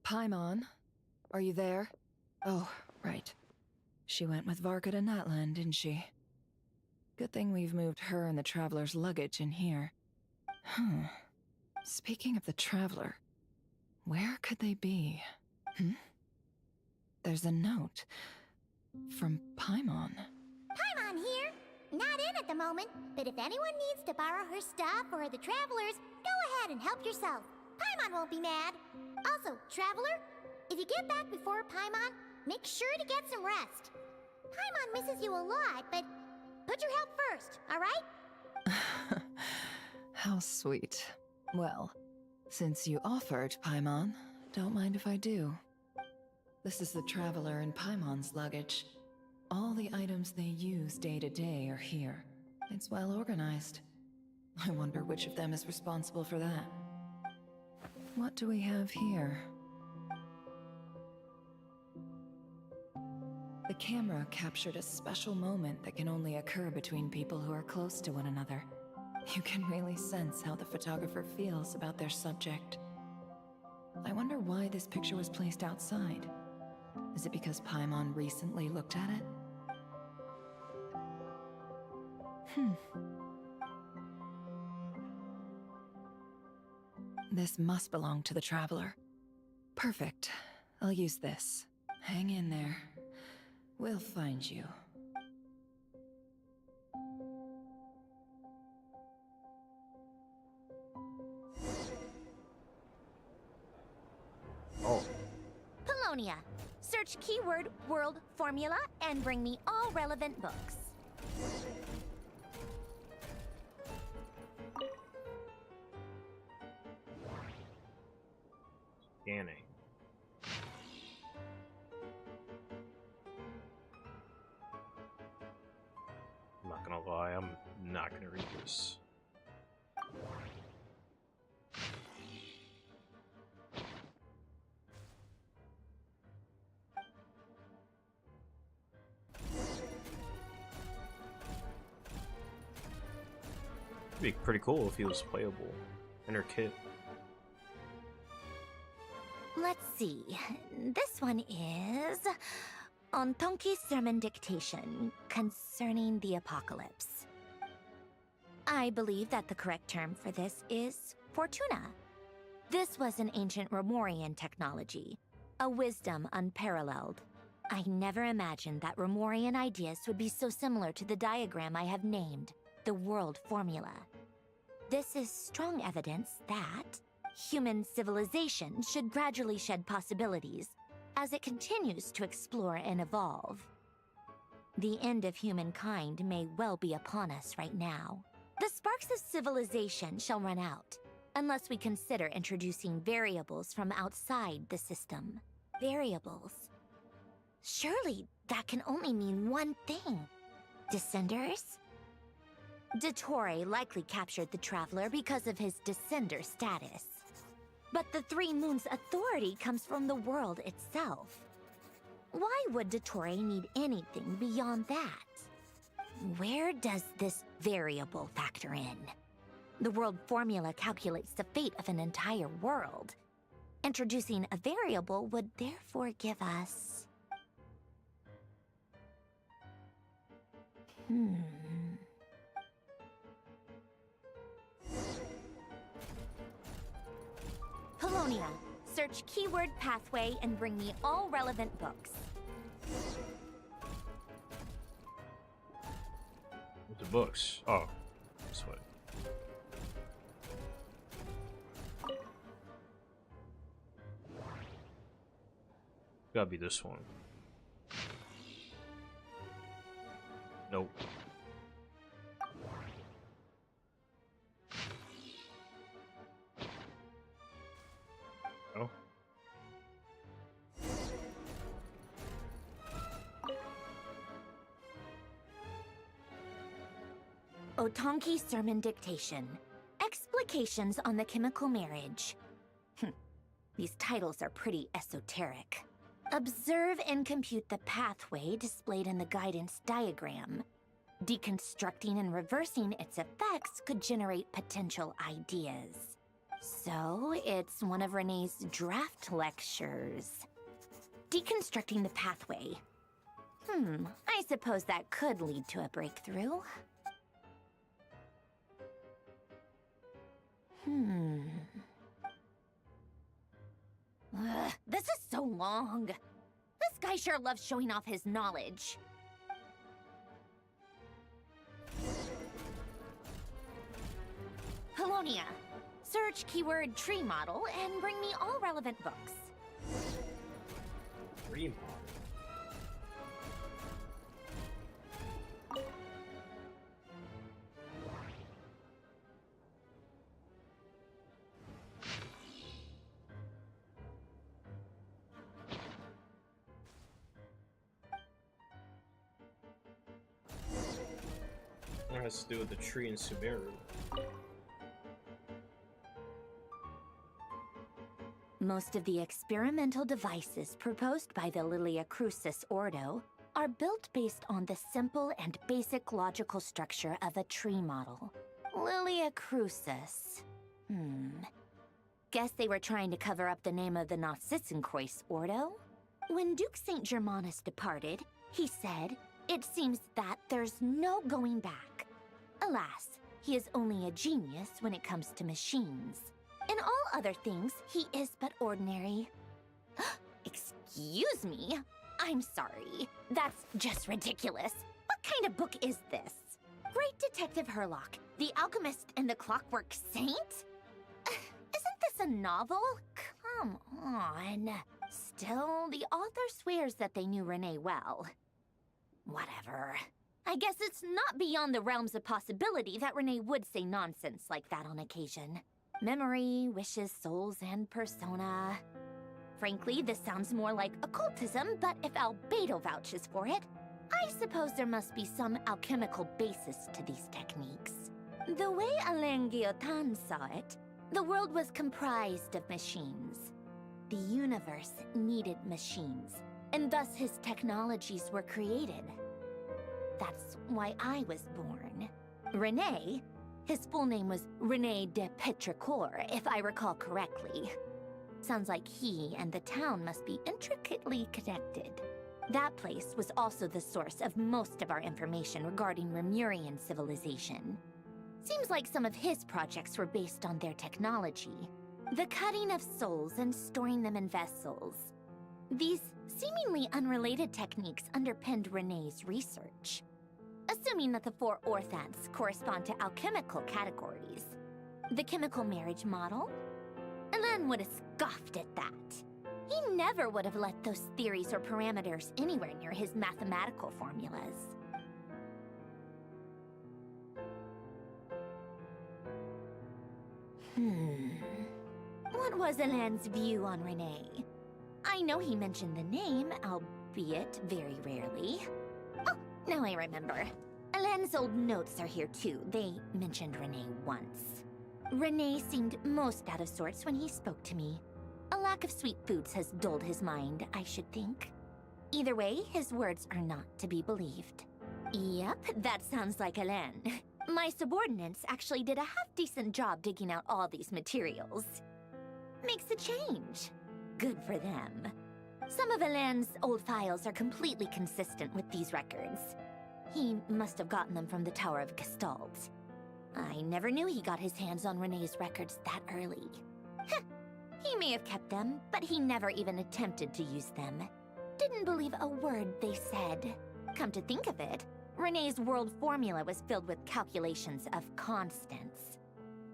Paimon, are you there? Oh, right. She went with Varka to Natlan, didn't she? Good thing we've moved her and the Traveler's luggage in here. Speaking of the Traveler, where could they be? There's a note. From Paimon. Paimon here. Not in at the moment, but if anyone needs to borrow her stuff or the Traveler's, go ahead and help yourself. Paimon won't be mad. Also, Traveler, if you get back before Paimon, make sure to get some rest. Paimon misses you a lot, but put your health first, alright? How sweet. Well, since you offered, Paimon, don't mind if I do. This is the Traveler and Paimon's luggage. All the items they use day to day are here. It's well organized. I wonder which of them is responsible for that. What do we have here? The camera captured a special moment that can only occur between people who are close to one another. You can really sense how the photographer feels about their subject. I wonder why this picture was placed outside. Is it because Paimon recently looked at it? This must belong to the Traveler. Perfect. I'll use this. Hang in there. We'll find you. Polonia. Search keyword world formula and bring me all relevant books. Scanning. I'm not gonna lie, I'm not gonna read this. It'd be pretty cool if he was playable in her kit. Let's see. This one is on Tonki's sermon dictation concerning the apocalypse. I believe that the correct term for this is Fortuna. This was an ancient Romorian technology, a wisdom unparalleled. I never imagined that Romorian ideas would be so similar to the diagram I have named, the world formula. This is strong evidence that human civilization should gradually shed possibilities as it continues to explore and evolve. The end of humankind may well be upon us right now. The sparks of civilization shall run out, unless we consider introducing variables from outside the system. Variables. Surely that can only mean one thing. Descenders? Dottore likely captured the Traveler because of his descender status. But the Three Moons' authority comes from the world itself. Why would Dottore need anything beyond that? Where does this variable factor in? The world formula calculates the fate of an entire world. Introducing a variable would therefore give us... Polonia, search keyword pathway and bring me all relevant books. With the books. Oh, this way. Gotta be this one. Nope. Oh. Otonki Sermon Dictation. Explications on the Chemical Marriage. These titles are pretty esoteric. Observe and compute the pathway displayed in the guidance diagram. Deconstructing and reversing its effects could generate potential ideas. So, it's one of Renee's draft lectures. Deconstructing the pathway. I suppose that could lead to a breakthrough. This is so long. This guy sure loves showing off his knowledge. Polonia, search keyword tree model and bring me all relevant books. Tree model? It has to do with the tree in Sumeru. Most of the experimental devices proposed by the Lilia Crucis Ordo are built based on the simple and basic logical structure of a tree model. Lilia Crucis. Guess they were trying to cover up the name of the Nautitzenkreuz Ordo? When Duke St. Germanus departed, he said, "It seems that there's no going back." Alas, he is only a genius when it comes to machines. In all other things, he is but ordinary. Excuse me? I'm sorry. That's just ridiculous. What kind of book is this? Great Detective Herlock, The Alchemist and the Clockwork Saint? Isn't this a novel? Come on. Still, the author swears that they knew Renee well. Whatever. I guess it's not beyond the realms of possibility that Renee would say nonsense like that on occasion. Memory, wishes, souls, and persona. Frankly, this sounds more like occultism, but if Albedo vouches for it, I suppose there must be some alchemical basis to these techniques. The way Alain Guillotin saw it, the world was comprised of machines. The universe needed machines, and thus his technologies were created. That's why I was born. René, his full name was René de Petrichor, if I recall correctly. Sounds like he and the town must be intricately connected. That place was also the source of most of our information regarding Remurian civilization. Seems like some of his projects were based on their technology. The cutting of souls and storing them in vessels. These seemingly unrelated techniques underpinned René's research. Assuming that the four orthants correspond to alchemical categories. the chemical marriage model. Alen would have scoffed at that. He never would have let those theories or parameters anywhere near his mathematical formulas. What was Alan's view on Renee? I know he mentioned the name, albeit very rarely. Oh, now I remember. Alan's old notes are here too. They mentioned Renee once. Renee seemed most out of sorts when he spoke to me. A lack of sweet foods has dulled his mind, I should think. Either way, his words are not to be believed. Yep, that sounds like Alan. My subordinates actually did a half-decent job digging out all these materials. Makes a change. Good for them. Some of Alan's old files are completely consistent with these records. He must have gotten them from the Tower of Gestalt. I never knew he got his hands on Renee's records that early. Heh, he may have kept them, but he never even attempted to use them. Didn't believe a word they said. Come to think of it, Renee's world formula was filled with calculations of constants.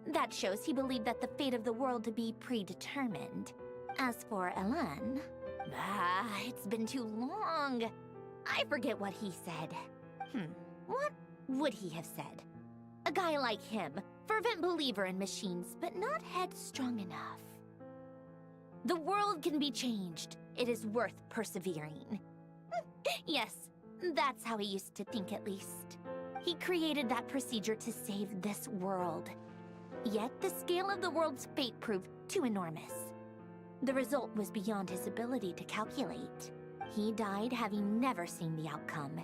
That shows he believed that the fate of the world to be predetermined. As for Alan, it's been too long. I forget what he said. What would he have said? A guy like him, fervent believer in machines, but not headstrong enough. The world can be changed. It is worth persevering. Yes, that's how he used to think at least. He created that procedure to save this world. Yet the scale of the world's fate proved too enormous. The result was beyond his ability to calculate. He died having never seen the outcome.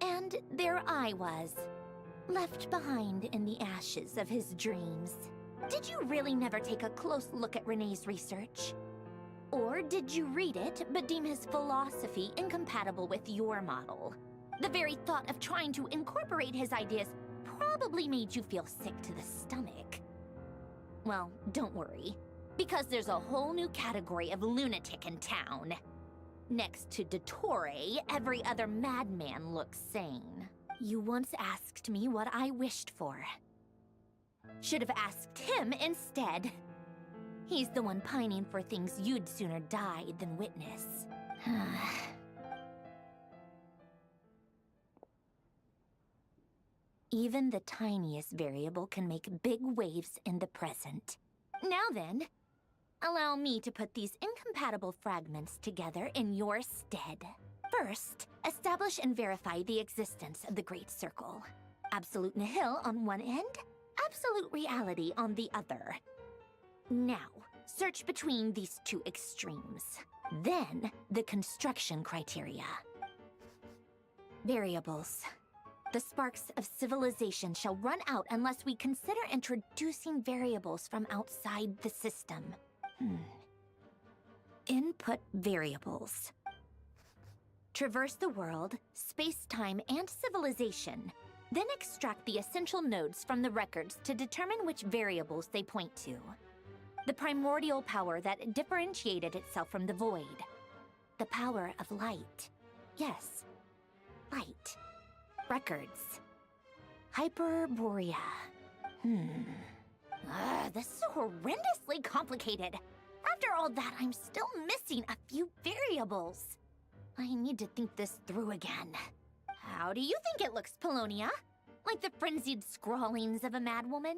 And there I was, left behind in the ashes of his dreams. Did you really never take a close look at Renee's research? Or did you read it but deem his philosophy incompatible with your model? The very thought of trying to incorporate his ideas probably made you feel sick to the stomach. Well, don't worry, because there's a whole new category of lunatic in town. Next to Dottore, every other madman looks sane. You once asked me what I wished for. Should have asked him instead. He's the one pining for things you'd sooner die than witness. Even the tiniest variable can make big waves in the present. Now then, allow me to put these incompatible fragments together in your stead. First, establish and verify the existence of the Great Circle. Absolute nihil on one end, absolute reality on the other. Now, search between these two extremes. Then, the construction criteria. Variables. The sparks of civilization shall run out unless we consider introducing variables from outside the system. Input variables. Traverse the world, space-time, and civilization. Then extract the essential nodes from the records to determine which variables they point to. The primordial power that differentiated itself from the void. The power of light. Yes, light. Records. Hyperborea. This is horrendously complicated. After all that, I'm still missing a few variables. I need to think this through again. How do you think it looks, Polonia? Like the frenzied scrawlings of a madwoman?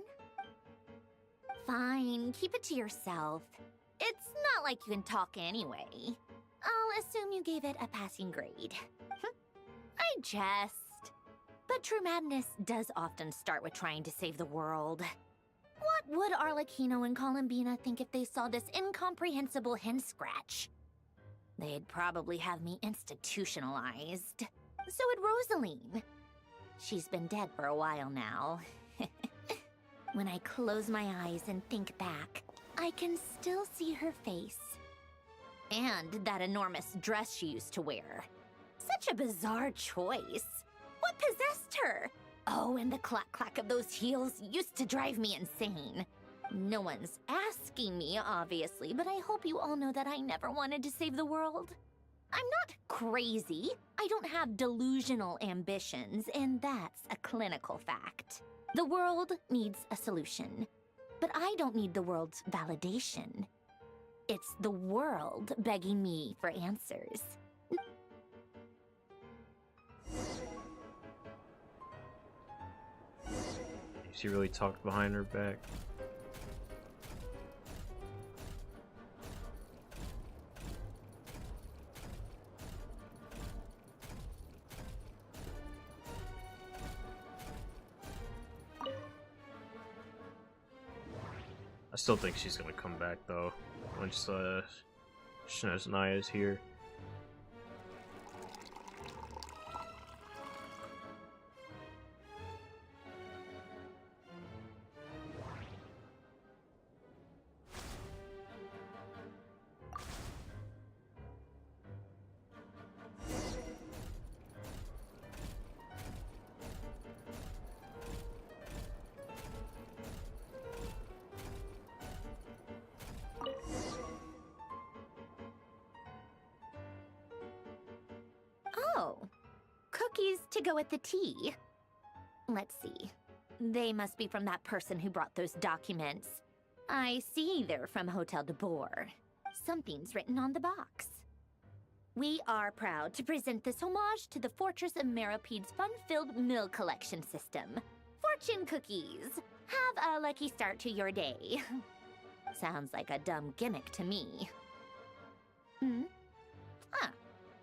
Fine, keep it to yourself. It's not like you can talk anyway. I'll assume you gave it a passing grade. I jest. But true madness does often start with trying to save the world. What would Arlecchino and Columbina think if they saw this incomprehensible hen scratch? They'd probably have me institutionalized. So would Rosaline. She's been dead for a while now. When I close my eyes and think back, I can still see her face. And that enormous dress she used to wear. Such a bizarre choice. What possessed her? Oh, and the clack-clack of those heels used to drive me insane. No one's asking me, obviously, but I hope you all know that I never wanted to save the world. I'm not crazy. I don't have delusional ambitions, and that's a clinical fact. The world needs a solution. But I don't need the world's validation. It's the world begging me for answers. She really talked behind her back. I still think she's gonna come back though, once Snezhnaya is here. Oh, cookies to go with the tea. Let's see. They must be from that person who brought those documents. I see they're from Hotel de Boer. Something's written on the box. We are proud to present this homage to the Fortress of Meropede's fun-filled meal collection system. Fortune cookies. Have a lucky start to your day. Sounds like a dumb gimmick to me.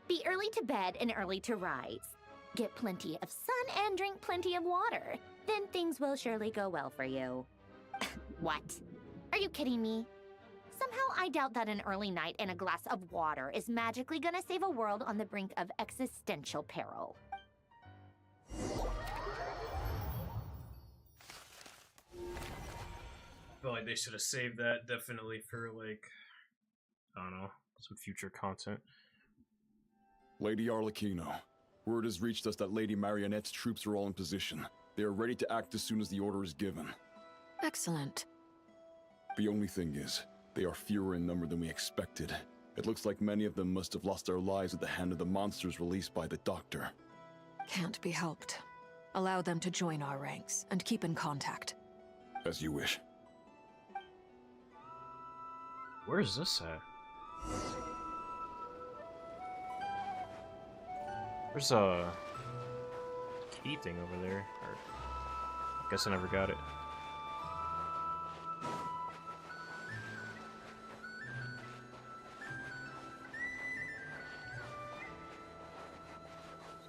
Be early to bed and early to rise. Get plenty of sun and drink plenty of water. Then things will surely go well for you. What? Are you kidding me? Somehow I doubt that an early night and a glass of water is magically gonna save a world on the brink of existential peril. I feel like they should have saved that definitely for, like, I don't know, some future content. Lady Arlecchino, word has reached us that Lady Marionette's troops are all in position. They are ready to act as soon as the order is given. Excellent. The only thing is, they are fewer in number than we expected. It looks like many of them must have lost their lives at the hand of the monsters released by the Doctor. Can't be helped. Allow them to join our ranks, and keep in contact. As you wish. Where is this at? There's a key thing over there. Or, I guess I never got it.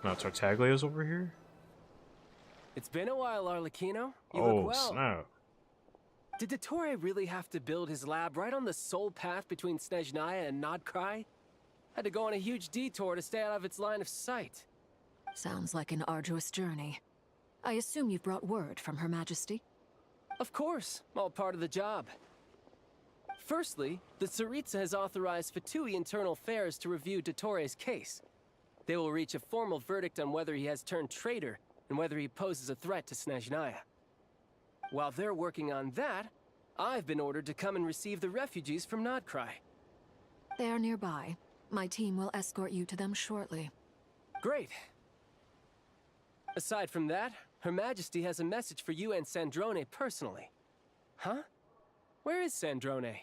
Now Tartaglia's over here? It's been a while, Arlecchino. You Oh, look well. snap. Did Dottore really have to build his lab right on the sole path between Snezhnaya and Nod-Krai? Had to go on a huge detour to stay out of its line of sight. Sounds like an arduous journey. I assume you've brought word from Her Majesty? Of course, all part of the job. Firstly, the Tsaritsa has authorized Fatui Internal Affairs to review Dottore's case. They will reach a formal verdict on whether he has turned traitor and whether he poses a threat to Snezhnaya. While they're working on that, I've been ordered to come and receive the refugees from Nod-Krai. They are nearby. My team will escort you to them shortly. Great. Aside from that, Her Majesty has a message for you and Sandrone personally. Huh? Where is Sandrone?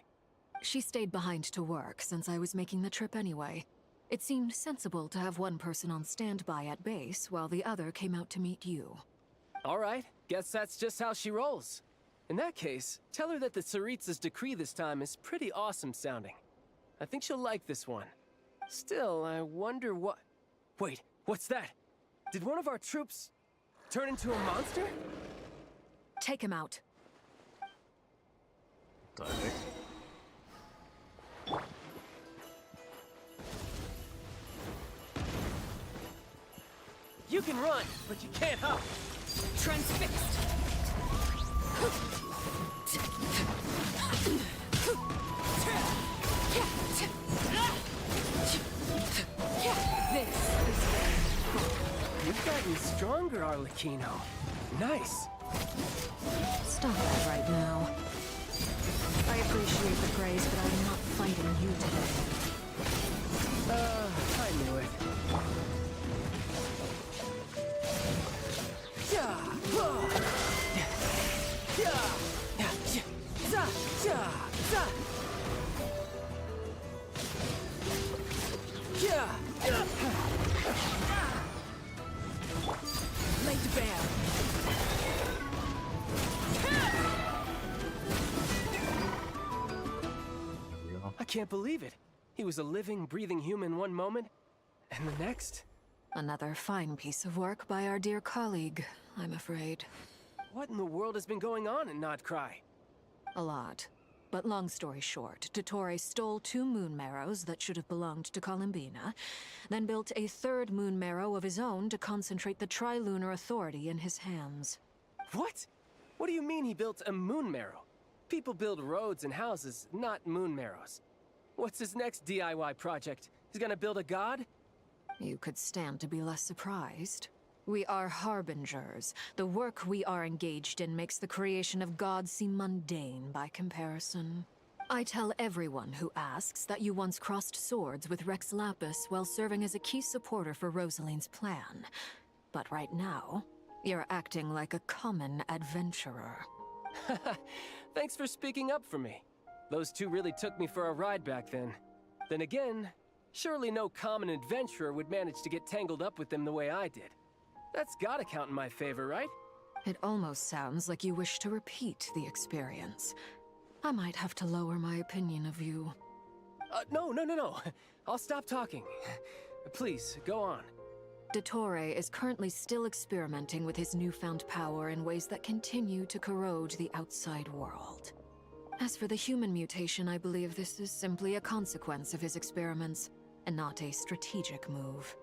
She stayed behind to work since I was making the trip anyway. It seemed sensible to have one person on standby at base while the other came out to meet you. All right, guess that's just how she rolls. In that case, tell her that the Tsaritsa's decree this time is pretty awesome sounding. I think she'll like this one. Still, I wonder what... Wait, what's that? Did one of our troops turn into a monster? Take him out. The heck? You can run, but you can't hop. Transfixed. You've gotten stronger, Arlecchino. Nice. Stop that right now. I appreciate the praise, but I'm not fighting you today. I knew it. Laid to bear. I can't believe it. He was a living, breathing human one moment, and the next. Another fine piece of work by our dear colleague, I'm afraid. What in the world has been going on in Nod-Krai? A lot. But long story short, Dottore stole 2 moon marrows that should have belonged to Columbina, then built a 3rd moon marrow of his own to concentrate the Tri-Lunar Authority in his hands. What? What do you mean he built a moon marrow? People build roads and houses, not moon marrows. What's his next DIY project? He's gonna build a god? You could stand to be less surprised. We are harbingers. The work we are engaged in makes the creation of gods seem mundane by comparison. I tell everyone who asks that you once crossed swords with Rex Lapis while serving as a key supporter for Rosaline's plan. But right now, you're acting like a common adventurer. Thanks for speaking up for me. Those 2 really took me for a ride back then. Then again, surely no common adventurer would manage to get tangled up with them the way I did. That's gotta count in my favor, right? It almost sounds like you wish to repeat the experience. I might have to lower my opinion of you. No. I'll stop talking. Please, go on. Dottore is currently still experimenting with his newfound power in ways that continue to corrode the outside world. As for the human mutation, I believe this is simply a consequence of his experiments, and not a strategic move.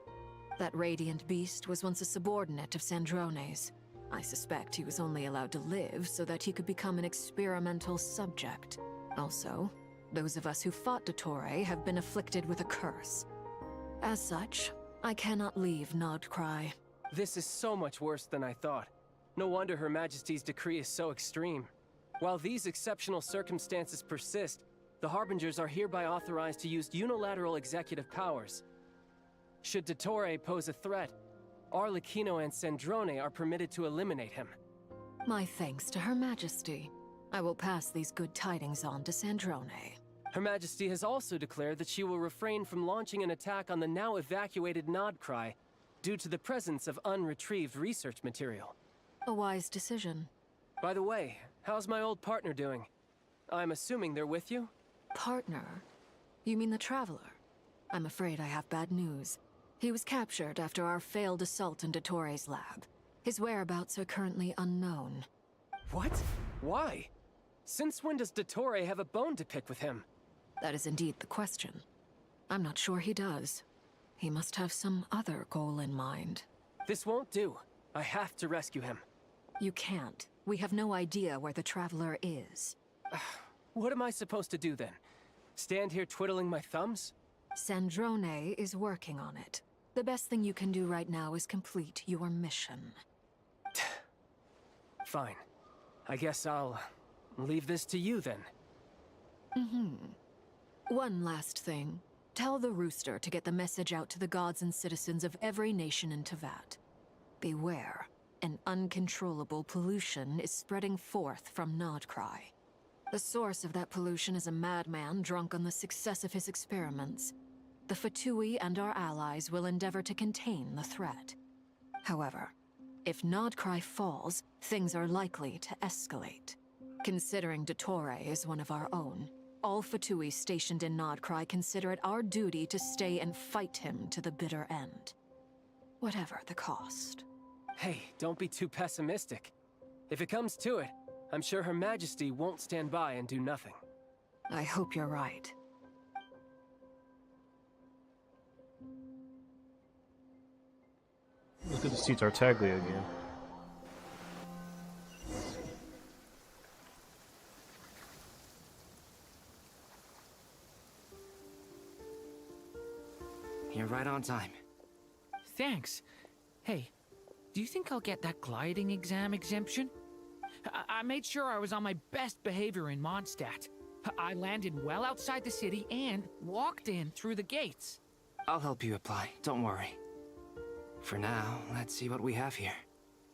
That radiant beast was once a subordinate of Sandrone's. I suspect he was only allowed to live so that he could become an experimental subject. Also, those of us who fought Dottore have been afflicted with a curse. As such, I cannot leave Nod-Krai. This is so much worse than I thought. No wonder Her Majesty's decree is so extreme. While these exceptional circumstances persist, the Harbingers are hereby authorized to use unilateral executive powers. Should Dottore pose a threat, Arlecchino and Sandrone are permitted to eliminate him. My thanks to Her Majesty. I will pass these good tidings on to Sandrone. Her Majesty has also declared that she will refrain from launching an attack on the now evacuated Nod-Krai due to the presence of unretrieved research material. A wise decision. By the way, how's my old partner doing? I'm assuming they're with you? Partner? You mean the Traveler? I'm afraid I have bad news. He was captured after our failed assault in Dottore's lab. His whereabouts are currently unknown. What? Why? Since when does Dottore have a bone to pick with him? That is indeed the question. I'm not sure he does. He must have some other goal in mind. This won't do. I have to rescue him. You can't. We have no idea where the Traveler is. What am I supposed to do then? Stand here twiddling my thumbs? Sandrone is working on it. The best thing you can do right now is complete your mission. Fine. I guess I'll leave this to you then. One last thing. Tell the Rooster to get the message out to the gods and citizens of every nation in Teyvat. Beware. An uncontrollable pollution is spreading forth from Nod-Krai. The source of that pollution is a madman drunk on the success of his experiments. The Fatui and our allies will endeavor to contain the threat. However, if Nod-Krai falls, things are likely to escalate. Considering Dottore is one of our own, all Fatui stationed in Nod-Krai consider it our duty to stay and fight him to the bitter end. Whatever the cost. Hey, don't be too pessimistic. If it comes to it, I'm sure Her Majesty won't stand by and do nothing. I hope you're right. It's good to see Tartaglia again. You're right on time. Thanks. Hey, do you think I'll get that gliding exam exemption? I made sure I was on my best behavior in Mondstadt. I landed well outside the city and walked in through the gates. I'll help you apply, don't worry. For now, let's see what we have here.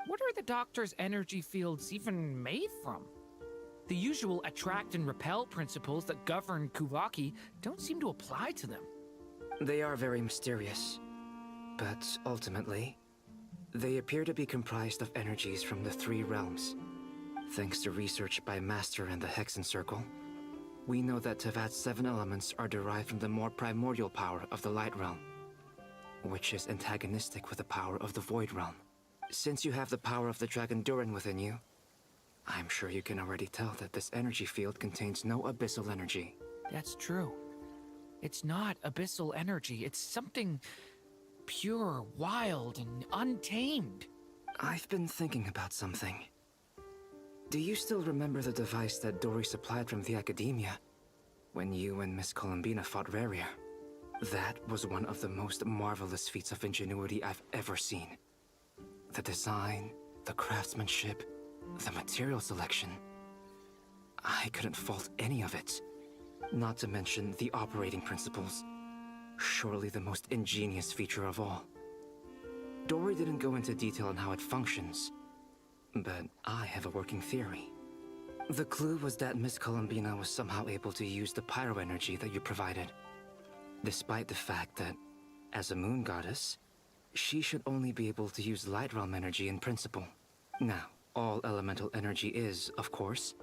What are the doctor's energy fields even made from? The usual attract and repel principles that govern Kuvaki don't seem to apply to them. They are very mysterious, but ultimately, they appear to be comprised of energies from the three realms. Thanks to research by Master and the Hexen Circle, we know that Tevat's 7 elements are derived from the more primordial power of the Light Realm, which is antagonistic with the power of the Void Realm. Since you have the power of the Dragon Durin within you, I'm sure you can already tell that this energy field contains no abyssal energy. That's true. It's not abyssal energy. It's something pure, wild, and untamed. I've been thinking about something. Do you still remember the device that Dory supplied from the Academia when you and Miss Columbina fought Raria? That was one of the most marvelous feats of ingenuity I've ever seen. The design, the craftsmanship, the material selection. I couldn't fault any of it. Not to mention the operating principles. Surely the most ingenious feature of all. Dory didn't go into detail on how it functions, but I have a working theory. The clue was that Miss Columbina was somehow able to use the pyro energy that you provided, despite the fact that, as a moon goddess, she should only be able to use Light Realm energy in principle. Now, all elemental energy is, of course,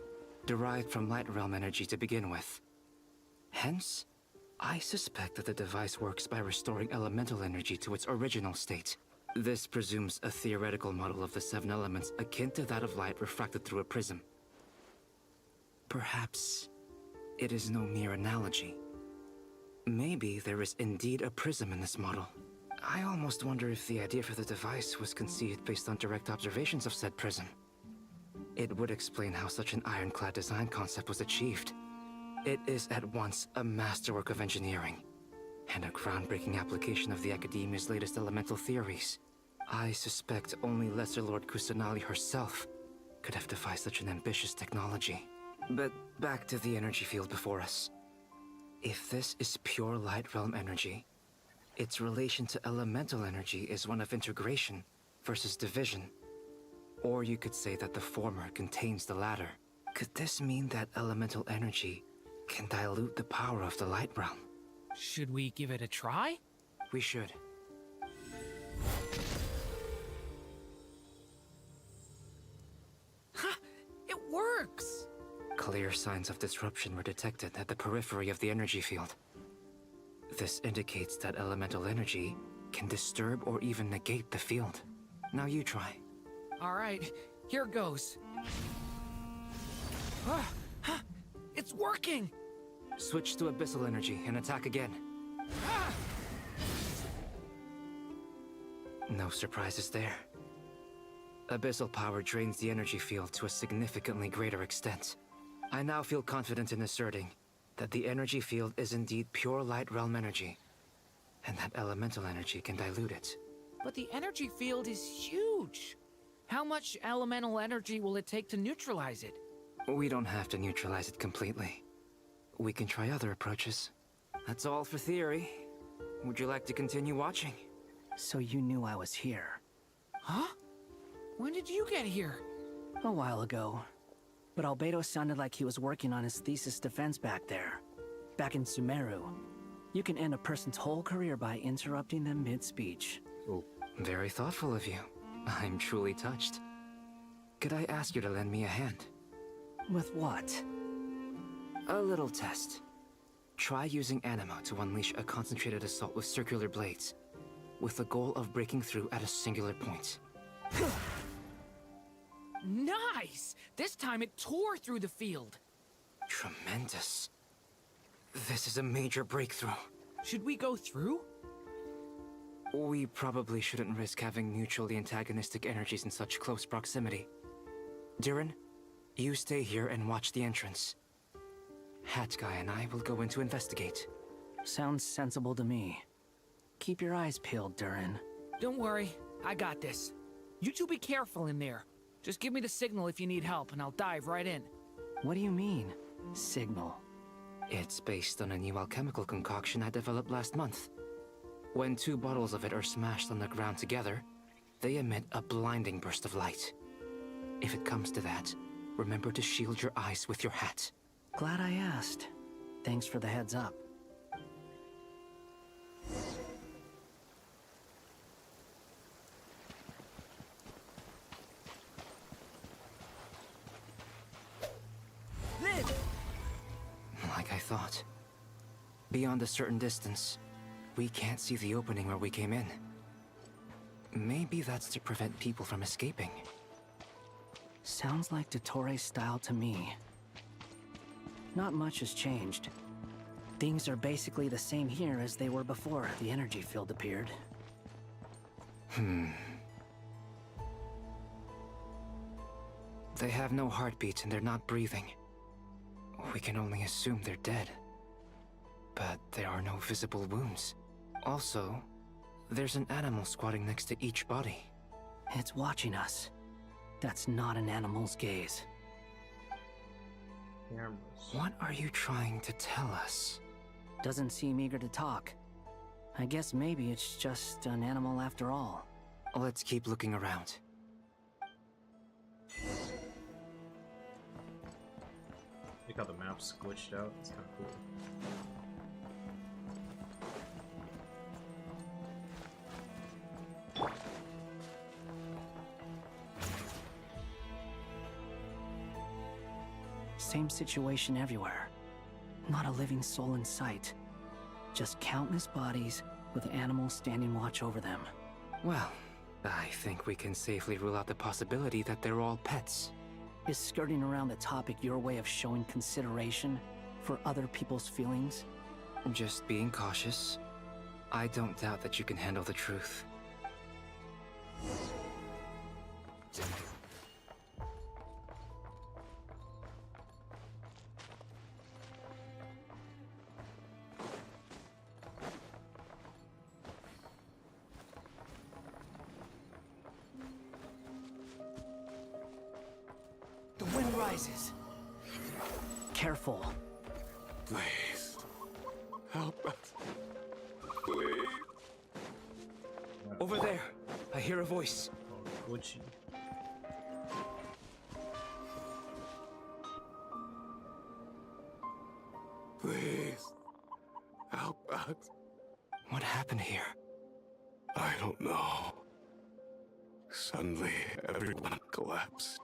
derived from Light Realm energy to begin with. Hence, I suspect that the device works by restoring elemental energy to its original state. This presumes a theoretical model of the 7 elements akin to that of light refracted through a prism. Perhaps it is no mere analogy. Maybe there is indeed a prism in this model. I almost wonder if the idea for the device was conceived based on direct observations of said prism. It would explain how such an ironclad design concept was achieved. It is at once a masterwork of engineering and a groundbreaking application of the Academia's latest elemental theories. I suspect only Lesser Lord Kusanali herself could have devised such an ambitious technology. But back to the energy field before us. If this is pure Light Realm energy, its relation to elemental energy is one of integration versus division. Or you could say that the former contains the latter. Could this mean that elemental energy can dilute the power of the Light Realm? Should we give it a try? We should. Ha! It works! Clear signs of disruption were detected at the periphery of the energy field. This indicates that elemental energy can disturb or even negate the field. Now you try. Alright, here goes. It's working! Switch to abyssal energy and attack again. No surprises there. Abyssal power drains the energy field to a significantly greater extent. I now feel confident in asserting that the energy field is indeed pure Light Realm energy, and that elemental energy can dilute it. But the energy field is huge! How much elemental energy will it take to neutralize it? We don't have to neutralize it completely. We can try other approaches. That's all for theory. Would you like to continue watching? So you knew I was here. Huh? When did you get here? A while ago. But Albedo sounded like he was working on his thesis defense back there. Back in Sumeru. You can end a person's whole career by interrupting them mid-speech. Oh, very thoughtful of you. I'm truly touched. Could I ask you to lend me a hand? With what? A little test. Try using Animo to unleash a concentrated assault with circular blades, with the goal of breaking through at a singular point. Nice! This time it tore through the field. Tremendous. This is a major breakthrough. Should we go through? We probably shouldn't risk having mutually antagonistic energies in such close proximity. Durin, you stay here and watch the entrance. Hat Guy and I will go in to investigate. Sounds sensible to me. Keep your eyes peeled, Durin. Don't worry, I got this. You two be careful in there. Just give me the signal if you need help, and I'll dive right in. What do you mean, signal? It's based on a new alchemical concoction I developed last month. When 2 bottles of it are smashed on the ground together, they emit a blinding burst of light. If it comes to that, remember to shield your eyes with your hat. Glad I asked. Thanks for the heads up. Like I thought. Beyond a certain distance, we can't see the opening where we came in. Maybe that's to prevent people from escaping. Sounds like Dottore style to me. Not much has changed. Things are basically the same here as they were before the energy field appeared. They have no heartbeat and they're not breathing. We can only assume they're dead. But there are no visible wounds. Also, there's an animal squatting next to each body. It's watching us. That's not an animal's gaze. What are you trying to tell us? Doesn't seem eager to talk. I guess maybe it's just an animal after all. Let's keep looking around. Look how the map's glitched out. It's kind of cool. Same situation everywhere. Not a living soul in sight. Just countless bodies with animals standing watch over them. Well, I think we can safely rule out the possibility that they're all pets. Is skirting around the topic your way of showing consideration for other people's feelings? Just being cautious. I don't doubt that you can handle the truth. The wind rises. Careful. Please. Help us. Please. Over there. I hear a voice. Glitchy. Please. Help us. What happened here? I don't know. Suddenly, everyone collapsed.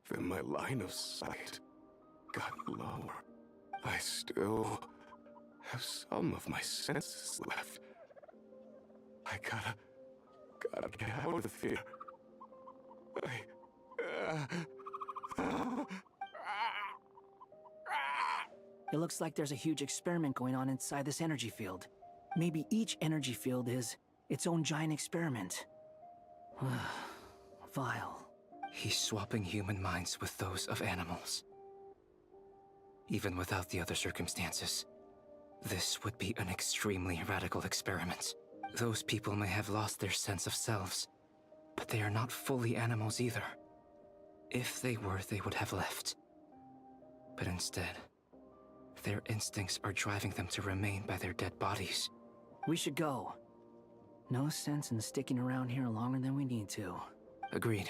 Then my line of sight got lower. I still have some of my senses left. I gotta get out of here. It looks like there's a huge experiment going on inside this energy field. Maybe each energy field is its own giant experiment. Vile. He's swapping human minds with those of animals. Even without the other circumstances, this would be an extremely radical experiment. Those people may have lost their sense of selves, but they are not fully animals either. If they were, they would have left. But instead, their instincts are driving them to remain by their dead bodies. We should go. No sense in sticking around here longer than we need to. Agreed.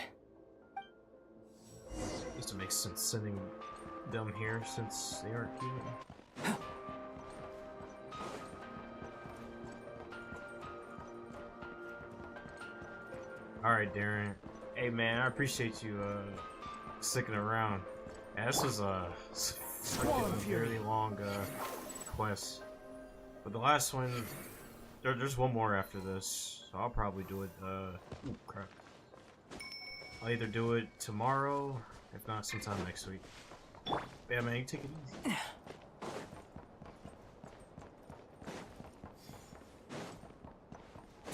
Used to make sense sending them here since they aren't human. Alright, Darren. Hey man, I appreciate you sticking around. Yeah, this was a very long quest. But the last one, there's one more after this, so I'll probably do it. Ooh, crap. I'll either do it tomorrow, if not sometime next week. Yeah, man, you take it easy.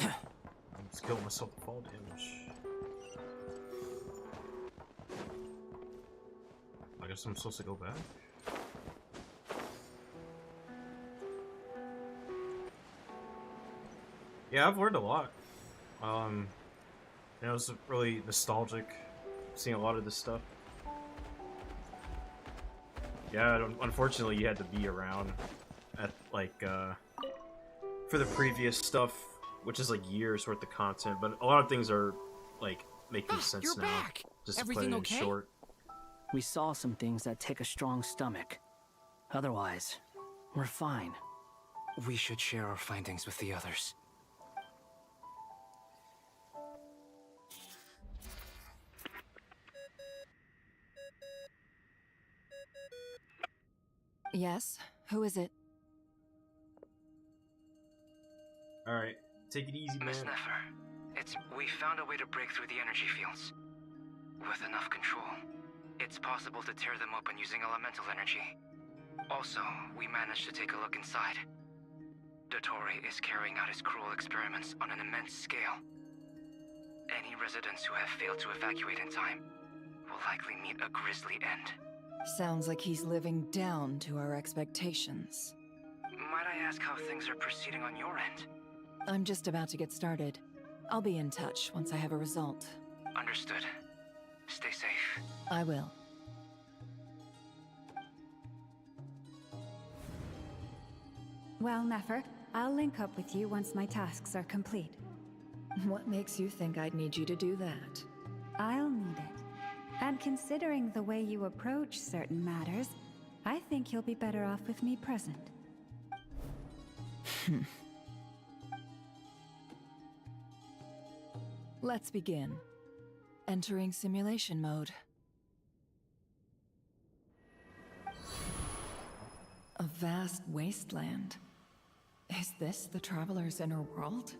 I just killed myself with fall damage. I guess I'm supposed to go back. Yeah, I've learned a lot. It was really nostalgic, seeing a lot of this stuff. Yeah, unfortunately, you had to be around at like for the previous stuff, which is like years worth of content. But a lot of things are like making sense You're now. back. Just Everything to put it in okay? short. We saw some things that take a strong stomach. Otherwise, we're fine. We should share our findings with the others. Yes? Who is it? Alright, take it easy, man. Miss Nefer, we found a way to break through the energy fields. With enough control, it's possible to tear them open using elemental energy. Also, we managed to take a look inside. Dottore is carrying out his cruel experiments on an immense scale. Any residents who have failed to evacuate in time will likely meet a grisly end. Sounds like he's living down to our expectations. Might I ask how things are proceeding on your end? I'm just about to get started. I'll be in touch once I have a result. Understood. Stay safe. I will. Well, Nefer, I'll link up with you once my tasks are complete. What makes you think I'd need you to do that? I'll need it. And considering the way you approach certain matters, I think you'll be better off with me present. Let's begin. Entering simulation mode. A vast wasteland. Is this the Traveler's inner world?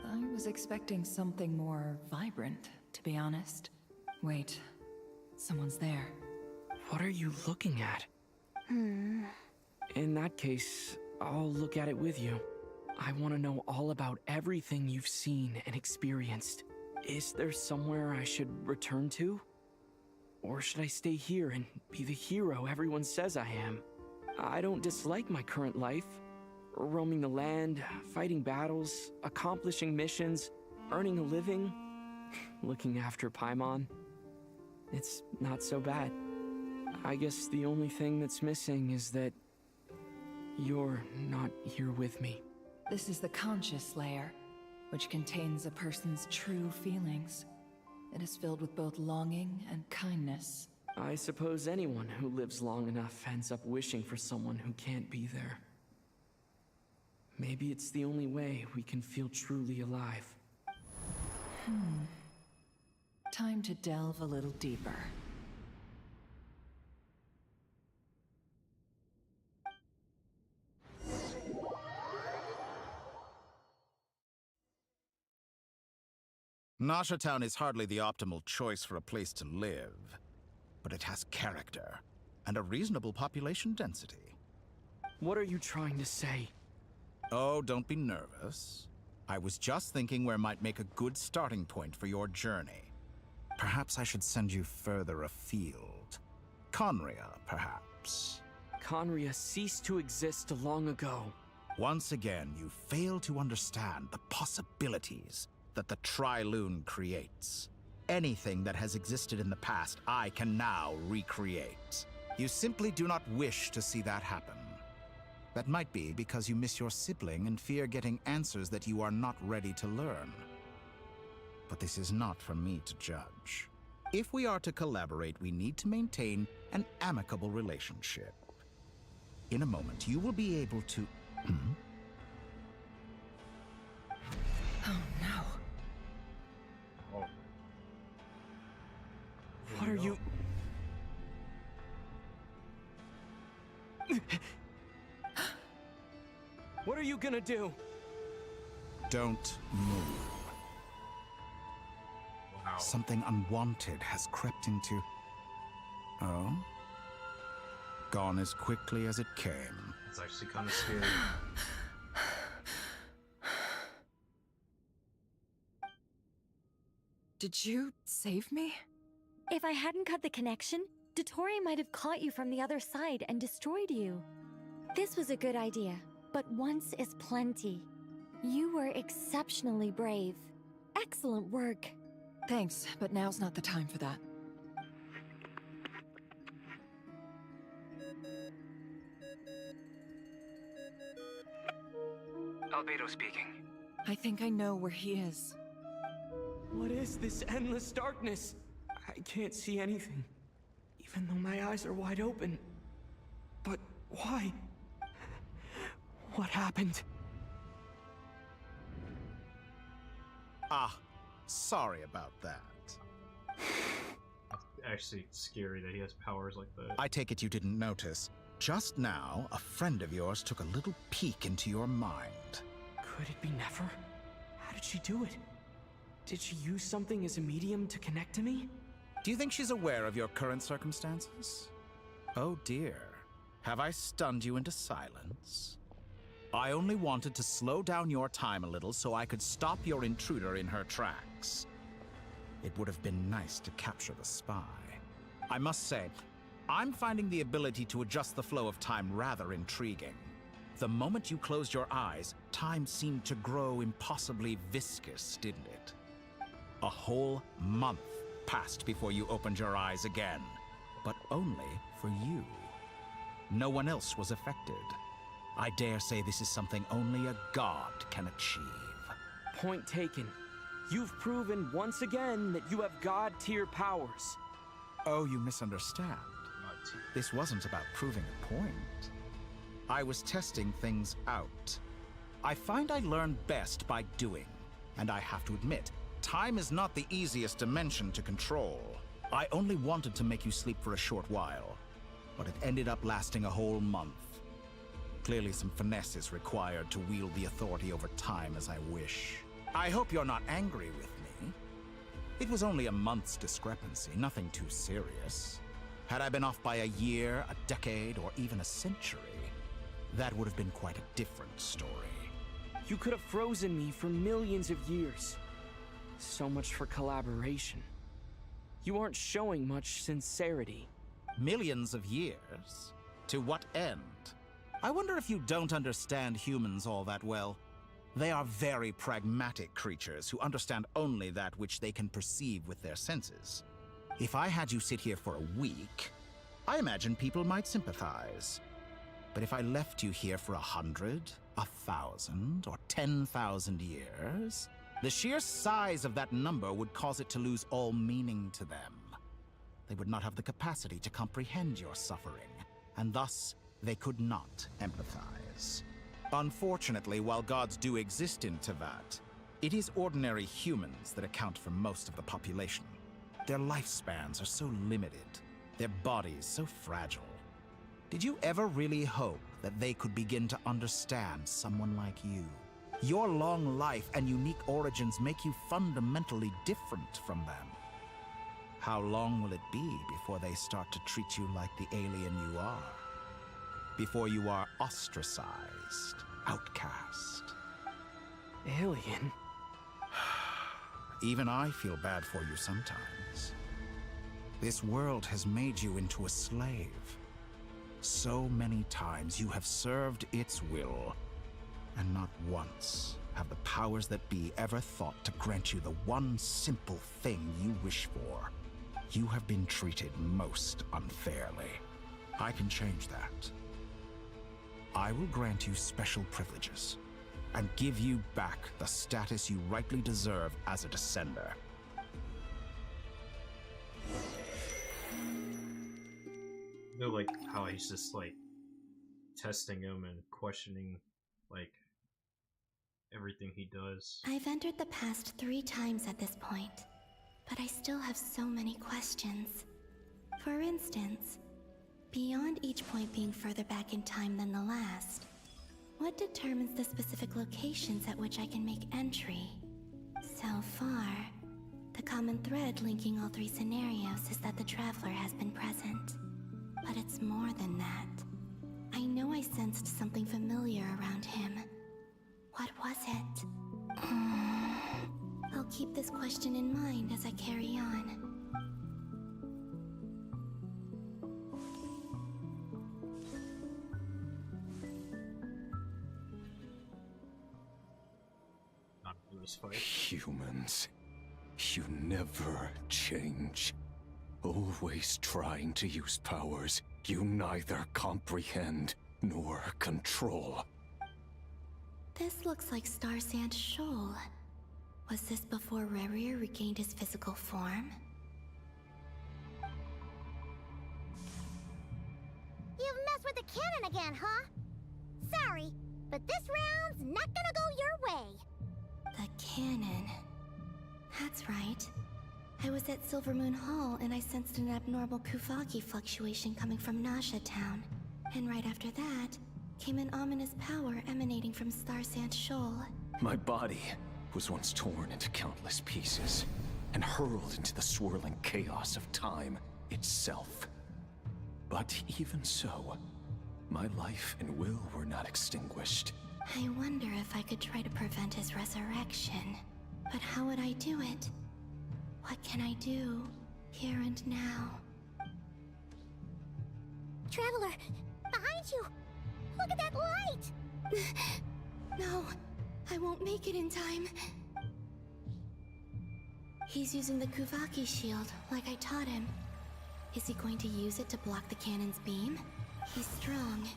I was expecting something more vibrant, to be honest. Wait, someone's there. What are you looking at? In that case, I'll look at it with you. I want to know all about everything you've seen and experienced. Is there somewhere I should return to? Or should I stay here and be the hero everyone says I am? I don't dislike my current life. Roaming the land, fighting battles, accomplishing missions, earning a living, looking after Paimon. It's not so bad. I guess the only thing that's missing is that you're not here with me. This is the conscious layer, which contains a person's true feelings. It is filled with both longing and kindness. I suppose anyone who lives long enough ends up wishing for someone who can't be there. Maybe it's the only way we can feel truly alive. Time to delve a little deeper. Nasha Town is hardly the optimal choice for a place to live, but it has character and a reasonable population density. What are you trying to say? Oh, don't be nervous. I was just thinking where might make a good starting point for your journey. Perhaps I should send you further afield. Conria, perhaps. Conria ceased to exist long ago. Once again, you fail to understand the possibilities that the Tri-Lune creates. Anything that has existed in the past, I can now recreate. You simply do not wish to see that happen. That might be because you miss your sibling and fear getting answers that you are not ready to learn. But this is not for me to judge. If we are to collaborate, we need to maintain an amicable relationship. In a moment, you will be able to... Oh no. What are you... What are you gonna do? Don't move. Wow. Something unwanted has crept into... Oh? Gone as quickly as it came. It's actually kind of scary. Did you save me? If I hadn't cut the connection, Dottore might have caught you from the other side and destroyed you. This was a good idea, but once is plenty. You were exceptionally brave. Excellent work. Thanks, but now's not the time for that. Albedo speaking. I think I know where he is. What is this endless darkness? I can't see anything. even though my eyes are wide open. But why? What happened? Ah, sorry about that. Actually, it's scary that he has powers like that. I take it you didn't notice. Just now, a friend of yours took a little peek into your mind. Could it be Nefer? How did she do it? Did she use something as a medium to connect to me? Do you think she's aware of your current circumstances? Oh dear. Have I stunned you into silence? I only wanted to slow down your time a little so I could stop your intruder in her tracks. It would have been nice to capture the spy. I must say, I'm finding the ability to adjust the flow of time rather intriguing. The moment you closed your eyes, time seemed to grow impossibly viscous, didn't it? A whole month passed before you opened your eyes again, but only for you. No one else was affected. I dare say this is something only a god can achieve. Point taken. You've proven once again that you have god-tier powers. Oh, you misunderstand. This wasn't about proving a point. I was testing things out. I find I learn best by doing, and I have to admit, time is not the easiest dimension to control. I only wanted to make you sleep for a short while, but it ended up lasting a whole month. Clearly some finesse is required to wield the authority over time as I wish. I hope you're not angry with me. It was only a month's discrepancy, nothing too serious. Had I been off by a year, a decade, or even a century, that would have been quite a different story. You could have frozen me for millions of years. So much for collaboration. You aren't showing much sincerity. Millions of years? To what end? I wonder if you don't understand humans all that well. They are very pragmatic creatures who understand only that which they can perceive with their senses. If I had you sit here for a week, I imagine people might sympathize. But if I left you here for 100, 1,000, or 10,000 years, the sheer size of that number would cause it to lose all meaning to them. They would not have the capacity to comprehend your suffering, and thus they could not empathize. Unfortunately, while gods do exist in Teyvat, it is ordinary humans that account for most of the population. Their lifespans are so limited, their bodies so fragile. Did you ever really hope that they could begin to understand someone like you? Your long life and unique origins make you fundamentally different from them. How long will it be before they start to treat you like the alien you are? Before you are ostracized, outcast? Alien? Even I feel bad for you sometimes. This world has made you into a slave. So many times you have served its will, and not once have the powers that be ever thought to grant you the one simple thing you wish for. You have been treated most unfairly. I can change that. I will grant you special privileges, and give you back the status you rightly deserve as a descender. You know, like how he's just like testing him and questioning like everything he does. I've entered the past 3 times at this point, but I still have so many questions. For instance, beyond each point being further back in time than the last, what determines the specific locations at which I can make entry? So far, the common thread linking all 3 scenarios is that the Traveler has been present. But it's more than that. I know I sensed something familiar around him. What was it? I'll keep this question in mind as I carry on. Humans, you never change. Always trying to use powers you neither comprehend nor control. This looks like Star Sand Shoal. Was this before Rerir regained his physical form? with the cannon again, huh? Sorry, but this round's not gonna go your way. The cannon. That's right. I was at Silver Moon Hall and I sensed an abnormal Kuvaki fluctuation coming from Nasha Town. And right after that, came an ominous power emanating from Star Sand Shoal. My body was once torn into countless pieces and hurled into the swirling chaos of time itself. But even so, my life and will were not extinguished. I wonder if I could try to prevent his resurrection. But how would I do it? What can I do, here and now? Traveler, behind you! Look at that light! No, I won't make it in time. He's using the Kuvaki shield, like I taught him. Is he going to use it to block the cannon's beam? He's strong.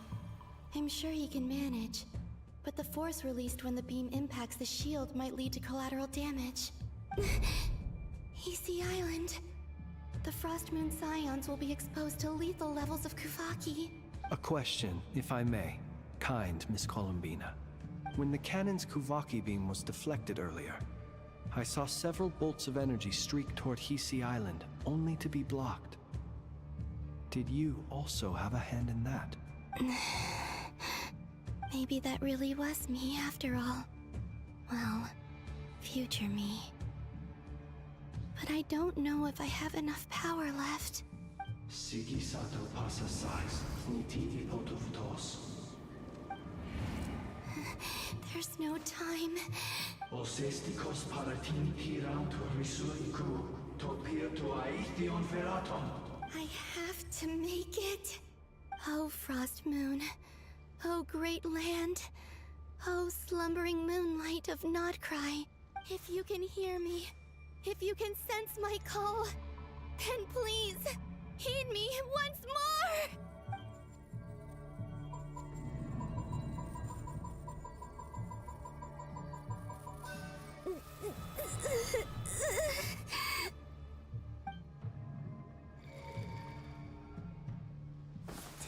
I'm sure he can manage. But the force released when the beam impacts the shield might lead to collateral damage. EC Island. The Frost Moon Scions will be exposed to lethal levels of Kuvaki. A question, if I may. Kind Miss Columbina. When the cannon's Kuvaki beam was deflected earlier, I saw several bolts of energy streak toward Hisi Island, only to be blocked. Did you also have a hand in that? Maybe that really was me after all. Well, future me. But I don't know if I have enough power left. Sigi sato pasa sais, nititi potofutos. There's no time. Osestikos paratini tiran to risuiku, topia to aithion feraton. I have to make it. Oh, Frost Moon. Oh, great land. Oh, slumbering moonlight of Nod-Krai. If you can hear me, if you can sense my call, then please, heed me once more!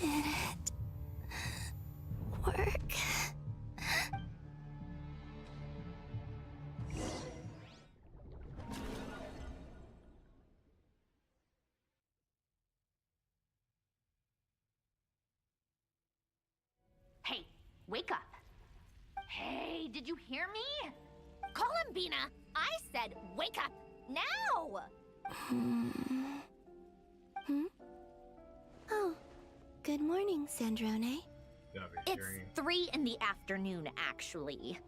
Did it work? Hey, wake up. Hey, did you hear me? Columbina, I said wake up now! Oh, good morning, Sandrone. It's 3 in the afternoon, actually.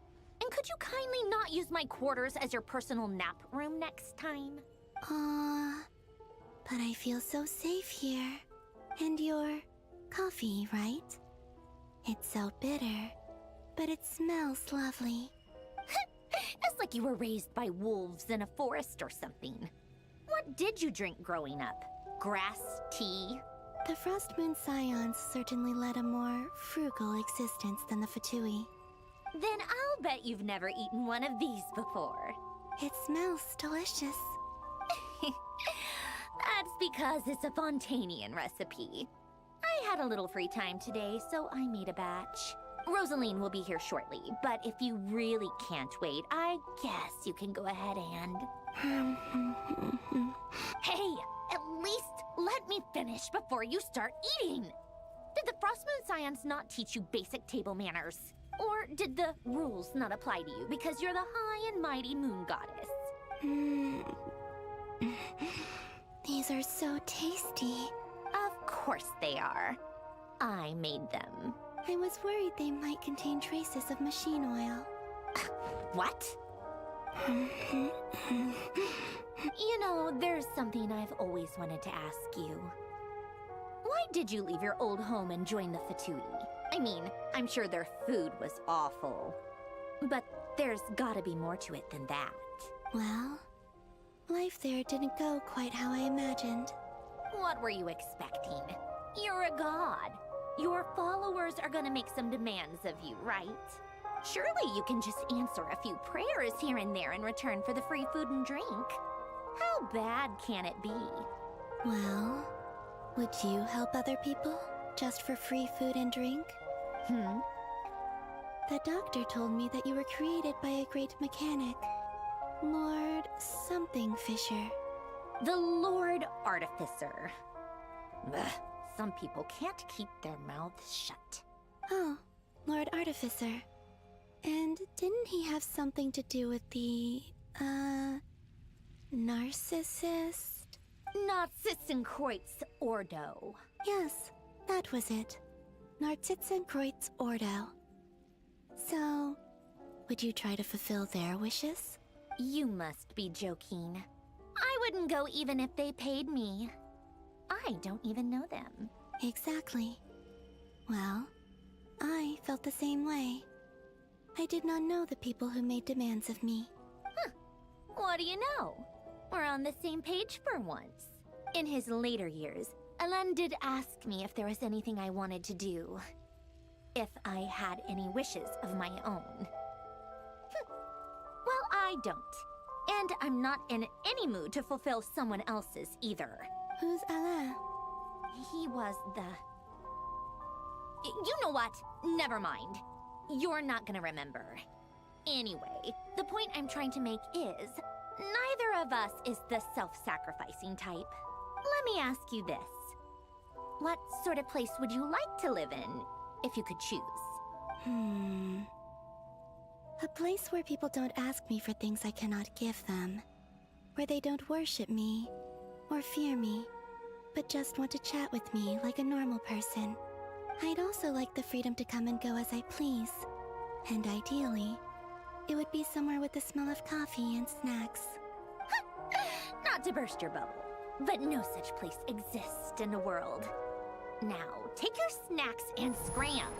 And could you kindly not use my quarters as your personal nap room next time? But I feel so safe here. And your coffee, right? It's so bitter, but it smells lovely. It's like you were raised by wolves in a forest or something. What did you drink growing up? Grass tea? The Frost Moon Scions certainly led a more frugal existence than the Fatui. Then I'll bet you've never eaten one of these before. It smells delicious. That's because it's a Fontanian recipe. I had a little free time today, so I made a batch. Rosaline will be here shortly, but if you really can't wait, I guess you can go ahead and... Hey, at least let me finish before you start eating! Did the Frost Moon Scions not teach you basic table manners? Or did the rules not apply to you because you're the high and mighty moon goddess? These are so tasty. Of course they are. I made them. I was worried they might contain traces of machine oil. What? You know, there's something I've always wanted to ask you. Why did you leave your old home and join the Fatui? I mean, I'm sure their food was awful. But there's gotta be more to it than that. Well, life there didn't go quite how I imagined. What were you expecting? You're a god. Your followers are gonna make some demands of you, right? Surely you can just answer a few prayers here and there in return for the free food and drink. How bad can it be? Well, would you help other people? Just for free food and drink? The doctor told me that you were created by a great mechanic. Lord something Fisher. The Lord Artificer. Ugh, some people can't keep their mouths shut. Oh, Lord Artificer. And didn't he have something to do with the, narcissist? Narcissenkreuz Ordo. Yes, that was it. Narcissenkreuz Ordo. So, would you try to fulfill their wishes? You must be joking. I wouldn't go even if they paid me. I don't even know them. Exactly. Well, I felt the same way. I did not know the people who made demands of me. Huh. What do you know? We're on the same page for once. In his later years, Alan did ask me if there was anything I wanted to do. If I had any wishes of my own. Well, I don't. And I'm not in any mood to fulfill someone else's either. Who's Alain? He was the... You know what? Never mind. You're not gonna remember. Anyway, the point I'm trying to make is, neither of us is the self-sacrificing type. Let me ask you this. What sort of place would you like to live in, if you could choose? A place where people don't ask me for things I cannot give them. Where they don't worship me, or fear me, but just want to chat with me like a normal person. I'd also like the freedom to come and go as I please. And ideally, it would be somewhere with the smell of coffee and snacks. Not to burst your bubble, but no such place exists in the world. Now, take your snacks and scram.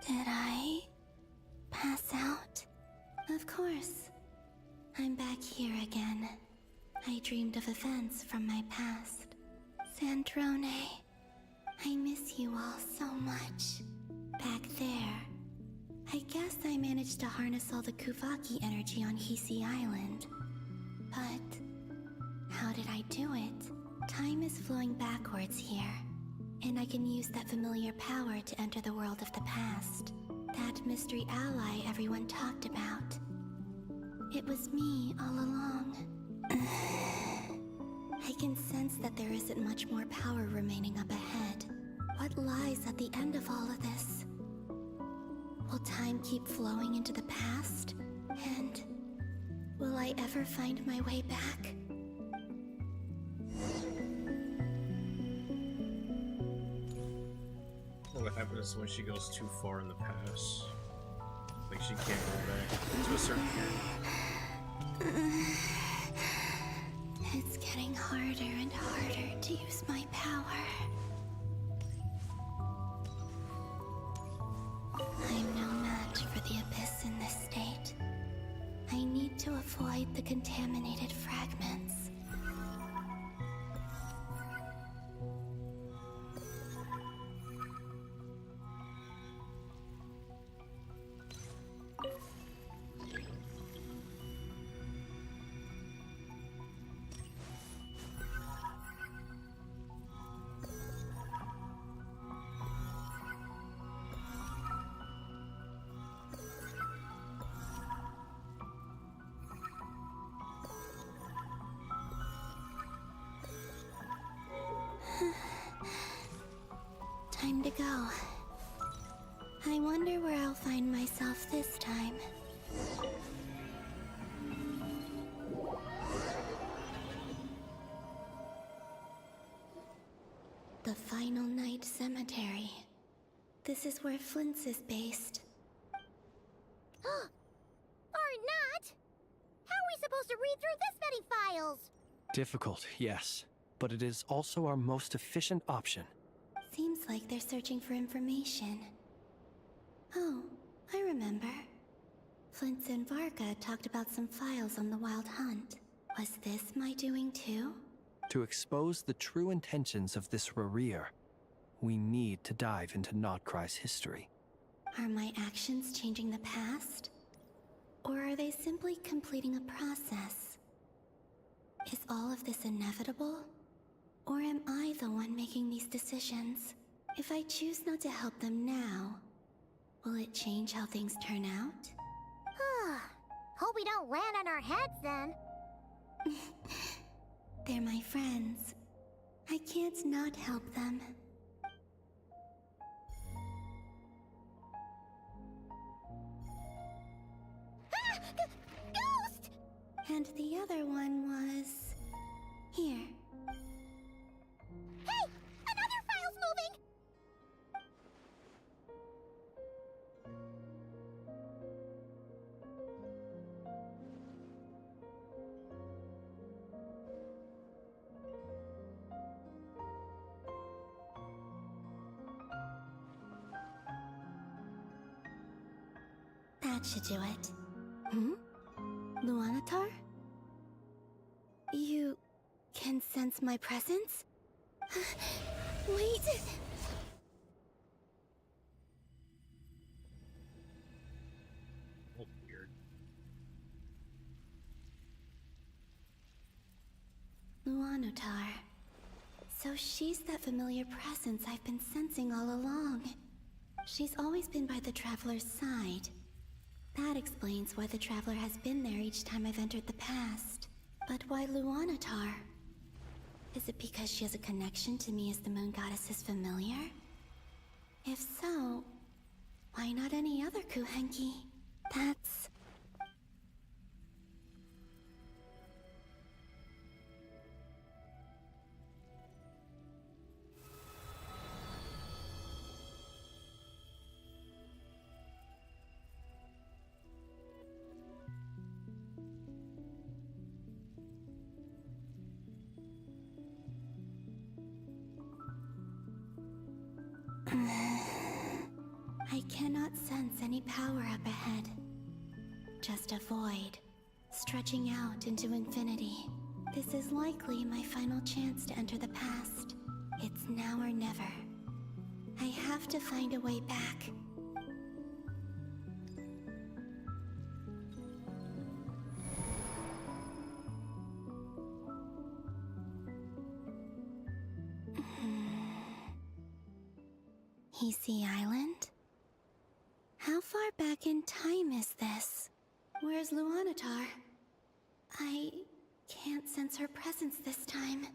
Did I pass out? Of course. I'm back here again. I dreamed of events from my past. Sandrone, I miss you all so much. Back there. I guess I managed to harness all the Kuvaki energy on Hisi Island. But how did I do it? Time is flowing backwards here, and I can use that familiar power to enter the world of the past. That mystery ally everyone talked about. It was me all along. I can sense that there isn't much more power remaining up ahead. What lies at the end of all of this? Will time keep flowing into the past? And will I ever find my way back? What happens when she goes too far in the past? Like she can't go back to a certain period. It's getting harder and harder to use my power. I'm no match for the Abyss in this state. I need to avoid the contaminated fragments. Time to go. I wonder where I'll find myself this time. The Final Night Cemetery. This is where Flint's is based. Or not! How are we supposed to read through this many files? Difficult, yes. But it is also our most efficient option. Seems like they're searching for information. Oh, I remember. Flint's and Varga talked about some files on the Wild Hunt. Was this my doing too? To expose the true intentions of this Rerir, we need to dive into Nod-Krai's history. Are my actions changing the past? Or are they simply completing a process? Is all of this inevitable? Or am I the one making these decisions? If I choose not to help them now, will it change how things turn out? Hope we don't land on our heads then. They're my friends. I can't not help them. Ghost! And the other one was... here. Hey! Another file's moving! That should do it. Luanatar? You can sense my presence? Wait! That's weird. Luanatar. So she's that familiar presence I've been sensing all along. She's always been by the Traveler's side. That explains why the Traveler has been there each time I've entered the past. But why Luanatar? Is it because she has a connection to me as the Moon Goddess's familiar? If so, why not any other Kuhenki? That's... I cannot sense any power up ahead. Just a void, stretching out into infinity. This is likely my final chance to enter the past. It's now or never. I have to find a way back. Hisi Island? How far back in time is this? Where's Luanatar? I can't sense her presence this time.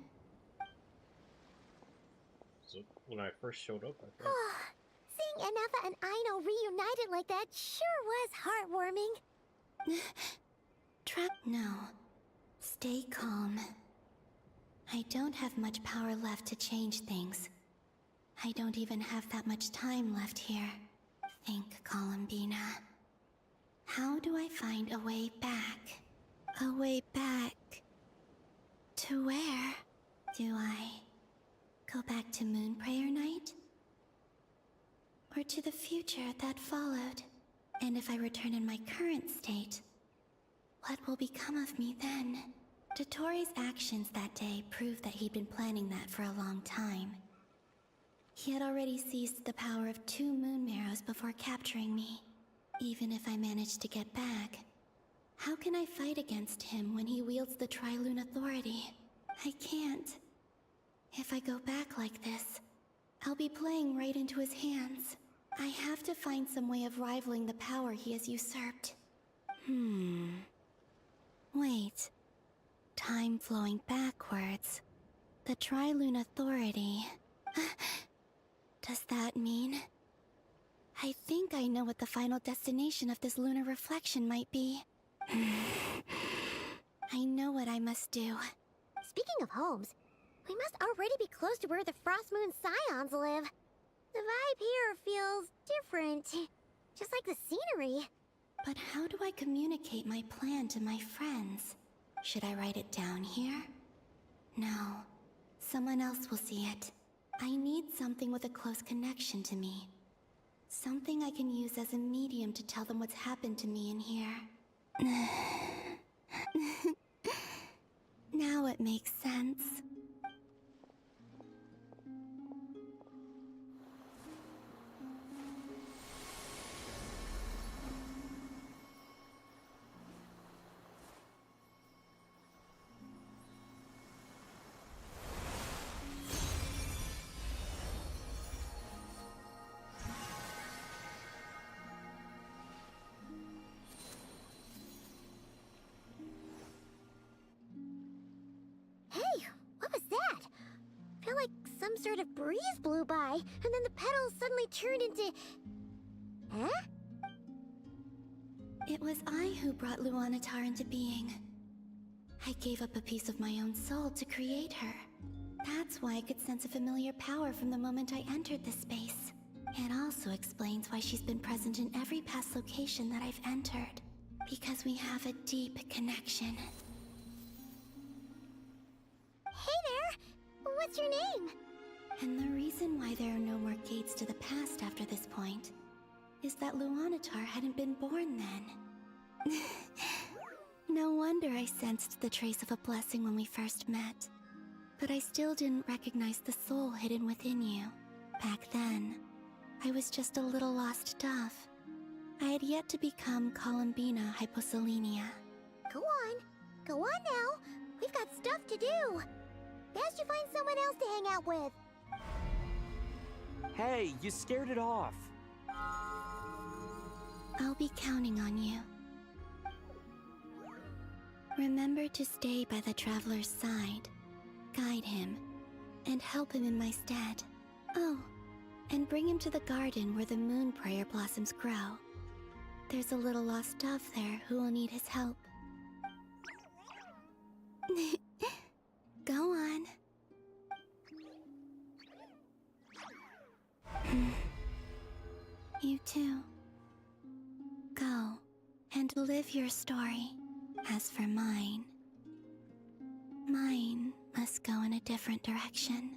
So when I first showed up, I thought... Seeing Enefa and Aino reunited like that sure was heartwarming. No. Stay calm. I don't have much power left to change things. I don't even have that much time left here. Think, Columbina. How do I find a way back? A way back... to where? Do I go back to Moon Prayer Night? Or to the future that followed? And if I return in my current state, what will become of me then? Dotori's actions that day proved that he'd been planning that for a long time. He had already seized the power of 2 moon marrows before capturing me. Even if I managed to get back, how can I fight against him when he wields the Tri-Lune authority? I can't. If I go back like this, I'll be playing right into his hands. I have to find some way of rivaling the power he has usurped. Wait. Time flowing backwards. The Tri-Lune authority. Does that mean... I think I know what the final destination of this lunar reflection might be. I know what I must do. Speaking of homes, we must already be close to where the Frost Moon Scions live. The vibe here feels different. Just like the scenery. But how do I communicate my plan to my friends? Should I write it down here? No. Someone else will see it. I need something with a close connection to me. Something I can use as a medium to tell them what's happened to me in here. Now it makes sense. some sort of breeze blew by, and then the petals suddenly turned into... Huh? It was I who brought Luanatar into being. I gave up a piece of my own soul to create her. That's why I could sense a familiar power from the moment I entered this space. It also explains why she's been present in every past location that I've entered. Because we have a deep connection. Hey there! What's your name? And the reason why there are no more gates to the past after this point is that Luanatar hadn't been born then. No wonder I sensed the trace of a blessing when we first met. But I still didn't recognize the soul hidden within you. Back then, I was just a little lost dove. I had yet to become Columbina Hyposelenia. Go on now. We've got stuff to do. Best you find someone else to hang out with. Hey, you scared it off. I'll be counting on you. Remember to stay by the traveler's side, guide him, and help him in my stead. Oh, and bring him to the garden where the moon prayer blossoms grow. There's a little lost dove there who will need his help. Go on. You too. Go and live your story. As for mine must go in a different direction.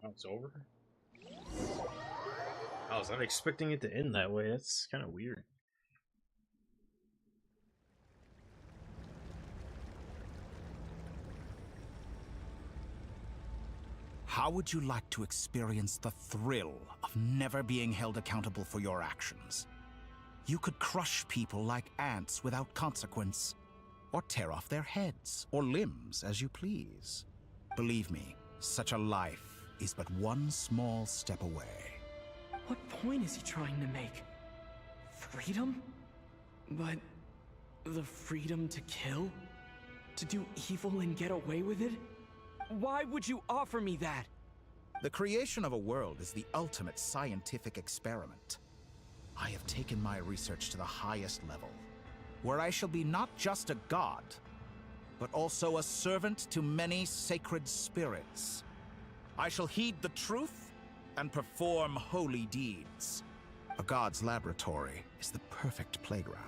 Oh, it's over? I was not expecting it to end that way. That's kind of weird. How would you like to experience the thrill of never being held accountable for your actions? You could crush people like ants without consequence, or tear off their heads or limbs as you please. Believe me, such a life is but one small step away. What point is he trying to make? Freedom? But the freedom to kill? To do evil and get away with it? Why would you offer me that? The creation of a world is the ultimate scientific experiment. I have taken my research to the highest level, where I shall be not just a god, but also a servant to many sacred spirits. I shall heed the truth and perform holy deeds. A god's laboratory is the perfect playground.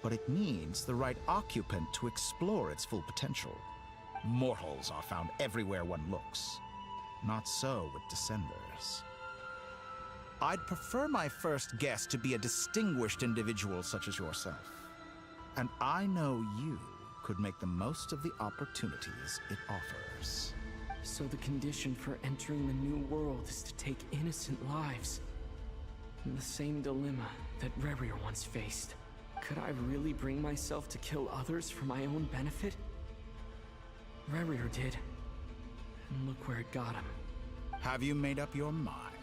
But it needs the right occupant to explore its full potential. Mortals are found everywhere one looks. Not so with Descenders. I'd prefer my first guest to be a distinguished individual such as yourself. And I know you could make the most of the opportunities it offers. So the condition for entering the new world is to take innocent lives. The same dilemma that Rerir once faced. Could I really bring myself to kill others for my own benefit? Rerir did. And look where it got him. Have you made up your mind?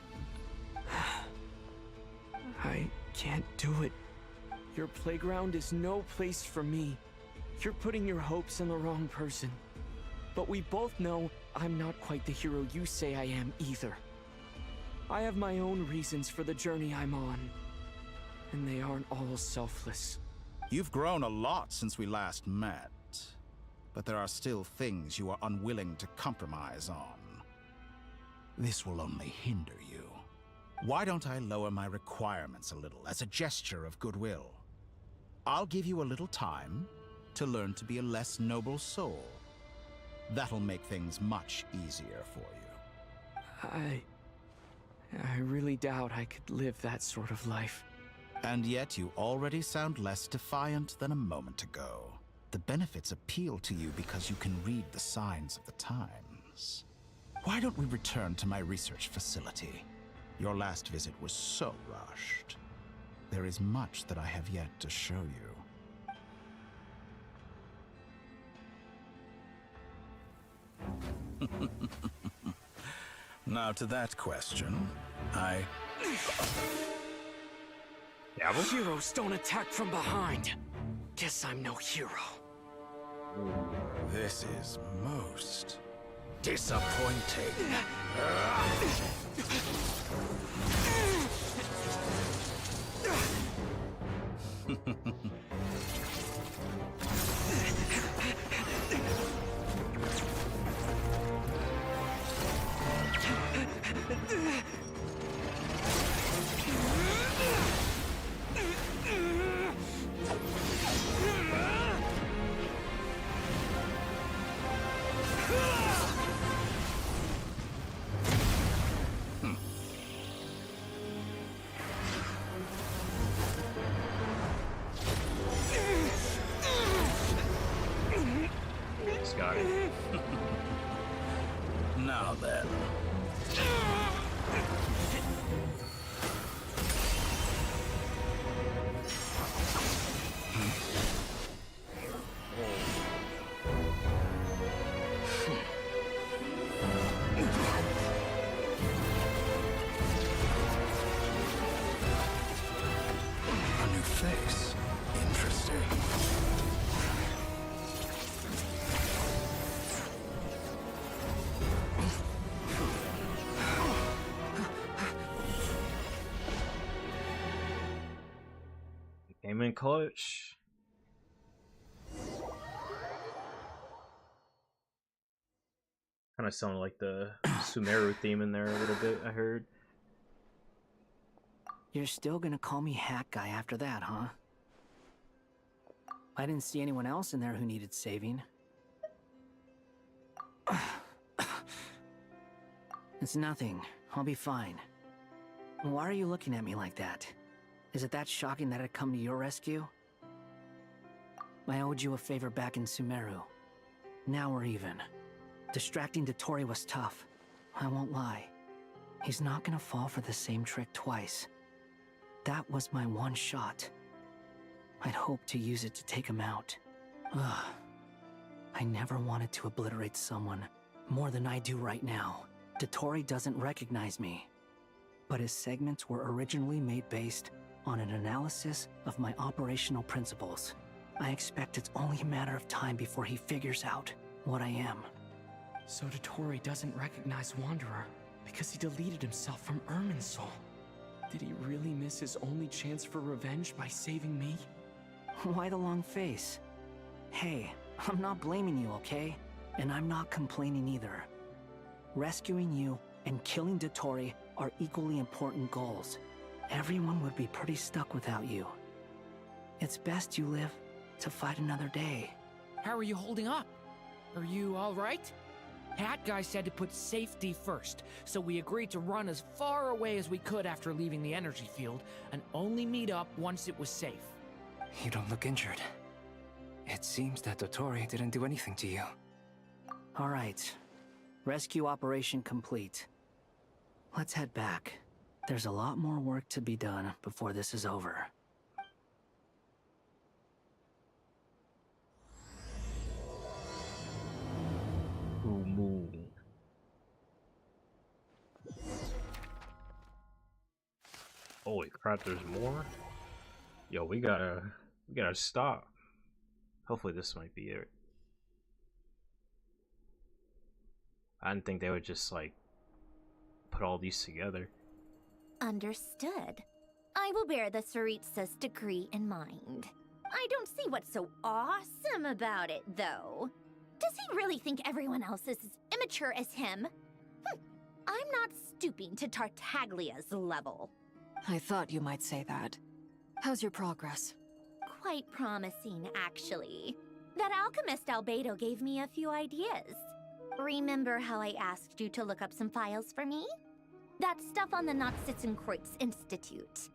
I can't do it. Your playground is no place for me. You're putting your hopes in the wrong person. But we both know I'm not quite the hero you say I am either. I have my own reasons for the journey I'm on. And they aren't all selfless. You've grown a lot since we last met. But there are still things you are unwilling to compromise on. This will only hinder you. Why don't I lower my requirements a little as a gesture of goodwill? I'll give you a little time to learn to be a less noble soul. That'll make things much easier for you. I really doubt I could live that sort of life. And yet you already sound less defiant than a moment ago. The benefits appeal to you because you can read the signs of the times. Why don't we return to my research facility? Your last visit was so rushed. There is much that I have yet to show you. Now to that question, Heroes don't attack from behind. Guess I'm no hero. This is most disappointing. Got it. Now then. A new face. Interesting. Came in clutch. Kind of sounded like the Sumeru theme in there a little bit, I heard. You're still gonna call me Hat Guy after that, huh? I didn't see anyone else in there who needed saving. It's nothing. I'll be fine. Why are you looking at me like that? Is it that shocking that I'd come to your rescue? I owed you a favor back in Sumeru. Now we're even. Distracting Dotori was tough. I won't lie. He's not gonna fall for the same trick twice. That was my one shot. I'd hoped to use it to take him out. Ugh. I never wanted to obliterate someone more than I do right now. Dotori doesn't recognize me. But his segments were originally made based on an analysis of my operational principles. I expect it's only a matter of time before he figures out what I am. So Dotori doesn't recognize Wanderer because he deleted himself from Irminsul. Did he really miss his only chance for revenge by saving me? Why the long face? Hey, I'm not blaming you, okay? And I'm not complaining either. Rescuing you and killing Dotori are equally important goals. Everyone would be pretty stuck without you. It's best you live to fight another day. How are you holding up? Are you all right? Hat Guy said to put safety first, so we agreed to run as far away as we could after leaving the energy field, and only meet up once it was safe. You don't look injured. It seems that Dotori didn't do anything to you. All right. Rescue operation complete. Let's head back. There's a lot more work to be done before this is over. Moon. Holy crap, there's more? Yo, we gotta stop. Hopefully this might be it. I didn't think they would just like put all these together. Understood. I will bear the Tsaritsa's decree in mind. I don't see what's so awesome about it, though. Does he really think everyone else is as immature as him? I'm not stooping to Tartaglia's level. I thought you might say that. How's your progress? Quite promising, actually. That alchemist Albedo gave me a few ideas. Remember how I asked you to look up some files for me? That stuff on the Nod-Krai Institute.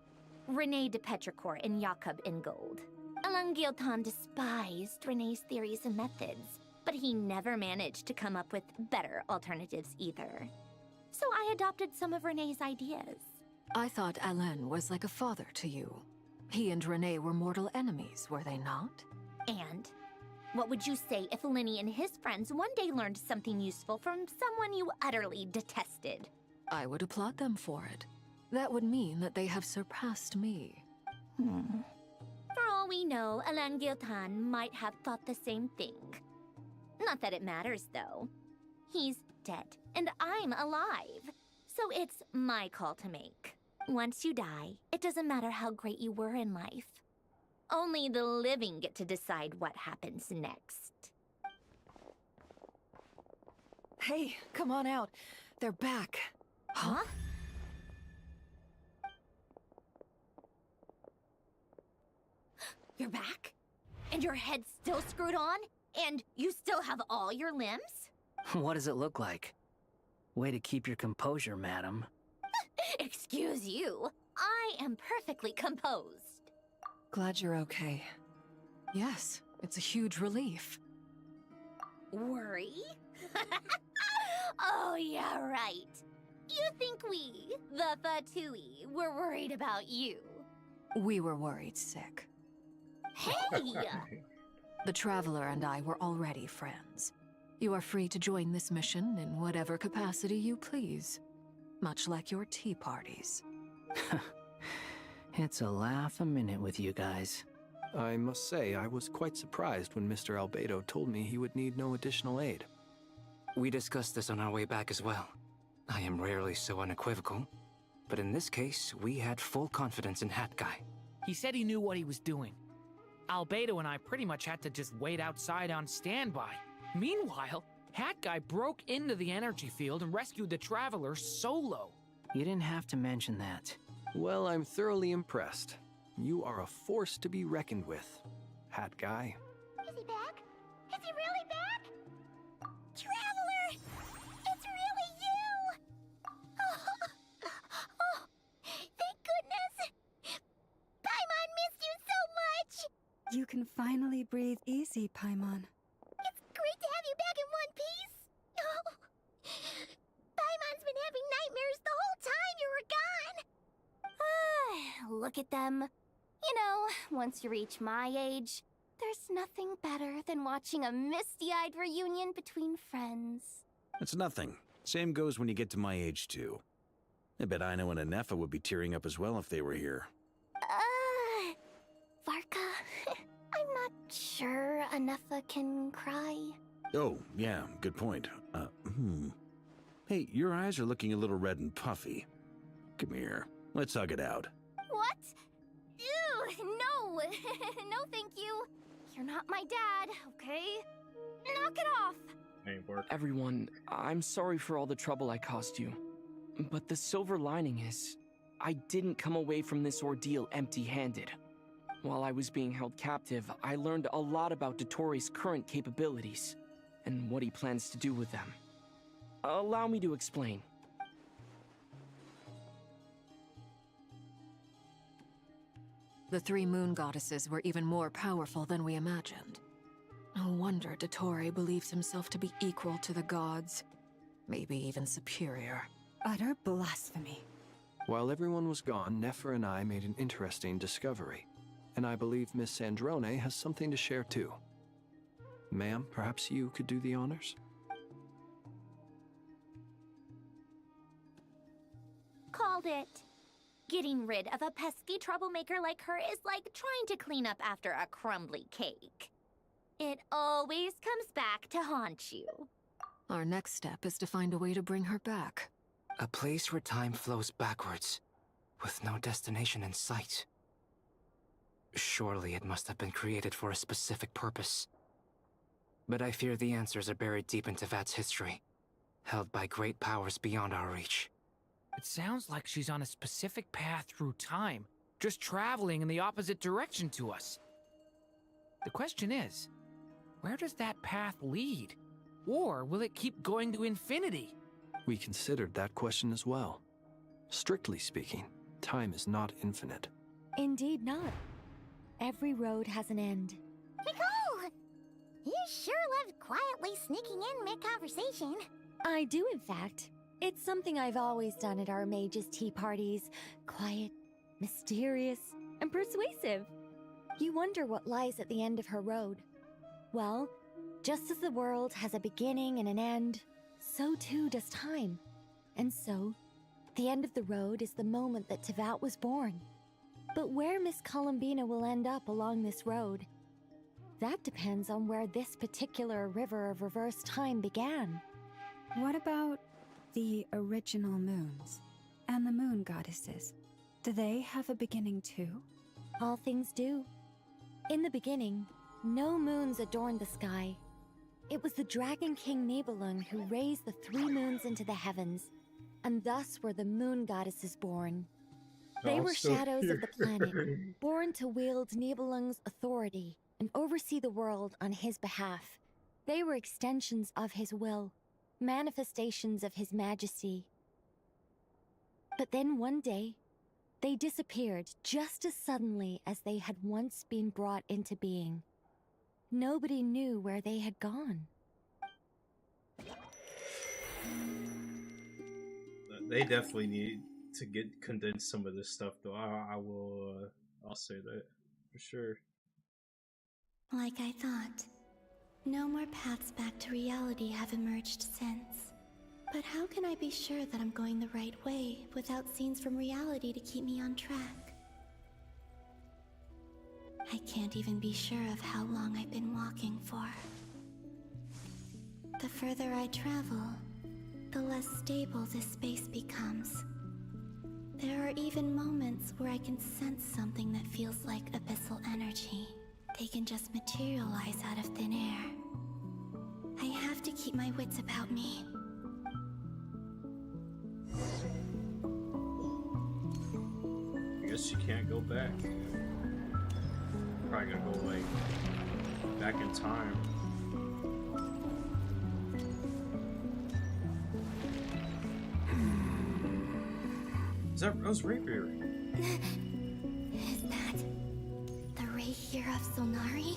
René de Petrichor and Jakob Ingold. Elungilton despised René's theories and methods, but he never managed to come up with better alternatives either. So I adopted some of René's ideas. I thought Alain was like a father to you. He and René were mortal enemies, were they not? And what would you say if Linny and his friends one day learned something useful from someone you utterly detested? I would applaud them for it. That would mean that they have surpassed me. For all we know, Alan Giltan might have thought the same thing. Not that it matters, though. He's dead, and I'm alive. So it's my call to make. Once you die, it doesn't matter how great you were in life. Only the living get to decide what happens next. Hey, come on out. They're back. Huh? You're back? And your head's still screwed on? And you still have all your limbs? What does it look like? Way to keep your composure, madam. Excuse you. I am perfectly composed. Glad you're okay. Yes, it's a huge relief. Worry? Oh, yeah, right. You think we, the Fatui, were worried about you? We were worried sick. Hey! The Traveler and I were already friends. You are free to join this mission in whatever capacity you please. Much like your tea parties. It's a laugh a minute with you guys. I must say, I was quite surprised when Mr. Albedo told me he would need no additional aid. We discussed this on our way back as well. I am rarely so unequivocal, but in this case, we had full confidence in Hat Guy. He said he knew what he was doing. Albedo and I pretty much had to just wait outside on standby. Meanwhile, Hat Guy broke into the energy field and rescued the Traveler solo. You didn't have to mention that. Well, I'm thoroughly impressed. You are a force to be reckoned with, Hat Guy. Is he back? Is he really back? Traveler! It's really you! Oh, thank goodness! Paimon missed you so much! You can finally breathe easy, Paimon. It's great to have you back in one piece! Oh, Paimon's been having nightmares the whole time you were gone! Look at them. You know, once you reach my age, there's nothing better than watching a misty-eyed reunion between friends. It's nothing. Same goes when you get to my age, too. I bet Aino and Anefa would be tearing up as well if they were here. Varka, I'm not sure Anefa can cry. Oh, yeah, good point. Hey, your eyes are looking a little red and puffy. Come here. Let's hug it out. What? Ew, no! No, thank you. You're not my dad, okay? Knock it off! Ain't work. Everyone, I'm sorry for all the trouble I caused you. But the silver lining is, I didn't come away from this ordeal empty-handed. While I was being held captive, I learned a lot about Dotori's current capabilities, and what he plans to do with them. Allow me to explain. The three moon goddesses were even more powerful than we imagined. No wonder Dottore believes himself to be equal to the gods. Maybe even superior. Utter blasphemy. While everyone was gone, Nefer and I made an interesting discovery. And I believe Miss Sandrone has something to share too. Ma'am, perhaps you could do the honors? Called it. Getting rid of a pesky troublemaker like her is like trying to clean up after a crumbly cake. It always comes back to haunt you. Our next step is to find a way to bring her back. A place where time flows backwards, with no destination in sight. Surely it must have been created for a specific purpose. But I fear the answers are buried deep into VII's history, held by great powers beyond our reach. It sounds like she's on a specific path through time, just traveling in the opposite direction to us. The question is, where does that path lead? Or will it keep going to infinity? We considered that question as well. Strictly speaking, time is not infinite. Indeed not. Every road has an end. Nicole! You sure love quietly sneaking in mid-conversation. I do, in fact. It's something I've always done at our mages' tea parties. Quiet, mysterious, and persuasive. You wonder what lies at the end of her road. Well, just as the world has a beginning and an end, so too does time. And so, the end of the road is the moment that Tevat was born. But where Miss Columbina will end up along this road, that depends on where this particular river of reverse time began. What about the original moons and the moon goddesses? Do they have a beginning too? All things do. In the beginning, no moons adorned the sky. It was the Dragon King Nibelung who raised the 3 moons into the heavens, and thus were the moon goddesses born. They were shadows of the planet, born to wield Nibelung's authority and oversee the world on his behalf. They were extensions of his will, manifestations of his majesty. But then one day, they disappeared just as suddenly as they had once been brought into being. Nobody knew where they had gone. They definitely need to condense some of this stuff, though. I'll say that for sure. Like I thought, no more paths back to reality have emerged since. But how can I be sure that I'm going the right way without scenes from reality to keep me on track? I can't even be sure of how long I've been walking for. The further I travel, the less stable this space becomes. There are even moments where I can sense something that feels like abyssal energy. They can just materialize out of thin air. I have to keep my wits about me. I guess you can't go back. Probably gonna go like back in time. That was Rapier? Is that the ray here of Sonari?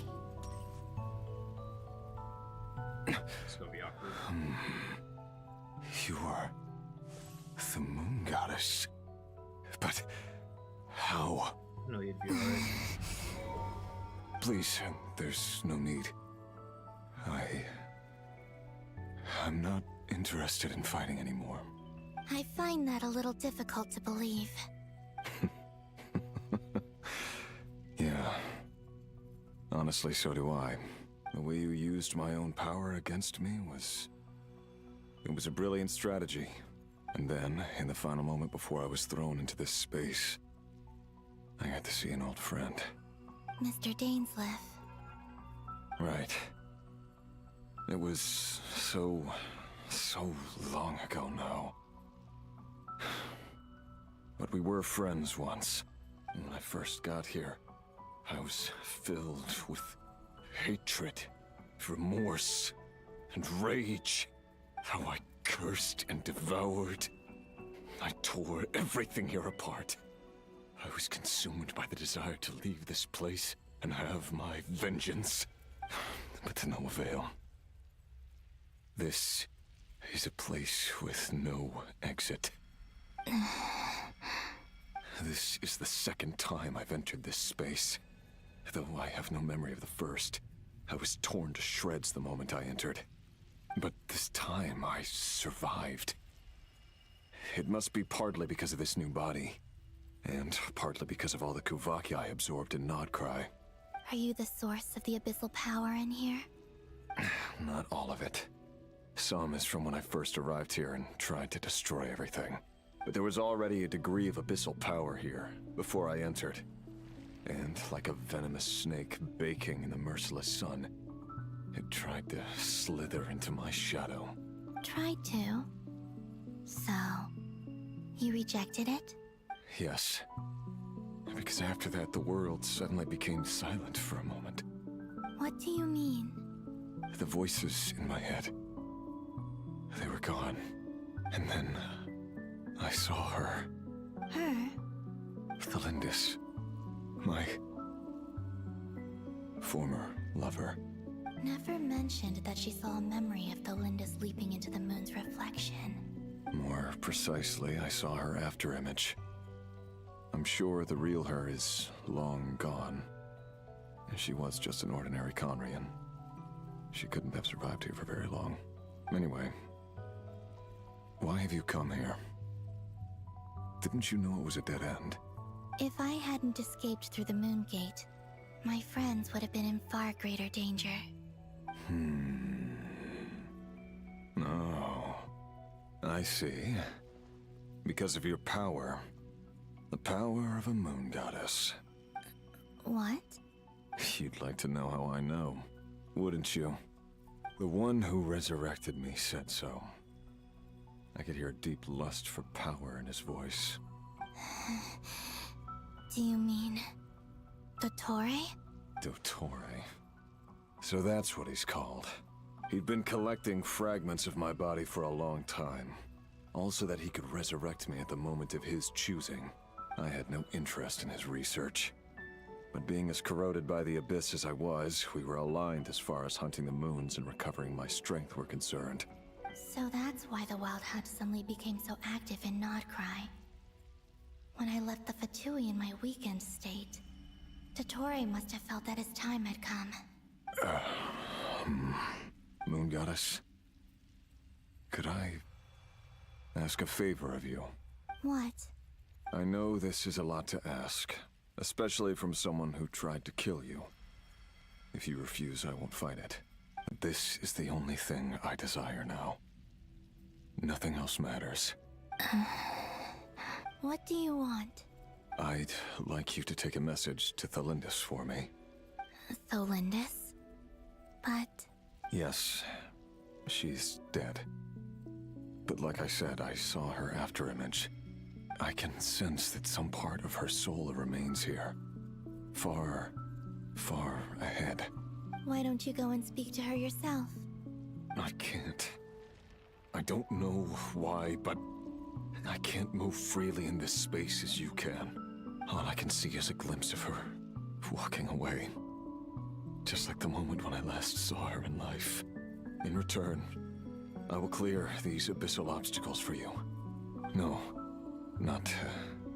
It's gonna be awkward. You are the moon goddess. But how? No, you'd be alright. Please, there's no need. I'm not interested in fighting anymore. I find that a little difficult to believe. Yeah. Honestly, so do I. The way you used my own power against me was... It was a brilliant strategy. And then, in the final moment before I was thrown into this space, I got to see an old friend. Mr. Dainsleif. Right. It was so long ago now. But we were friends once. And when I first got here, I was filled with hatred, remorse, and rage. How I cursed and devoured. I tore everything here apart. I was consumed by the desire to leave this place and have my vengeance. But to no avail. This is a place with no exit. This is the second time I've entered this space. Though I have no memory of the first. I was torn to shreds the moment I entered. But this time I survived. It must be partly because of this new body. And partly because of all the Kuvaki I absorbed in Nod-Krai. Are you the source of the abyssal power in here? Not all of it. Some is from when I first arrived here and tried to destroy everything. But there was already a degree of abyssal power here, before I entered. And like a venomous snake baking in the merciless sun, it tried to slither into my shadow. Tried to? So, you rejected it? Yes. Because after that, the world suddenly became silent for a moment. What do you mean? The voices in my head, they were gone. And then, I saw her. Her? Thelindis. My former lover. Never mentioned that she saw a memory of Thelindis leaping into the moon's reflection. More precisely, I saw her afterimage. I'm sure the real her is long gone. She was just an ordinary Conrian. She couldn't have survived here for very long. Anyway, why have you come here? Didn't you know it was a dead end? If I hadn't escaped through the Moon Gate, my friends would have been in far greater danger. Oh, I see. Because of your power. The power of a moon goddess. What? You'd like to know how I know, wouldn't you? The one who resurrected me said so. I could hear a deep lust for power in his voice. Do you mean... Dottore? Dottore. So that's what he's called. He'd been collecting fragments of my body for a long time. All so that he could resurrect me at the moment of his choosing. I had no interest in his research. But being as corroded by the Abyss as I was, we were aligned as far as hunting the moons and recovering my strength were concerned. So that's why the Wild Hunt suddenly became so active in Nod-Krai. When I left the Fatui in my weakened state, Dottore must have felt that his time had come. Moon Goddess? Could I ask a favor of you? What? I know this is a lot to ask, especially from someone who tried to kill you. If you refuse, I won't fight it. But this is the only thing I desire now. Nothing else matters. What do you want? I'd like you to take a message to Thalindis for me. Thalindis? But... Yes, she's dead. But like I said, I saw her afterimage. I can sense that some part of her soul remains here. Far, far ahead. Why don't you go and speak to her yourself? I can't. I don't know why, but I can't move freely in this space as you can. All I can see is a glimpse of her walking away. Just like the moment when I last saw her in life. In return, I will clear these abyssal obstacles for you. No, not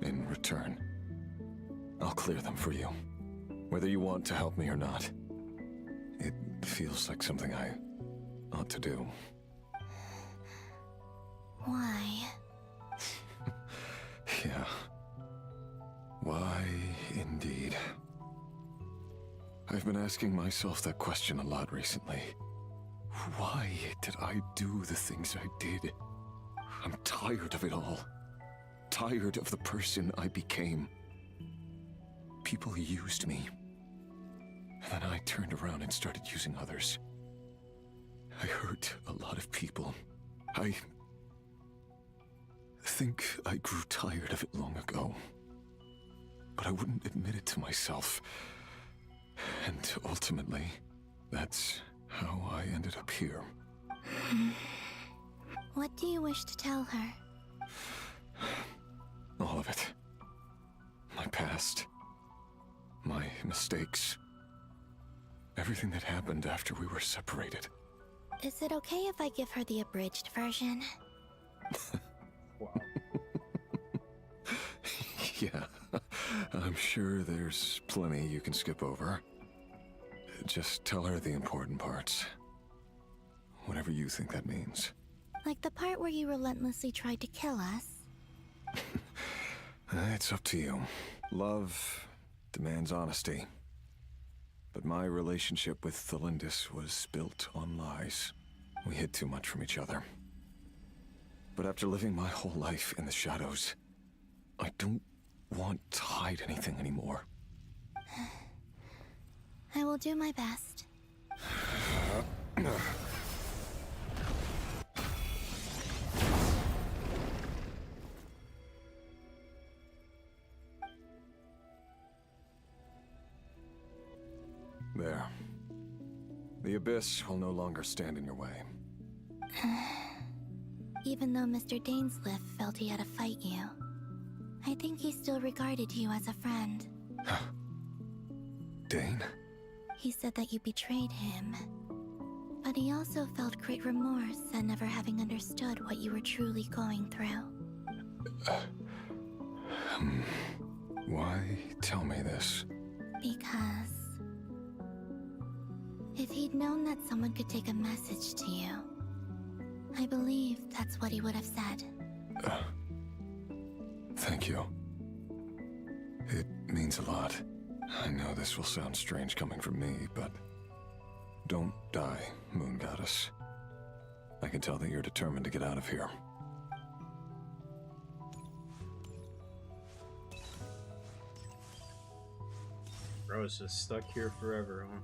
in return. I'll clear them for you. Whether you want to help me or not. It feels like something I ought to do. Why? Yeah. Why, indeed. I've been asking myself that question a lot recently. Why did I do the things I did? I'm tired of it all. Tired of the person I became. People used me. And then I turned around and started using others. I hurt a lot of people. I think I grew tired of it long ago. But I wouldn't admit it to myself. And ultimately, that's how I ended up here. What do you wish to tell her? All of it. My past. My mistakes. Everything that happened after we were separated. Is it okay if I give her the abridged version? Yeah, I'm sure there's plenty you can skip over. Just tell her the important parts. Whatever you think that means. Like the part where you relentlessly tried to kill us? It's up to you. Love demands honesty. But my relationship with Thalindis was built on lies. We hid too much from each other. But after living my whole life in the shadows, I don't want to hide anything anymore. I will do my best. There. The Abyss will no longer stand in your way. Even though Mr. Dainsliff felt he had to fight you, I think he still regarded you as a friend. Dane? He said that you betrayed him. But he also felt great remorse at never having understood what you were truly going through. Why tell me this? Because... if he'd known that someone could take a message to you, I believe that's what he would have said. Thank you. It means a lot. I know this will sound strange coming from me, but don't die, Moon Goddess. I can tell that you're determined to get out of here. Bro, it's just stuck here forever, huh?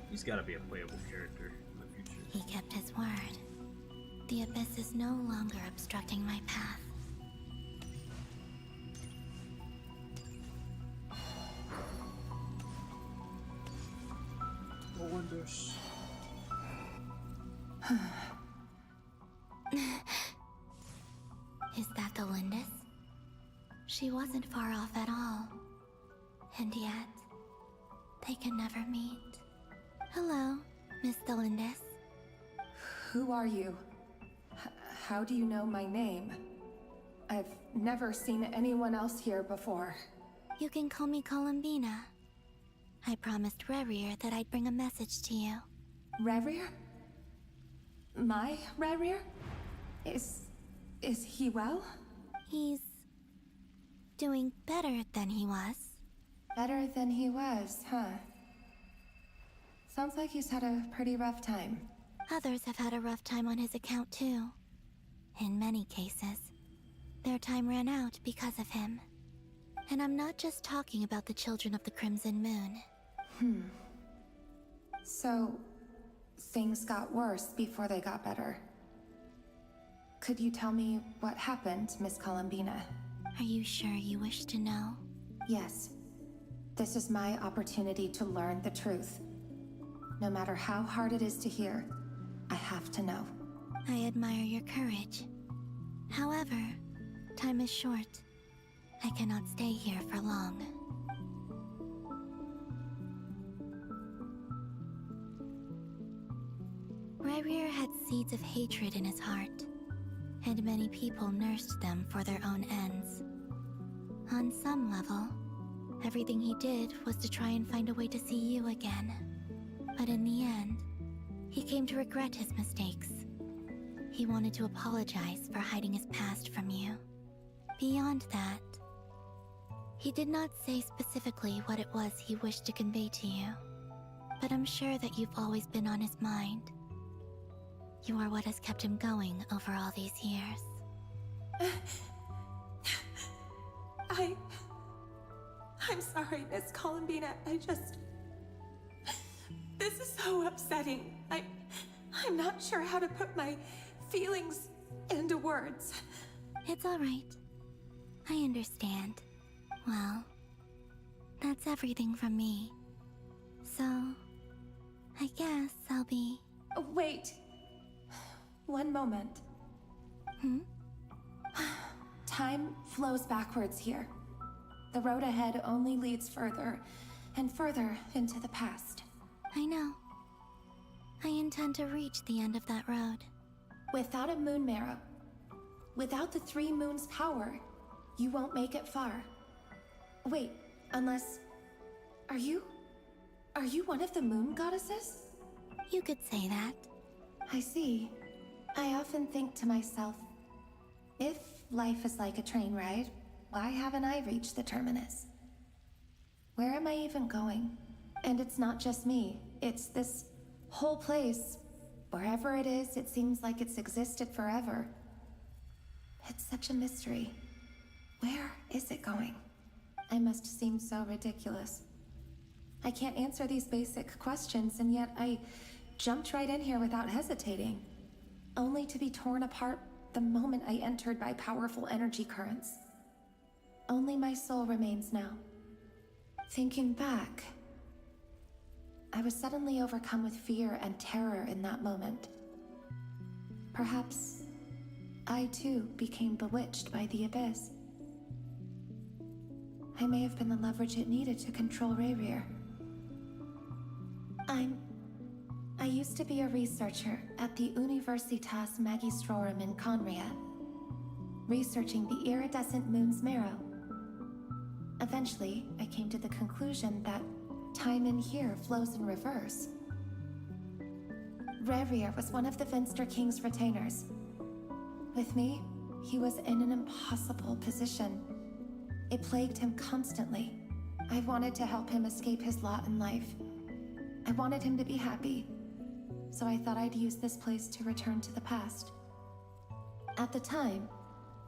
He's gotta be a playable character in the future. He kept his word. The abyss is no longer obstructing my path. Oh, wonders. Is that the Lindis? She wasn't far off at all. And yet, they can never meet. Hello, Miss Delindis. Who are you? How do you know my name? I've never seen anyone else here before. You can call me Columbina. I promised Rerir that I'd bring a message to you. Rerir? My Rerir? Is he well? He's doing better than he was. Better than he was, huh? Sounds like he's had a pretty rough time. Others have had a rough time on his account too. In many cases, their time ran out because of him. And I'm not just talking about the children of the Crimson Moon. So, things got worse before they got better. Could you tell me what happened, Miss Columbina? Are you sure you wish to know? Yes. This is my opportunity to learn the truth. No matter how hard it is to hear, I have to know. I admire your courage. However, time is short. I cannot stay here for long. Rerir had seeds of hatred in his heart, and many people nursed them for their own ends. On some level, everything he did was to try and find a way to see you again. But in the end, he came to regret his mistakes. He wanted to apologize for hiding his past from you. Beyond that, he did not say specifically what it was he wished to convey to you, but I'm sure that you've always been on his mind. You are what has kept him going over all these years. I'm sorry, Miss Columbina. This is so upsetting. I'm not sure how to put my feelings into words. It's all right. I understand. Well, that's everything from me. So, I guess I'll be... Wait. One moment. Time flows backwards here. The road ahead only leads further and further into the past. I know. I intend to reach the end of that road. Without a moon marrow, without the 3 moons' power, you won't make it far. Wait, unless... Are you one of the moon goddesses? You could say that. I see. I often think to myself, if life is like a train ride, why haven't I reached the terminus? Where am I even going? And it's not just me, it's this whole place. Wherever it is, it seems like it's existed forever. It's such a mystery. Where is it going? I must seem so ridiculous. I can't answer these basic questions, and yet I jumped right in here without hesitating, only to be torn apart the moment I entered by powerful energy currents. Only my soul remains now. Thinking back, I was suddenly overcome with fear and terror in that moment. Perhaps I too became bewitched by the abyss. I may have been the leverage it needed to control Rerir. I used to be a researcher at the Universitas Magistrorum in Conriad. researching the iridescent moon's marrow. Eventually, I came to the conclusion that time in here flows in reverse. Rerir was one of the Finster King's retainers. With me, he was in an impossible position. It plagued him constantly. I wanted to help him escape his lot in life. I wanted him to be happy, so I thought I'd use this place to return to the past. At the time,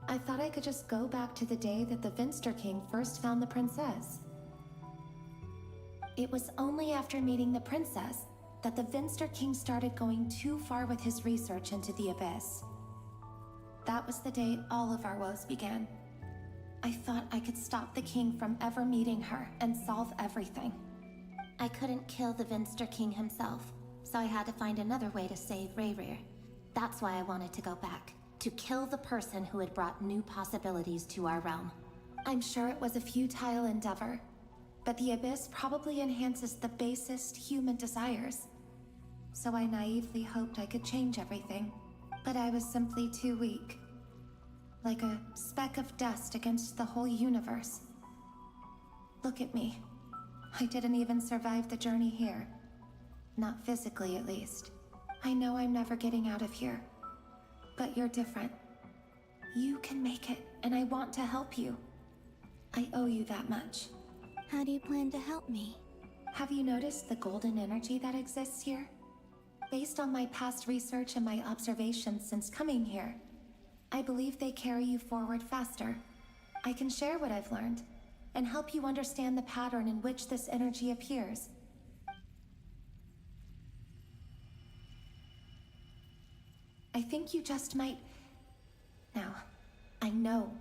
I thought I could just go back to the day that the Finster King first found the princess. It was only after meeting the princess that the Finster King started going too far with his research into the Abyss. That was the day all of our woes began. I thought I could stop the king from ever meeting her and solve everything. I couldn't kill the Finster King himself, so I had to find another way to save Rerir. That's why I wanted to go back, to kill the person who had brought new possibilities to our realm. I'm sure it was a futile endeavor, but the Abyss probably enhances the basest human desires. So I naively hoped I could change everything, but I was simply too weak. Like a speck of dust against the whole universe. Look at me. I didn't even survive the journey here. Not physically, at least. I know I'm never getting out of here. But you're different. You can make it, and I want to help you. I owe you that much. How do you plan to help me? Have you noticed the golden energy that exists here? Based on my past research and my observations since coming here, I believe they carry you forward faster. I can share what I've learned, and help you understand the pattern in which this energy appears. I think you just might... Now, I know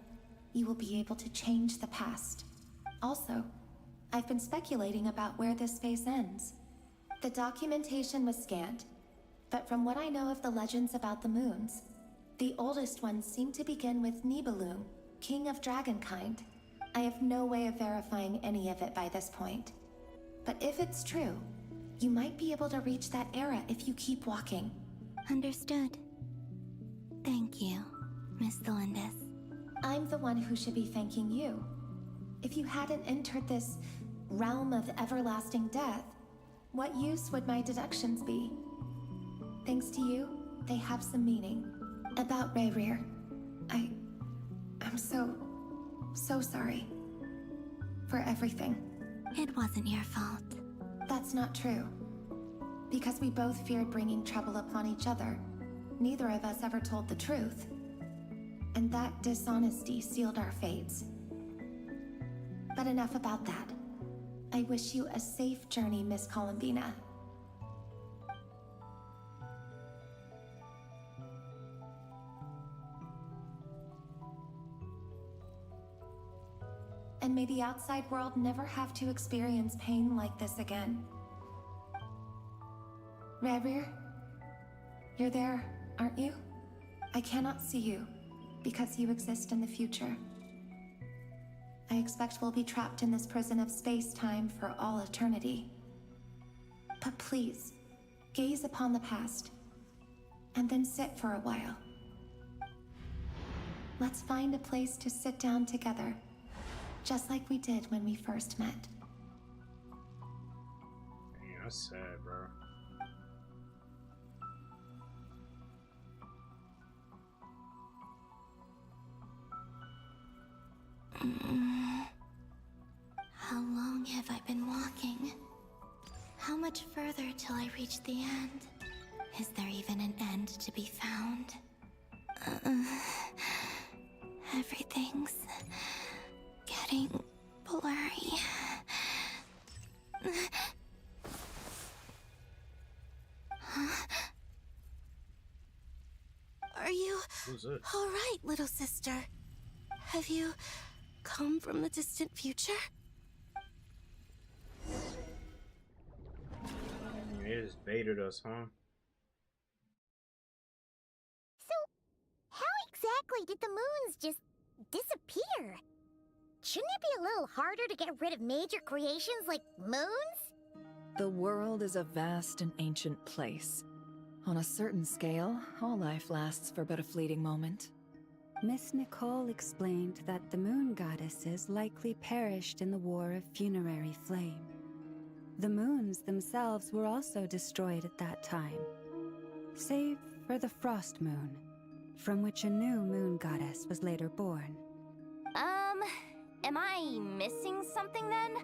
you will be able to change the past. Also, I've been speculating about where this phase ends. The documentation was scanned, but from what I know of the legends about the moons, the oldest ones seem to begin with Nibelung, king of dragonkind. I have no way of verifying any of it by this point. But if it's true, you might be able to reach that era if you keep walking. Understood. Thank you, Miss Delindis. I'm the one who should be thanking you. If you hadn't entered this realm of everlasting death, what use would my deductions be? Thanks to you, they have some meaning. About Rerir, I'm so sorry. For everything. It wasn't your fault. That's not true. Because we both feared bringing trouble upon each other, neither of us ever told the truth. And that dishonesty sealed our fates. But enough about that. I wish you a safe journey, Miss Columbina. And may the outside world never have to experience pain like this again. Rerir, you're there, aren't you? I cannot see you, because you exist in the future. I expect we'll be trapped in this prison of space-time for all eternity. But please, gaze upon the past, and then sit for a while. Let's find a place to sit down together, just like we did when we first met. Dang, that's sad, bro. How long have I been walking? How much further till I reach the end? Is there even an end to be found? Everything's getting blurry. Huh? Are you all right, little sister? Have you come from the distant future? It just baited us, huh? So, how exactly did the moons just disappear? Shouldn't it be a little harder to get rid of major creations like moons? The world is a vast and ancient place. On a certain scale, all life lasts for but a fleeting moment. Miss Nicole explained that the moon goddesses likely perished in the War of Funerary Flame. The moons themselves were also destroyed at that time, save for the Frost Moon, from which a new moon goddess was later born. Am I missing something then?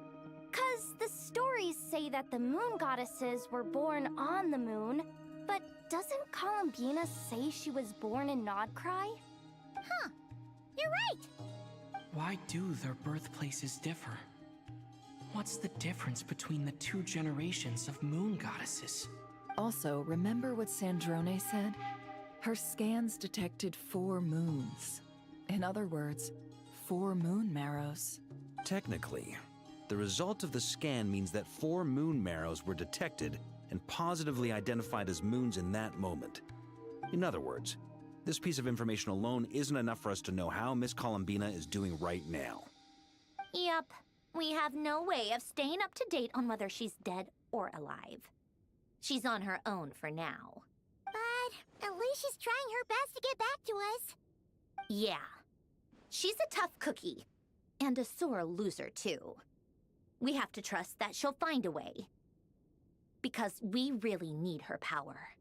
'Cause the stories say that the moon goddesses were born on the moon, but doesn't Columbina say she was born in Nod-Krai? Huh, you're right! Why do their birthplaces differ? What's the difference between the two generations of moon goddesses? Also, remember what Sandrone said? Her scans detected 4 moons. In other words, 4 moon marrows. Technically, the result of the scan means that 4 moon marrows were detected and positively identified as moons in that moment. In other words, this piece of information alone isn't enough for us to know how Miss Columbina is doing right now. Yep. We have no way of staying up to date on whether she's dead or alive. She's on her own for now. But at least she's trying her best to get back to us. Yeah. She's a tough cookie. And a sore loser, too. We have to trust that she'll find a way. Because we really need her power.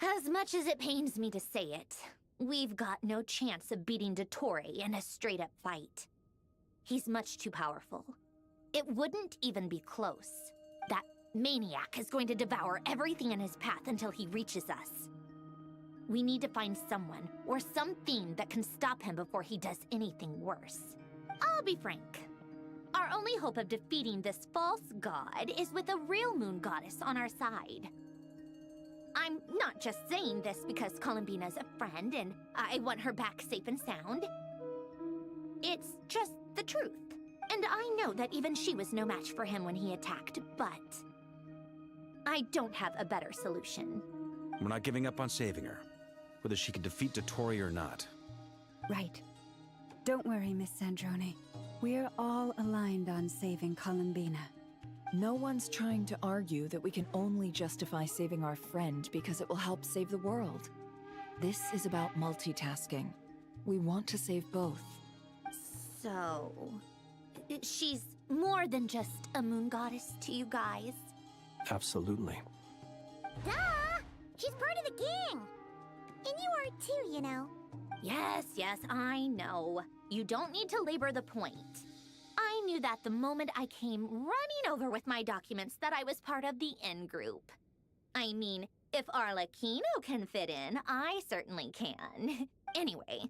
As much as it pains me to say it, we've got no chance of beating Dottore in a straight-up fight. He's much too powerful. It wouldn't even be close. That maniac is going to devour everything in his path until he reaches us. We need to find someone or something that can stop him before he does anything worse. I'll be frank. Our only hope of defeating this false god is with a real moon goddess on our side. I'm not just saying this because Columbina's a friend and I want her back safe and sound. It's just the truth. And I know that even she was no match for him when he attacked, but I don't have a better solution. We're not giving up on saving her, whether she can defeat Dottore or not. Right. Don't worry, Miss Sandrone. We're all aligned on saving Columbina. No one's trying to argue that we can only justify saving our friend because it will help save the world. This is about multitasking. We want to save both. So, she's more than just a moon goddess to you guys? Absolutely. Duh! She's part of the gang! And you are too, you know. Yes, I know. You don't need to labor the point. I knew that the moment I came running over with my documents that I was part of the in-group. I mean, if Arlecchino can fit in, I certainly can. Anyway,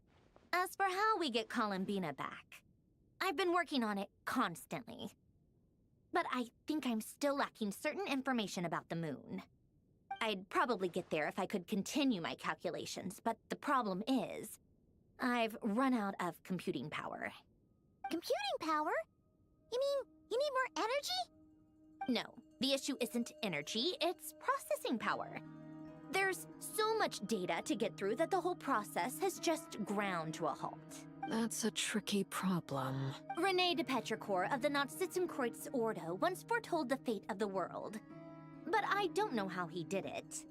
as for how we get Columbina back, I've been working on it constantly. But I think I'm still lacking certain information about the moon. I'd probably get there if I could continue my calculations, but the problem is, I've run out of computing power. Computing power? You mean you need more energy? No, the issue isn't energy, it's processing power. There's so much data to get through that the whole process has just ground to a halt. That's a tricky problem. René de Petrichor of the Nautitzenkreuz Ordo once foretold the fate of the world. But I don't know how he did it.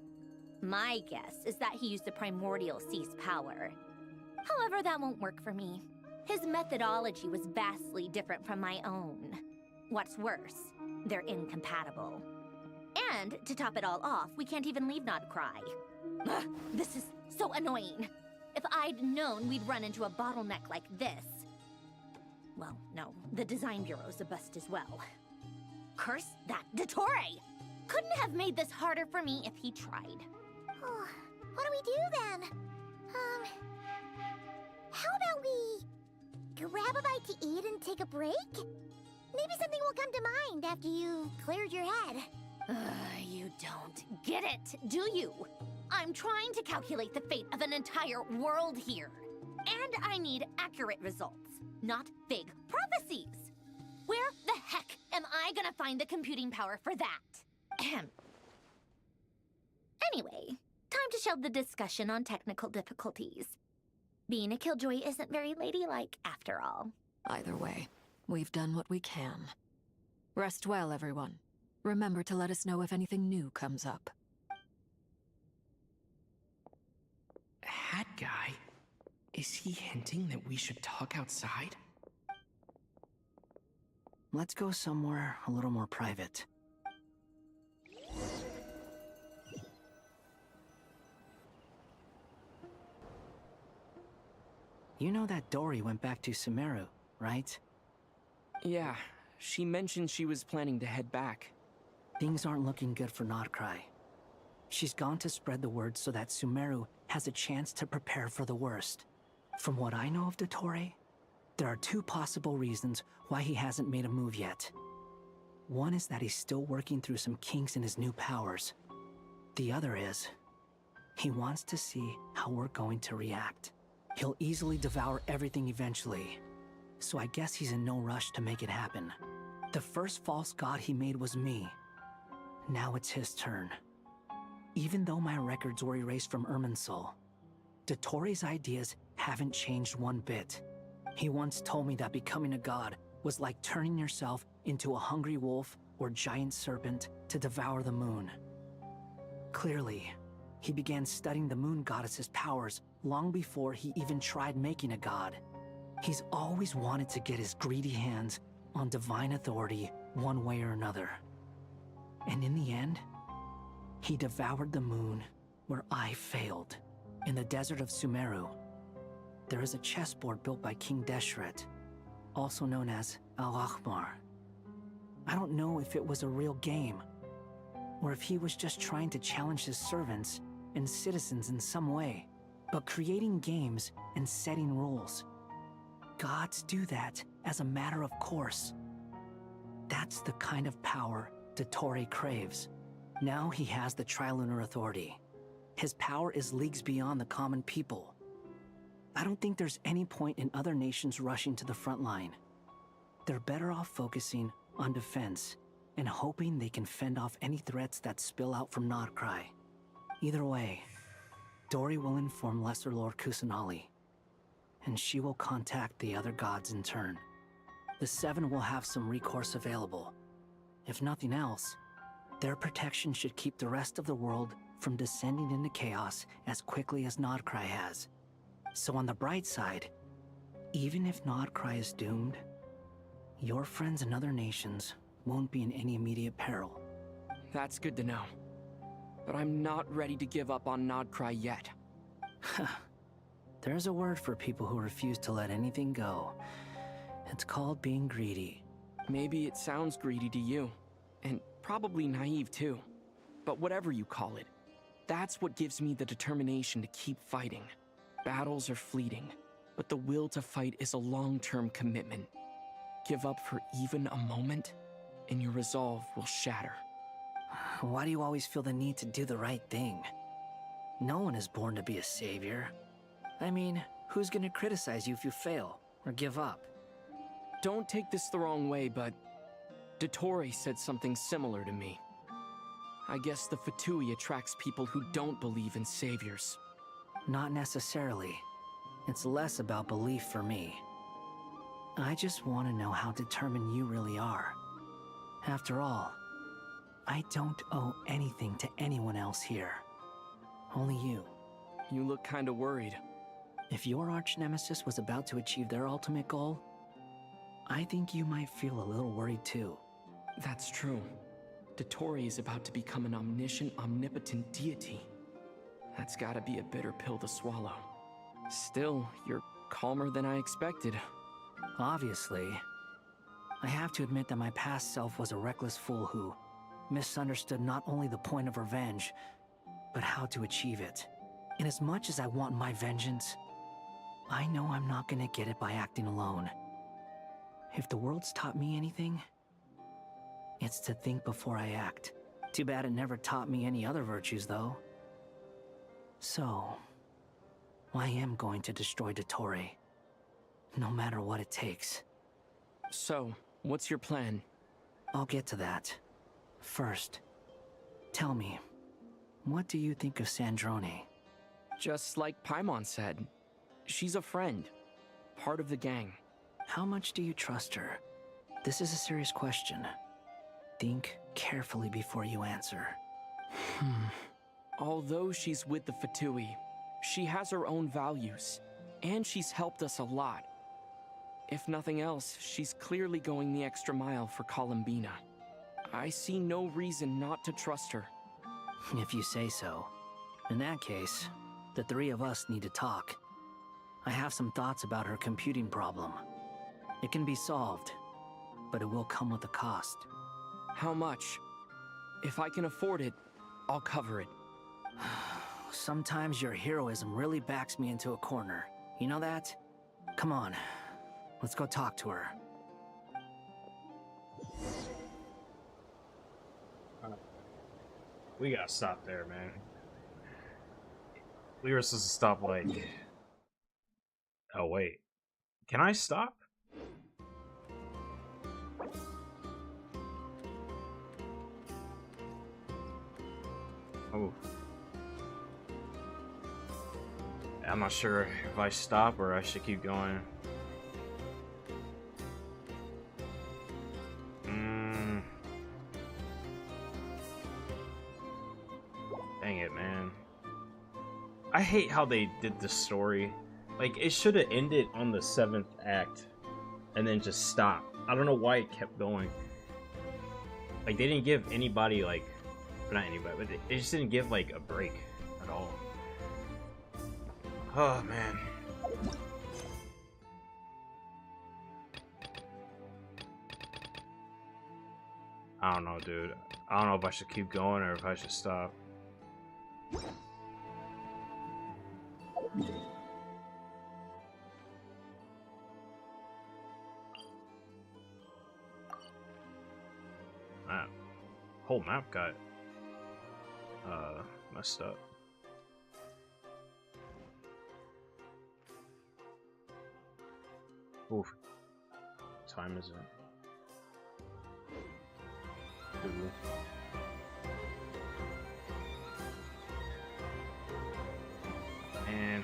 My guess is that he used the primordial sea's power. However, that won't work for me. His methodology was vastly different from my own. What's worse, they're incompatible. And to top it all off, we can't even leave Nod-Krai. Ugh, this is so annoying. If I'd known we'd run into a bottleneck like this... Well, no, the design bureau's a bust as well. Curse that Dottore! Couldn't have made this harder for me if he tried. Oh, what do we do then? How about we grab a bite to eat and take a break? Maybe something will come to mind after you've cleared your head. You don't get it, do you? I'm trying to calculate the fate of an entire world here. And I need accurate results, not vague prophecies. Where the heck am I gonna find the computing power for that? Ahem. Anyway, time to shelve the discussion on technical difficulties. Being a killjoy isn't very ladylike, after all. Either way, we've done what we can. Rest well, everyone. Remember to let us know if anything new comes up. Hat guy? Is he hinting that we should talk outside? Let's go somewhere a little more private. You know that Dori went back to Sumeru, right? Yeah, she mentioned she was planning to head back. Things aren't looking good for Nod-Krai. She's gone to spread the word so that Sumeru has a chance to prepare for the worst. From what I know of Dottore, there are two possible reasons why he hasn't made a move yet. One is that he's still working through some kinks in his new powers. The other is, he wants to see how we're going to react. He'll easily devour everything eventually, so I guess he's in no rush to make it happen. The first false god he made was me. Now it's his turn. Even though my records were erased from Irminsul, Dottore's ideas haven't changed one bit. He once told me that becoming a god was like turning yourself into a hungry wolf or giant serpent to devour the moon. Clearly, he began studying the moon goddess's powers long before he even tried making a god. He's always wanted to get his greedy hands on divine authority one way or another. And in the end, he devoured the moon where I failed. In the desert of Sumeru, there is a chessboard built by King Deshret, also known as Al-Ahmar. I don't know if it was a real game, or if he was just trying to challenge his servants and citizens in some way. But creating games and setting rules, gods do that as a matter of course. That's the kind of power Dottore craves. Now he has the Trilunar Authority. His power is leagues beyond the common people. I don't think there's any point in other nations rushing to the front line. They're better off focusing on defense and hoping they can fend off any threats that spill out from Nod-Krai. Either way, Dori will inform Lesser Lord Kusanali, and she will contact the other gods in turn. The Seven will have some recourse available. If nothing else, their protection should keep the rest of the world from descending into chaos as quickly as Nod-Krai has. So on the bright side, even if Nod-Krai is doomed, your friends in other nations won't be in any immediate peril. That's good to know. But I'm not ready to give up on Nod-Krai yet. There's a word for people who refuse to let anything go. It's called being greedy. Maybe it sounds greedy to you, and probably naive too. But whatever you call it, that's what gives me the determination to keep fighting. Battles are fleeting, but the will to fight is a long-term commitment. Give up for even a moment, and your resolve will shatter. Why do you always feel the need to do the right thing? No one is born to be a savior. I mean, who's gonna criticize you if you fail, or give up? Don't take this the wrong way, but Dottore said something similar to me. I guess the Fatui attracts people who don't believe in saviors. Not necessarily. It's less about belief for me. I just want to know how determined you really are. After all, I don't owe anything to anyone else here. Only you. You look kinda worried. If your arch-nemesis was about to achieve their ultimate goal, I think you might feel a little worried too. That's true. Dottore is about to become an omniscient, omnipotent deity. That's gotta be a bitter pill to swallow. Still, you're calmer than I expected. Obviously. I have to admit that my past self was a reckless fool who misunderstood not only the point of revenge, but how to achieve it. And as much as I want my vengeance, I know I'm not gonna get it by acting alone. If the world's taught me anything, it's to think before I act. Too bad it never taught me any other virtues, though. So, I am going to destroy Dottore, no matter what it takes. So, what's your plan? I'll get to that. First, tell me, what do you think of Sandrone? Just like Paimon said, she's a friend, part of the gang. How much do you trust her? This is a serious question. Think carefully before you answer. Although she's with the Fatui, she has her own values, And she's helped us a lot. If nothing else, she's clearly going the extra mile for Columbina. I see no reason not to trust her. If you say so. In that case, the three of us need to talk. I have some thoughts about her computing problem. It can be solved, but it will come with a cost. How much? If I can afford it, I'll cover it. Sometimes your heroism really backs me into a corner. You know that? Come on, let's go talk to her. We gotta stop there, man. We were supposed to stop like... Oh, wait. Can I stop? Oh. I'm not sure if I stop or I should keep going. Dang it, man. I hate how they did the story. Like, it should have ended on the 7th act and then just stopped. I don't know why it kept going. Like, they didn't give anybody, like, or not anybody, but they just didn't give, like, a break at all. Oh, man. I don't know, dude. I don't know if I should keep going or if I should stop. Map. Whole map got messed up. Oof. Time is it? Ooh. And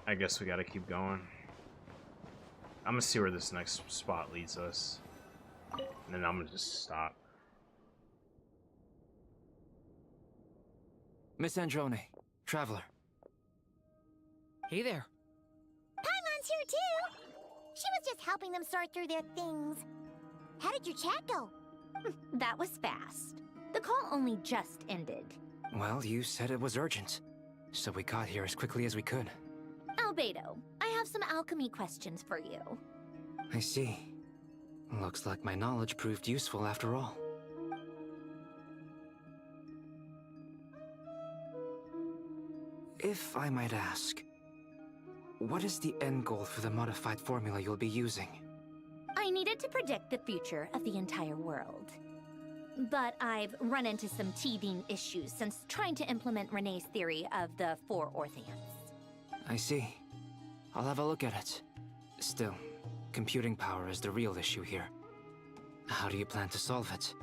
I guess we gotta keep going. I'm gonna see where this next spot leads us. And then I'm gonna just stop. Miss Androne, Traveler. Hey there. Paimon's here too! She was just helping them sort through their things. How did your chat go? That was fast. The call only just ended. Well, you said it was urgent, so we got here as quickly as we could. Albedo, I have some alchemy questions for you. I see. Looks like my knowledge proved useful after all. If I might ask, what is the end goal for the modified formula you'll be using? I needed to predict the future of the entire world. But I've run into some teething issues since trying to implement Renee's theory of the 4 Orthians. I see. I'll have a look at it. Still, computing power is the real issue here. How do you plan to solve it?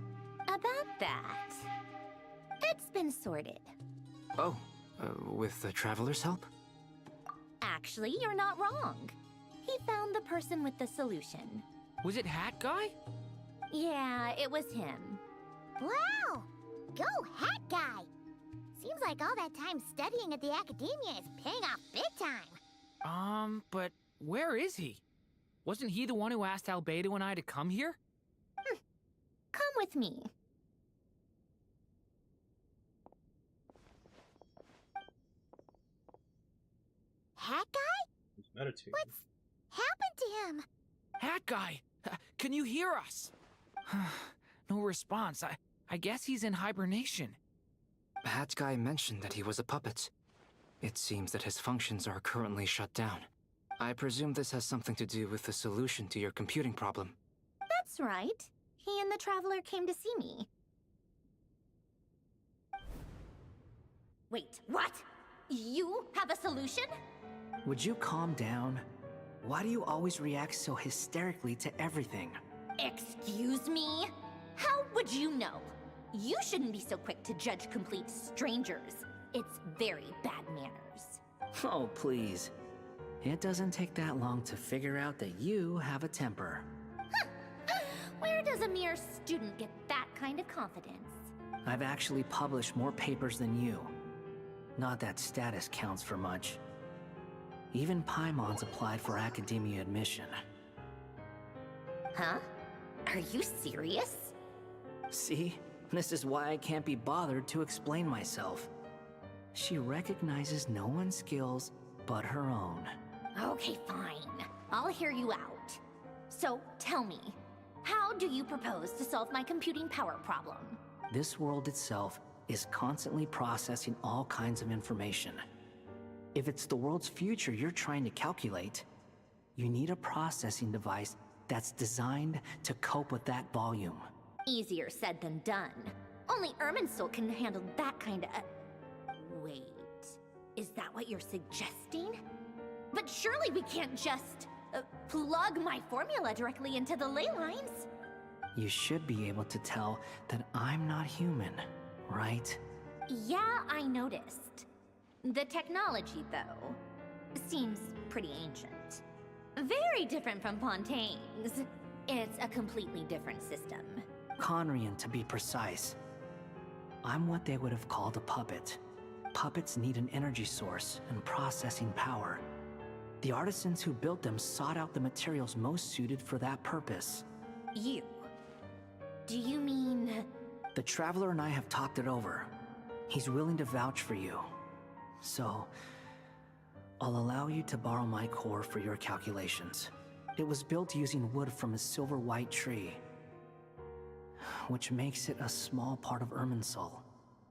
About that, it's been sorted. Oh, with the Traveler's help? Actually, you're not wrong. He found the person with the solution. Was it Hat Guy? Yeah, it was him. Wow! Go Hat Guy! Seems like all that time studying at the academia is paying off big time. But where is he? Wasn't he the one who asked Albedo and I to come here? Come with me. Hat Guy? He's meditating. What's happened to him? Hat Guy! Can you hear us? No response. I guess he's in hibernation. Hat Guy mentioned that he was a puppet. It seems that his functions are currently shut down. I presume this has something to do with the solution to your computing problem. That's right. He and the Traveler came to see me. Wait, what? You have a solution? Would you calm down? Why do you always react so hysterically to everything? Excuse me? How would you know? You shouldn't be so quick to judge complete strangers. It's very bad manners. Oh, please. It doesn't take that long to figure out that you have a temper. Where does a mere student get that kind of confidence? I've actually published more papers than you. Not that status counts for much. Even Paimons applied for academia admission. Huh? Are you serious? See? This is why I can't be bothered to explain myself. She recognizes no one's skills but her own. Okay, fine. I'll hear you out. So, tell me, how do you propose to solve my computing power problem? This world itself is constantly processing all kinds of information. If it's the world's future you're trying to calculate, you need a processing device that's designed to cope with that volume. Easier said than done. Only Irminsul can handle that kind of... Wait, is that what you're suggesting? But surely we can't just plug my formula directly into the ley lines. You should be able to tell that I'm not human, right? Yeah, I noticed. The technology, though, seems pretty ancient. Very different from Fontaine's. It's a completely different system. Conrian, to be precise. I'm what they would have called a puppet. Puppets need an energy source and processing power. The artisans who built them sought out the materials most suited for that purpose. You? Do you mean... The Traveler and I have talked it over. He's willing to vouch for you. So, I'll allow you to borrow my core for your calculations. It was built using wood from a silver white tree, which makes it a small part of Irminsul.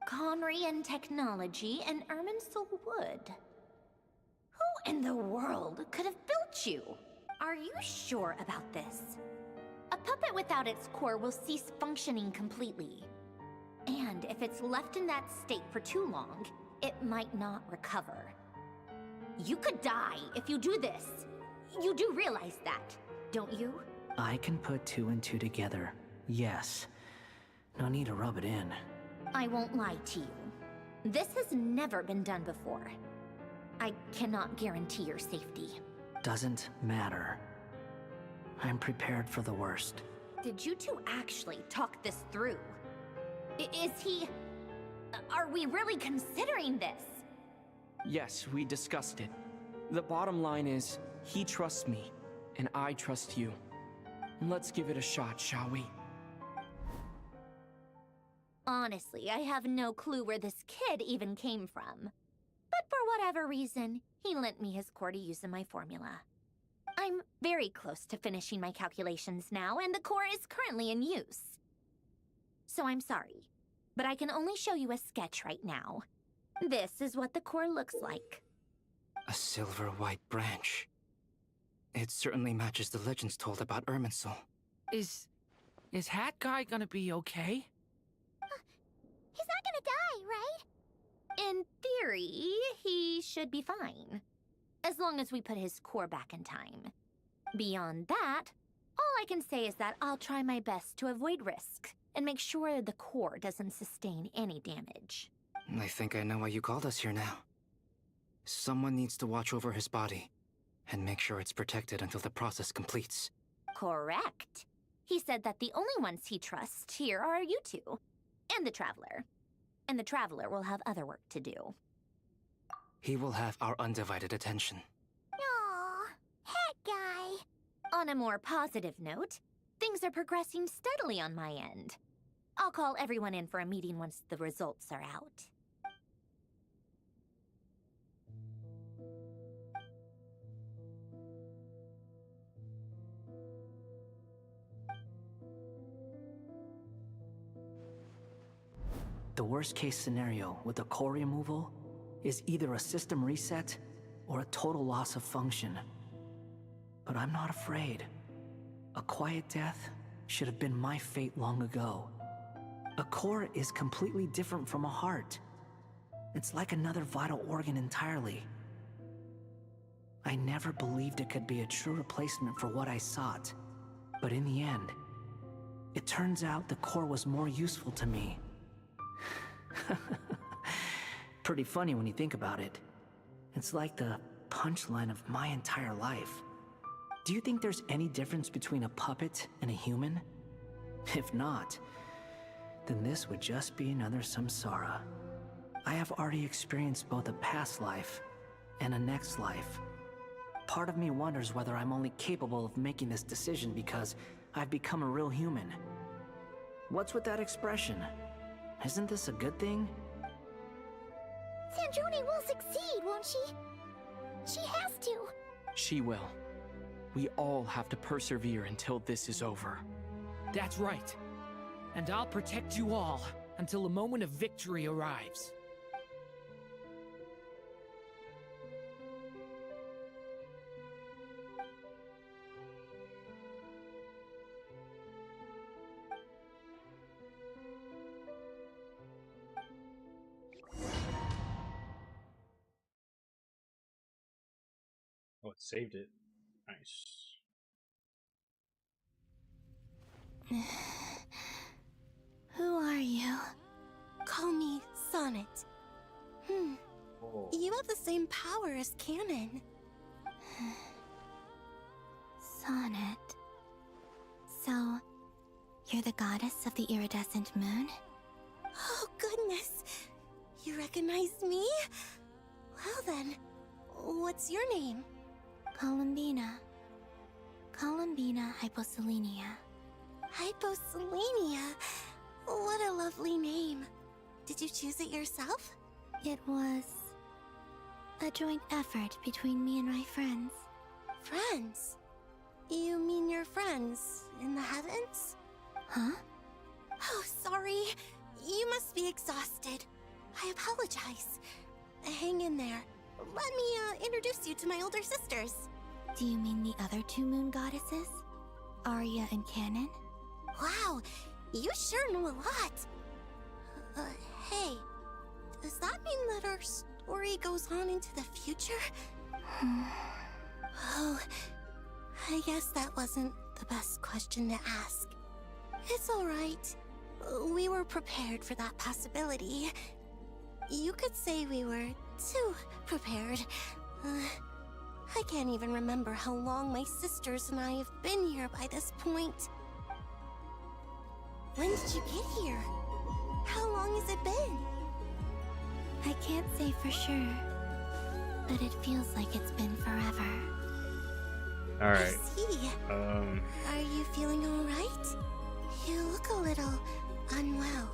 Conrian technology and Irminsul wood. Who in the world could have built you? Are you sure about this? A puppet without its core will cease functioning completely. And if it's left in that state for too long, it might not recover. You could die if you do this. You do realize that, don't you? I can put two and two together, yes. No need to rub it in. I won't lie to you. This has never been done before. I cannot guarantee your safety. Doesn't matter. I'm prepared for the worst. Did you two actually talk this through? Is he... Are we really considering this? Yes, we discussed it. The bottom line is, he trusts me, and I trust you. Let's give it a shot, shall we? Honestly, I have no clue where this kid even came from. But for whatever reason, he lent me his core to use in my formula. I'm very close to finishing my calculations now, and the core is currently in use. So I'm sorry, but I can only show you a sketch right now. This is what the core looks like. A silver white branch. It certainly matches the legends told about Irminsul. Is Hat Guy gonna be okay? He's not gonna die, right? In theory, he should be fine. As long as we put his core back in time. Beyond that, all I can say is that I'll try my best to avoid risk and make sure the core doesn't sustain any damage. I think I know why you called us here now. Someone needs to watch over his body and make sure it's protected until the process completes. Correct. He said that the only ones he trusts here are you two, and the Traveler. And the Traveler will have other work to do. He will have our undivided attention. Aww, Hat Guy. On a more positive note, things are progressing steadily on my end. I'll call everyone in for a meeting once the results are out. The worst case scenario with the core removal is either a system reset or a total loss of function. But I'm not afraid. A quiet death should have been my fate long ago. A core is completely different from a heart. It's like another vital organ entirely. I never believed it could be a true replacement for what I sought. But in the end, it turns out the core was more useful to me. Pretty funny when you think about it. It's like the punchline of my entire life. Do you think there's any difference between a puppet and a human? If not, then this would just be another samsara. I have already experienced both a past life and a next life. Part of me wonders whether I'm only capable of making this decision because I've become a real human. What's with that expression? Isn't this a good thing? Sanjoni will succeed, won't she? She has to. She will. We all have to persevere until this is over. That's right. And I'll protect you all until a moment of victory arrives. Oh, it saved it. Nice. Who are you? Call me Sonnet. Oh. You have the same power as Canon. Sonnet. So, you're the goddess of the iridescent moon? Oh, goodness. You recognize me? Well then, what's your name? Columbina. Columbina Hyposelenia. Hyposelenia? What a lovely name. Did you choose it yourself? It was a joint effort between me and my friends. Friends? You mean your friends in the heavens? Huh? Oh, sorry. You must be exhausted. I apologize. Hang in there. Let me introduce you to my older sisters. Do you mean the other two moon goddesses? Arya and Canon? Wow, you sure know a lot. Hey, does that mean that our story goes on into the future? Oh, I guess that wasn't the best question to ask. It's alright. We were prepared for that possibility. You could say we were too prepared. I can't even remember how long my sisters and I have been here by this point. When did you get here? How long has it been? I can't say for sure, but it feels like it's been forever. Alright. I see. Are you feeling alright? You look a little unwell.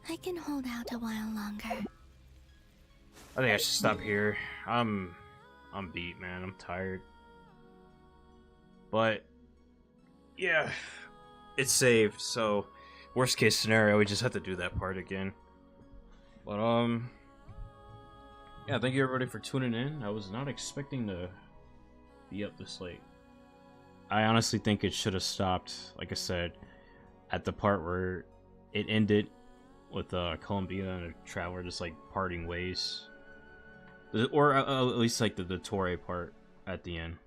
I can hold out a while longer. I think I should stop here. I'm beat, man. I'm tired. But yeah, it's saved, so worst case scenario, we just have to do that part again. But yeah, thank you everybody for tuning in. I was not expecting to be up this late. I honestly think it should have stopped, like I said, at the part where it ended with Columbia and a Traveler just like parting ways. Or at least like the Torre part at the end.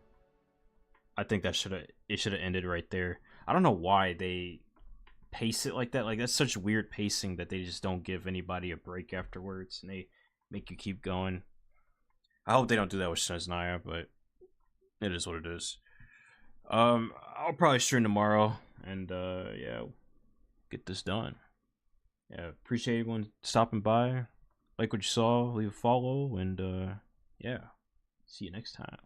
I think that should have ended right there. I don't know why they pace it like that. Like that's such weird pacing that they just don't give anybody a break afterwards and they make you keep going. I hope they don't do that with Snezhnaya, but it is what it is. I'll probably stream tomorrow and yeah, get this done. Yeah, appreciate everyone stopping by. Like what you saw, leave a follow, and yeah, see you next time.